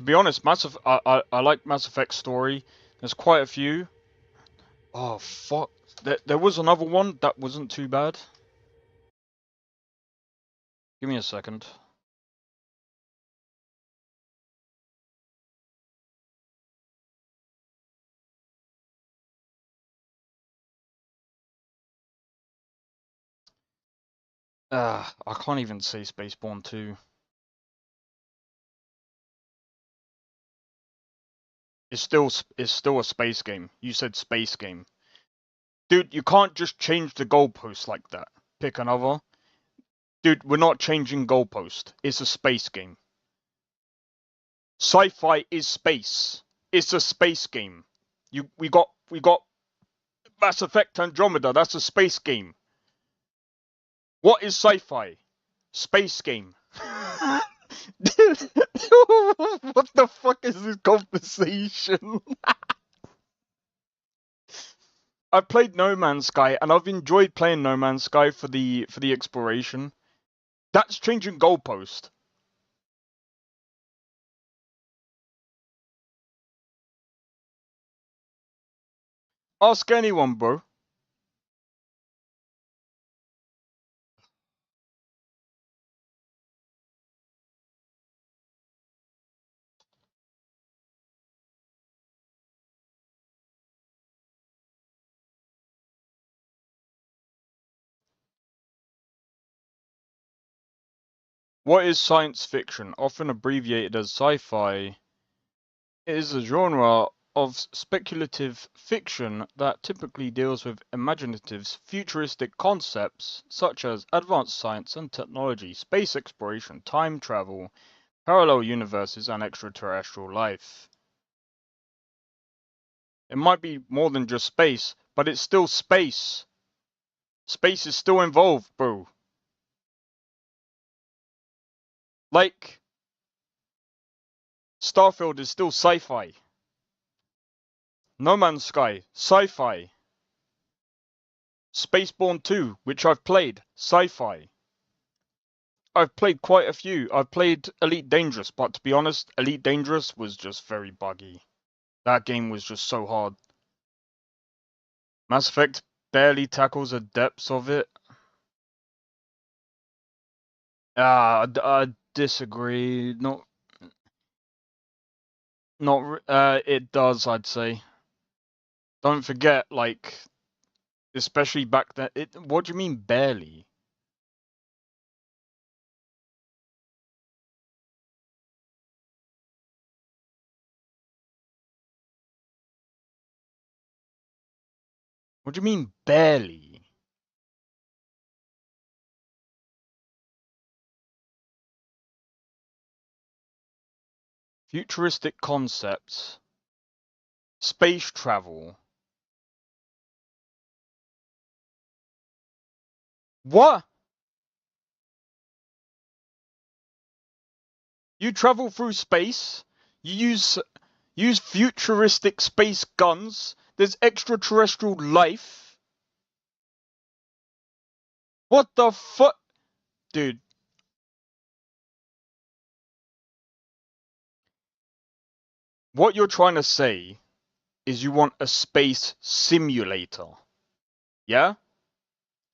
be honest, I like Mass Effect story. There's quite a few. Oh, fuck. There was another one that wasn't too bad. Give me a second. I can't even say Spaceborne 2. It's still a space game. You said space game. Dude, you can't just change the goalpost like that. Pick another. Dude, we're not changing goalpost. It's a space game. Sci-fi is space. It's a space game. We got Mass Effect Andromeda. That's a space game. What is sci-fi? Space game. Dude, what the fuck is this conversation? I've played No Man's Sky, and I've enjoyed playing No Man's Sky for the exploration. That's changing goalpost. Ask anyone, bro. What is science fiction? Often abbreviated as sci-fi, it is a genre of speculative fiction that typically deals with imaginative, futuristic concepts such as advanced science and technology, space exploration, time travel, parallel universes, and extraterrestrial life. It might be more than just space, but it's still space. Space is still involved, bro. Like, Starfield is still sci-fi. No Man's Sky, sci-fi. Spaceborne 2, which I've played, sci-fi. I've played quite a few. I've played Elite Dangerous, but to be honest, Elite Dangerous was just very buggy. That game was just so hard. Mass Effect barely tackles the depths of it. I disagree. It does, I'd say. Don't forget, like, especially back then. What do you mean barely? What do you mean barely? Futuristic concepts, space travel. What? You travel through space. You use futuristic space guns. There's extraterrestrial life. What the fuck, dude? What you're trying to say is you want a space simulator. Yeah?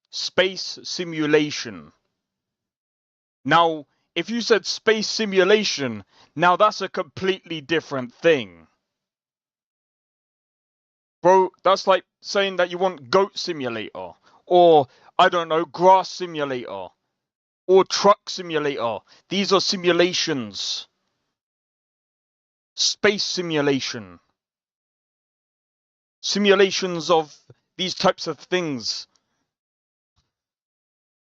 Space simulation. Now, if you said space simulation, now that's a completely different thing. Bro, that's like saying that you want Goat Simulator, or, I don't know, Grass Simulator, or Truck Simulator. These are simulations. Space simulation. Simulations of these types of things.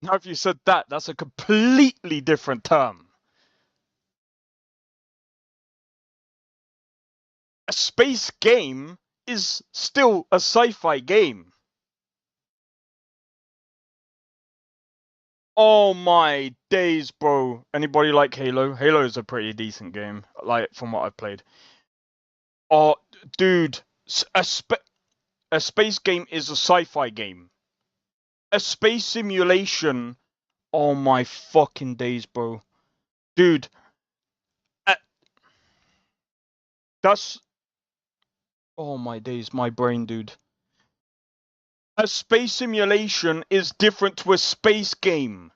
Now, if you said that, that's a completely different term. A space game is still a sci-fi game. Oh my days, bro. Anybody like Halo? Halo is a pretty decent game, like, from what I've played. Oh, dude, a space game is a sci-fi game. A space simulation. Oh my fucking days, bro. Dude. That's... Oh my days, my brain, dude. A space simulation is different to a space game.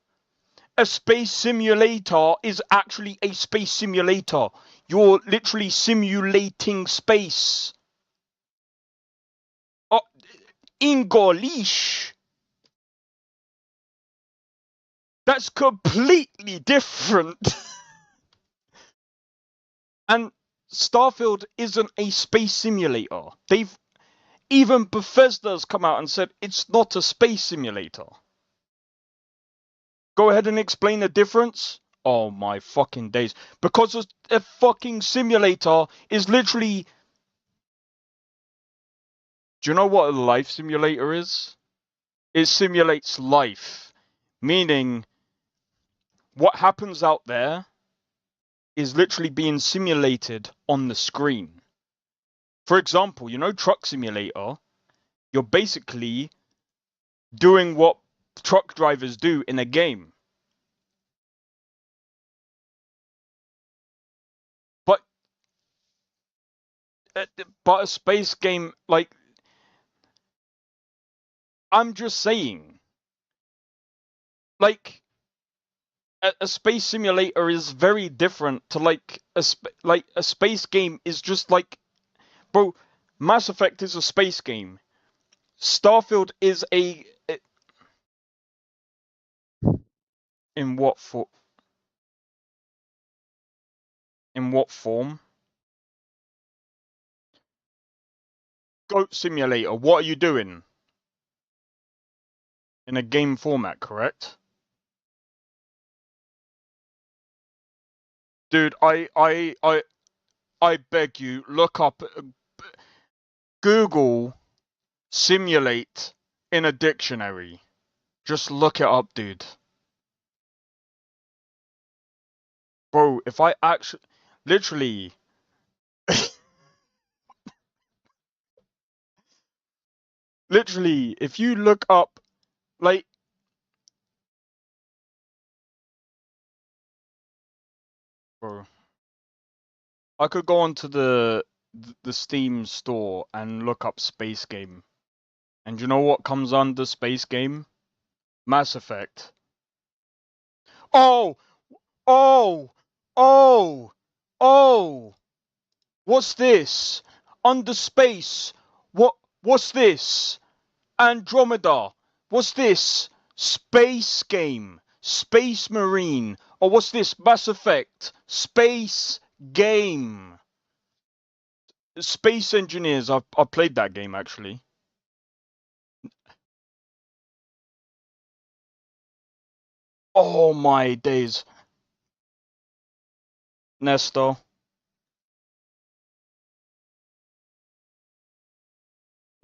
A space simulator is actually a space simulator. You're literally simulating space. Oh, English. That's completely different. And Starfield isn't a space simulator. Even Bethesda's come out and said it's not a space simulator. Go ahead and explain the difference. Oh my fucking days. Because a fucking simulator is literally... Do you know what a life simulator is? It simulates life. Meaning, what happens out there is literally being simulated on the screen. For example, you know Truck Simulator? You're basically doing what truck drivers do in a game. But a space game, like, I'm just saying, like, a space simulator is very different to like a space game is just like, bro, Mass Effect is a space game. Starfield is in what for? In what form? Goat Simulator, what are you doing? In a game format, correct? Dude, I beg you, look up, Google simulate in a dictionary. Just look it up, dude. Bro, if I actually, literally, literally, if you look up, like, bro, I could go onto the Steam store and look up Space Game. And you know what comes under Space Game? Mass Effect. Oh! Oh! Oh! Oh! What's this? Under space. What's this? Andromeda. What's this? Space Game. Space Marine. Or what's this? Mass Effect. Space Game. Space Engineers. I played that game actually. Oh my days. Nestor.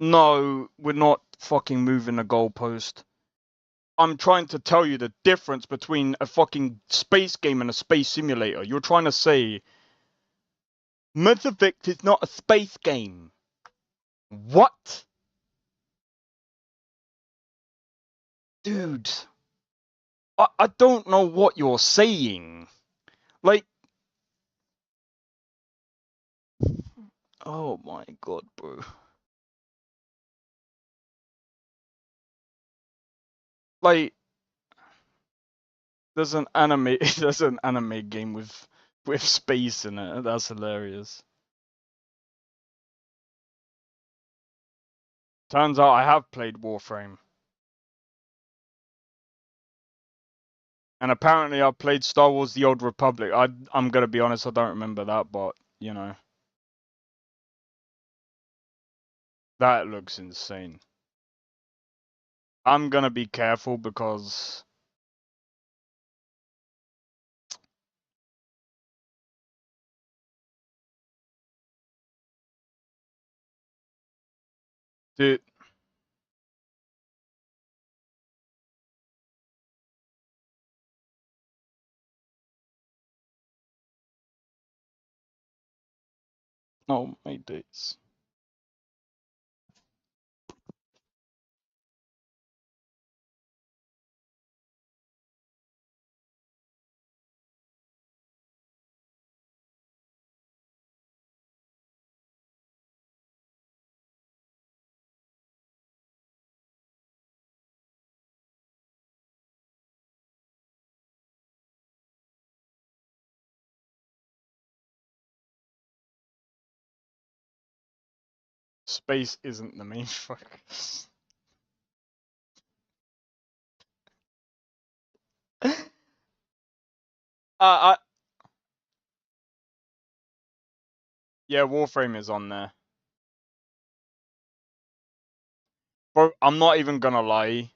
No, we're not fucking moving the goalpost. I'm trying to tell you the difference between a fucking space game and a space simulator. You're trying to say Mass Effect is not a space game. What? Dude. I don't know what you're saying. Like, oh my god, bro. Like, there's an anime game with space in it. That's hilarious. Turns out I have played Warframe. And apparently I played Star Wars The Old Republic. I'm gonna be honest, I don't remember that, but, you know. That looks insane. I'm gonna be careful because... Dude. Oh my days. Space isn't the main focus. Yeah, Warframe is on there. Bro, I'm not even gonna lie.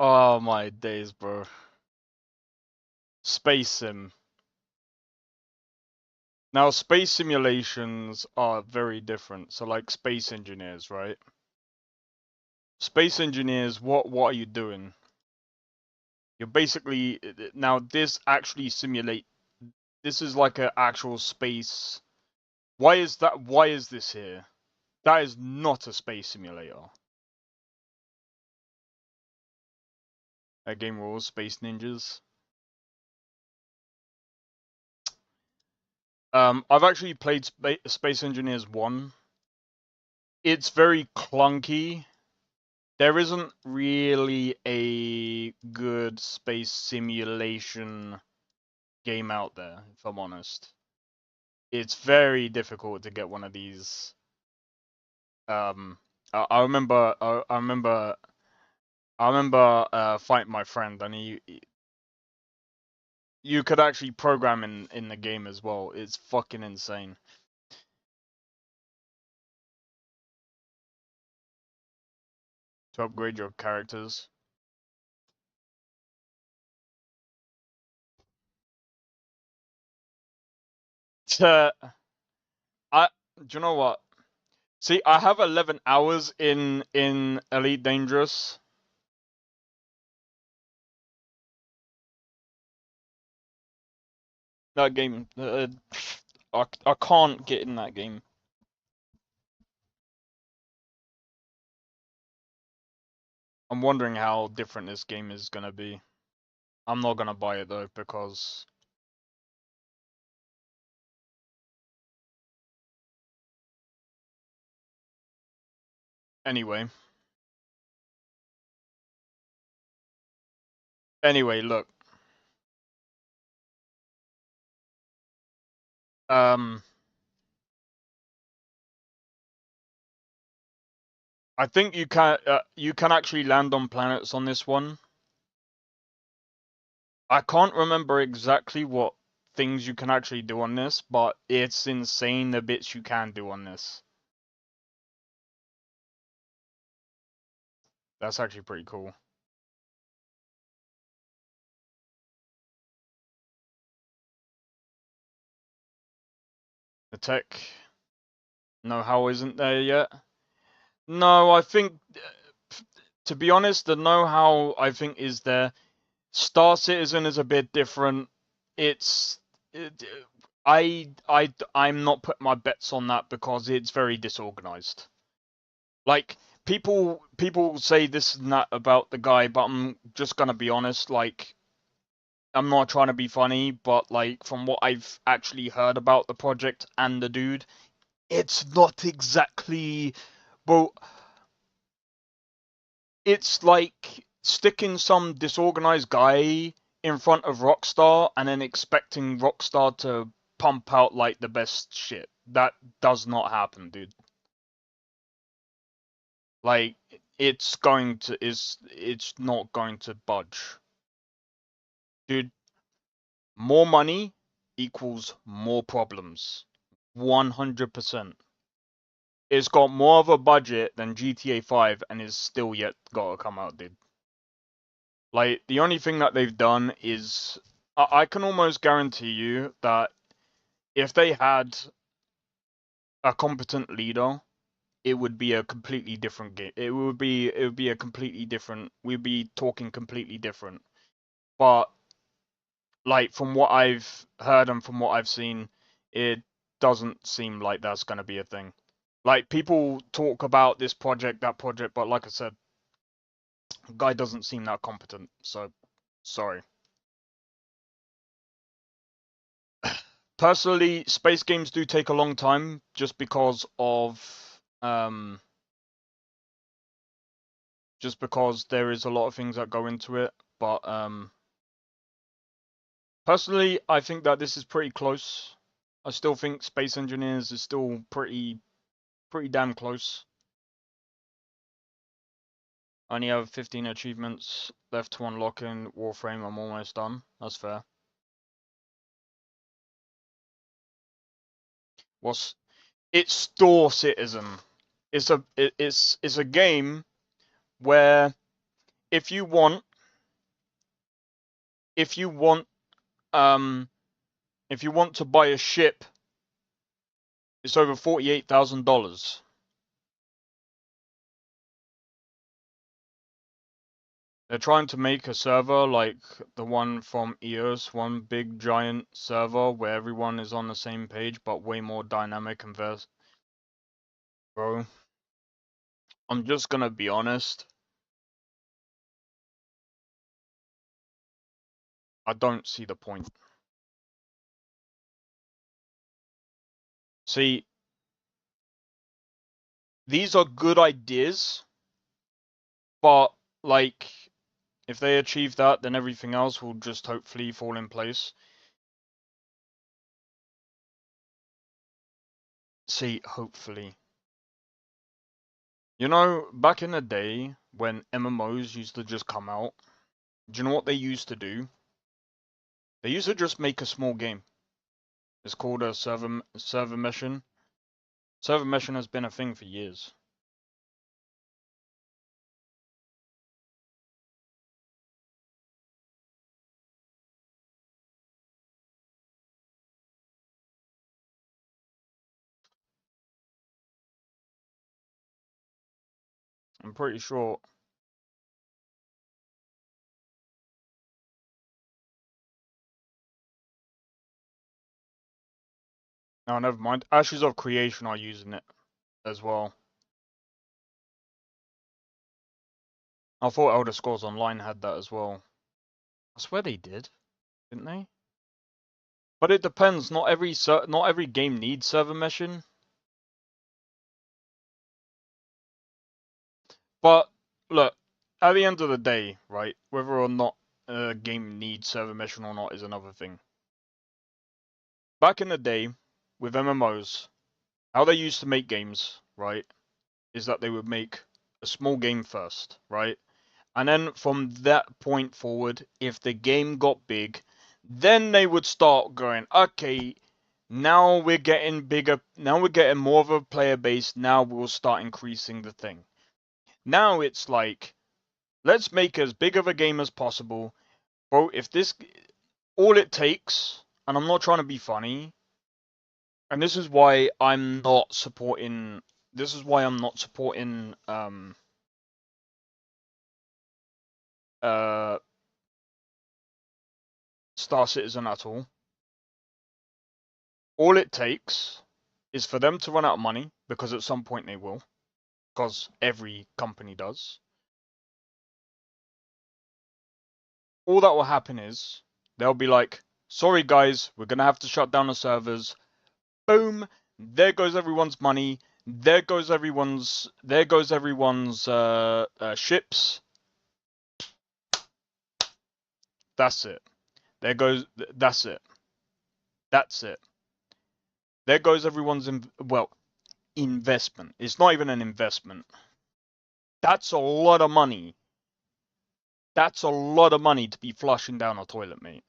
Oh my days, bro. Space Sim. Now, space simulations are very different. So, like, space engineers, right? Space engineers, what are you doing? You're basically... Now, this actually simulate... This is like an actual space... Why is that? Why is this here? That is not a space simulator. A game rules, Space Ninjas. I've actually played Space Engineers 1. it's very clunky. There isn't really a good space simulation game out there, if I'm honest. It's very difficult to get one of these. I remember, fighting my friend, and you could actually program in the game as well. It's fucking insane. To upgrade your characters. Do you know what? See, I have 11 hours in Elite Dangerous. That game, I can't get in that game. I'm wondering how different this game is gonna be. I'm not gonna buy it though, because anyway. Anyway, look. I think you can actually land on planets on this one. I can't remember exactly what things you can actually do on this, but it's insane the bits you can do on this. That's actually pretty cool. The tech know-how isn't there yet. No, I think, to be honest, the know-how I think is there. Star Citizen is a bit different. I'm not putting my bets on that because it's very disorganized. Like, people say this and that about the guy, but I'm just gonna be honest, like, I'm not trying to be funny, but like, from what I've actually heard about the project and the dude, it's not exactly, well, it's like sticking some disorganized guy in front of Rockstar and then expecting Rockstar to pump out like the best shit. That does not happen, dude. Like, it's not going to budge. Dude, more money equals more problems. 100%. It's got more of a budget than GTA 5 and is still yet got to come out, dude. Like, the only thing that they've done is, I can almost guarantee you that if they had a competent leader, it would be a completely different game. It would be a completely different. We'd be talking completely different. But like, from what I've heard and from what I've seen, it doesn't seem like that's gonna be a thing. Like, people talk about this project, that project, but like I said, guy doesn't seem that competent. So, sorry. Personally, space games do take a long time just because there is a lot of things that go into it. But personally, I think that this is pretty close. I still think Space Engineers is still pretty damn close. I only have 15 achievements left to unlock in Warframe. I'm almost done. That's fair. It's Star Citizen. It's a game where if you want um if you want to buy a ship, it's over $48,000. They're trying to make a server like the one from EOS, one big giant server where everyone is on the same page, but way more dynamic and Bro, I'm just gonna be honest. I don't see the point. See, these are good ideas, but like if they achieve that, then everything else will just hopefully fall in place. See, hopefully. You know, back in the day when MMOs used to just come out, do you know what they used to do? They used to just make a small game. It's called a server meshing. Server meshing has been a thing for years. I'm pretty sure. Oh, never mind. Ashes of Creation are using it as well. I thought Elder Scrolls Online had that as well. I swear they did, didn't they? But it depends. Not every game needs server meshing. But look, at the end of the day, right? Whether or not a game needs server meshing or not is another thing. Back in the day, with MMOs, how they used to make games, right, is that they would make a small game first, right? And then from that point forward, if the game got big, then they would start going, okay, now we're getting bigger, now we're getting more of a player base, now we'll start increasing the thing. Now it's like, let's make as big of a game as possible. Bro, if this, all it takes, and I'm not trying to be funny, and this is why I'm not supporting, Star Citizen at all. All it takes is for them to run out of money, because at some point they will, because every company does. All that will happen is, they'll be like, sorry guys, we're gonna have to shut down the servers. Boom, there goes everyone's money, there goes everyone's ships. That's it. That's it. That's it. There goes everyone's, investment. It's not even an investment. That's a lot of money. That's a lot of money to be flushing down a toilet, mate.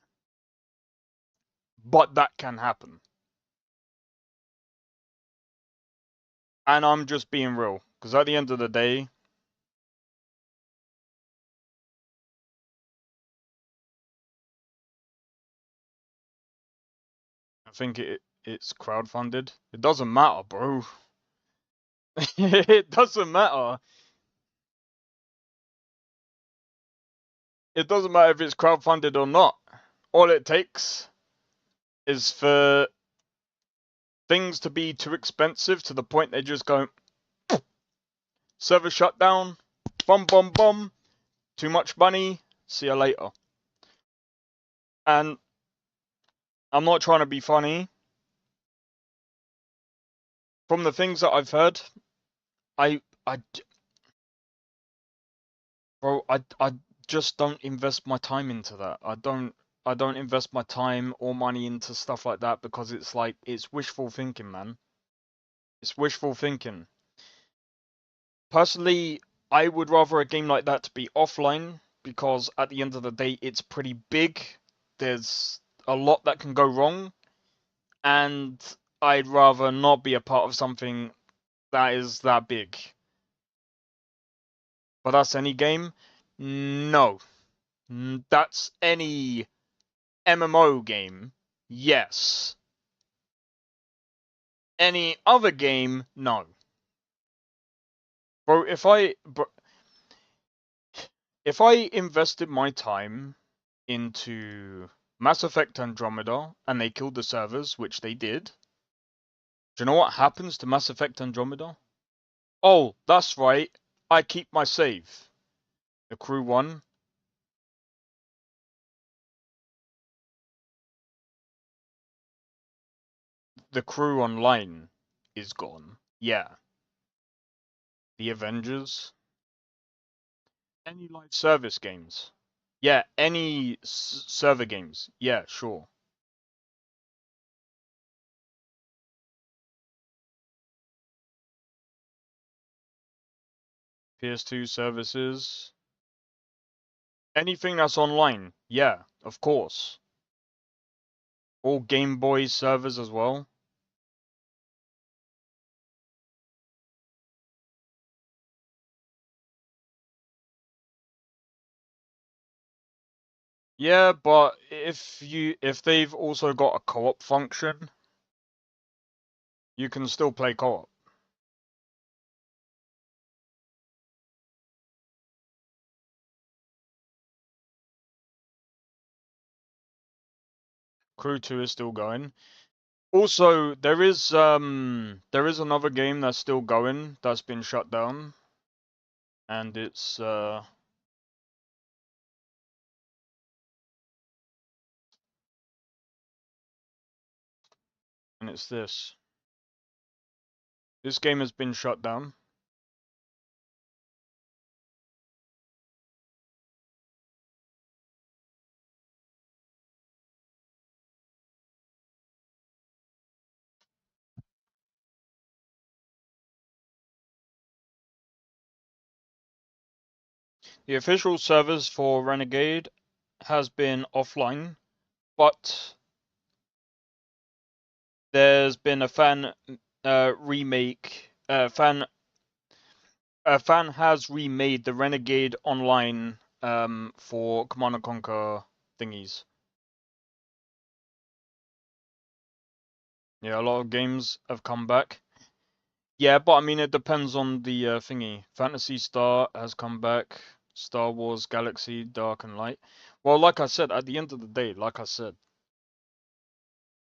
But that can happen. And I'm just being real. Because at the end of the day, I think it's crowdfunded. It doesn't matter, bro. It doesn't matter. It doesn't matter if it's crowdfunded or not. All it takes is for things to be too expensive to the point they just go, server shutdown, bum bum bum, too much money, see you later. And I'm not trying to be funny. From the things that I've heard, bro, I just don't invest my time into that. I don't invest my time or money into stuff like that because it's like, it's wishful thinking, man. It's wishful thinking. Personally, I would rather a game like that to be offline because at the end of the day, it's pretty big. There's a lot that can go wrong, and I'd rather not be a part of something that is that big. But that's any game? No. That's any MMO game? Yes. Any other game? No. Bro, if I invested my time into Mass Effect Andromeda and they killed the servers, which they did, do you know what happens to Mass Effect Andromeda? Oh, that's right. I keep my save. The crew won. The crew online is gone. Yeah. The Avengers. Any live service games. Yeah, any server games. Yeah, sure. PS2 services. Anything that's online. Yeah, of course. All Game Boy servers as well. Yeah, but if they've also got a co-op function, you can still play co-op. Crew 2 is still going. Also, there is another game that's still going that's been shut down. And it's this. This game has been shut down. The official servers for Renegade has been offline, but there's been a fan remake. A fan has remade the Renegade Online for Command and Conquer thingies. Yeah, a lot of games have come back. Yeah, but I mean it depends on the thingy. Phantasy Star has come back. Star Wars Galaxy Dark and Light. Well, like I said, at the end of the day, like I said,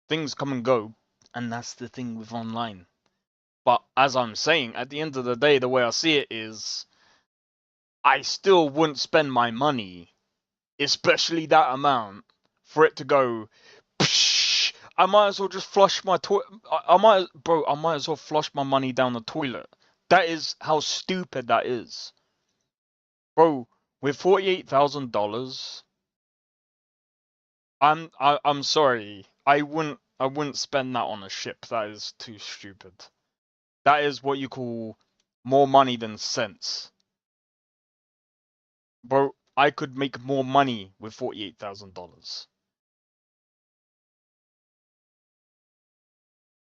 things come and go, and that's the thing with online. But as I'm saying, at the end of the day, the way I see it is, I still wouldn't spend my money, especially that amount, for it to go. Psh, I might as well just flush my I might as well flush my money down the toilet. That is how stupid that is, bro. With $48,000, I'm sorry, I wouldn't spend that on a ship. That is too stupid. That is what you call more money than sense. Bro, I could make more money with $48,000.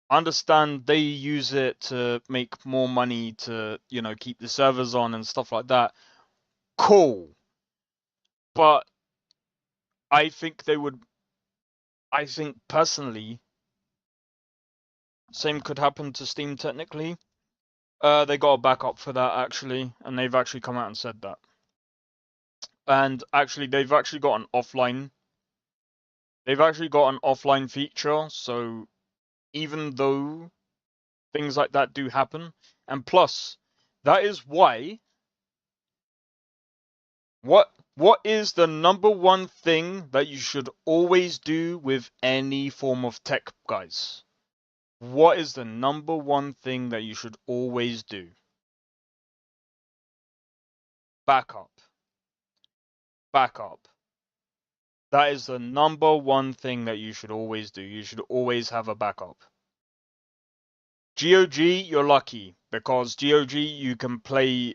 I understand they use it to make more money to, you know, keep the servers on and stuff like that. Cool. But I think personally, same could happen to Steam technically. They got a backup for that actually, and they've actually come out and said that. And actually, they've actually got an offline. They've actually got an offline feature, so even though things like that do happen, and plus, that is why. What is the number one thing that you should always do with any form of tech, guys? What is the number one thing that you should always do? Backup. Backup. That is the number one thing that you should always do. You should always have a backup. GOG, you're lucky because GOG you can play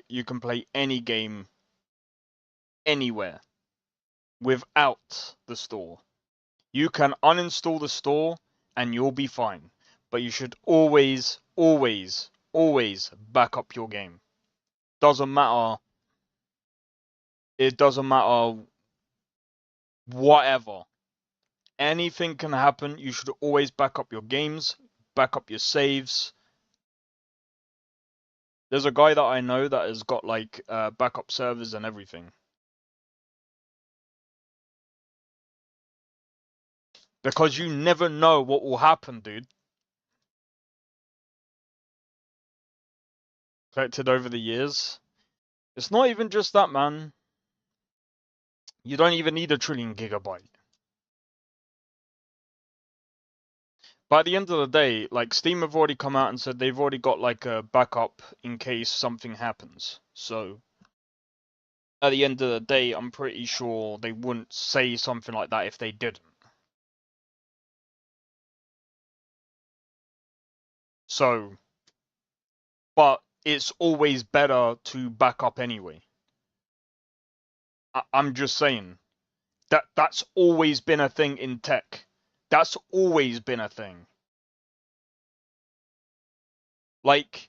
any game anywhere without the store. You can uninstall the store and you'll be fine. But you should always, always, always back up your game. Doesn't matter. It doesn't matter whatever. Anything can happen. You should always back up your games, back up your saves. There's a guy that I know that has got like backup servers and everything. Because you never know what will happen, dude. Collected over the years. It's not even just that, man. You don't even need 1 trillion gigabyte. But at the end of the day, like Steam have already come out and said they've already got like a backup in case something happens. So at the end of the day, I'm pretty sure they wouldn't say something like that if they didn't. So, but it's always better to back up anyway. I'm just saying that's always been a thing in tech. That's always been a thing. Like,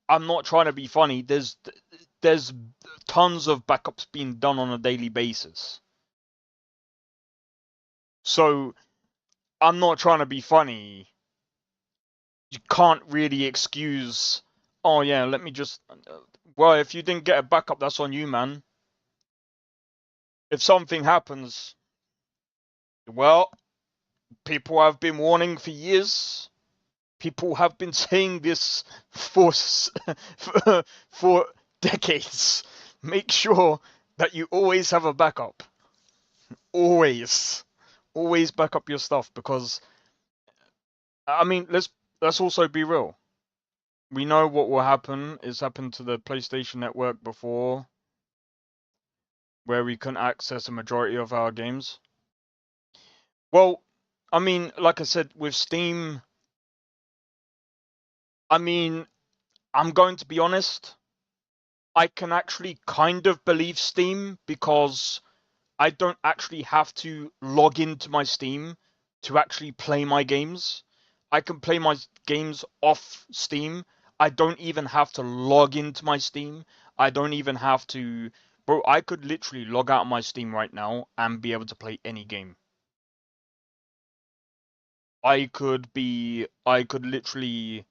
I'm not trying to be funny. There's tons of backups being done on a daily basis. So I'm not trying to be funny. You can't really excuse, oh yeah, let me just. Well, if you didn't get a backup, that's on you, man. If something happens, well, people have been warning for years. People have been saying this for for decades. Make sure that you always have a backup. Always, always back up your stuff, because I mean, let's also be real. We know what will happen. It's happened to the PlayStation Network before, where we couldn't access a majority of our games. Well, I mean, like I said, with Steam, I mean, I'm going to be honest. I can actually kind of believe Steam, because I don't actually have to log into my Steam to actually play my games. I can play my games off Steam. I don't even have to log into my Steam. I don't even have to... Bro, I could literally log out of my Steam right now and be able to play any game. I could literally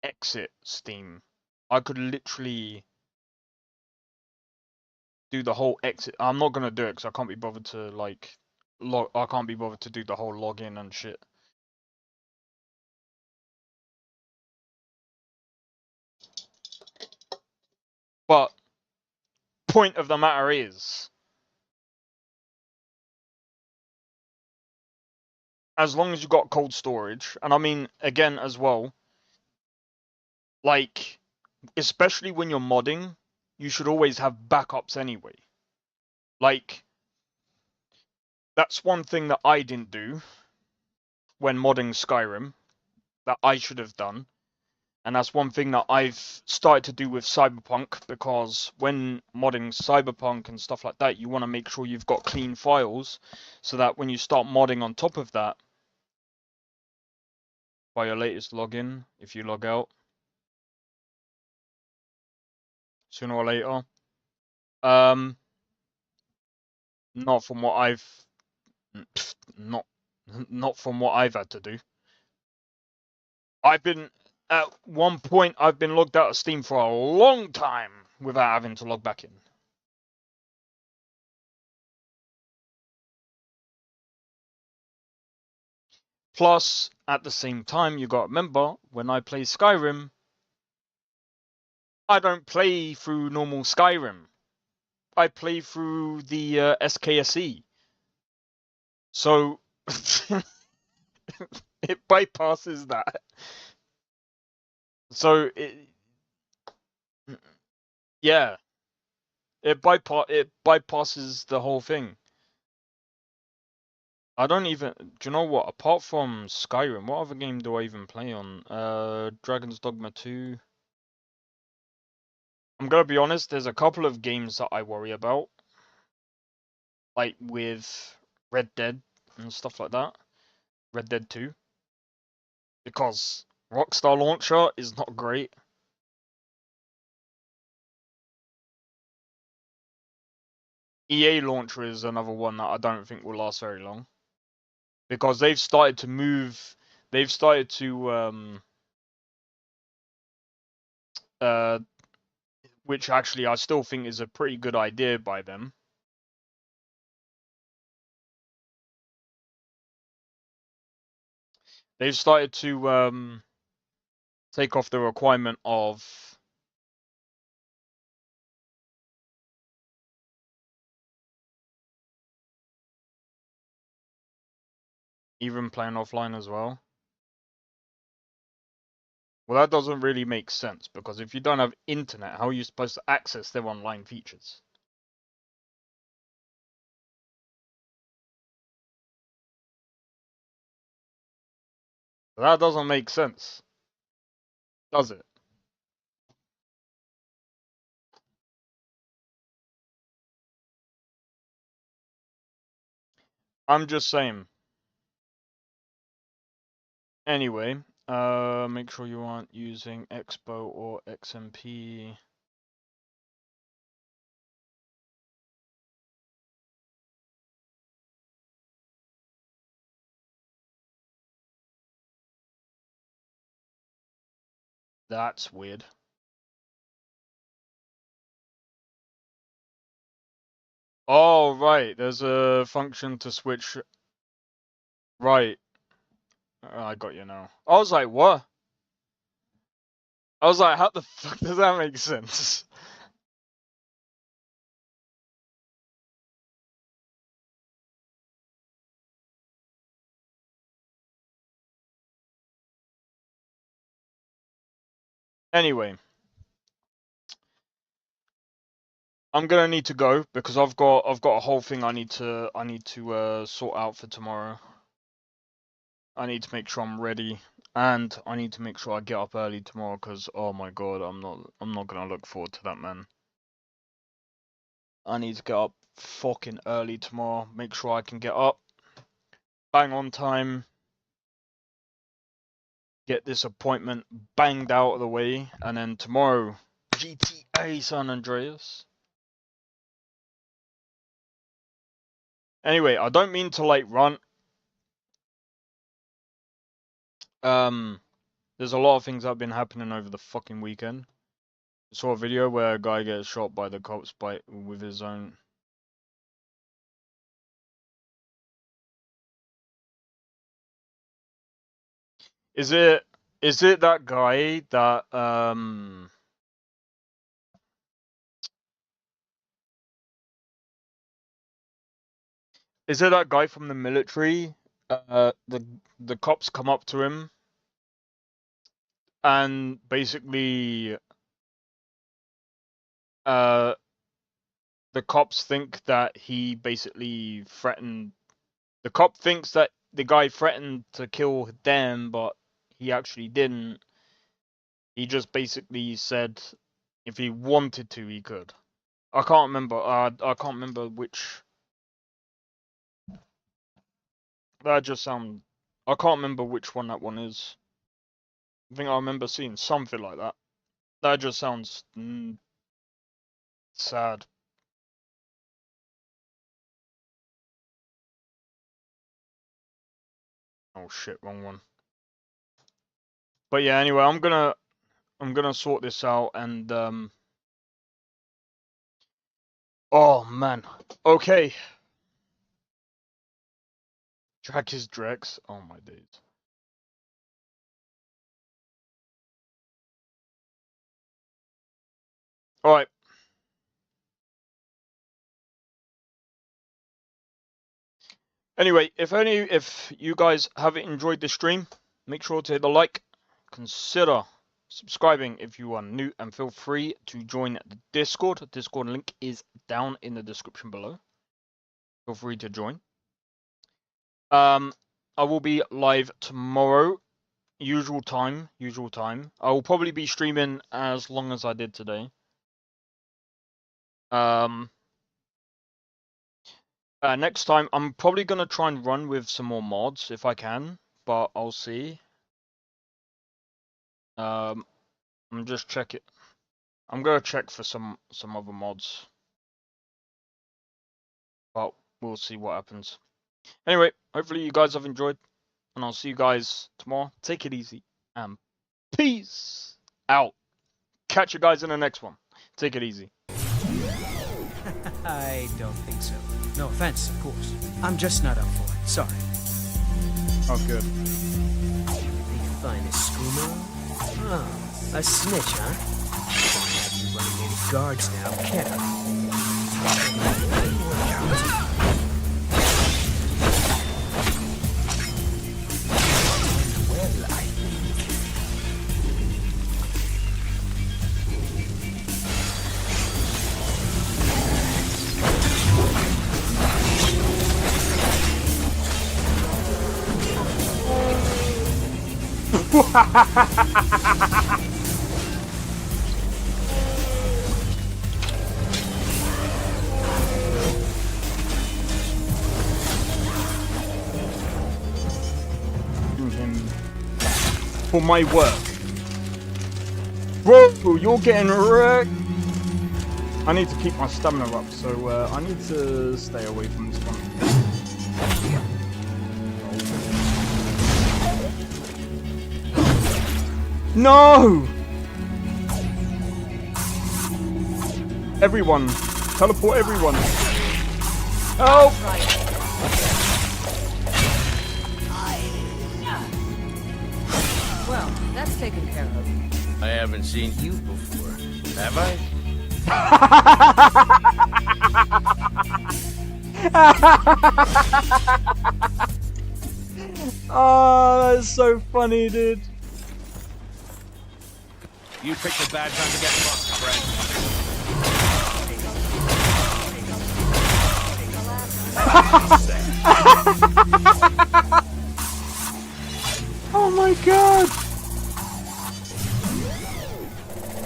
exit Steam. I could literally do the whole exit. I'm not gonna do it because I can't be bothered to like I can't be bothered to do the whole login and shit. But point of the matter is, as long as you got cold storage, and I mean again as well, like especially when you're modding, you should always have backups anyway. Like that's one thing that I didn't do when modding Skyrim that I should have done. And that's one thing that I've started to do with Cyberpunk, because when modding Cyberpunk and stuff like that, you want to make sure you've got clean files, so that when you start modding on top of that, by your latest login, if you log out, sooner or later, not from what not from what I've had to do. At one point, I've been logged out of Steam for a long time without having to log back in. Plus, at the same time, you got to remember, when I play Skyrim, I don't play through normal Skyrim. I play through the SKSE. So, it bypasses that. So, yeah. It bypasses the whole thing. I don't even... Do you know what? Apart from Skyrim, what other game do I even play on? Dragon's Dogma 2. I'm gonna be honest, there's a couple of games that I worry about. Like with Red Dead and stuff like that. Red Dead 2. Because Rockstar Launcher is not great. EA Launcher is another one that I don't think will last very long. Because they've started to move... They've started to... which actually I still think is a pretty good idea by them. They've started to take off the requirement of even playing offline as well. Well, that doesn't really make sense, because if you don't have internet, how are you supposed to access their online features? That doesn't make sense, does it? I'm just saying. Anyway, make sure you aren't using Expo or XMP. That's weird. Oh, right. There's a function to switch. Right. I got you now. I was like, what? I was like, how the fuck does that make sense? Anyway. I'm gonna need to go because I've got a whole thing I need to sort out for tomorrow. I need to make sure I'm ready, and I need to make sure I get up early tomorrow because oh my god, I'm not gonna look forward to that, man. I need to get up fucking early tomorrow. Make sure I can get up bang on time. Get this appointment banged out of the way, and then tomorrow GTA San Andreas. Anyway, I don't mean to like run. There's a lot of things that have been happening over the fucking weekend. I saw a video where a guy gets shot by the cops with his own. Is it that guy that Is it that guy from the military? The cops come up to him and basically the cops think that he basically threatened. The cop thinks that the guy threatened to kill them, but he actually didn't. He just basically said if he wanted to, he could. I can't remember. I can't remember which. That just sound. I can't remember which one that one is. I think I remember seeing something like that. That just sounds sad. Oh shit, wrong one. But yeah, anyway, I'm gonna sort this out and oh man. Okay. Track his Drex. Oh my days. Alright. Anyway, if you guys have enjoyed this stream, make sure to hit the like, consider subscribing if you are new, and feel free to join the Discord. Discord link is down in the description below. Feel free to join. I will be live tomorrow, usual time. I will probably be streaming as long as I did today. Next time, I'm probably going to try and run with some more mods if I can, but I'll see. I'm just checking. I'm going to check for some other mods, but we'll see what happens. Anyway, hopefully you guys have enjoyed, and I'll see you guys tomorrow. Take it easy, and peace out. Catch you guys in the next one. Take it easy. I don't think so. No offense, of course. I'm just not up for it. Sorry. Oh, good. The finest schooner? Oh, a snitch, huh? Don't have you running any guards now, can I? Well, I think. For my work. Bro, you're getting wrecked. I need to keep my stamina up, so I need to stay away from this one. No! Everyone. Teleport everyone. Help! Well, that's taken care of. I haven't seen you before, have I? Oh, that's so funny, dude. You picked a bad time to get fucked, friend.